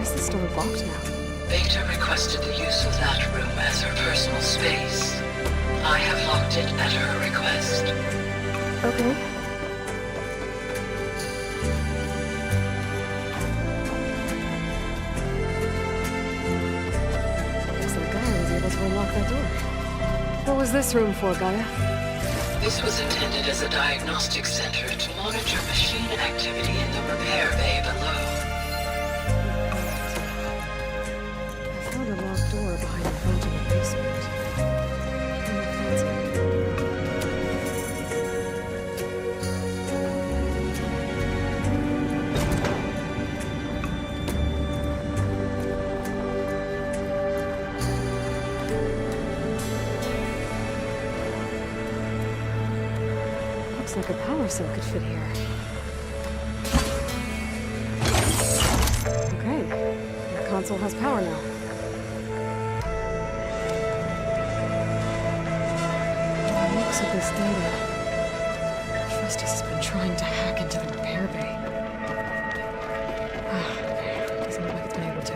is the store locked now? Beta requested the use of that room as her personal space. I have locked it at her request. Okay. Looks like Gaia was able to unlock that door. What was this room for, Gaia? This was intended as a diagnostic center to monitor machine activity in the repair bay below. I found a locked door behind the front in the basement. Kind of fancy. Looks like a power cell could fit here. Okay, the console has power now. By the looks of this data, Festus has been trying to hack into the repair bay. Doesn't look like it's been able to.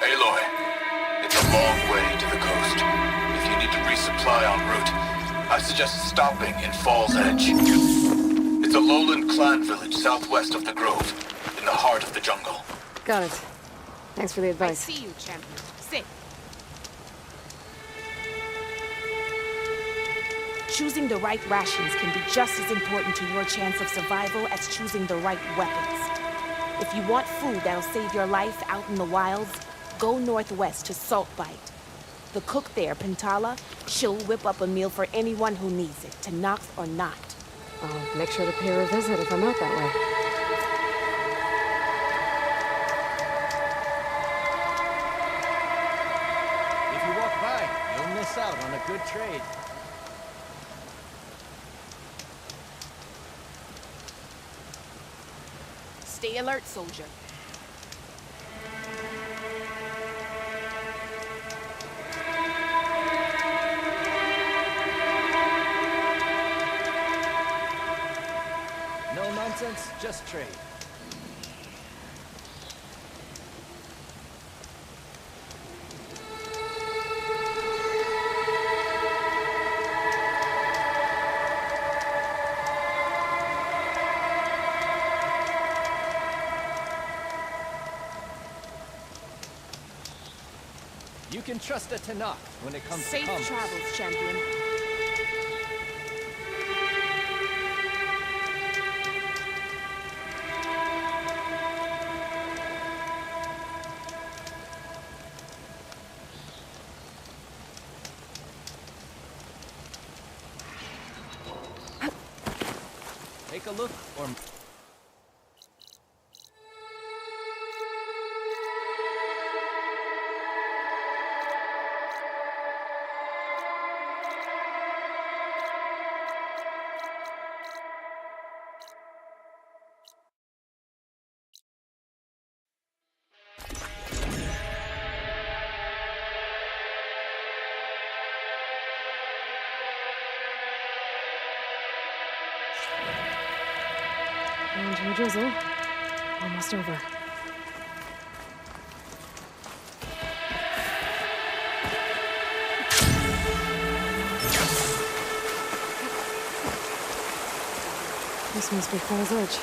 Aloy, it's a long way to the coast. If you need to resupply en route, I suggest stopping in Falls Edge. It's a lowland clan village southwest of the Grove, in the heart of the jungle. Got it. Thanks for the I advice. see you, champion. Sit. Choosing the right rations can be just as important to your chance of survival as choosing the right weapons. If you want food that'll save your life out in the wilds, go northwest to Saltbite. The cook there, Pintala, she'll whip up a meal for anyone who needs it, to Nox or not. I'll make sure to pay her a visit if I'm out that way. If you walk by, you'll miss out on a good trade. Stay alert, soldier. No nonsense, just trade. You can trust a Tanakh when it comes Safe to commerce. travels, champion. Take a look, or... And your drizzle. Almost over. This must be Falls Edge.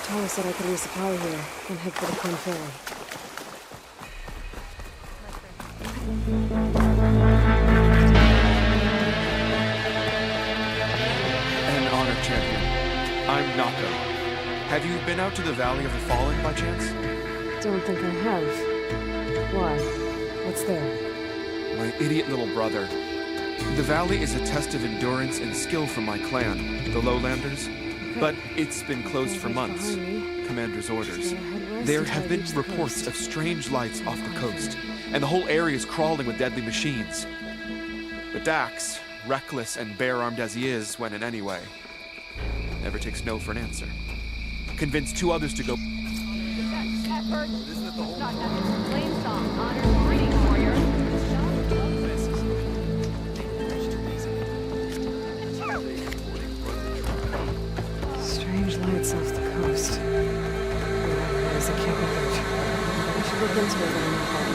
Tara said I could resupply here and head for the Quinn Ferry. An honored champion. I'm Nako. Have you been out to the Valley of the Fallen by chance? Don't think I have. Why? What's there? My idiot little brother. The valley is a test of endurance and skill for my clan, the Lowlanders. But it's been closed for months. Commander's orders. There have been reports of strange lights off the coast, and the whole area is crawling with deadly machines. But Dax, reckless and bare-armed as he is, went in anyway. Never takes no for an answer. Convinced 2 others to go. Strange lights off the coast. There's a campground. I should look into it on my part.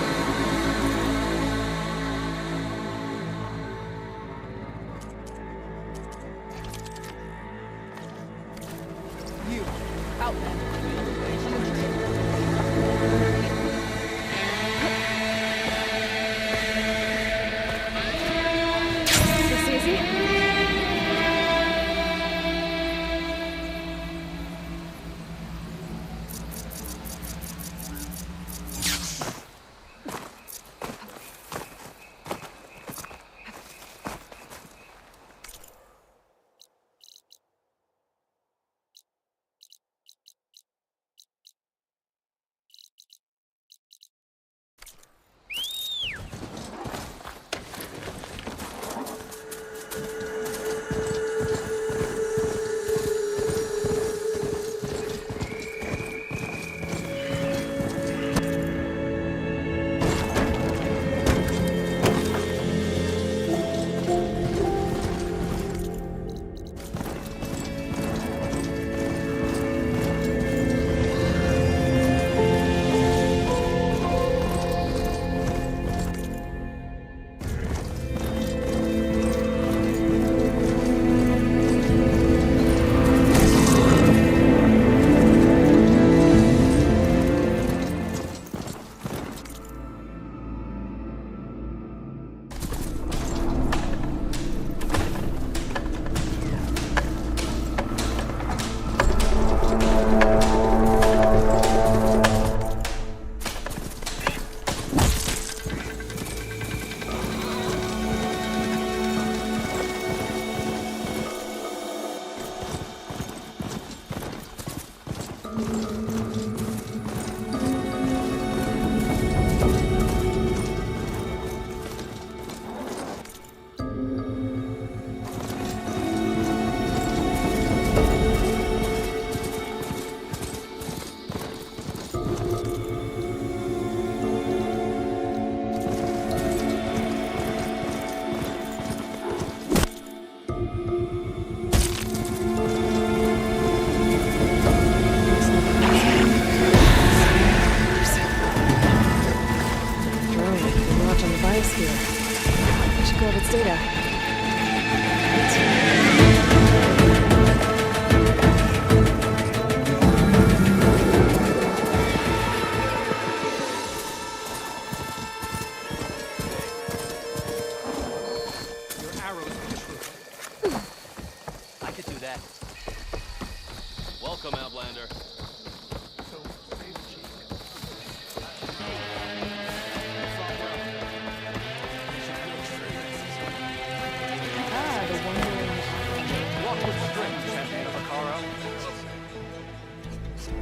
Welcome, Outlander.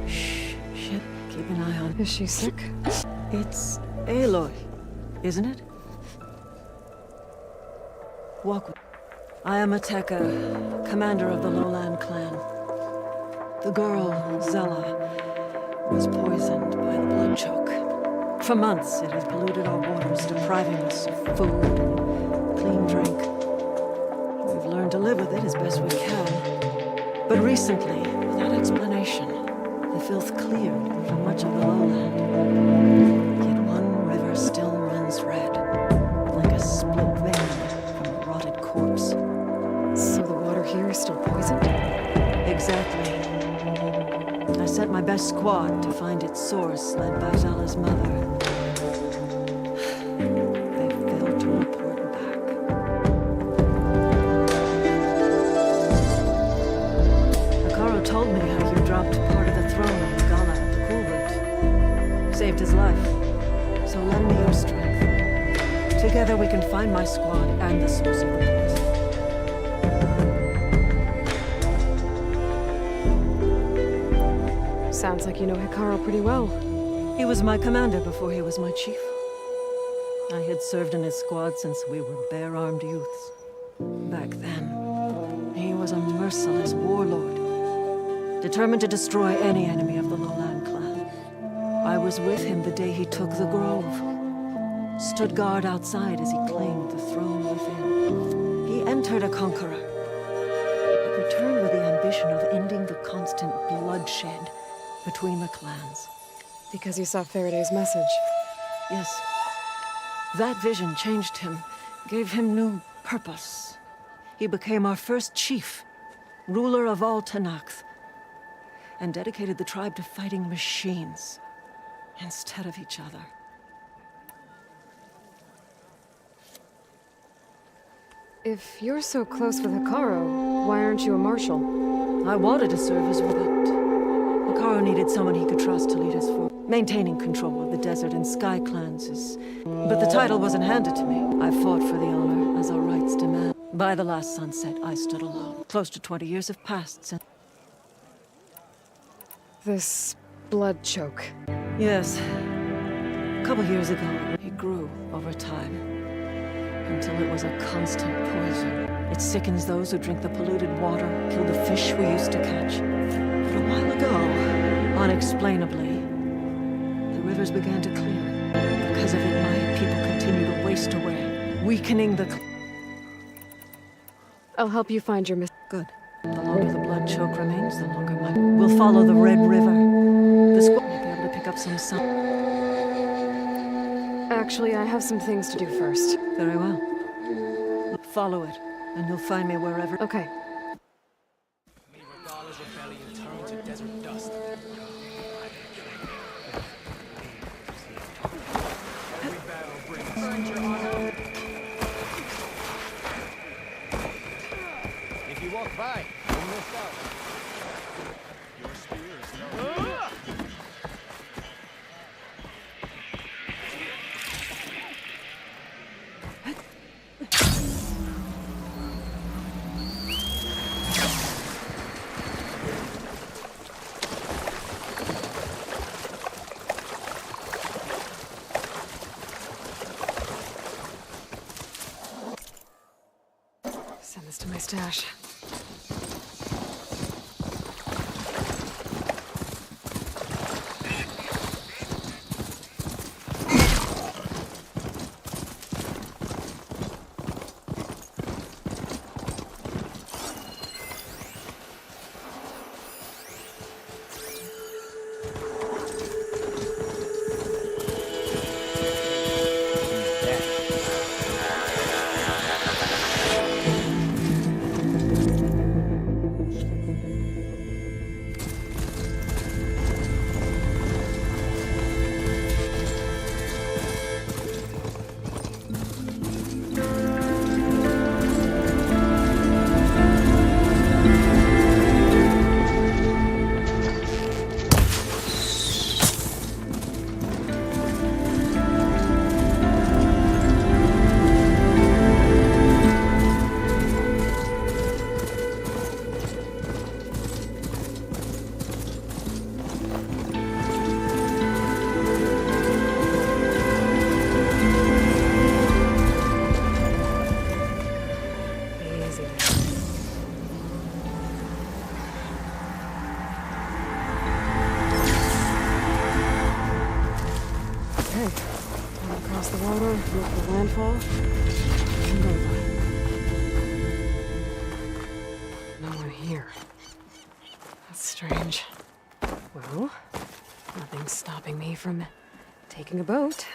Shit, keep an eye on. Is she sick? It's Aloy, isn't it? Walk with. I am Ateka, commander of the Lowland clan. The girl, Zella, was poisoned by the blood choke. For months, it has polluted our waters, depriving us of food and clean drink. We've learned to live with it as best we can. But recently, without explanation, the filth cleared from much of the lowland. Yet one river still runs red, like a split vein from a rotted corpse. So the water here is still poisoned? Exactly. I sent my best squad to find its source, led by Zella's mother. They failed to report back. Akaro told me how you dropped part of the throne on Gala at the Cool Route. Saved his life. So lend me your strength. Together we can find my squad and the source of the poison. Sounds like you know Hikaru pretty well. He was my commander before he was my chief. I had served in his squad since we were bare-armed youths. Back then, he was a merciless warlord, determined to destroy any enemy of the Lowland clan. I was with him the day he took the Grove, stood guard outside as he claimed the throne within. He entered a conqueror, but returned with the ambition of ending the constant bloodshed between the clans. Because you saw Faraday's message? Yes. That vision changed him, gave him new purpose. He became our first chief, ruler of all Tenakth, and dedicated the tribe to fighting machines instead of each other. If you're so close with Hikaru, why aren't you a marshal? I wanted to serve as one, but Hikaru needed someone he could trust to lead us forward. Maintaining control of the desert and sky clans is... But the title wasn't handed to me. I fought for the honor, as our rights demand. By the last sunset, I stood alone. Close to 20 years have passed since... This blood choke. Yes. A couple years ago, it grew over time, until it was a constant poison. It sickens those who drink the polluted water, kill the fish we used to catch. But a while ago, unexplainably, the rivers began to clear. Because of it, my people continue to waste away, weakening the... I'll help you find your Good. The longer the blood choke remains, the longer my... We'll follow the Red River. The squad may be able to pick up some sun. Actually, I have some things to do first. Very well. Follow it, and you'll find me wherever... Okay. If you walk by, you'll miss out. Your spear is no... Send this to my stash. Landfall. No one here. That's strange. Well, nothing's stopping me from taking a boat.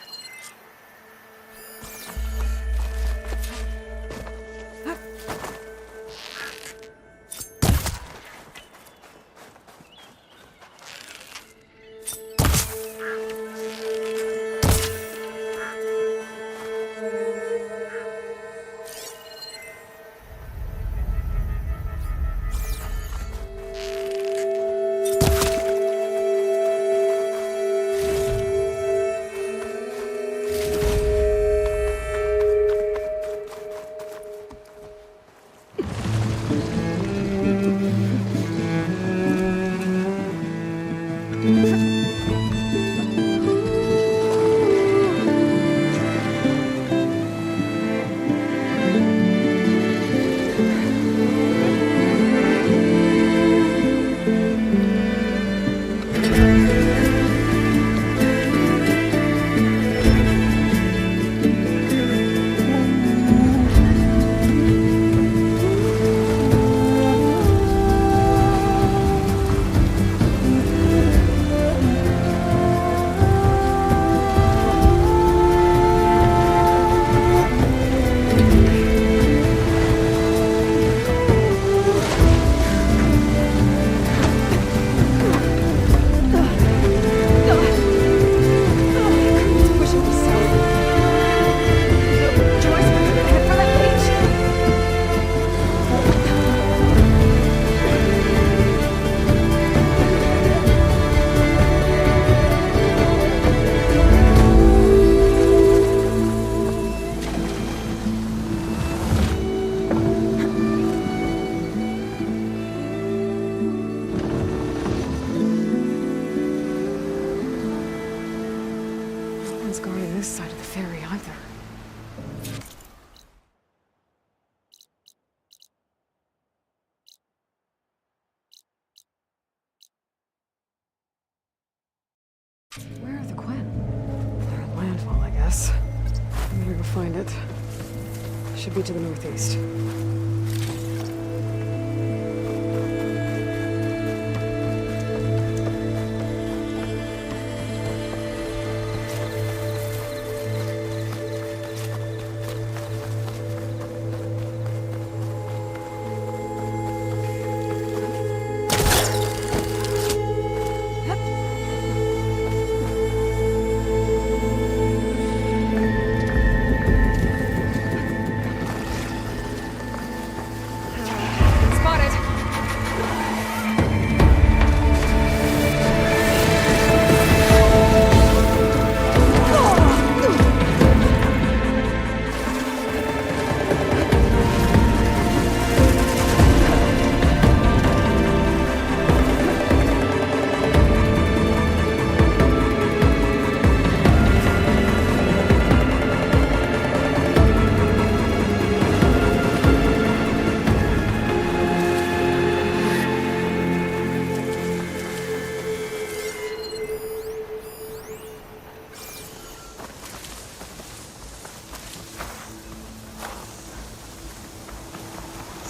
Where are the Quen? They're at landfall, I guess. I'm gonna go find it. Should be to the northeast.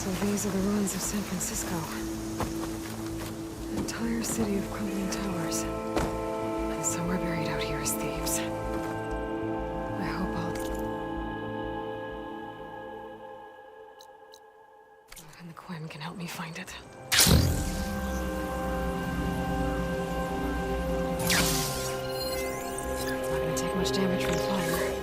So these are the ruins of San Francisco. An entire city of crumbling towers. And somewhere buried out here is Thebes. I hope and the Quen can help me find it. Not gonna take much damage from the fire.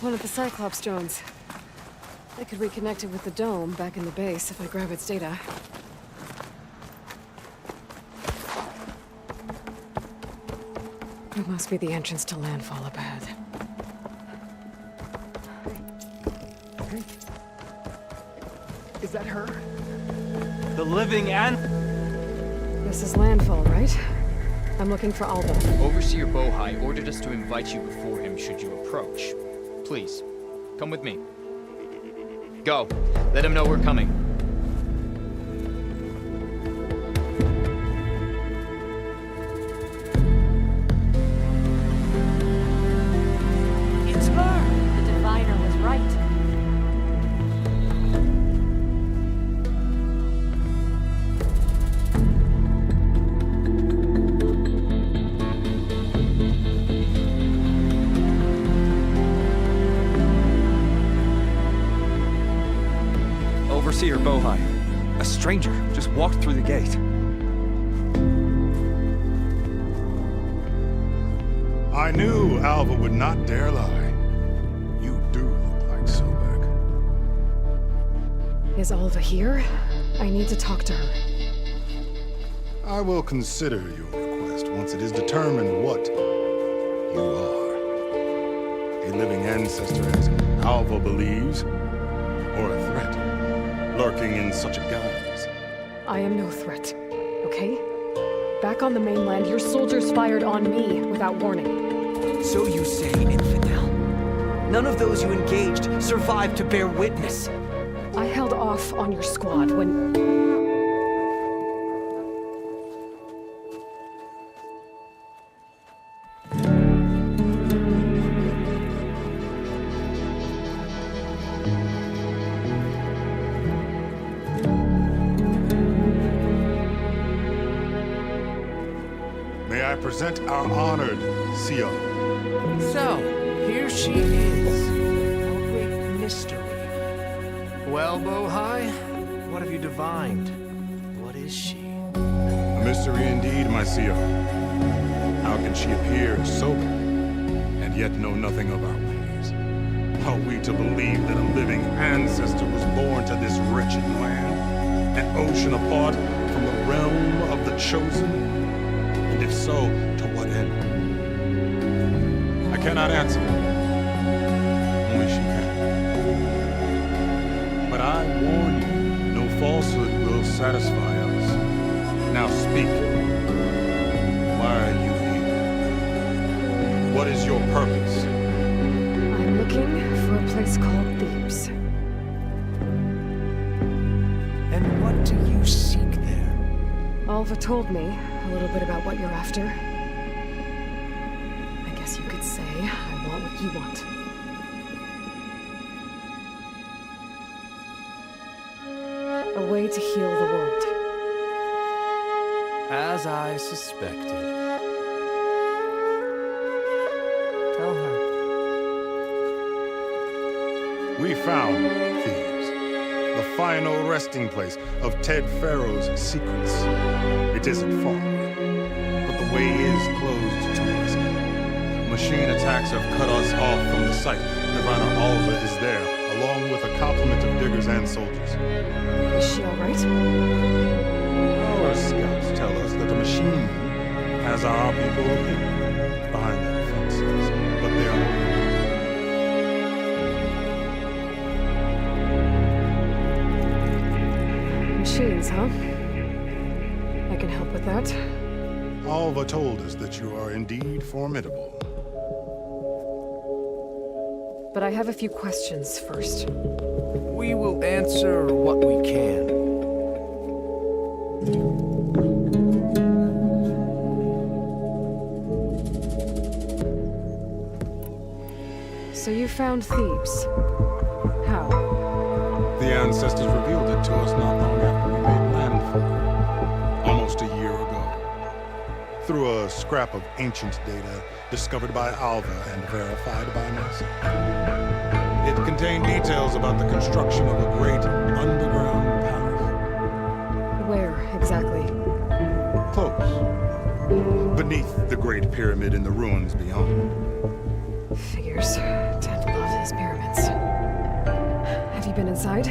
One of the Cyclops drones. I could reconnect it with the dome back in the base if I grab its data. It must be the entrance to landfall up ahead. Is that her? The living and... This is landfall, right? I'm looking for Alva. Overseer Bohai ordered us to invite you before him should you approach. Please, come with me. Go. Let him know we're coming. It's her! The Diviner was right. Overseer Bohai. A stranger just walked through the gate. I knew Alva would not dare lie. You do look like Sobek. Is Alva here? I need to talk to her. I will consider your request once it is determined what you are. A living ancestor, as Alva believes, or a threat, lurking in such a guise. I am no threat, okay? Back on the mainland, your soldiers fired on me without warning. So you say, infidel. None of those you engaged survived to bear witness. I held off on your squad when... May I present our honored Sia. So, here she is. Our great mystery. Well, Bohai, what have you divined? What is she? A mystery indeed, my Sia. How can she appear sober, and yet know nothing of our ways? Are we to believe that a living ancestor was born to this wretched land, an ocean apart from the realm of the chosen? And if so, to what end? I cannot answer. Only she can. But I warn you, no falsehood will satisfy us. Now speak. Why are you here? What is your purpose? I'm looking for a place called Thebes. And what do you seek there? Alva told me a little bit about what you're after. I guess you could say I want what you want. A way to heal the world. As I suspected. Tell her. We found Thebes, the final resting place of Ted Pharaoh's secrets. It isn't far, but the way is closed to us. Machine attacks have cut us off from the site. Diviner Alva is there, along with a complement of diggers and soldiers. Is she all right? Our scouts tell us that the machine has our people behind their defenses, but they are not. Machines, huh? I can help with that. Alva told us that you are indeed formidable. But I have a few questions first. We will answer what we can. So you found Thebes. How? The ancestors revealed it to us not long after we made landfall, almost a year ago, through a scrap of ancient data discovered by Alva and verified by NASA. It contained details about the construction of a great underground palace. Where, exactly? Close. Beneath the Great Pyramid in the ruins beyond. Figures. Ted loved These pyramids. Have you been inside?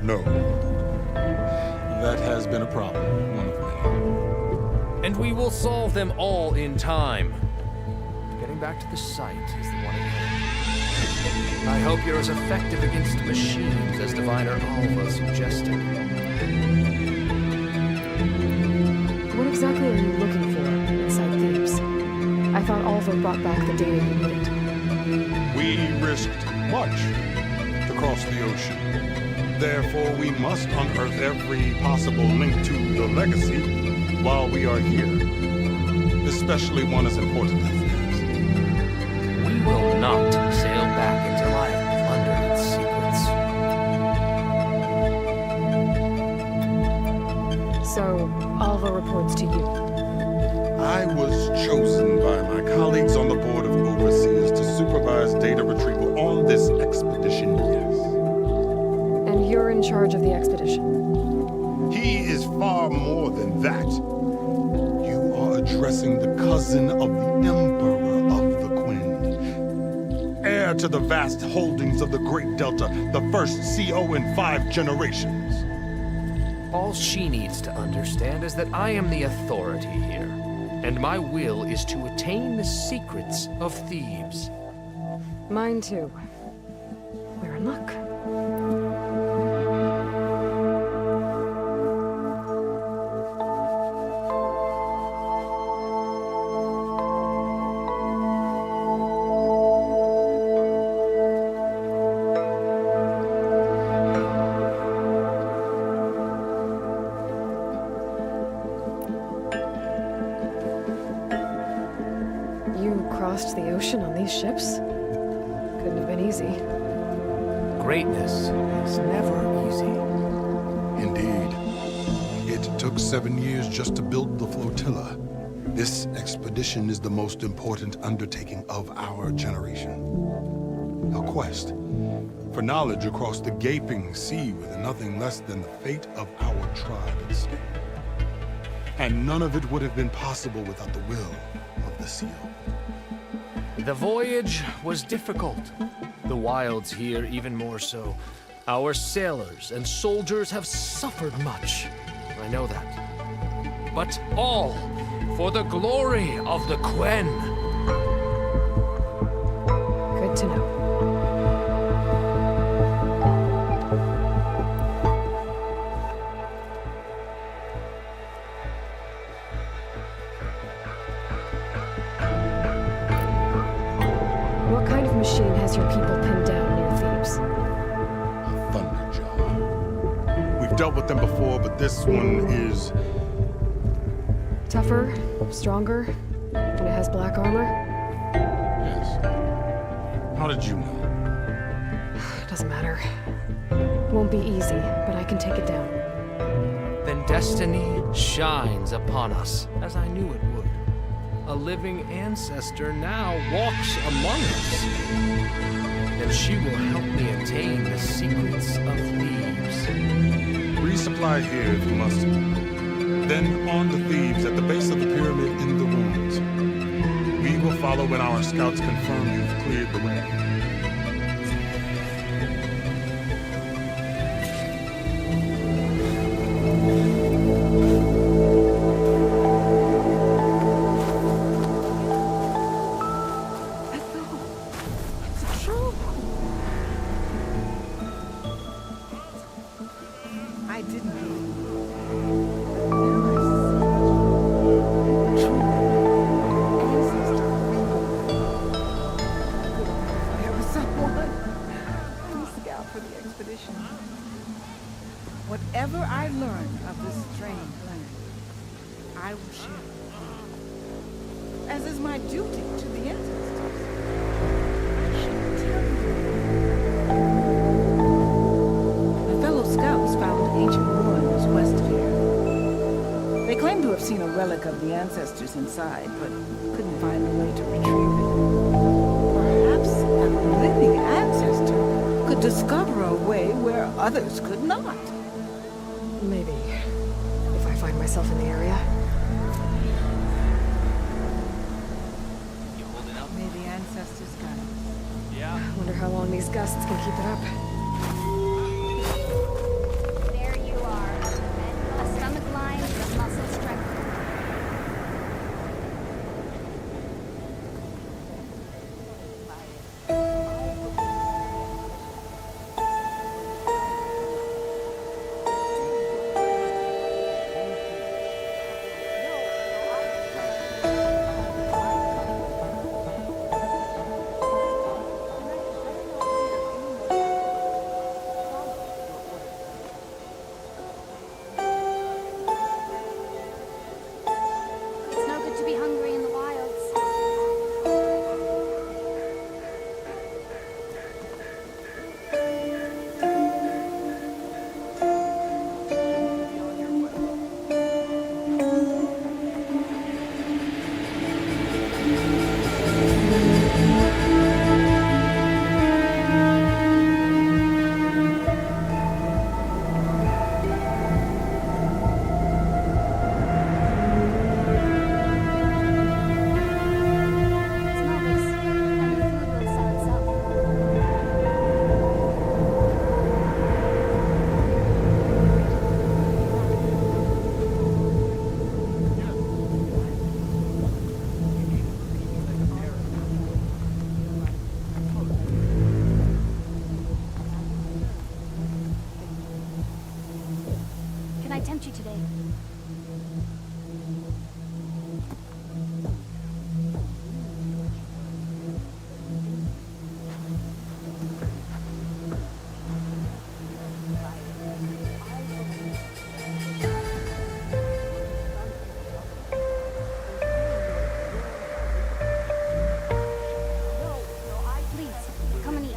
No. That has been a problem, one of many. And we will solve them all in time. Getting back to the site is the one at hand. I hope you're as effective against machines as Diviner Alva suggested. What exactly are you looking for inside Thebes? I thought Alva brought back the data you needed. We risked much to cross the ocean. Therefore, we must unearth every possible link to the legacy while we are here. Especially one as important as theirs. We will not sail back until I have plundered its secrets. So, Alva reports to you. I was chosen by my colleagues on the Board of Overseers to supervise data retrieval on this expedition, yes. And you're in charge of the expedition. He is far more than that. You are addressing the cousin of the Emperor of the Quinn. Heir to the vast holdings of the Great Delta, the first CO in 5 generations. All she needs to understand is that I am the authority here, and my will is to attain the secrets of Thebes. Mine too. We're in luck. Crossed the ocean on these ships? Couldn't have been easy. Greatness is never easy. Indeed. It took 7 years just to build the flotilla. This expedition is the most important undertaking of our generation. A quest for knowledge across the gaping sea with nothing less than the fate of our tribe at stake. And none of it would have been possible without the will of the seal. The voyage was difficult. The wilds here even more so. Our sailors and soldiers have suffered much. I know that. But all for the glory of the Quen. Good to know. What kind of machine has your people pinned down near Thebes? Thunderjaw. We've dealt with them before, but this one is... Tougher, stronger, and it has black armor? Yes. How did you know? Doesn't matter. Won't be easy, but I can take it down. Then destiny shines upon us, as I knew it would. A living ancestor now walks among us. And she will help me attain the secrets of Thebes. Resupply here if you must. Then on to Thebes at the base of the pyramid in the ruins. We will follow when our scouts confirm you've cleared the way. Whatever I learn of this strange land, I will share it with you, as is my duty to the ancestors. I should tell you. My fellow scouts found ancient ruins west of here. They claim to have seen a relic of the ancestors inside, but couldn't find a way to retrieve it. Perhaps a living ancestor could discover a way where others could not. Maybe. If I find myself in the area. May the ancestors gusts can keep it up. There you are. A stomach line and a muscle strength. It's no good to be hungry in the wilds. Smell this, and the food will sell itself. Can I tempt you today? Please, come and eat.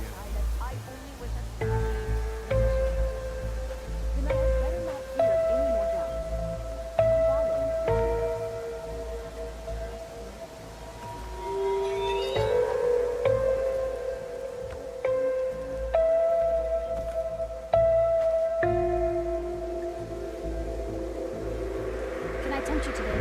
Can I tempt you today?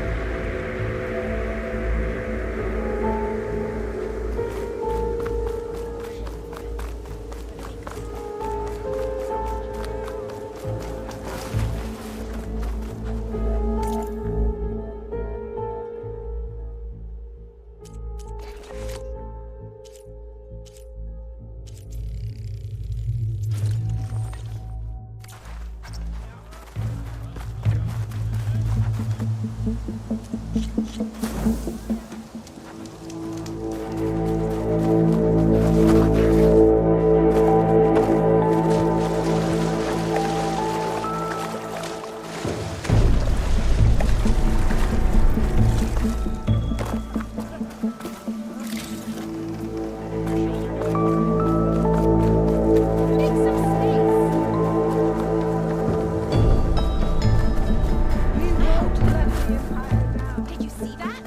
Did you see that?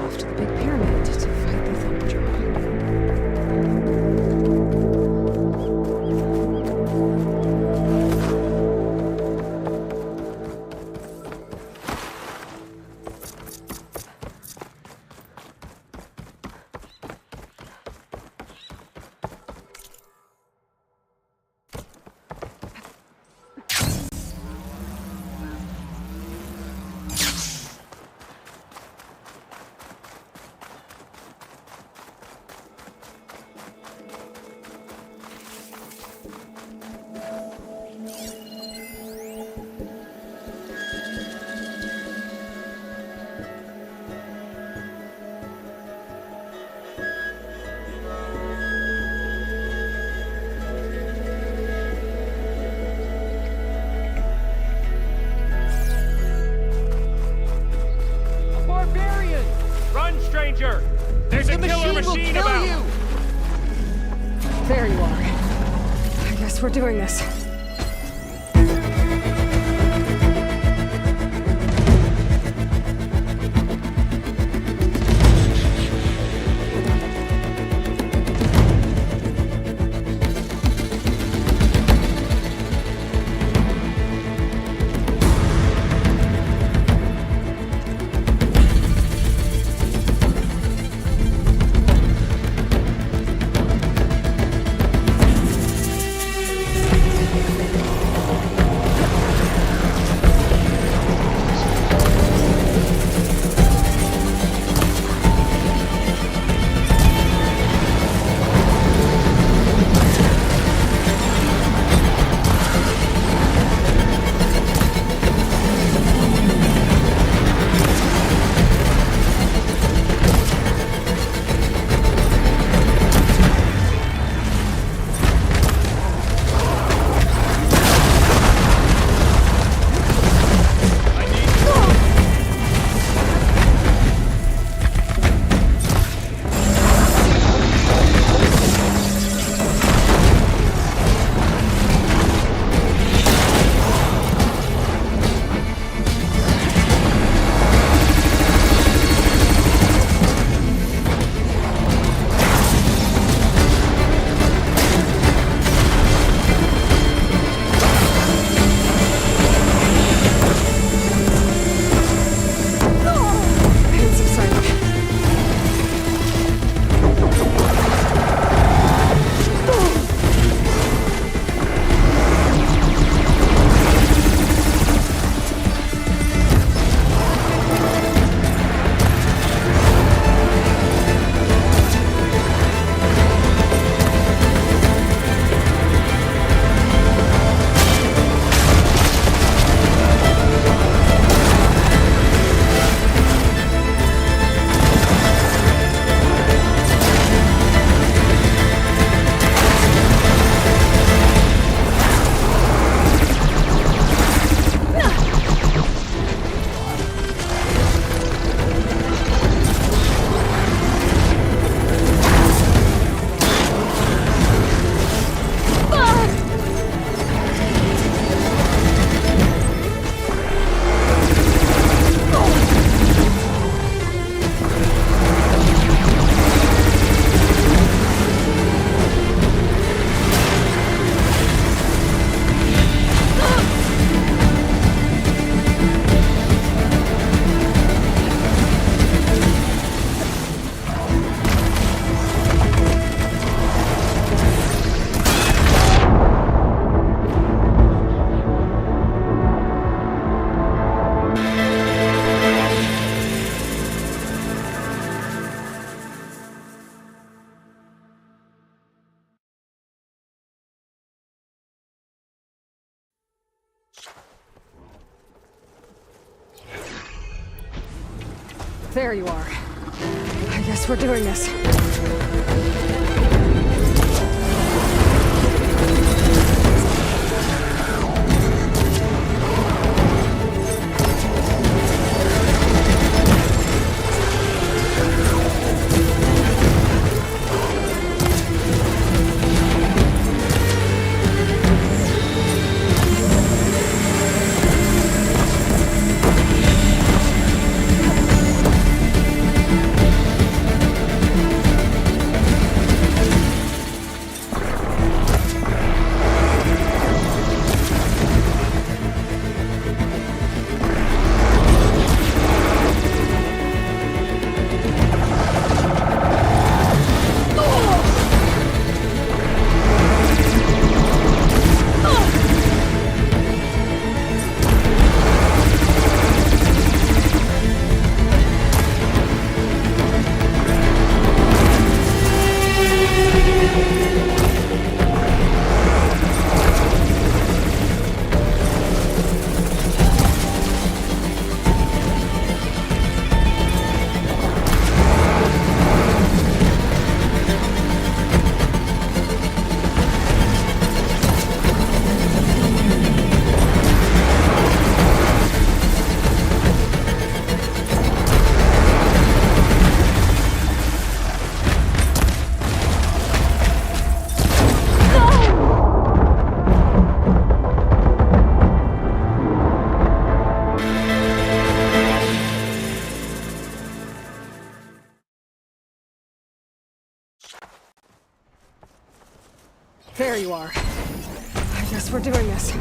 Off to the big pyramid to fight the Thunderjaw. Stranger! There's a killer machine about! There you are. I guess we're doing this. There you are. I guess we're doing this. There you are. I guess we're doing this.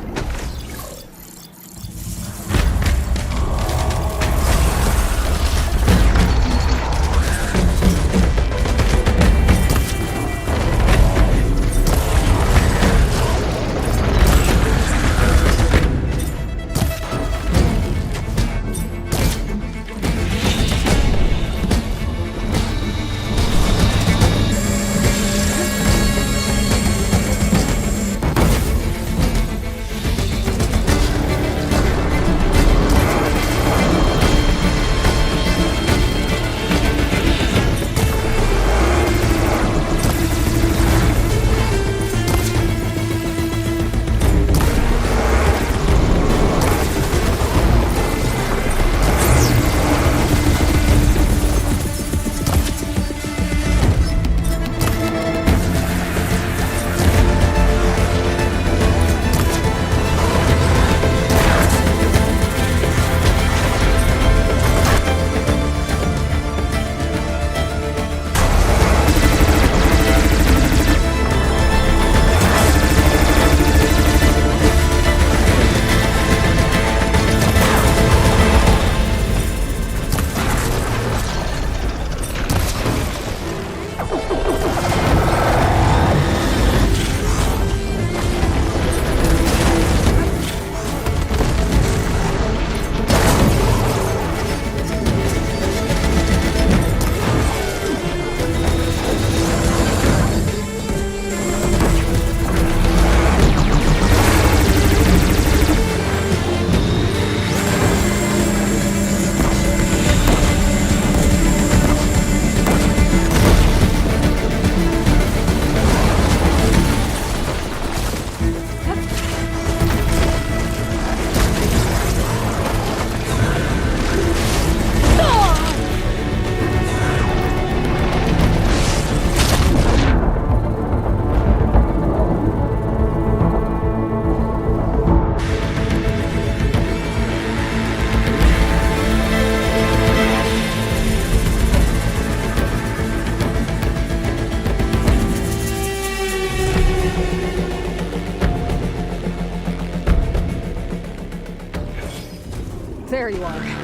There you are.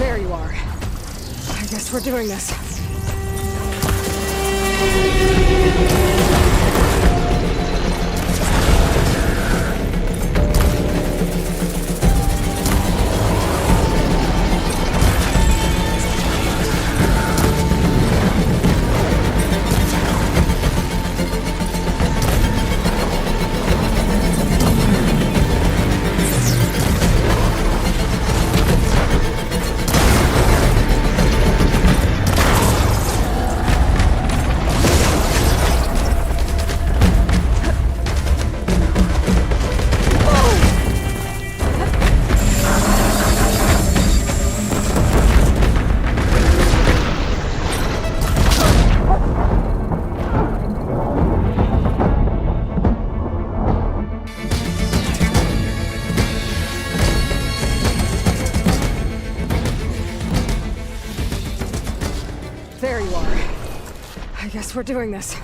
There you are. I guess we're doing this. There you are. I guess we're doing this.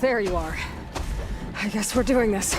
There you are. I guess we're doing this.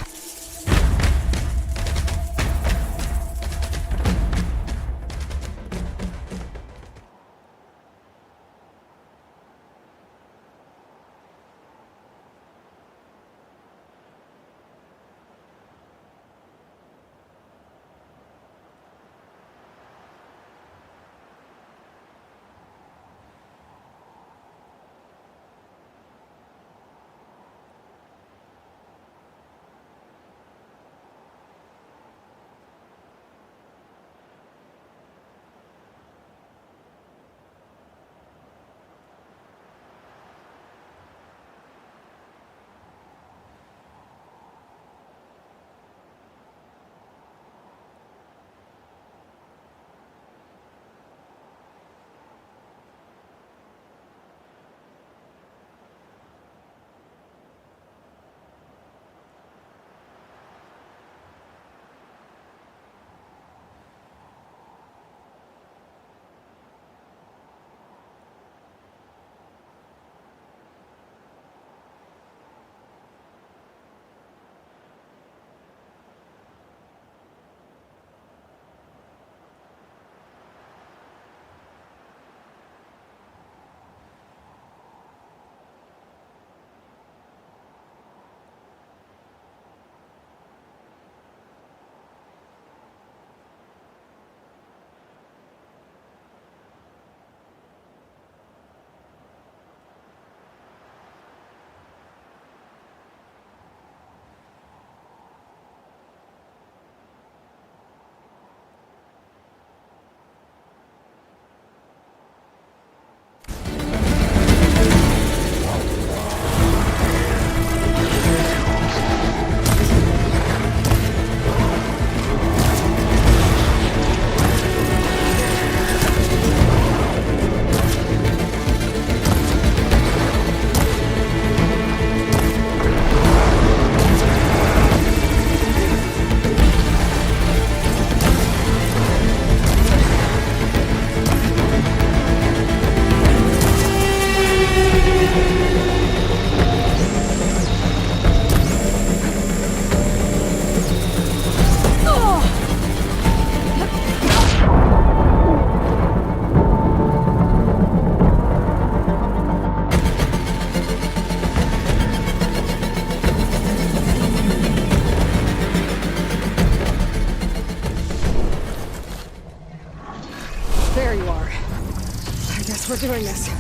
There you are. I guess we're doing this.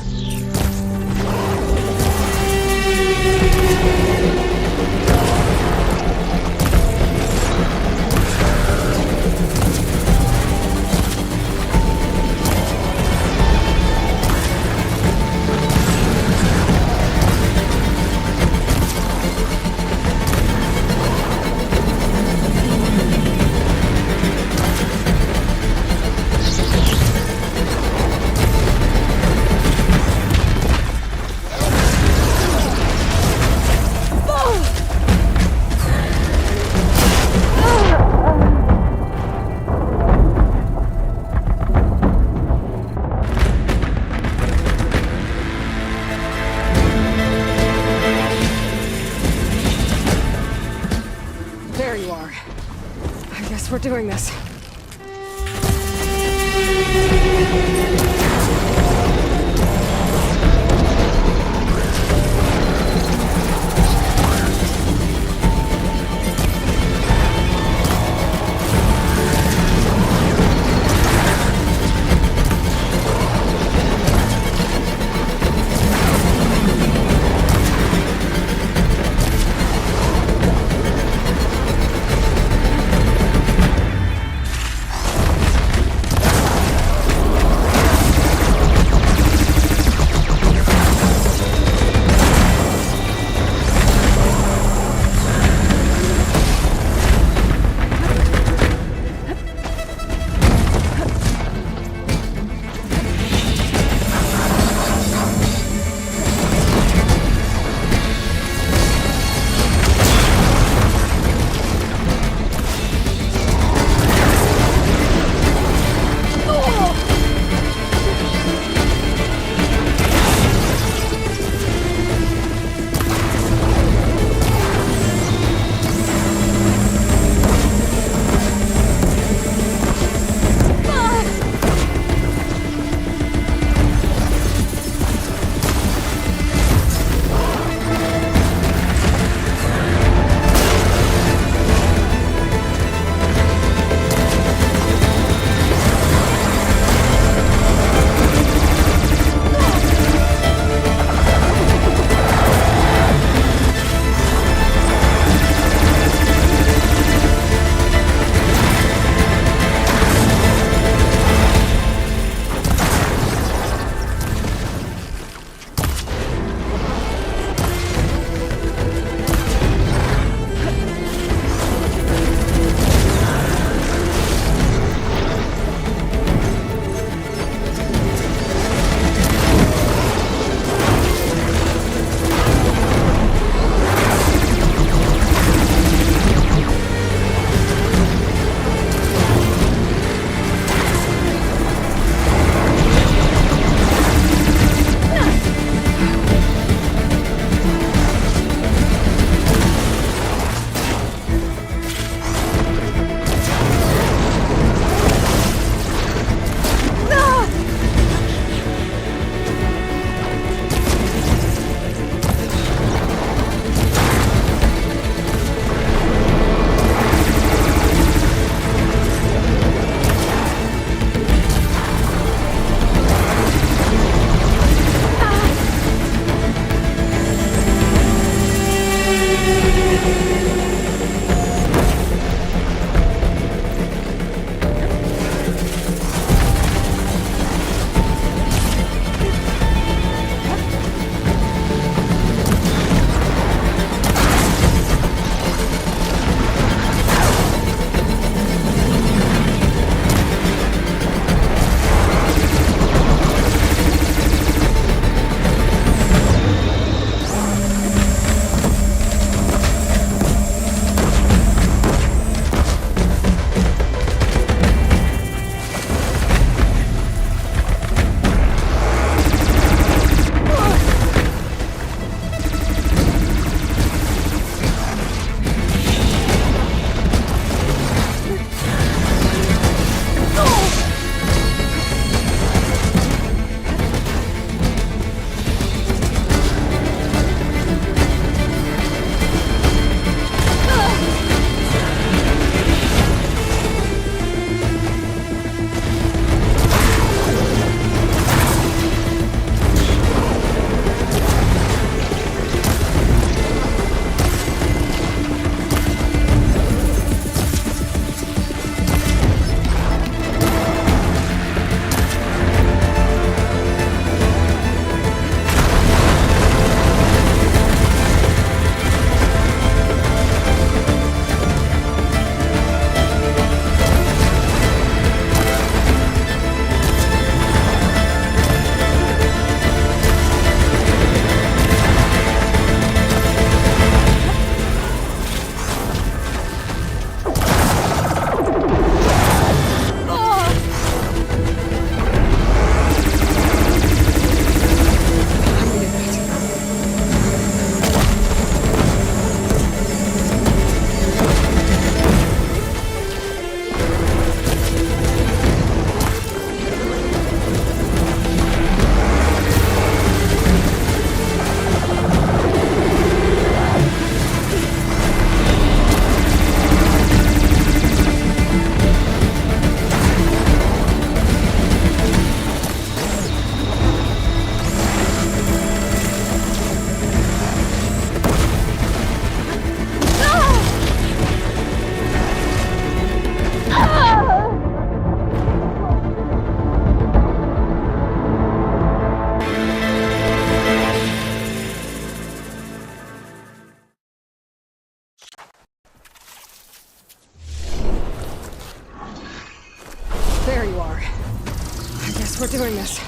There you are. I guess we're doing this. There you are. I guess we're doing this.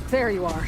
There you are.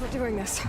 we're doing this.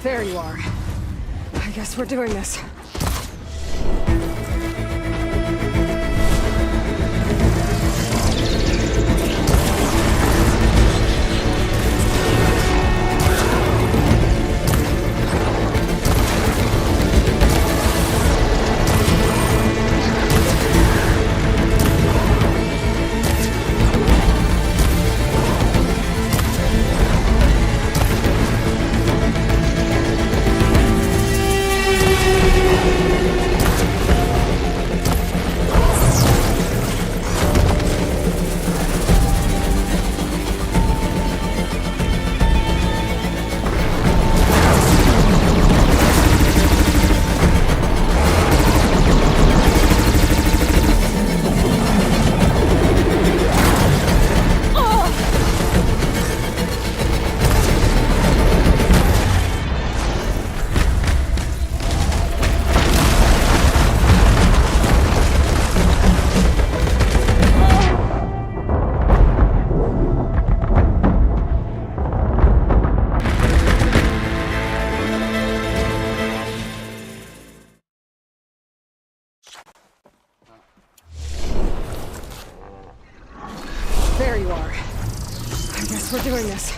There you are. I guess we're doing this. There you are. I guess we're doing this.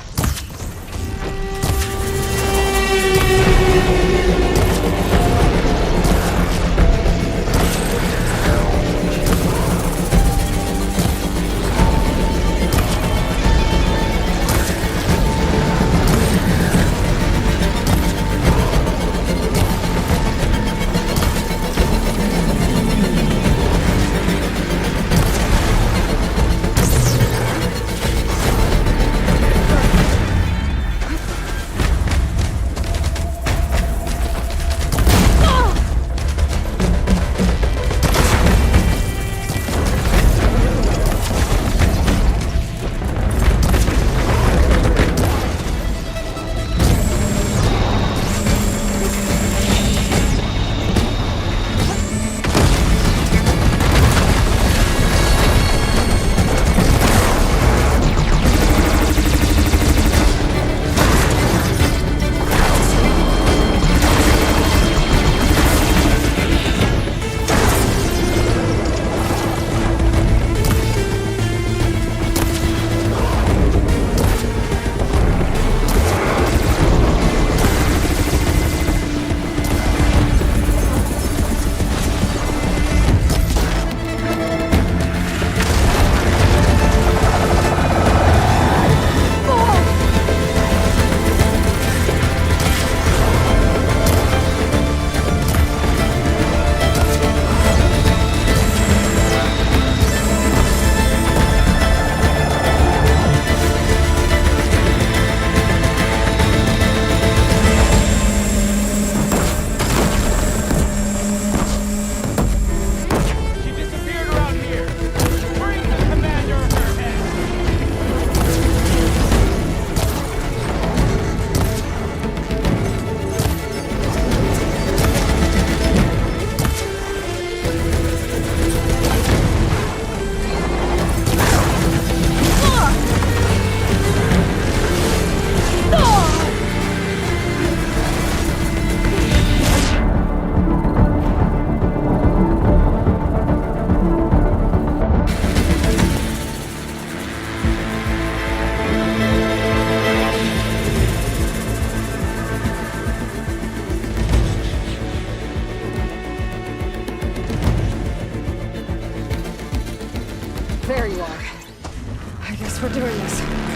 There you are. I guess we're doing this.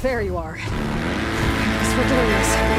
There you are. Guess we're doing this.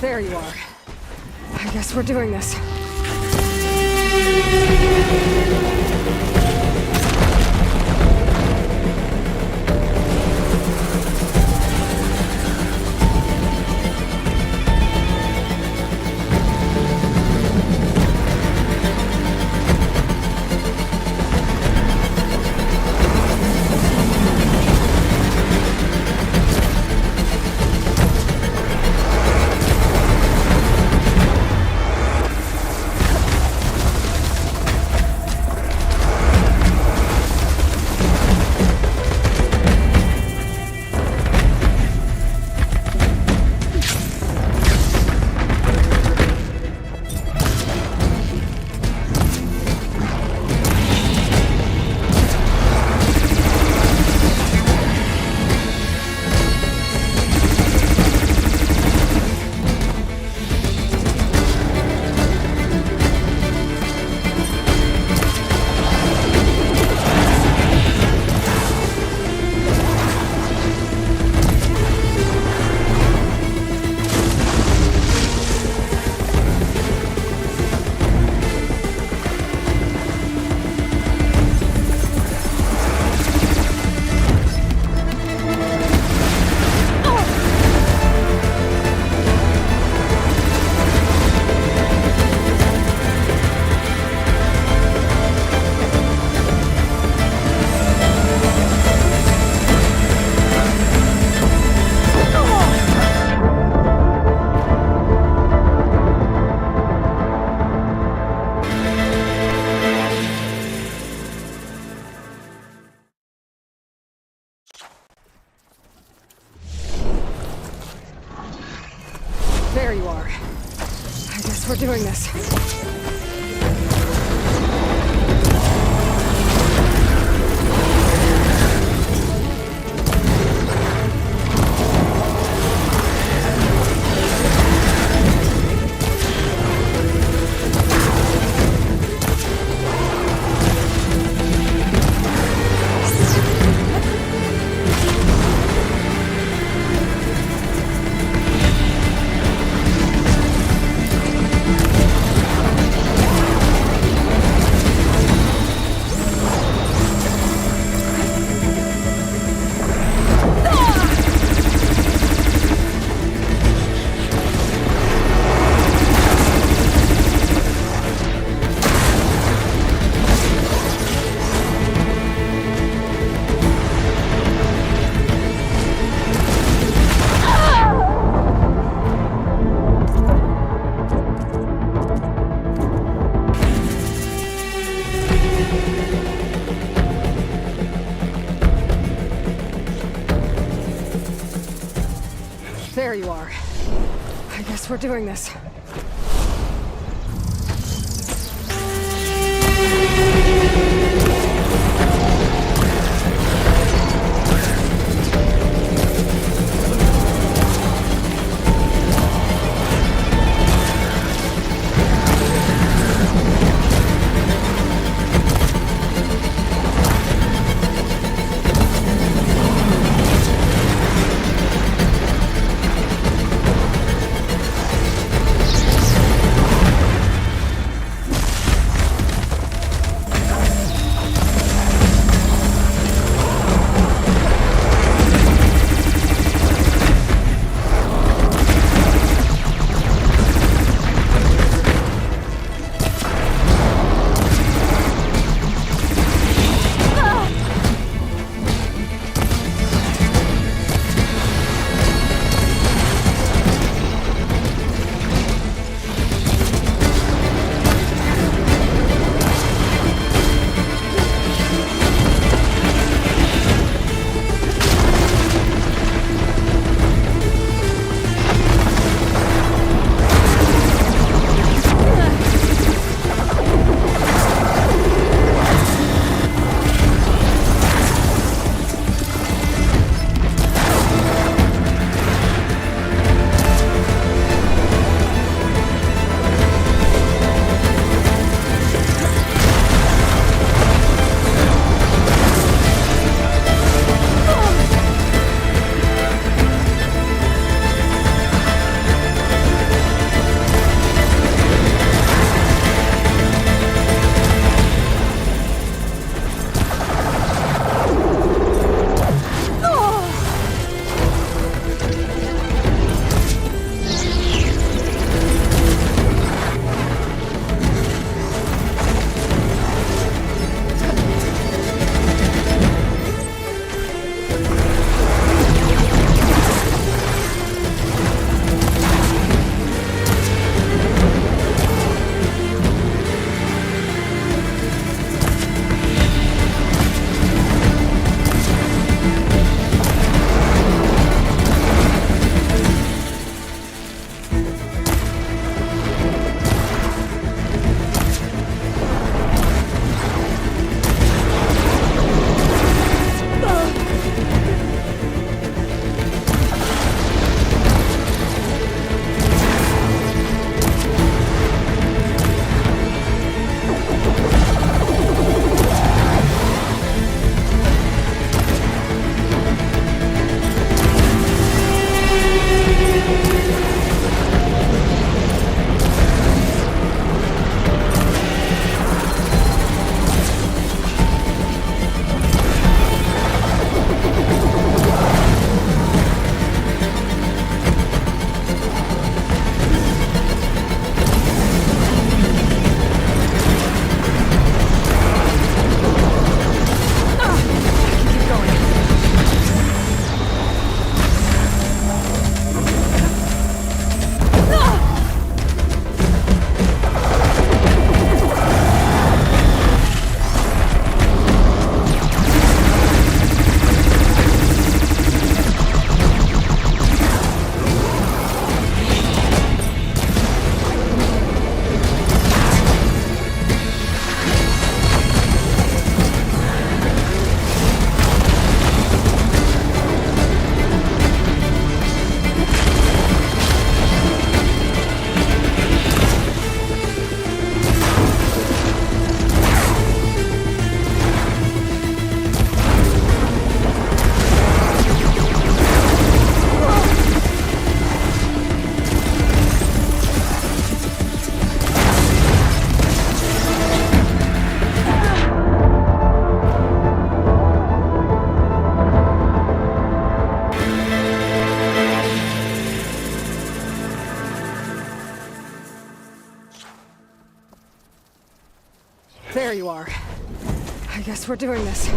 There you are. I guess we're doing this. There you are. I guess we're doing this. guess we're doing this. There you are. I guess we're doing this.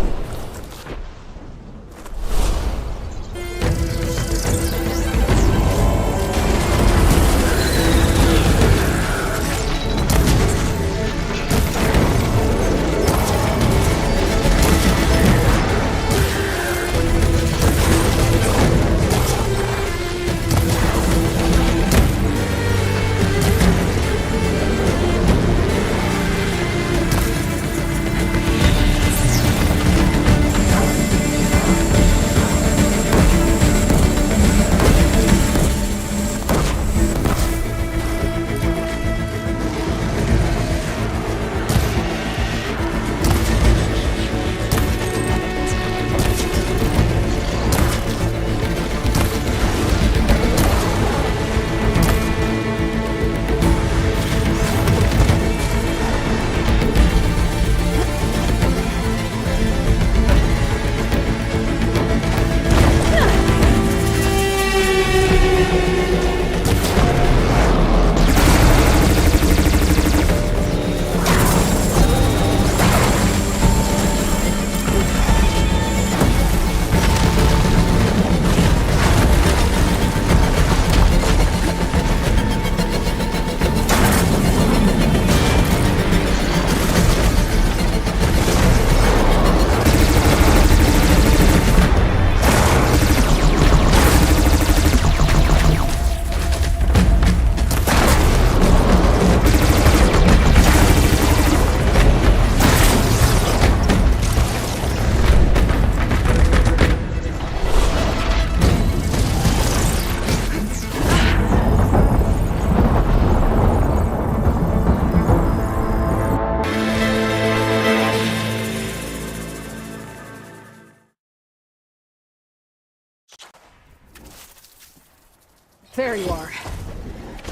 There you are.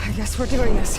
I guess we're doing this.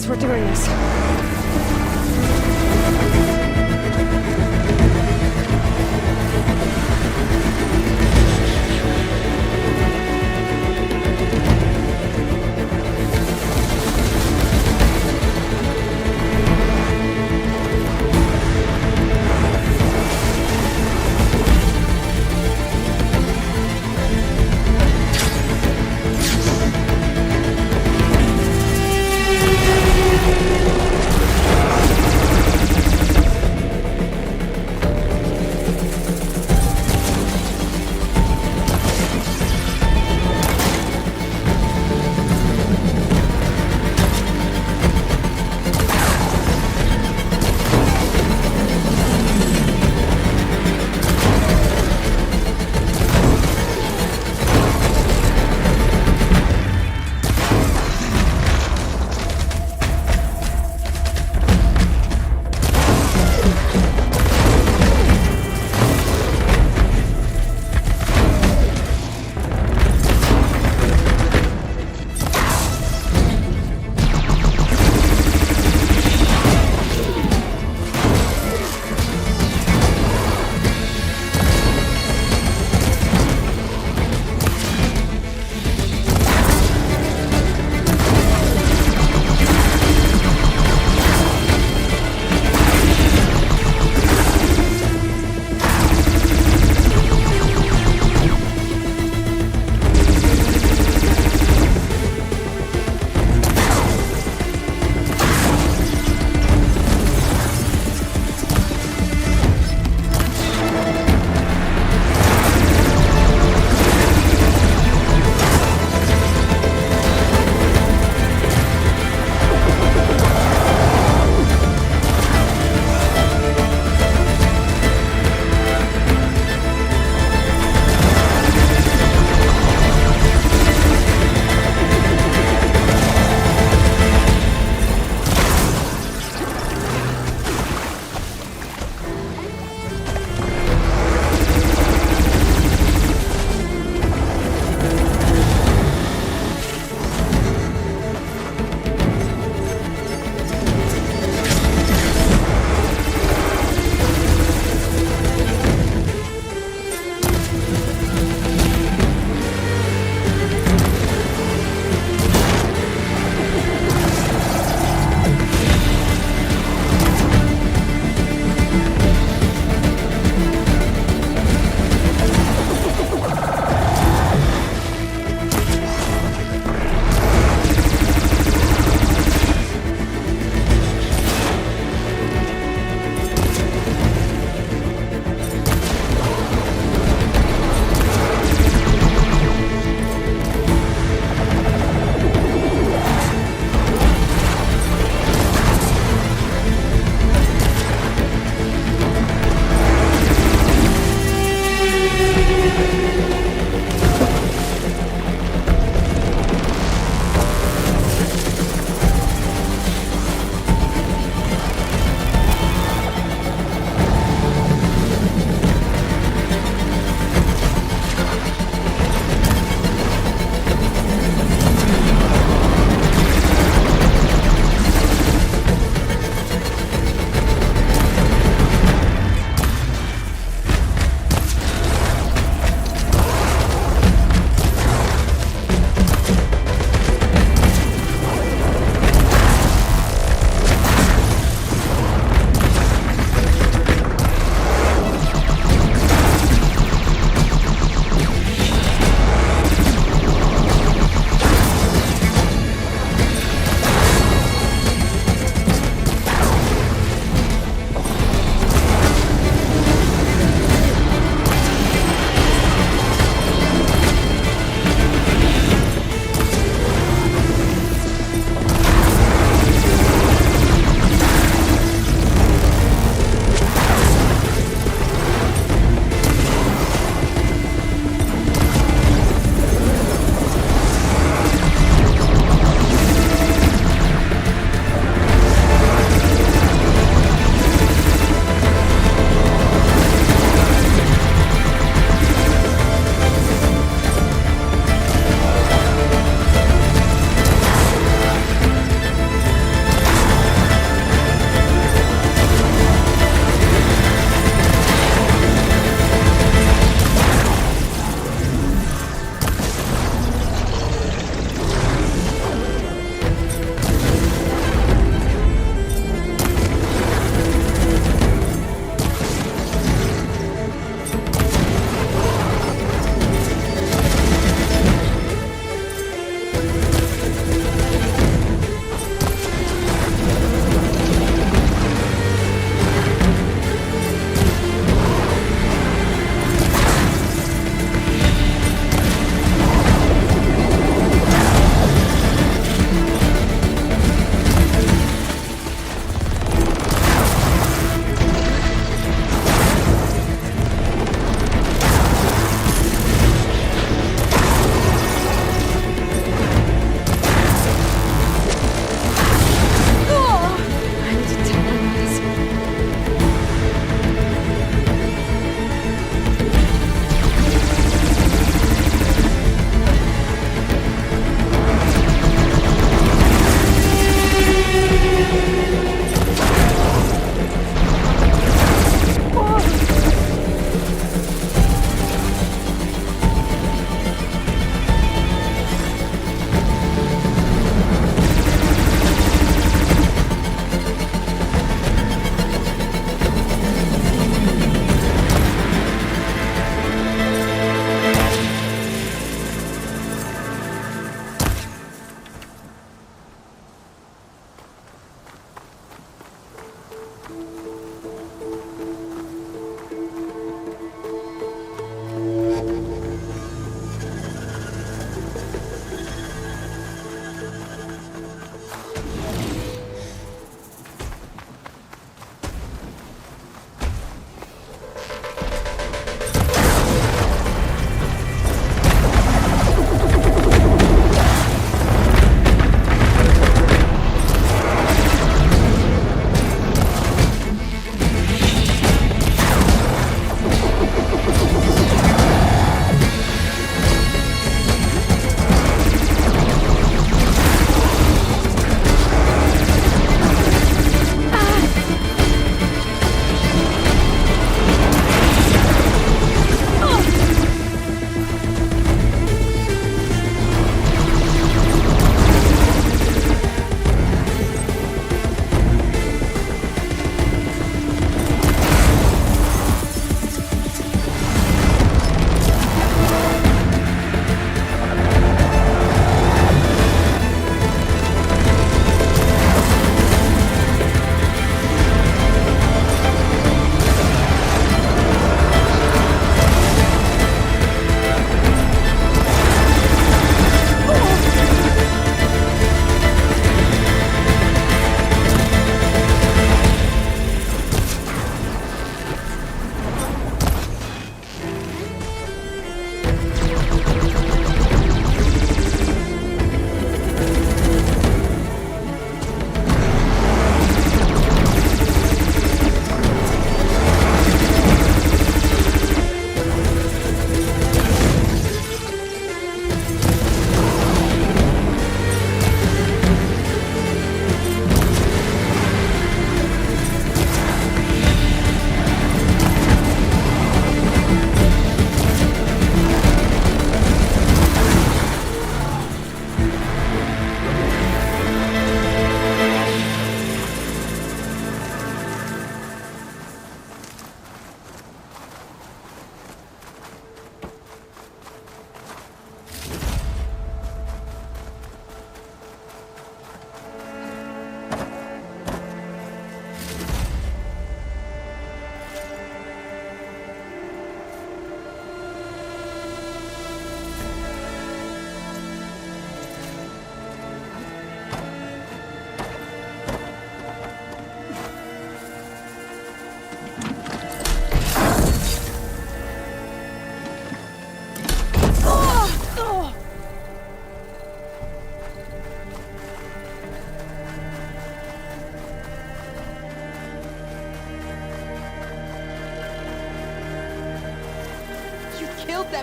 we're doing this.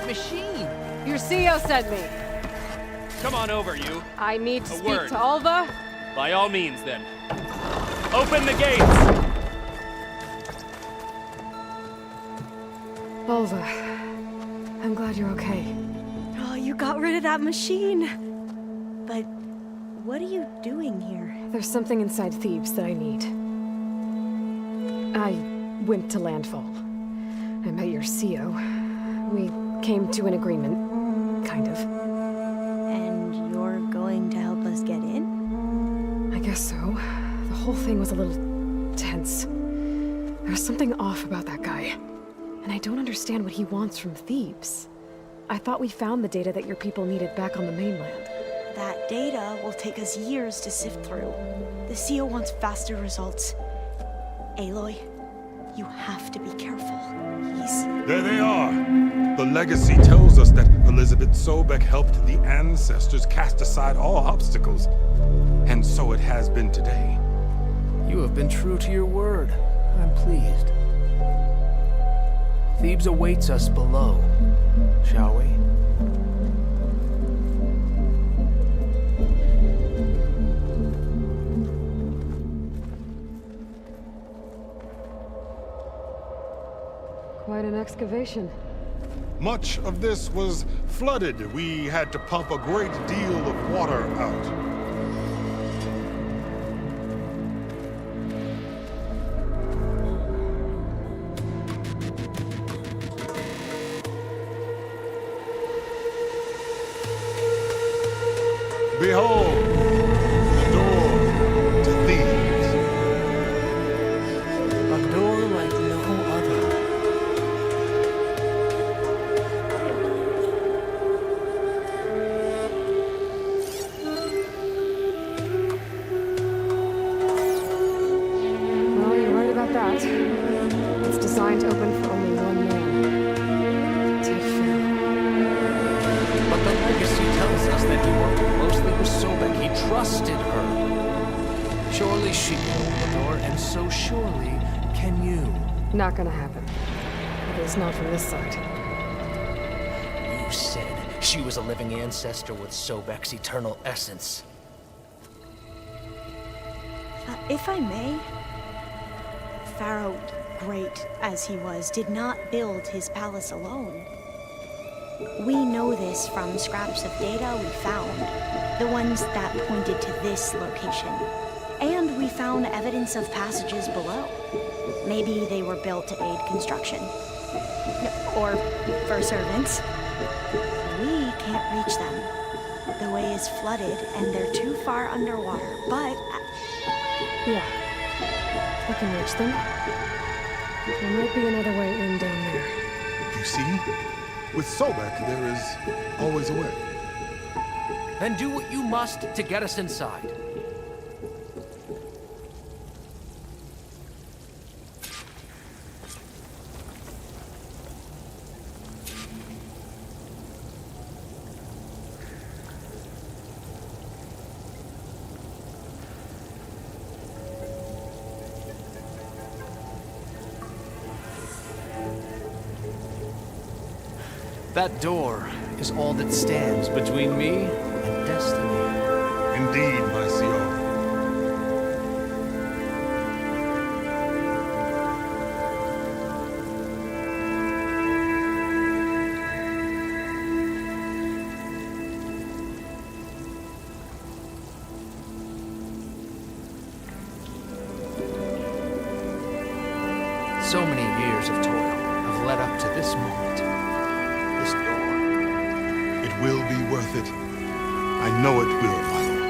that machine? Your CEO sent me. Come on over, you. I need to A speak word. to Alva. By all means, then. Open the gates! Alva, I'm glad you're okay. Oh, you got rid of that machine. But what are you doing here? There's something inside Thebes that I need. I went to Landfall. I met your CEO. We came to an agreement, kind of. And you're going to help us get in? I guess so. The whole thing was a little tense. There was something off about that guy. And I don't understand what he wants from Thebes. I thought we found the data that your people needed back on the mainland. That data will take us years to sift through. The CEO wants faster results. Aloy, you have to be careful. There they are. The legacy tells us that Elizabeth Sobek helped the ancestors cast aside all obstacles. And so it has been today. You have been true to your word. I'm pleased. Thebes awaits us below, shall we? Quite an excavation. Much of this was flooded. We had to pump a great deal of water out. Behold, the door to Thebes. A door like no other. Well, you're right about that. It's designed to open for only one man. Ted Fair. But the legacy tells us that he worked closely with Sobek. He trusted her. Surely she can open the door, and so surely can you. Not gonna happen. At least not from this side. You said she was a living ancestor with Sobek's eternal essence. If I may, Pharaoh, great as he was, did not build his palace alone. We know this from scraps of data we found, the ones that pointed to this location. And we found evidence of passages below. Maybe they were built to aid construction. Or for servants. We can't reach them. The way is flooded and they're too far underwater, but... Yeah. We can reach them. There might be another way in down there. You see? With Sobek, there is always a way. Then do what you must to get us inside. That door is all that stands between me and destiny. Indeed, my CEO. So many years of toil have led up to this moment. This door. It will be worth it. I know it will, my lord.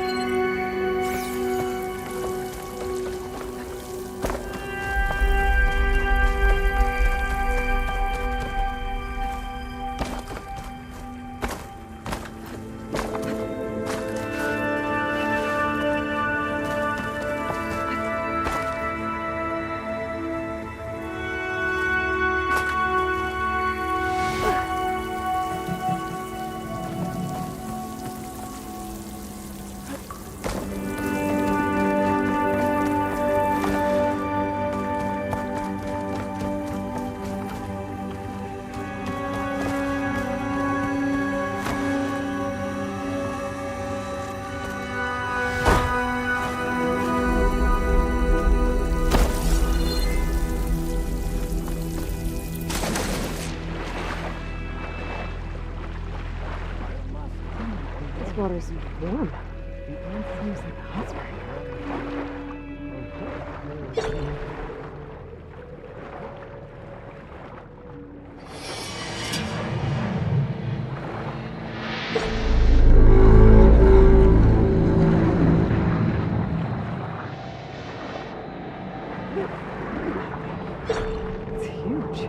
water's warm. It seems like a hot spring. It's huge.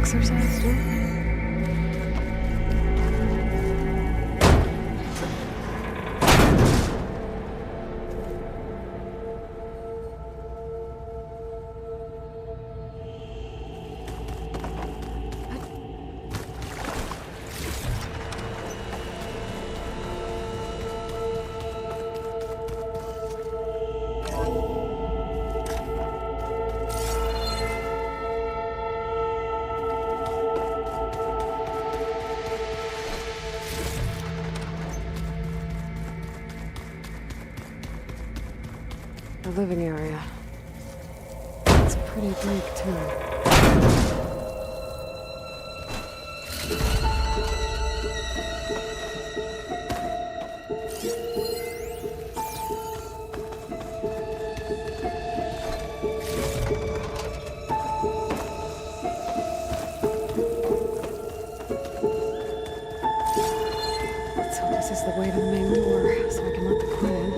Exercise, too? The living area. It's pretty bleak, too. So this is the way to the main door, so I can let the crew in.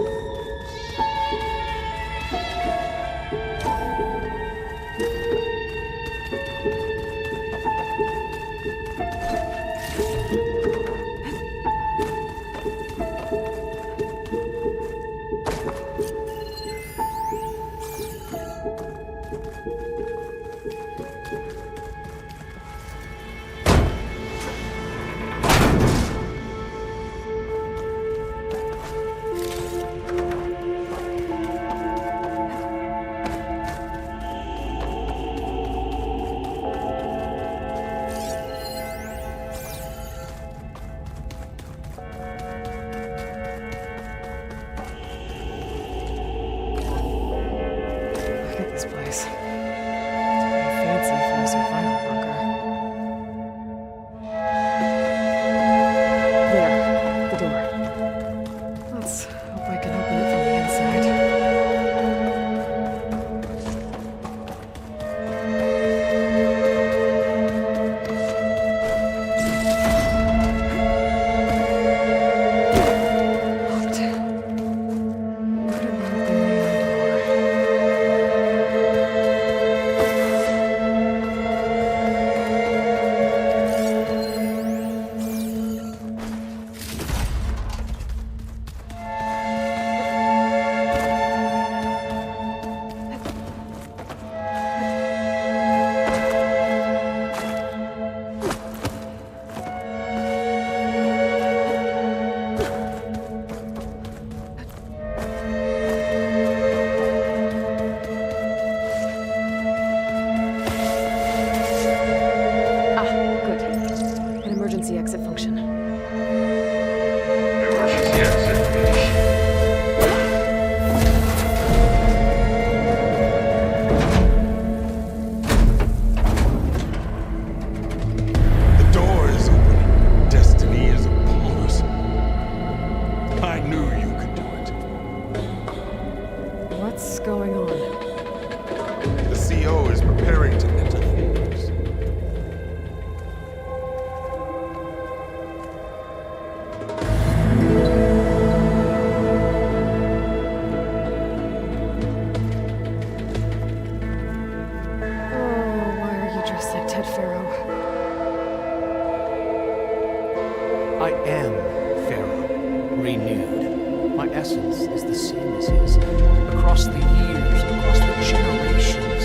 My essence is the same as his. Across the years, across the generations,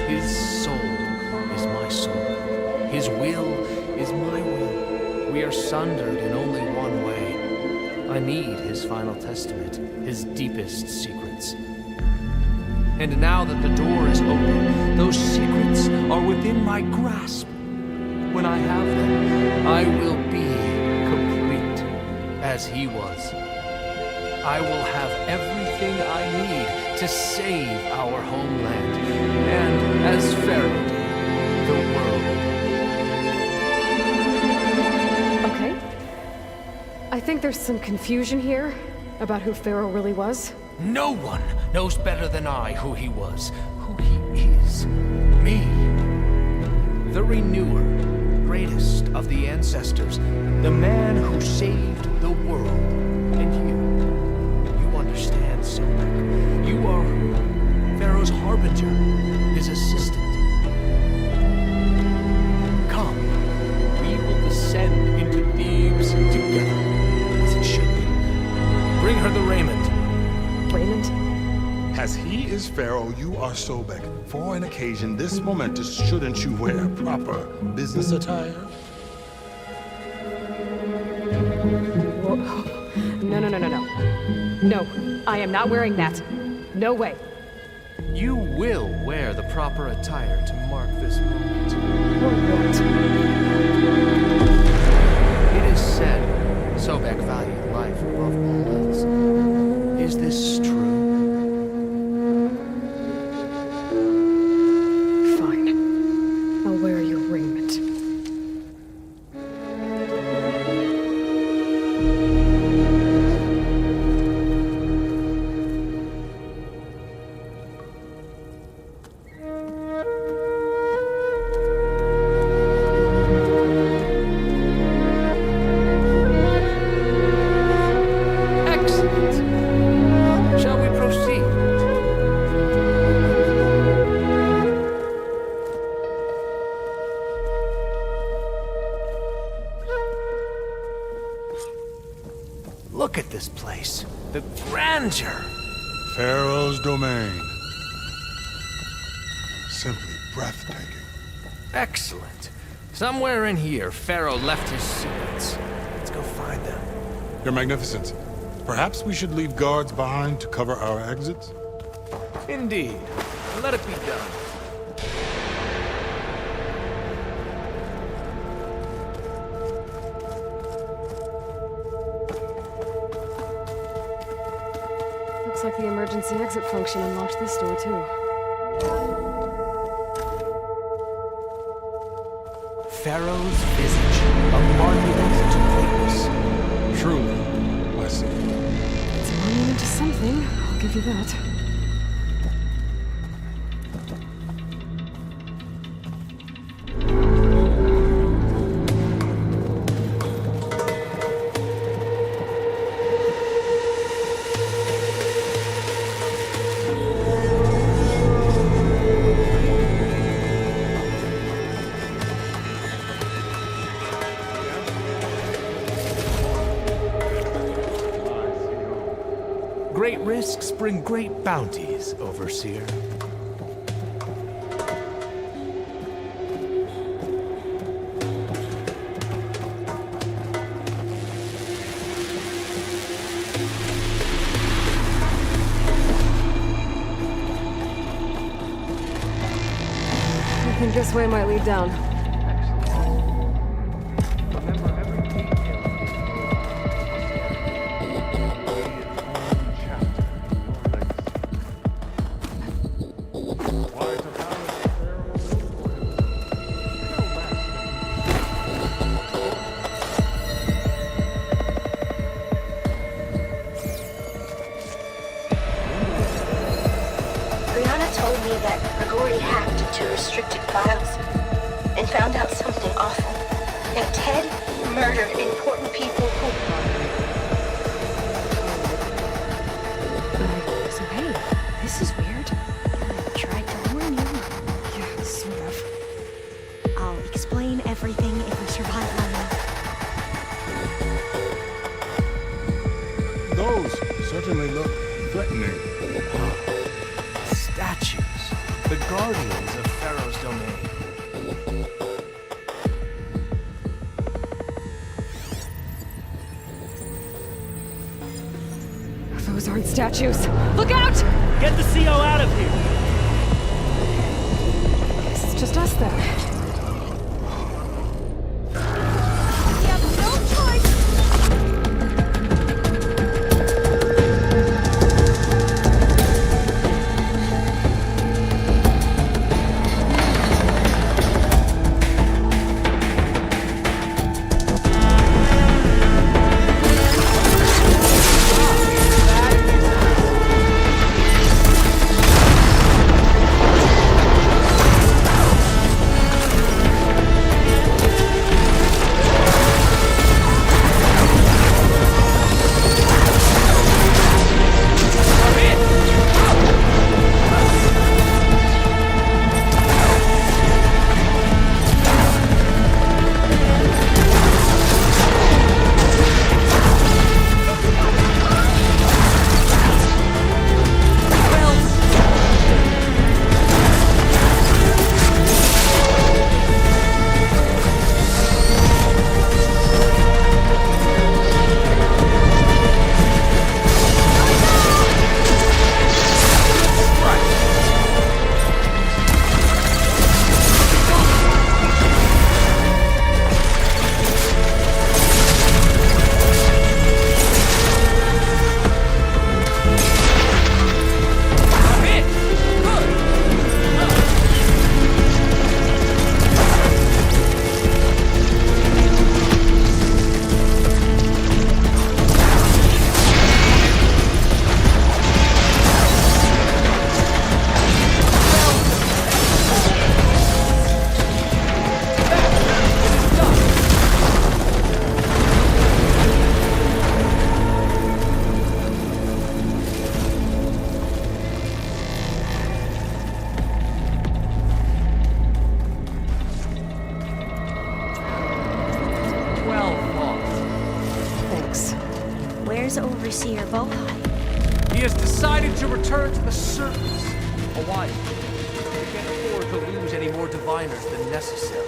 his soul is my soul. His will is my will. We are sundered in only one way. I need his final testament, his deepest secrets. And now that the door is open, those secrets are within my grasp. When I have them, I will be complete as he was. I will have everything I need to save our homeland and, as Pharaoh did, the world. Okay. I think there's some confusion here about who Pharaoh really was. No one knows better than I who he was, who he is. Me. The Renewer, greatest of the ancestors, the man who saved the world. And you understand, Sobek. You are Pharaoh's harbinger, his assistant. Come, we will descend into Thebes together, as it should be. Bring her the raiment. Raymond? As he is Pharaoh, you are Sobek. For an occasion this momentous, shouldn't you wear proper business attire? Whoa. No. No, I am not wearing that. No way. You will wear the proper attire to mark this moment. Or what? It is said Sobek valued life above all else. Is this true? Fine. I'll wear your raiment. Look at this place. The grandeur. Pharaoh's domain. Simply breathtaking. Excellent. Somewhere in here, Pharaoh left his secrets. Let's go find them. Your Magnificence, perhaps we should leave guards behind to cover our exits? Indeed. Let it be done. Looks like the emergency exit function unlocked this door, too. Pharaoh's visage, a monument to greatness. Truly, I see. It's a monument to something, I'll give you that. Great risks bring great bounties, Overseer. I think this way might lead down. Brianna told me that Grigori hacked into restricted files and found out something awful. That Ted murdered important people who... So hey, this is weird. I tried to warn you. Yeah, sort of. I'll explain everything if we survive long enough. Those certainly look threatening. Statues. The guardians of Pharaoh's domain. Those aren't statues. Look out! Get the CO out of here! Guess it's just us then. Where's Overseer Bohai? He has decided to return to the surface. A while. We can't afford to lose any more diviners than necessary.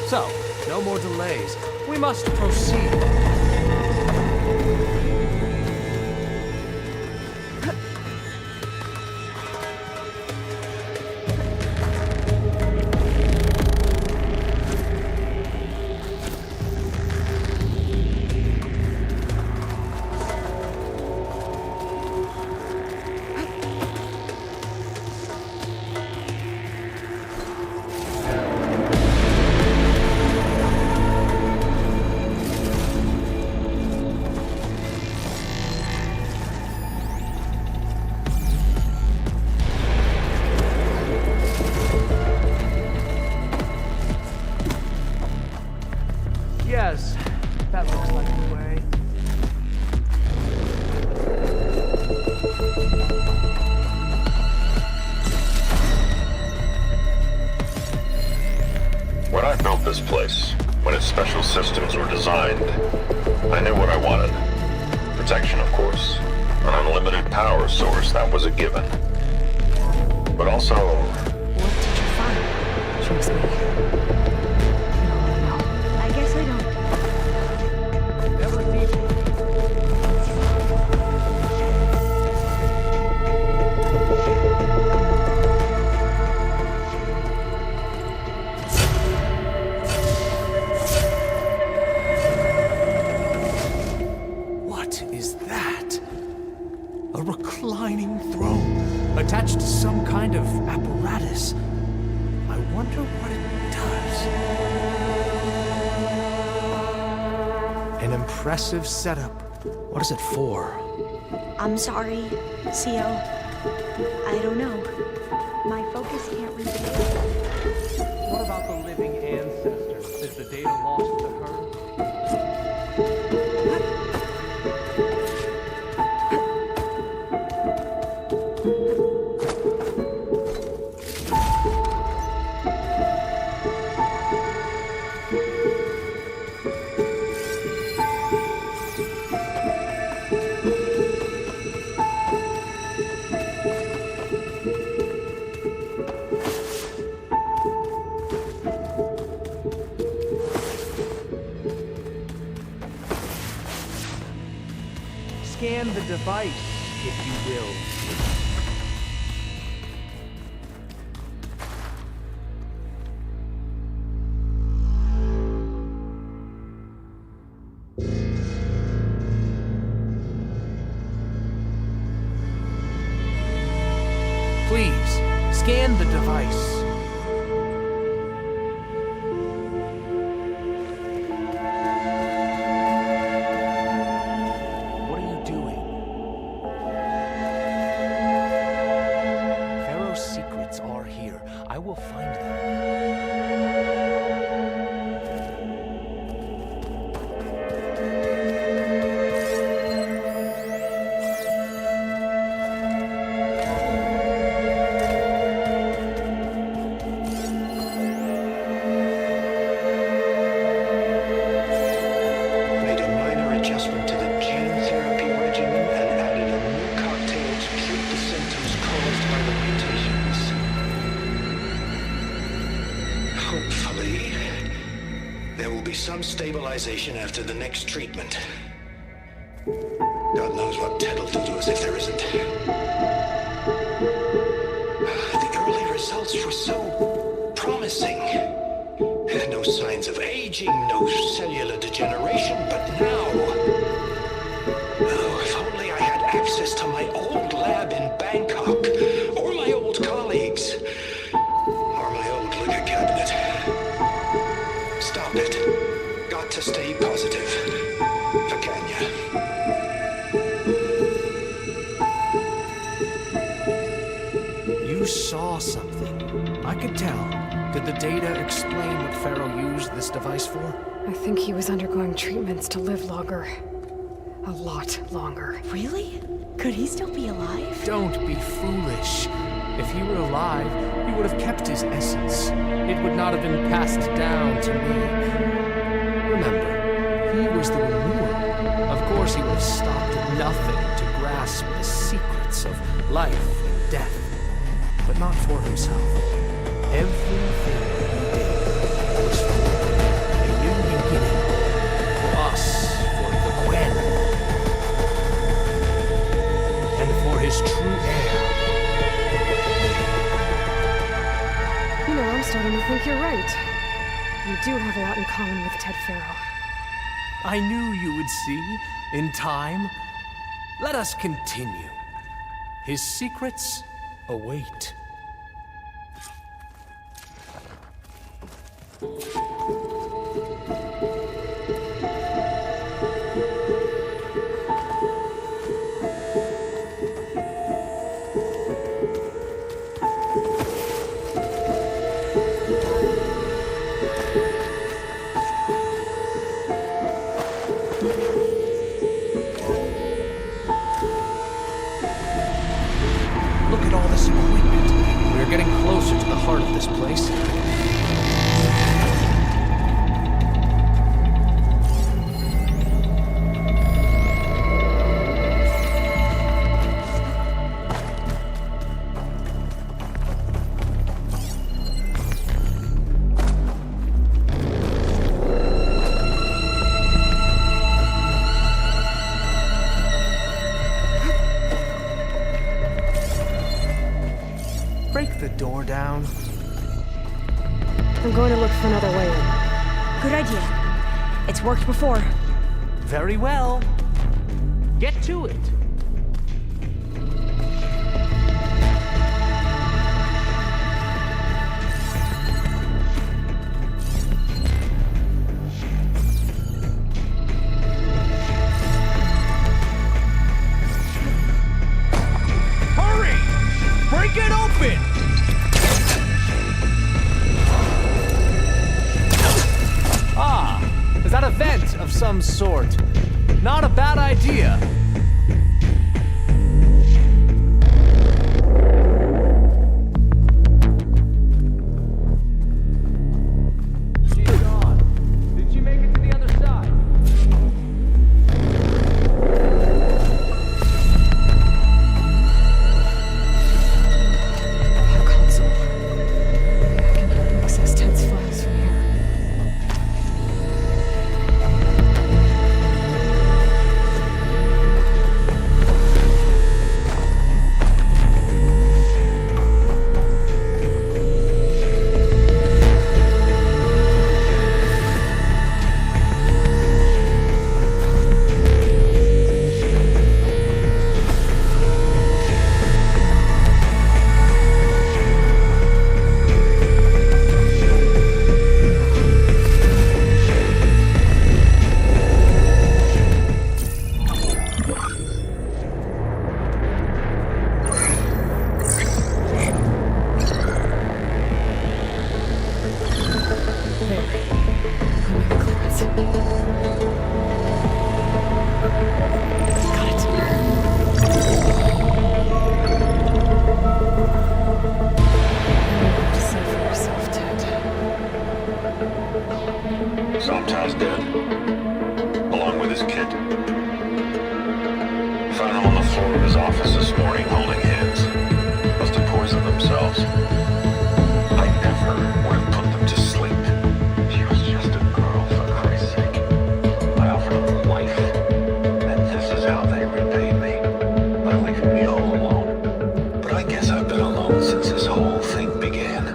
So, no more delays. We must proceed. Yes, that looks like the way. When I built this place, when its special systems were designed, I knew what I wanted. Protection, of course. An unlimited power source, that was a given. But also... What did you find? Trust me. I guess I don't. What is that? A reclining throne attached to some kind of apparatus. I wonder what it does. An impressive setup. What is it for? I'm sorry, CO. I don't know. My focus can't read the data. What about the living ancestors? Is the data lost to her? fight, if you will. Please, scan the device. What are you doing? Pharaoh's secrets are here. I will find them. Made a minor adjustment to the gene therapy regimen and added a new cocktail to treat the symptoms caused by the mutations. Hopefully, there will be some stabilization after the next treatment. God knows what Ted will do to us if there isn't. The early results were so promising. No signs of aging, no cellular degeneration, but now... Oh, if only I had access to my old lab in Bangkok, or my old colleagues, or my old liquor cabinet. Stop it. Got to stay positive. Vakanya. You saw something. I could tell. Did the data explain what Pharaoh used this device for? I think he was undergoing treatments to live longer. A lot longer. Really? Could he still be alive? Don't be foolish. If he were alive, he would have kept his essence. It would not have been passed down to me. Remember, he was the renewer. Of course, he would have stopped at nothing to grasp the secrets of life and death, but not for himself. Everything he did was for a new beginning. For us, for the Gwen, and for his true heir. You know, I'm starting to think you're right. You do have a lot in common with Ted Pharaoh. I knew you would see, in time. Let us continue. His secrets await. Look at all this equipment. We're getting closer to the heart of this place. Break the door down. I'm going to look for another way in. Good idea. It's worked before. Very well. Get to it. Hurry! Break it open! Ah, is that a vent of some sort? Not a bad idea. She's gone. Did she make it to the other side? Console. Maybe I can access Ted's files from here. alone since this whole thing began.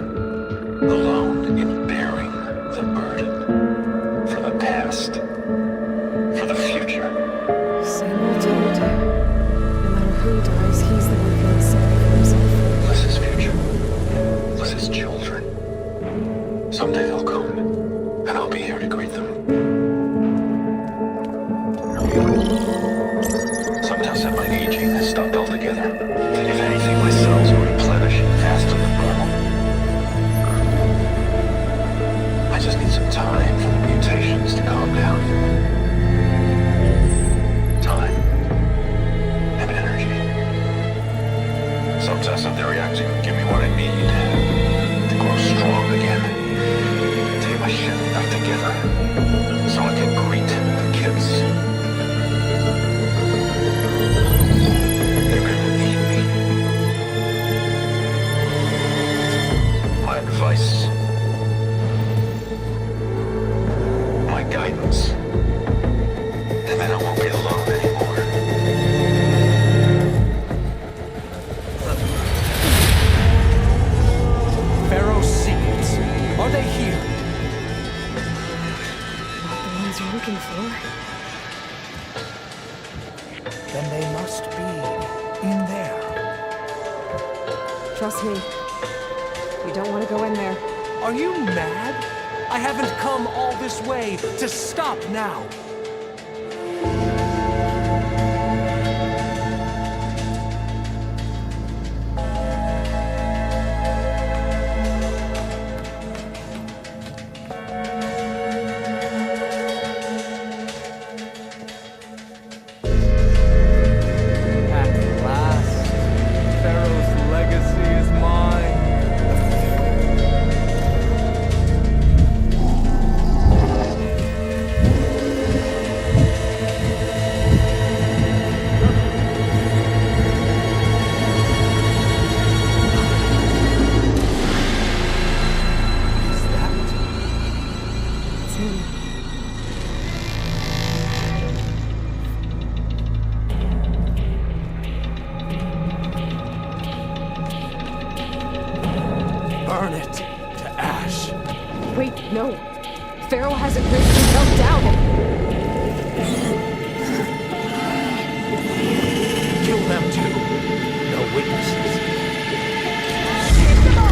Alone in bearing the burden. For the past. For the future. Same old tale. No matter who dies, he's the one feeling sorry for himself. Liz's future. Liz's children. Someday they'll come, and I'll be here to greet them. Sometimes at my aging has stopped altogether. If anything, my cells are replenishing faster than normal. I just need some time for the mutations to calm down. Time. And energy. Some tests of their reaction give me what I need to grow strong again. Take my shit back together so I can greet the kids. They're gonna need me. My advice. My guidance. And then I won't be alone anymore. Pharaoh's secrets. Are they here? Not the ones you're looking for. Then they must be in there. Trust me. You don't want to go in there. Are you mad? I haven't come all this way to stop now. At last, Pharaoh's legacy is mine. It's him. Burn it to ash. Wait, no. Pharaoh hasn't risen himself down. Kill them too. No witnesses. Together!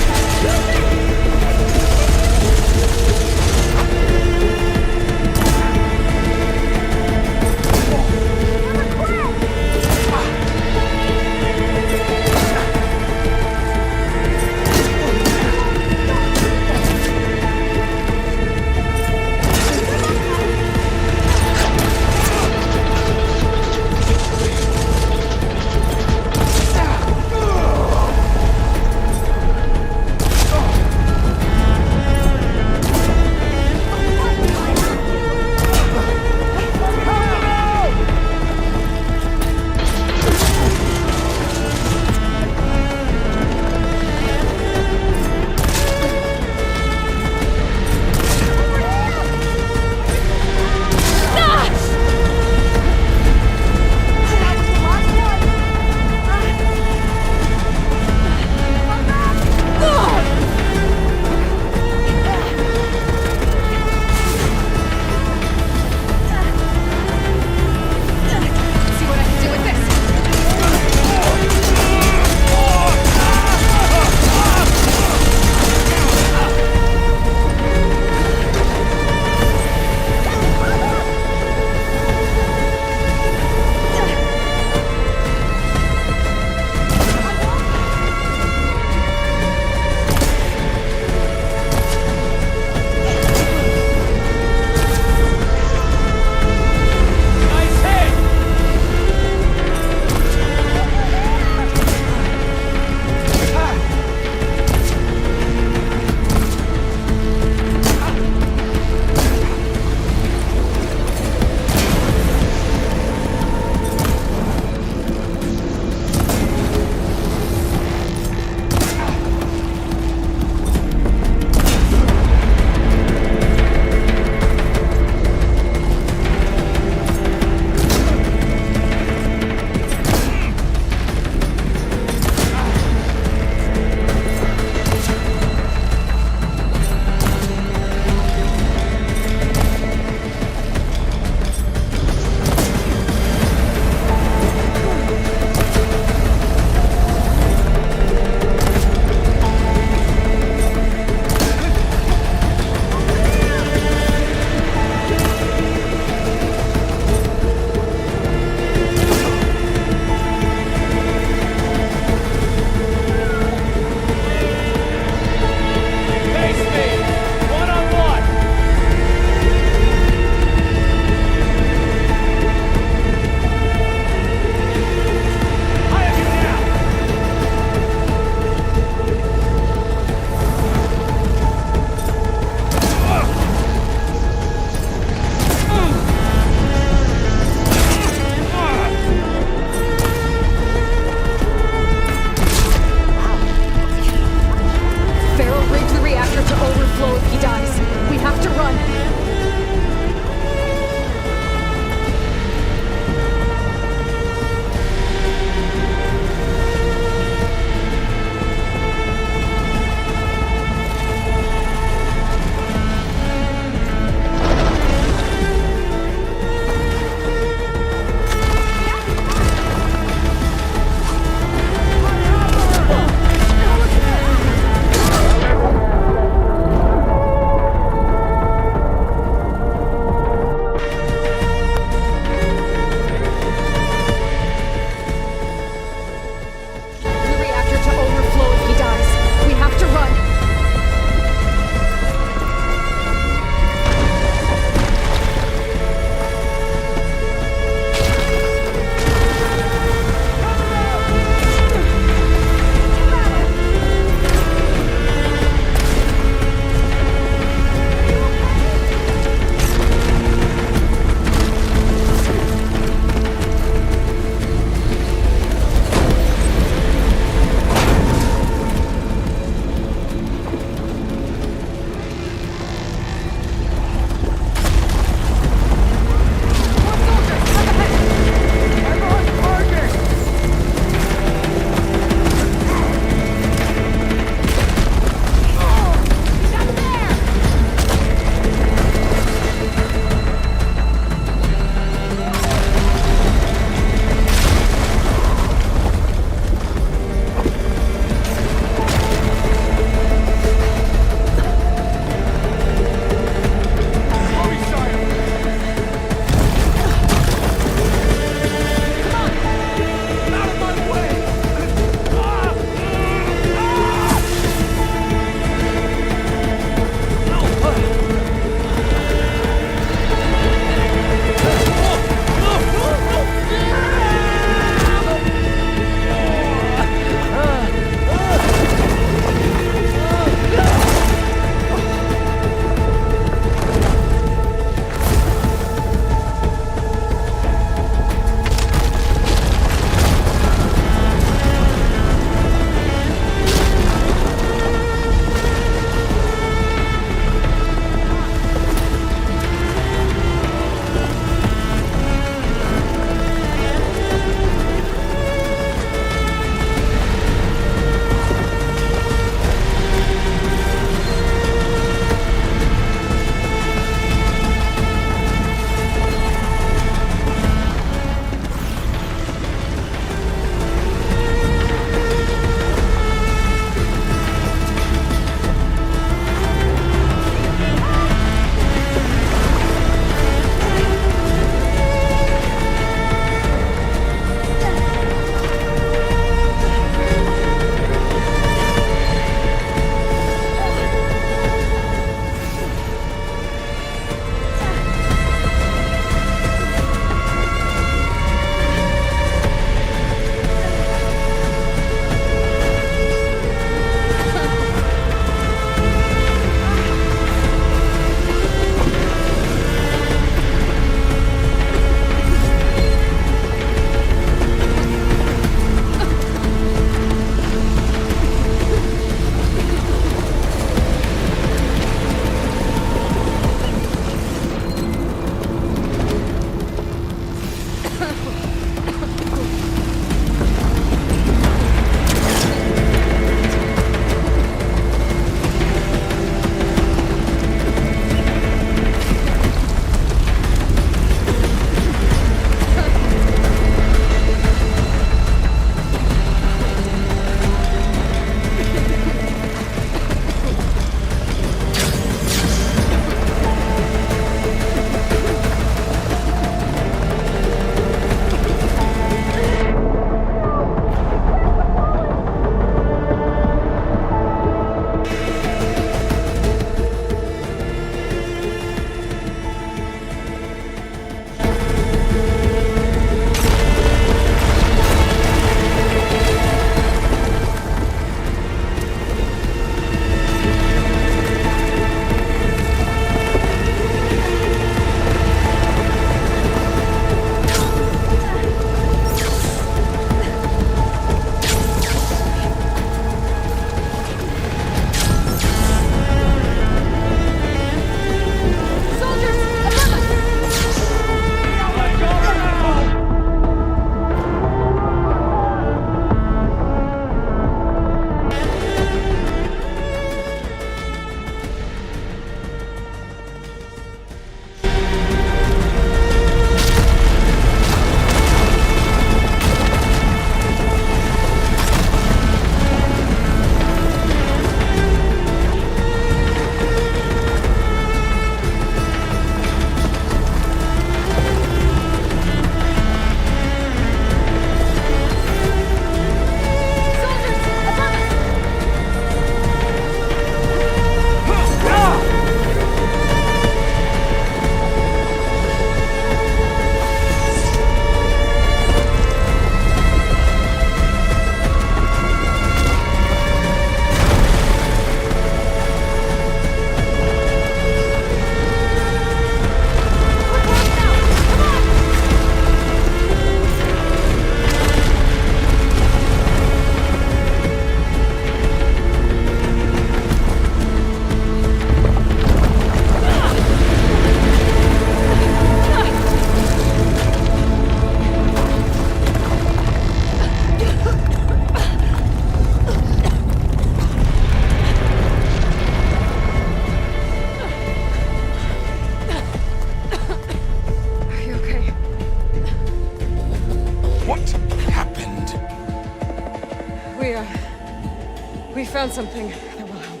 We found something that will help.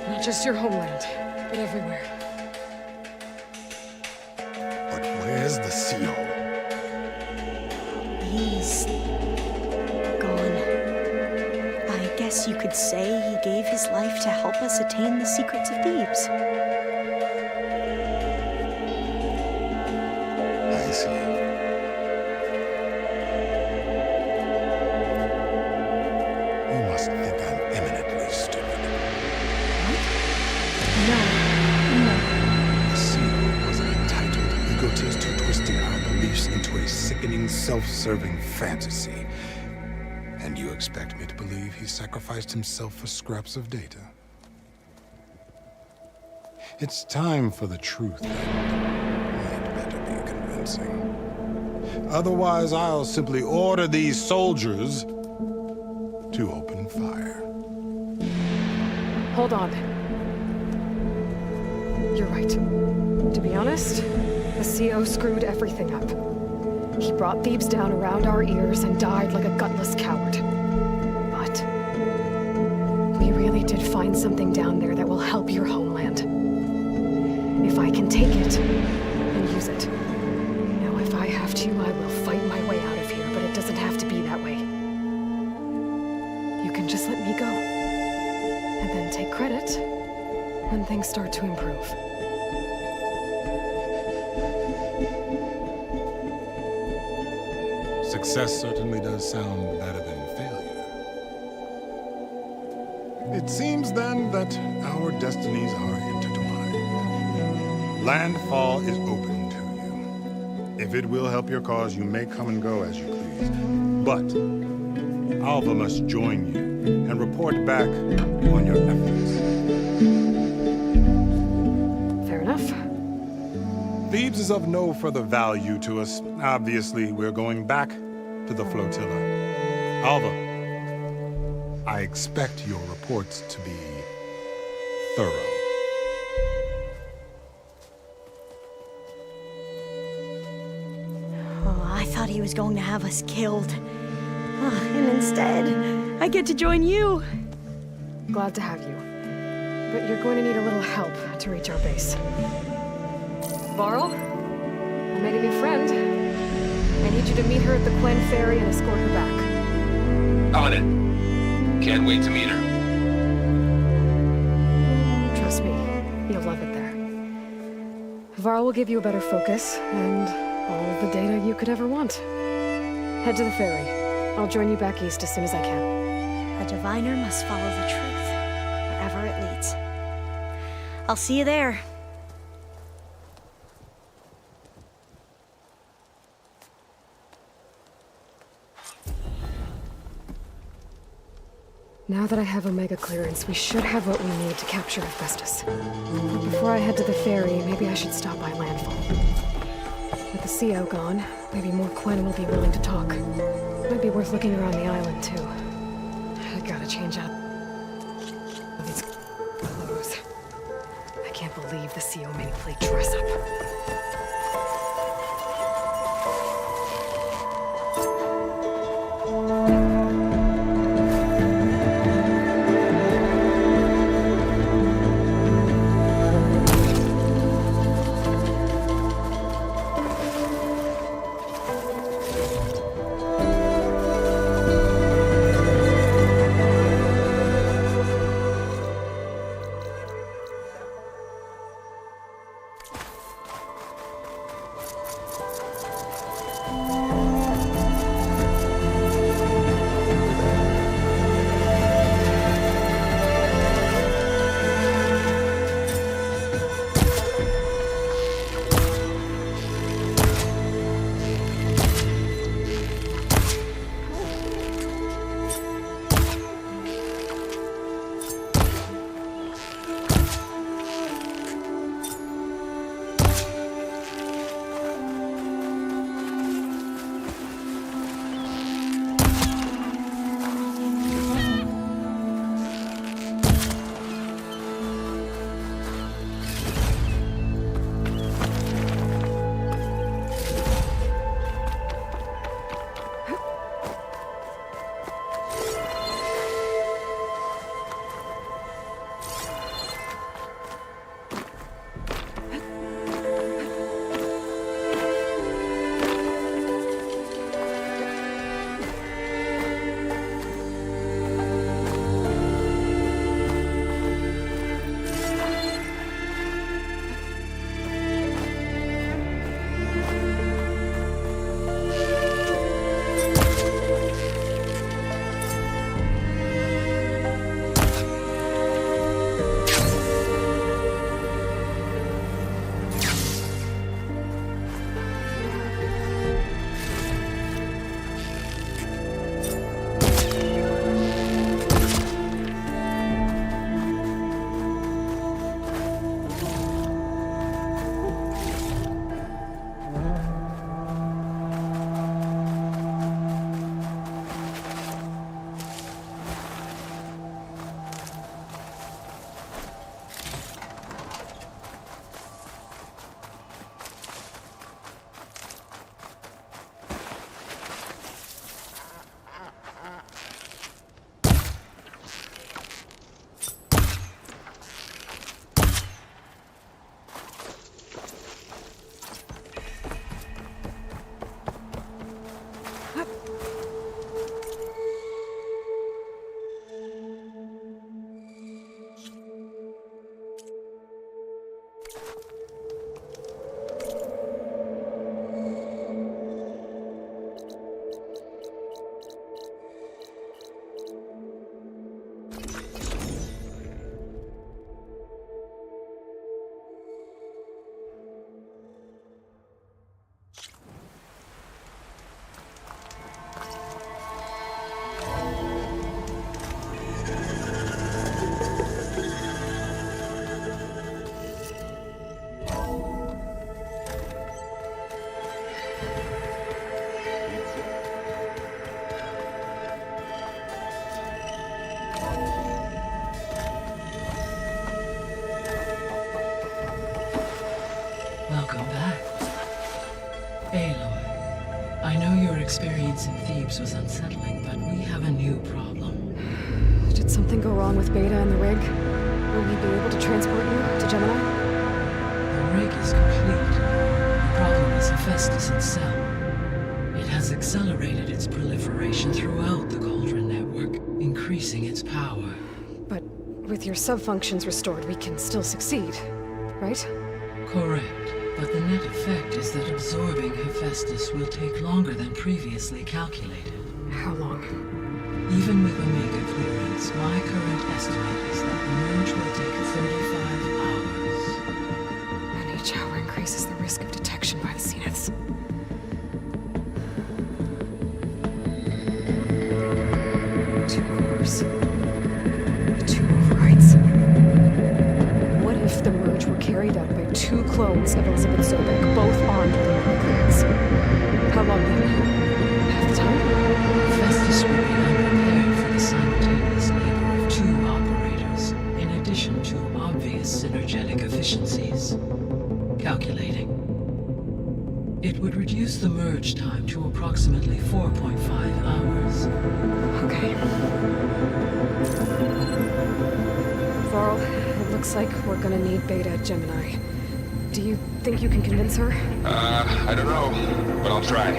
Not just your homeland, but everywhere. But where's the seal? He's gone. I guess you could say he gave his life to help us attain the secrets of Thebes. I see. You must think I'm eminently stupid. The seal was an entitled egotist who twisted our beliefs into a sickening, self-serving fantasy. And you expect me to believe he sacrificed himself for scraps of data? It's time for the truth, and it better be convincing. Otherwise, I'll simply order these soldiers to open fire. Hold on. You're right. To be honest, the CO screwed everything up. He brought Thebes down around our ears and died like a gutless coward. But we really did find something down there that will help your homeland. If I can take it and use it. Now, if I have to, I will fight my way out of here, but it doesn't have to be that way. You can just let me go. And then take credit when things start to improve. Success certainly does sound better than failure. It seems then that our destinies are intertwined. Landfall is open to you. If it will help your cause, you may come and go as you please. But Alva must join you and report back on your efforts. Fair enough. Thebes is of no further value to us. Obviously, we're going back to the flotilla. Alva, I expect your reports to be thorough. Oh, I thought he was going to have us killed. And instead, I get to join you. Glad to have you. But you're going to need a little help to reach our base. Varl, I made a new friend. I need you to meet her at the Quen Ferry and escort her back. On it. Can't wait to meet her. Trust me, you'll love it there. Varl will give you a better focus and all of the data you could ever want. Head to the ferry. I'll join you back east as soon as I can. A diviner must follow the truth, wherever it leads. I'll see you there. Now that I have Omega clearance, we should have what we need to capture Hephaestus. But before I head to the ferry, maybe I should stop by Landfall. With the CO gone, maybe more Quen will be willing to talk. Might be worth looking around the island, too. I gotta change out these clothes. I can't believe the CO made me play dress up. silence in Thebes was unsettling, but we have a new problem. Did something go wrong with Beta and the rig? Will we be able to transport you to Gemini? The rig is complete. The problem is Hephaestus itself. It has accelerated its proliferation throughout the Cauldron network, increasing its power. But with your sub-functions restored, we can still succeed, right? Correct. But the net effect is that absorbing Hephaestus will take longer than previously calculated. How long? Even with Omega clearance, my current estimate is that the merge will take 35 hours. And each hour increases the risk of detection by the Zeniths. 2 cores. 2 overrides. What if the merge were carried out by 2 clones of Elizabeth Sobek, both armed with Omega clearance? How long then? Half the time? Hephaestus would be unprepared for the simultaneous labor of 2 operators, in addition to obvious synergetic efficiencies. Calculating. It would reduce the merge time to approximately 4.5 hours. Okay. Varl, it looks like we're gonna need Beta at Gemini. Do you think you can convince her? I don't know, but I'll try.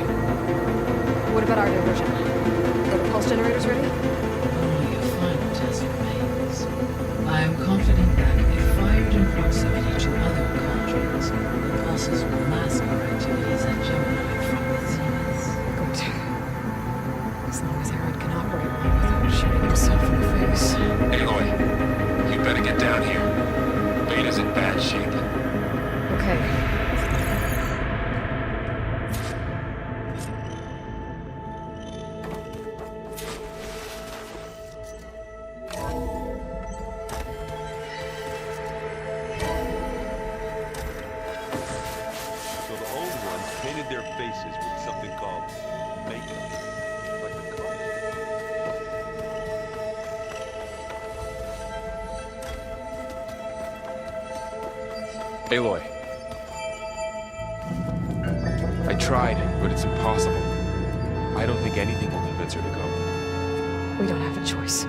What about our diversion? Are the pulse generators ready? Only a final test remains. I am confident that if fired in proximity to other cauldrons, the pulses will mask our activities at Gemini from the zeniths. Good. As long as Aaron can operate one without shooting himself in the face. Aloy, you better get down here. Beta's in bad shape. Okay. So the old ones painted their faces with something called makeup. Like a coat. Aloy. I tried, but it's impossible. I don't think anything will convince her to go. We don't have a choice.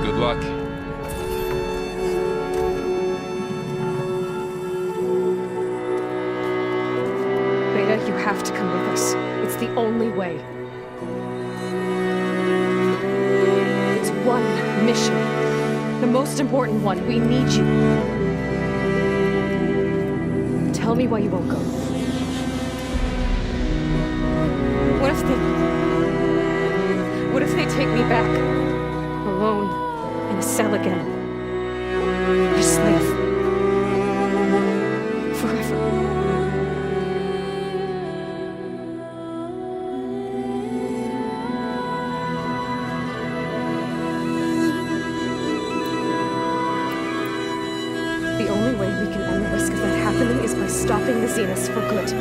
Good luck. Beta, you have to come with us. It's the only way. It's one mission. The most important one. We need you. Tell me why you won't go. What if they take me back? Alone. In a cell again. A slave. Forever. The only way we can end the risk of that happening is by stopping the Zeniths for good.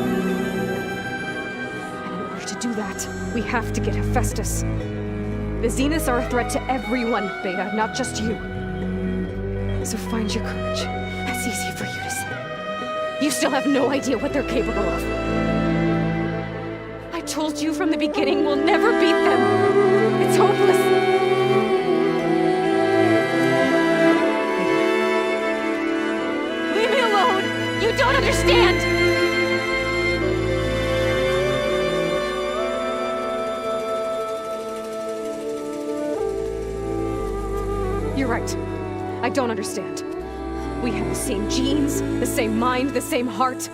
And in order to do that, we have to get Hephaestus. The Zeniths are a threat to everyone, Beta, not just you. So find your courage. That's easy for you to say. You still have no idea what they're capable of. I told you from the beginning we'll never beat them. It's hopeless. Leave me alone! You don't understand! You're right. I don't understand. We have the same genes, the same mind, the same heart.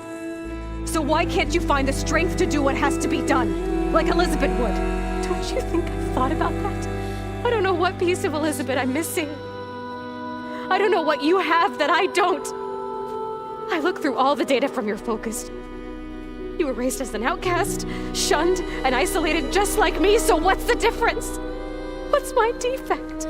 So why can't you find the strength to do what has to be done? Like Elizabeth would. Don't you think I've thought about that? I don't know what piece of Elizabeth I'm missing. I don't know what you have that I don't. I look through all the data from your focus. You were raised as an outcast, shunned, and isolated just like me, so what's the difference? What's my defect?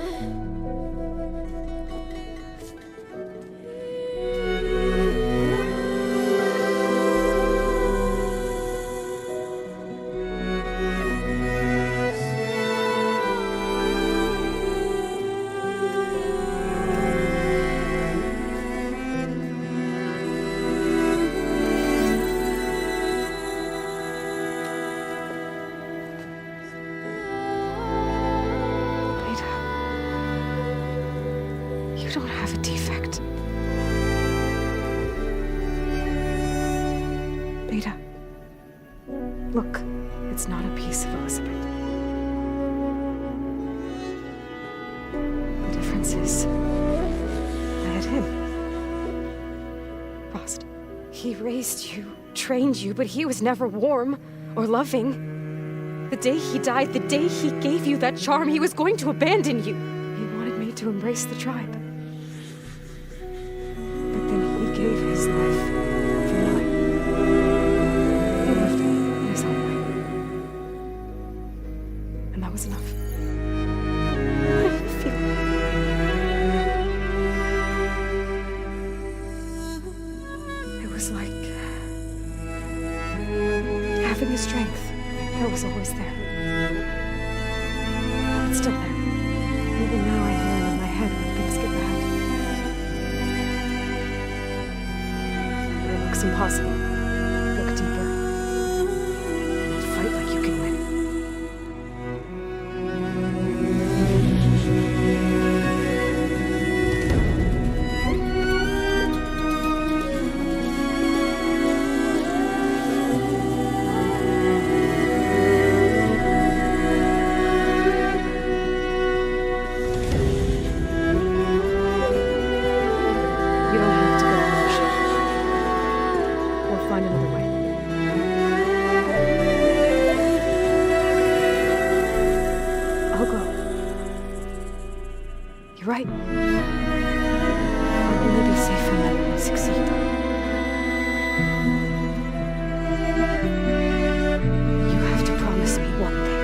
have a defect. Beta. Look, it's not a piece of Elizabeth. The difference is, I had him. Rost. He raised you, trained you, but he was never warm or loving. The day he died, the day he gave you that charm, he was going to abandon you. He wanted me to embrace the tribe. But then he gave his life for mine. He loved me in his own way. And that was enough. How did you feel? It was like having the strength that was always there. It's still there. Even now I hear it in my head when things get bad. But it looks impossible. Look deeper. And fight like you can win. Right. I'll only be safe from them when I succeed. You have to promise me one thing.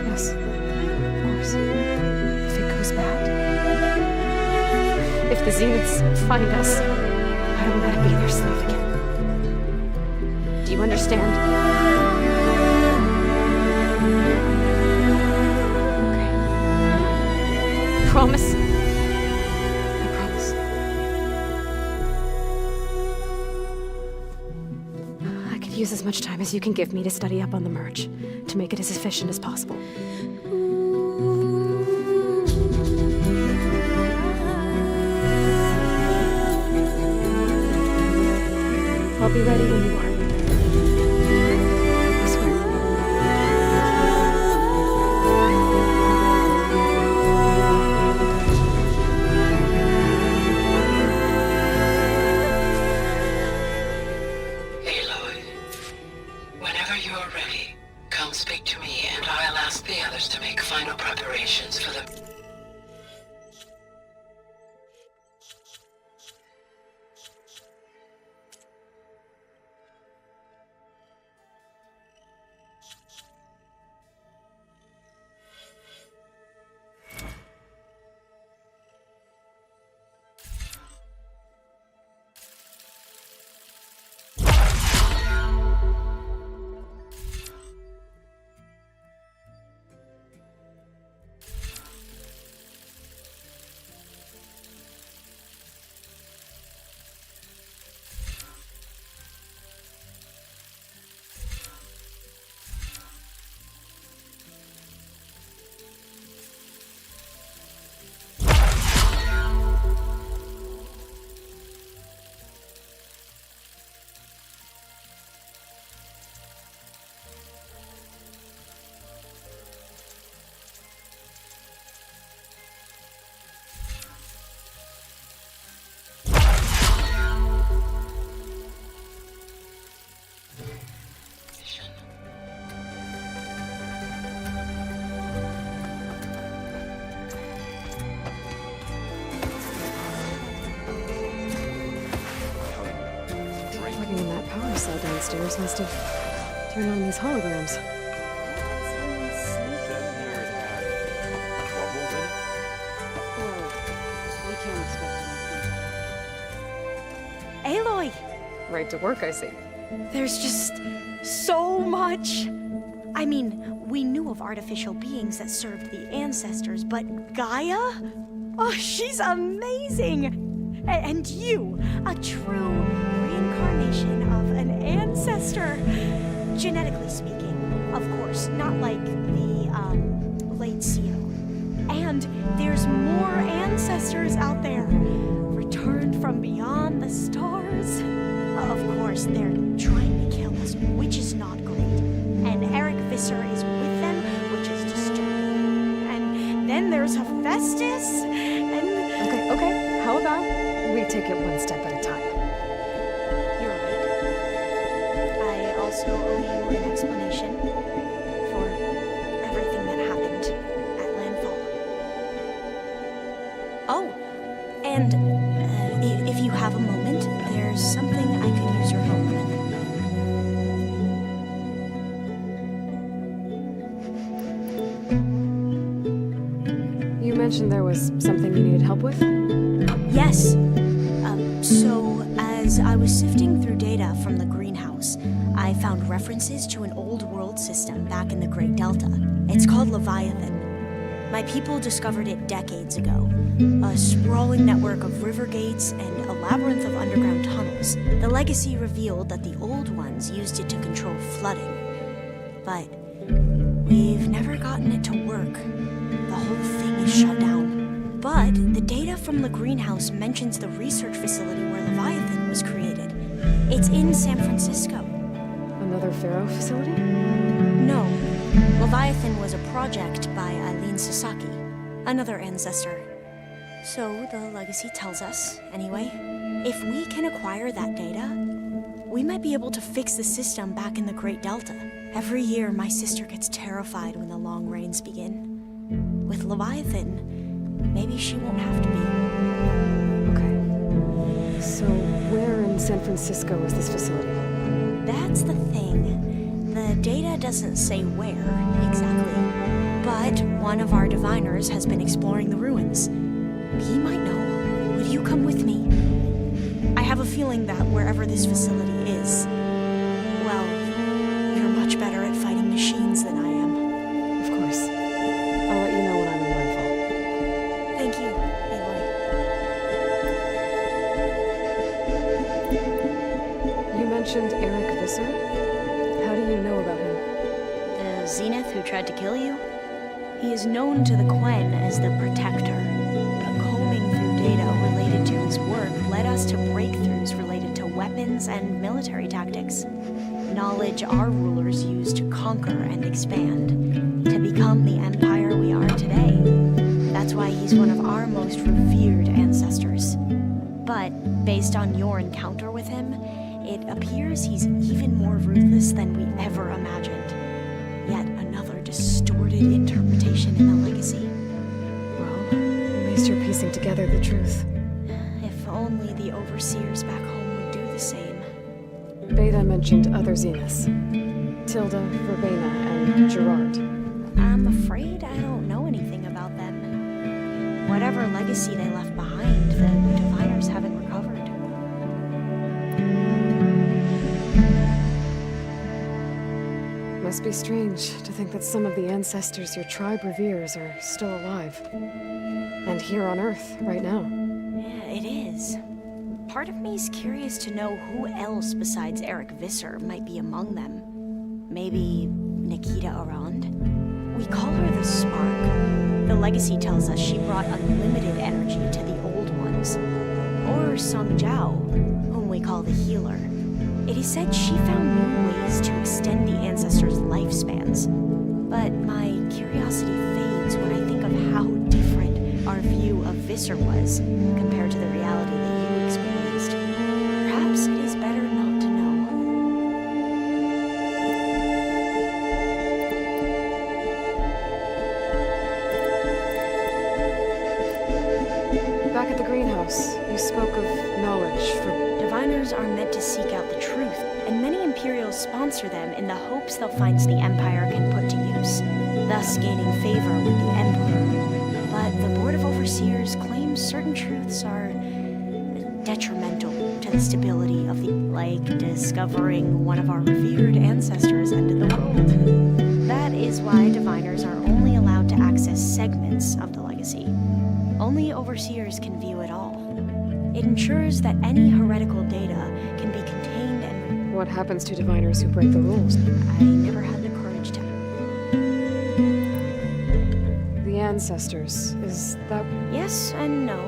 Yes, of course. If it goes bad, if the Zeniths find us, I don't want to be their slave again. Do you understand? Promise? I promise. I could use as much time as you can give me to study up on the merge, to make it as efficient as possible. I'll be ready when you are. I swear. Speak to me, and I'll ask the others to make final preparations for the... Downstairs must have turned on these holograms. Aloy! Right to work, I see. There's just so much. I mean, we knew of artificial beings that served the ancestors, but Gaia? Oh, she's amazing! And you, a true reincarnation of an ancestor. Genetically speaking, of course, not like the late CO. And there's more ancestors. ancestors out there returned from beyond the stars. Of course, they're trying to kill us, which is not great. And Eric Visser is with them, which is disturbing. And then there's Hephaestus, and... Okay. How about we take it one step at a time? You're right. I also owe you an explanation for everything that happened at landfall. Oh, and if you have a moment, there's something I could use your help with. You mentioned there was something you needed help with? Yes. So, as I was sifting through data from the greenhouse, I found references to an old world system back in the Great Delta. It's called Leviathan. My people discovered it decades ago. A sprawling network of river gates and a labyrinth of underground tunnels. The legacy revealed that the old ones used it to control flooding. But we've never gotten it to work. The whole thing is shut down. But the data from the greenhouse mentions the research facility where Leviathan was created. It's in San Francisco. Another Pharaoh facility? No. Leviathan was a project by Eileen Sasaki, another ancestor. So the legacy tells us, anyway, if we can acquire that data, we might be able to fix the system back in the Great Delta. Every year, my sister gets terrified when the long rains begin. With Leviathan, maybe she won't have to be. Okay. So where in San Francisco is this facility? That's the thing. The data doesn't say where exactly, but one of our diviners has been exploring the ruins. He might know. Would you come with me? I have a feeling that wherever this facility is, well, you're much better at fighting machines than I am. Of course. I'll let you know when I'm in landfall. Thank you, Aloy. You mentioned Eric Visser? How do you know about him? The Zenith who tried to kill you? He is known to the Quen as the Protector. Combing through data related to his work led us to breakthroughs related to weapons and military tactics. Knowledge our rulers used to conquer and expand, to become the empire we are today. That's why he's one of our most revered ancestors. But based on your encounter with him, it appears he's even more ruthless than we ever imagined. Yet another distorted interpretation in the legacy. Well, at least you're piecing together the truth. If only the overseers back home would do the same. Beta mentioned other Zeniths. Tilda, Verbena, and Gerard. I'm afraid I don't know anything about them. Whatever legacy they left behind, the diviners haven't recovered. Must be strange to think that some of the ancestors your tribe reveres are still alive. And here on Earth, right now. Yeah, it is. Part of me's curious to know who else besides Eric Visser might be among them. Maybe Nikita Arand? We call her the Spark. The legacy tells us she brought unlimited energy to the old ones. Or Sung Jiao, whom we call the Healer. It is said she found new ways to extend the ancestors' lifespans. But my curiosity fades when I think of how different our view of Visser was compared to the reality that you experienced. Perhaps it is better not to know. Back at the greenhouse, you spoke of knowledge for... Diviners are meant to seek out the truth, and many Imperials sponsor them in the hopes they'll find the Empire can put to use, thus gaining favor with the Emperor. But the Board of Overseers claims certain truths are detrimental to the stability of the... like discovering one of our revered ancestors ended the world. That is why Diviners are only allowed to access segments of the legacy. Only Overseers can view it all. It ensures that any heretical data can be contained and... What happens to diviners who break the rules? I never had the courage to... The ancestors, is that... Yes and no.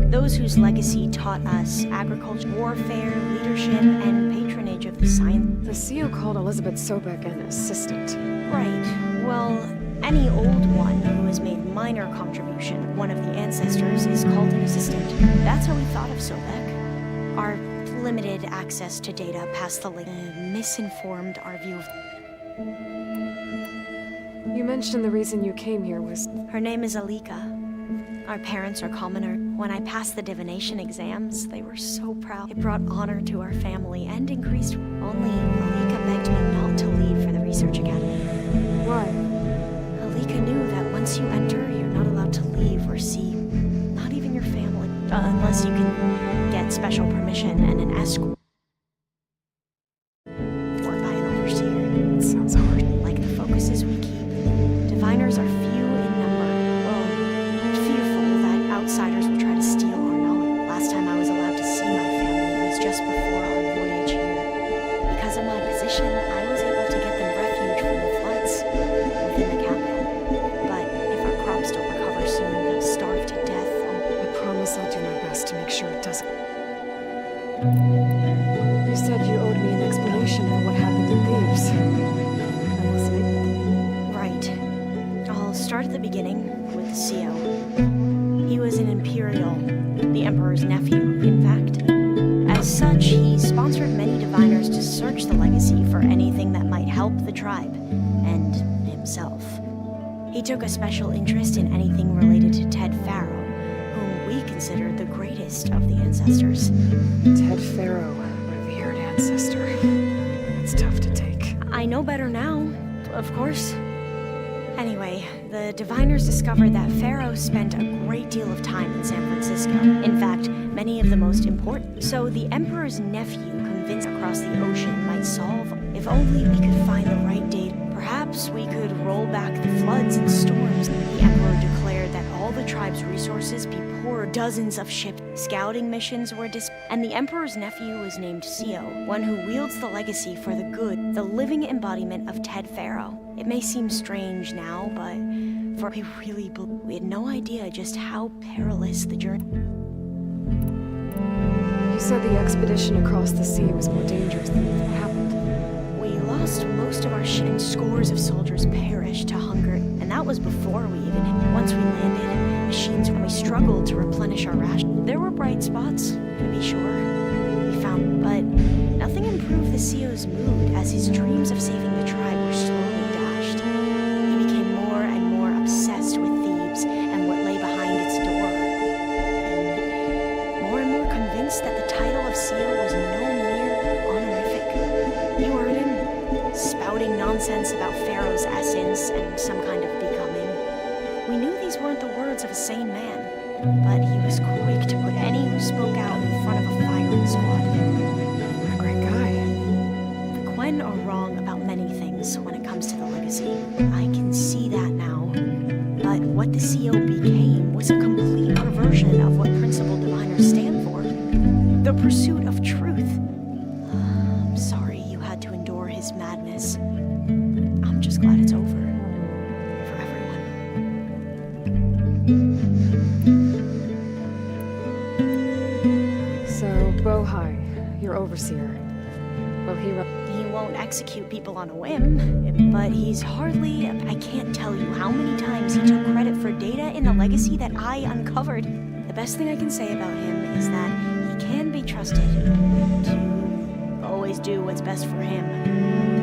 Those whose legacy taught us agriculture, warfare, leadership, and patronage of the science. The CEO called Elizabeth Sobek an assistant. Right. Well, any old one who has made minor contribution, one of the ancestors, is called an assistant. That's how we thought of Sobek. Our limited access to data past the misinformed our view of... You mentioned the reason you came here was... Her name is Alika. Our parents are commoner. When I passed the divination exams, they were so proud. It brought honor to our family and increased... Only Alika begged me not to leave for the research academy. Why? Alika knew that once you enter, you're not allowed to leave or see not even your family. Unless you can get special permission and an escort. Or by an overseer. It sounds hard. Like the focuses we keep, diviners are few in number. Well, fearful that outsiders will try to steal our knowledge. Last time I was allowed to see my family was just before our voyage here. Because of my position, I was able to get them refuge from the floods within the capital. But if our crops don't recover soon, they'll starve to death. I promise I'll do my best to make sure it doesn't. You said you owed me an explanation for what happened in Thebes. I'm listening. Right. I'll start at the beginning with the CEO. He was an Imperial, the Emperor's nephew, in fact. As such, he sponsored many diviners to search the legacy for anything that might help the tribe, and himself. He took a special interest in anything related to Ted Faro, whom we considered the greatest of the ancestors. Ted Faro, revered ancestor. It's tough to take. I know better now, of course. Anyway, the diviners discovered that Pharaoh spent a great deal of time in San Francisco. In fact, many of the most important. So the Emperor's nephew, convinced across the ocean, might solve. If only we could find the right date, perhaps we could roll back the floods and storms. The Emperor declared that all the tribe's resources be poured. Dozens of ships, scouting missions were and the Emperor's nephew was named Seo, one who wields the legacy for the good, the living embodiment of Ted Faro. It may seem strange now, but we had no idea just how perilous the journey. You said the expedition across the sea was more dangerous than what happened. We lost most of our ship and scores of soldiers perished to hunger, and that was before we even... Once we landed, machines we struggled to replenish our rations. There were bright spots, to be sure. We found, but nothing improved the CEO's mood as his dreams of saving the tribe were slowly dashed. He became more and more obsessed with Thebes and what lay behind its door. And more convinced that the title of CEO was no mere honorific. You heard him, spouting nonsense about Pharaoh's essence and some kind of becoming. We knew these weren't the words of a sane man, but he was quick to put any who spoke out in front of a firing squad. What a great guy. The Quen are wrong about many things when it comes to the legacy. I can see that now. But what the CEO became was a complete perversion of what principled diviners stand for. The pursuit of truth. I'm sorry you had to endure his madness. I'm just glad it's over. For everyone. So, Bohai, your overseer. Will he... He won't execute people on a whim, but he's hardly... I can't tell you how many times he took credit for data in the legacy that I uncovered. The best thing I can say about him is that he can be trusted to always do what's best for him.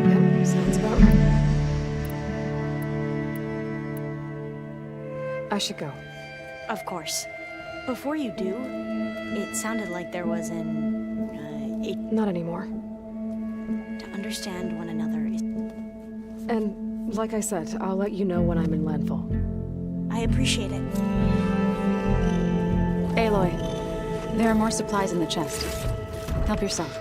Yep, sounds about right. I should go. Of course. Before you do, it sounded like there was an... Not anymore. To understand one another is... And, like I said, I'll let you know when I'm in landfall. I appreciate it. Aloy, there are more supplies in the chest. Help yourself.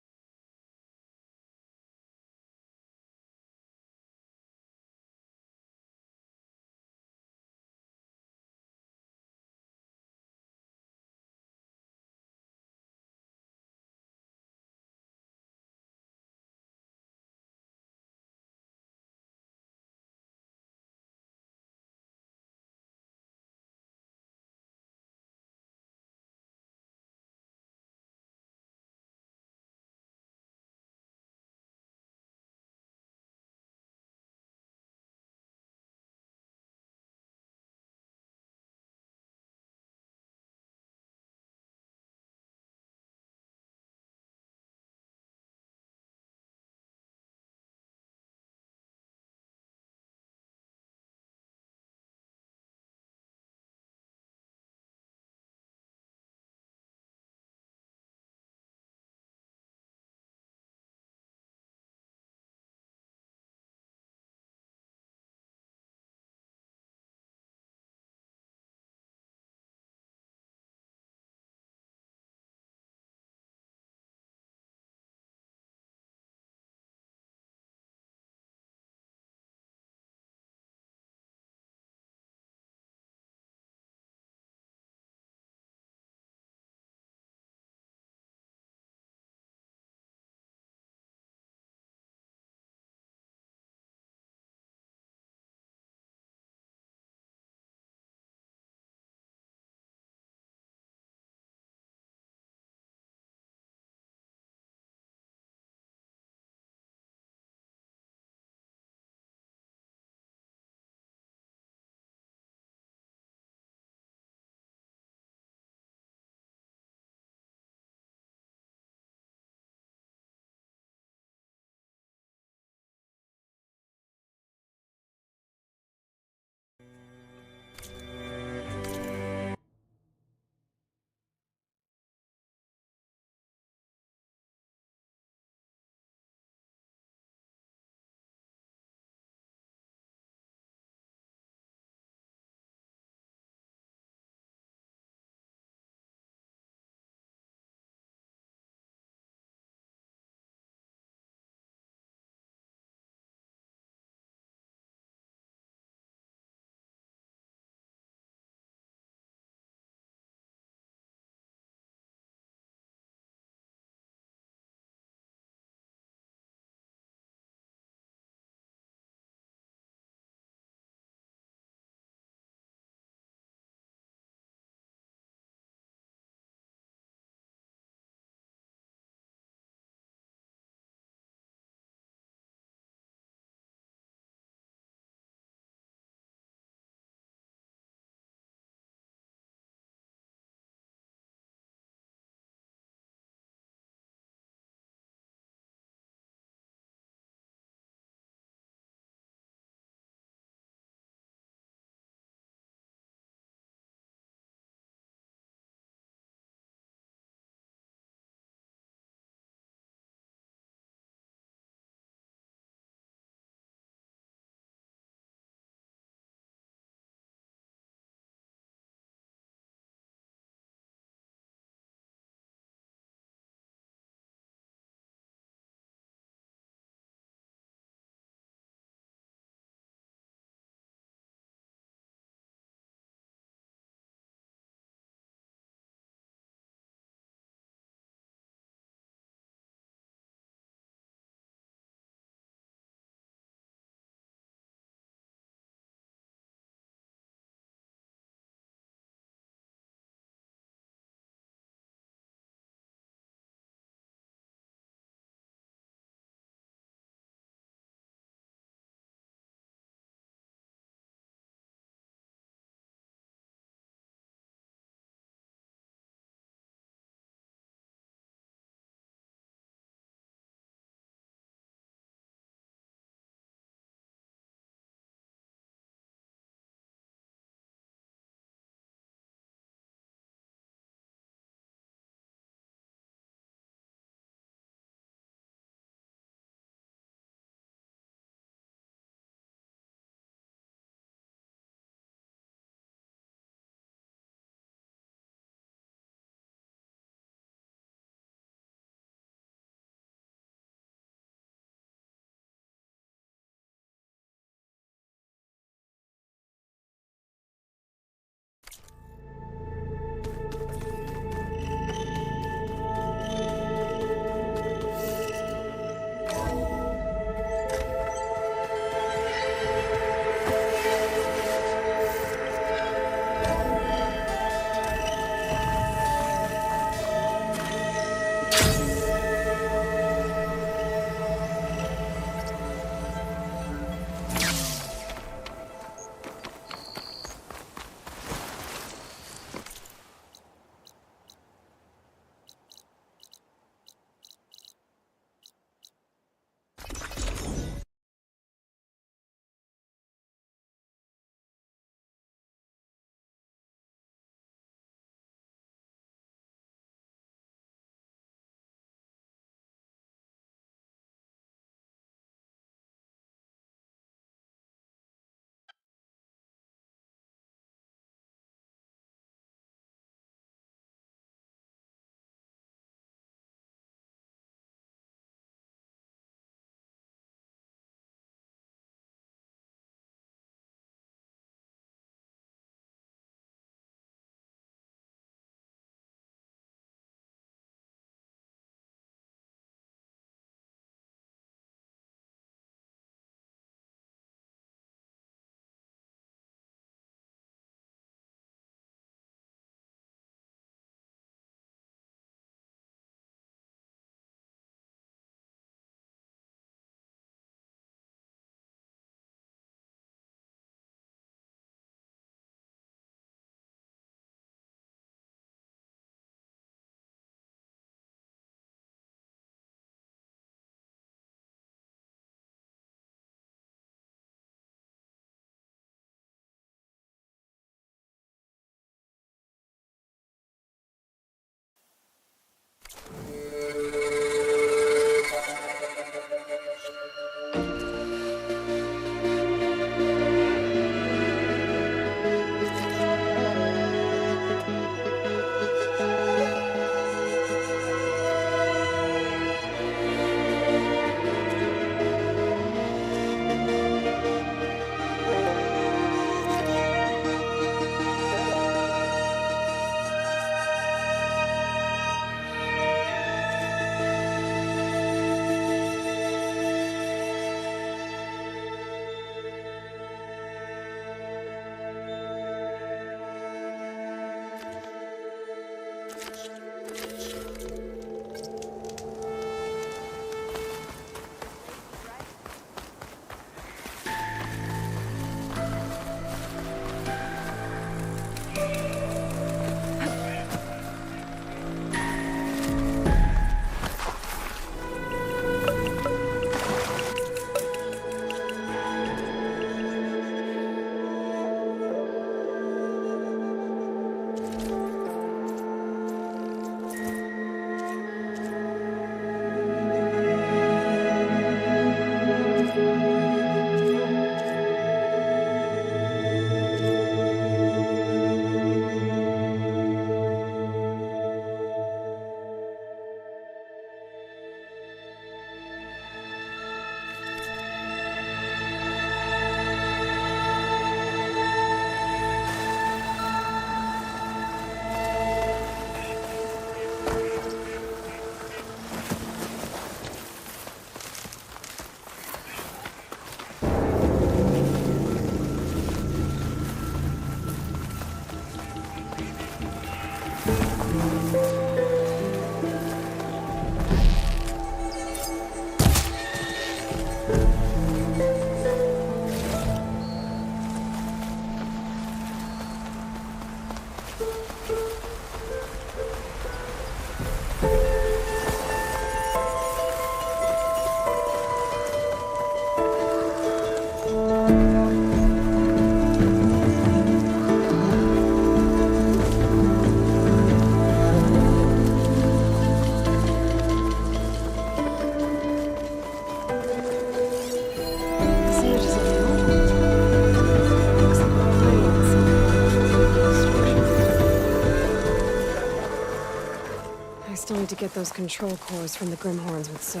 I still need to get those control cores from the Grimhorns with So.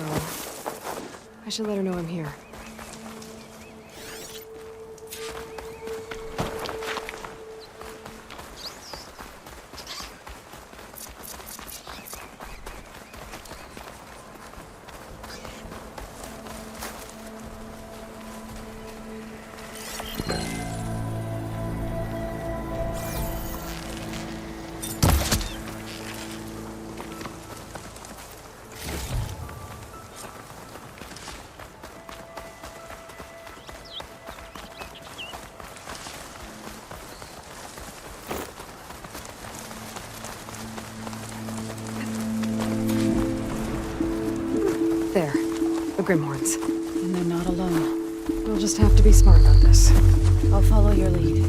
I should let her know I'm here. There. The Grimhorns. And they're not alone. We'll just have to be smart about this. I'll follow your lead.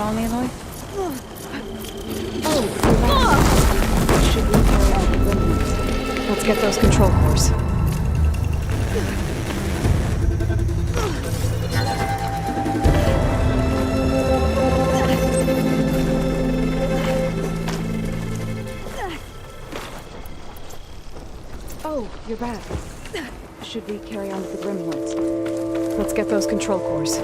wrong, Aloy? Should we carry out the gremlins? Let's get those control cores. Oh, you're back. Should we carry on with the gremlins? Let's get those control cores.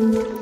Thank you.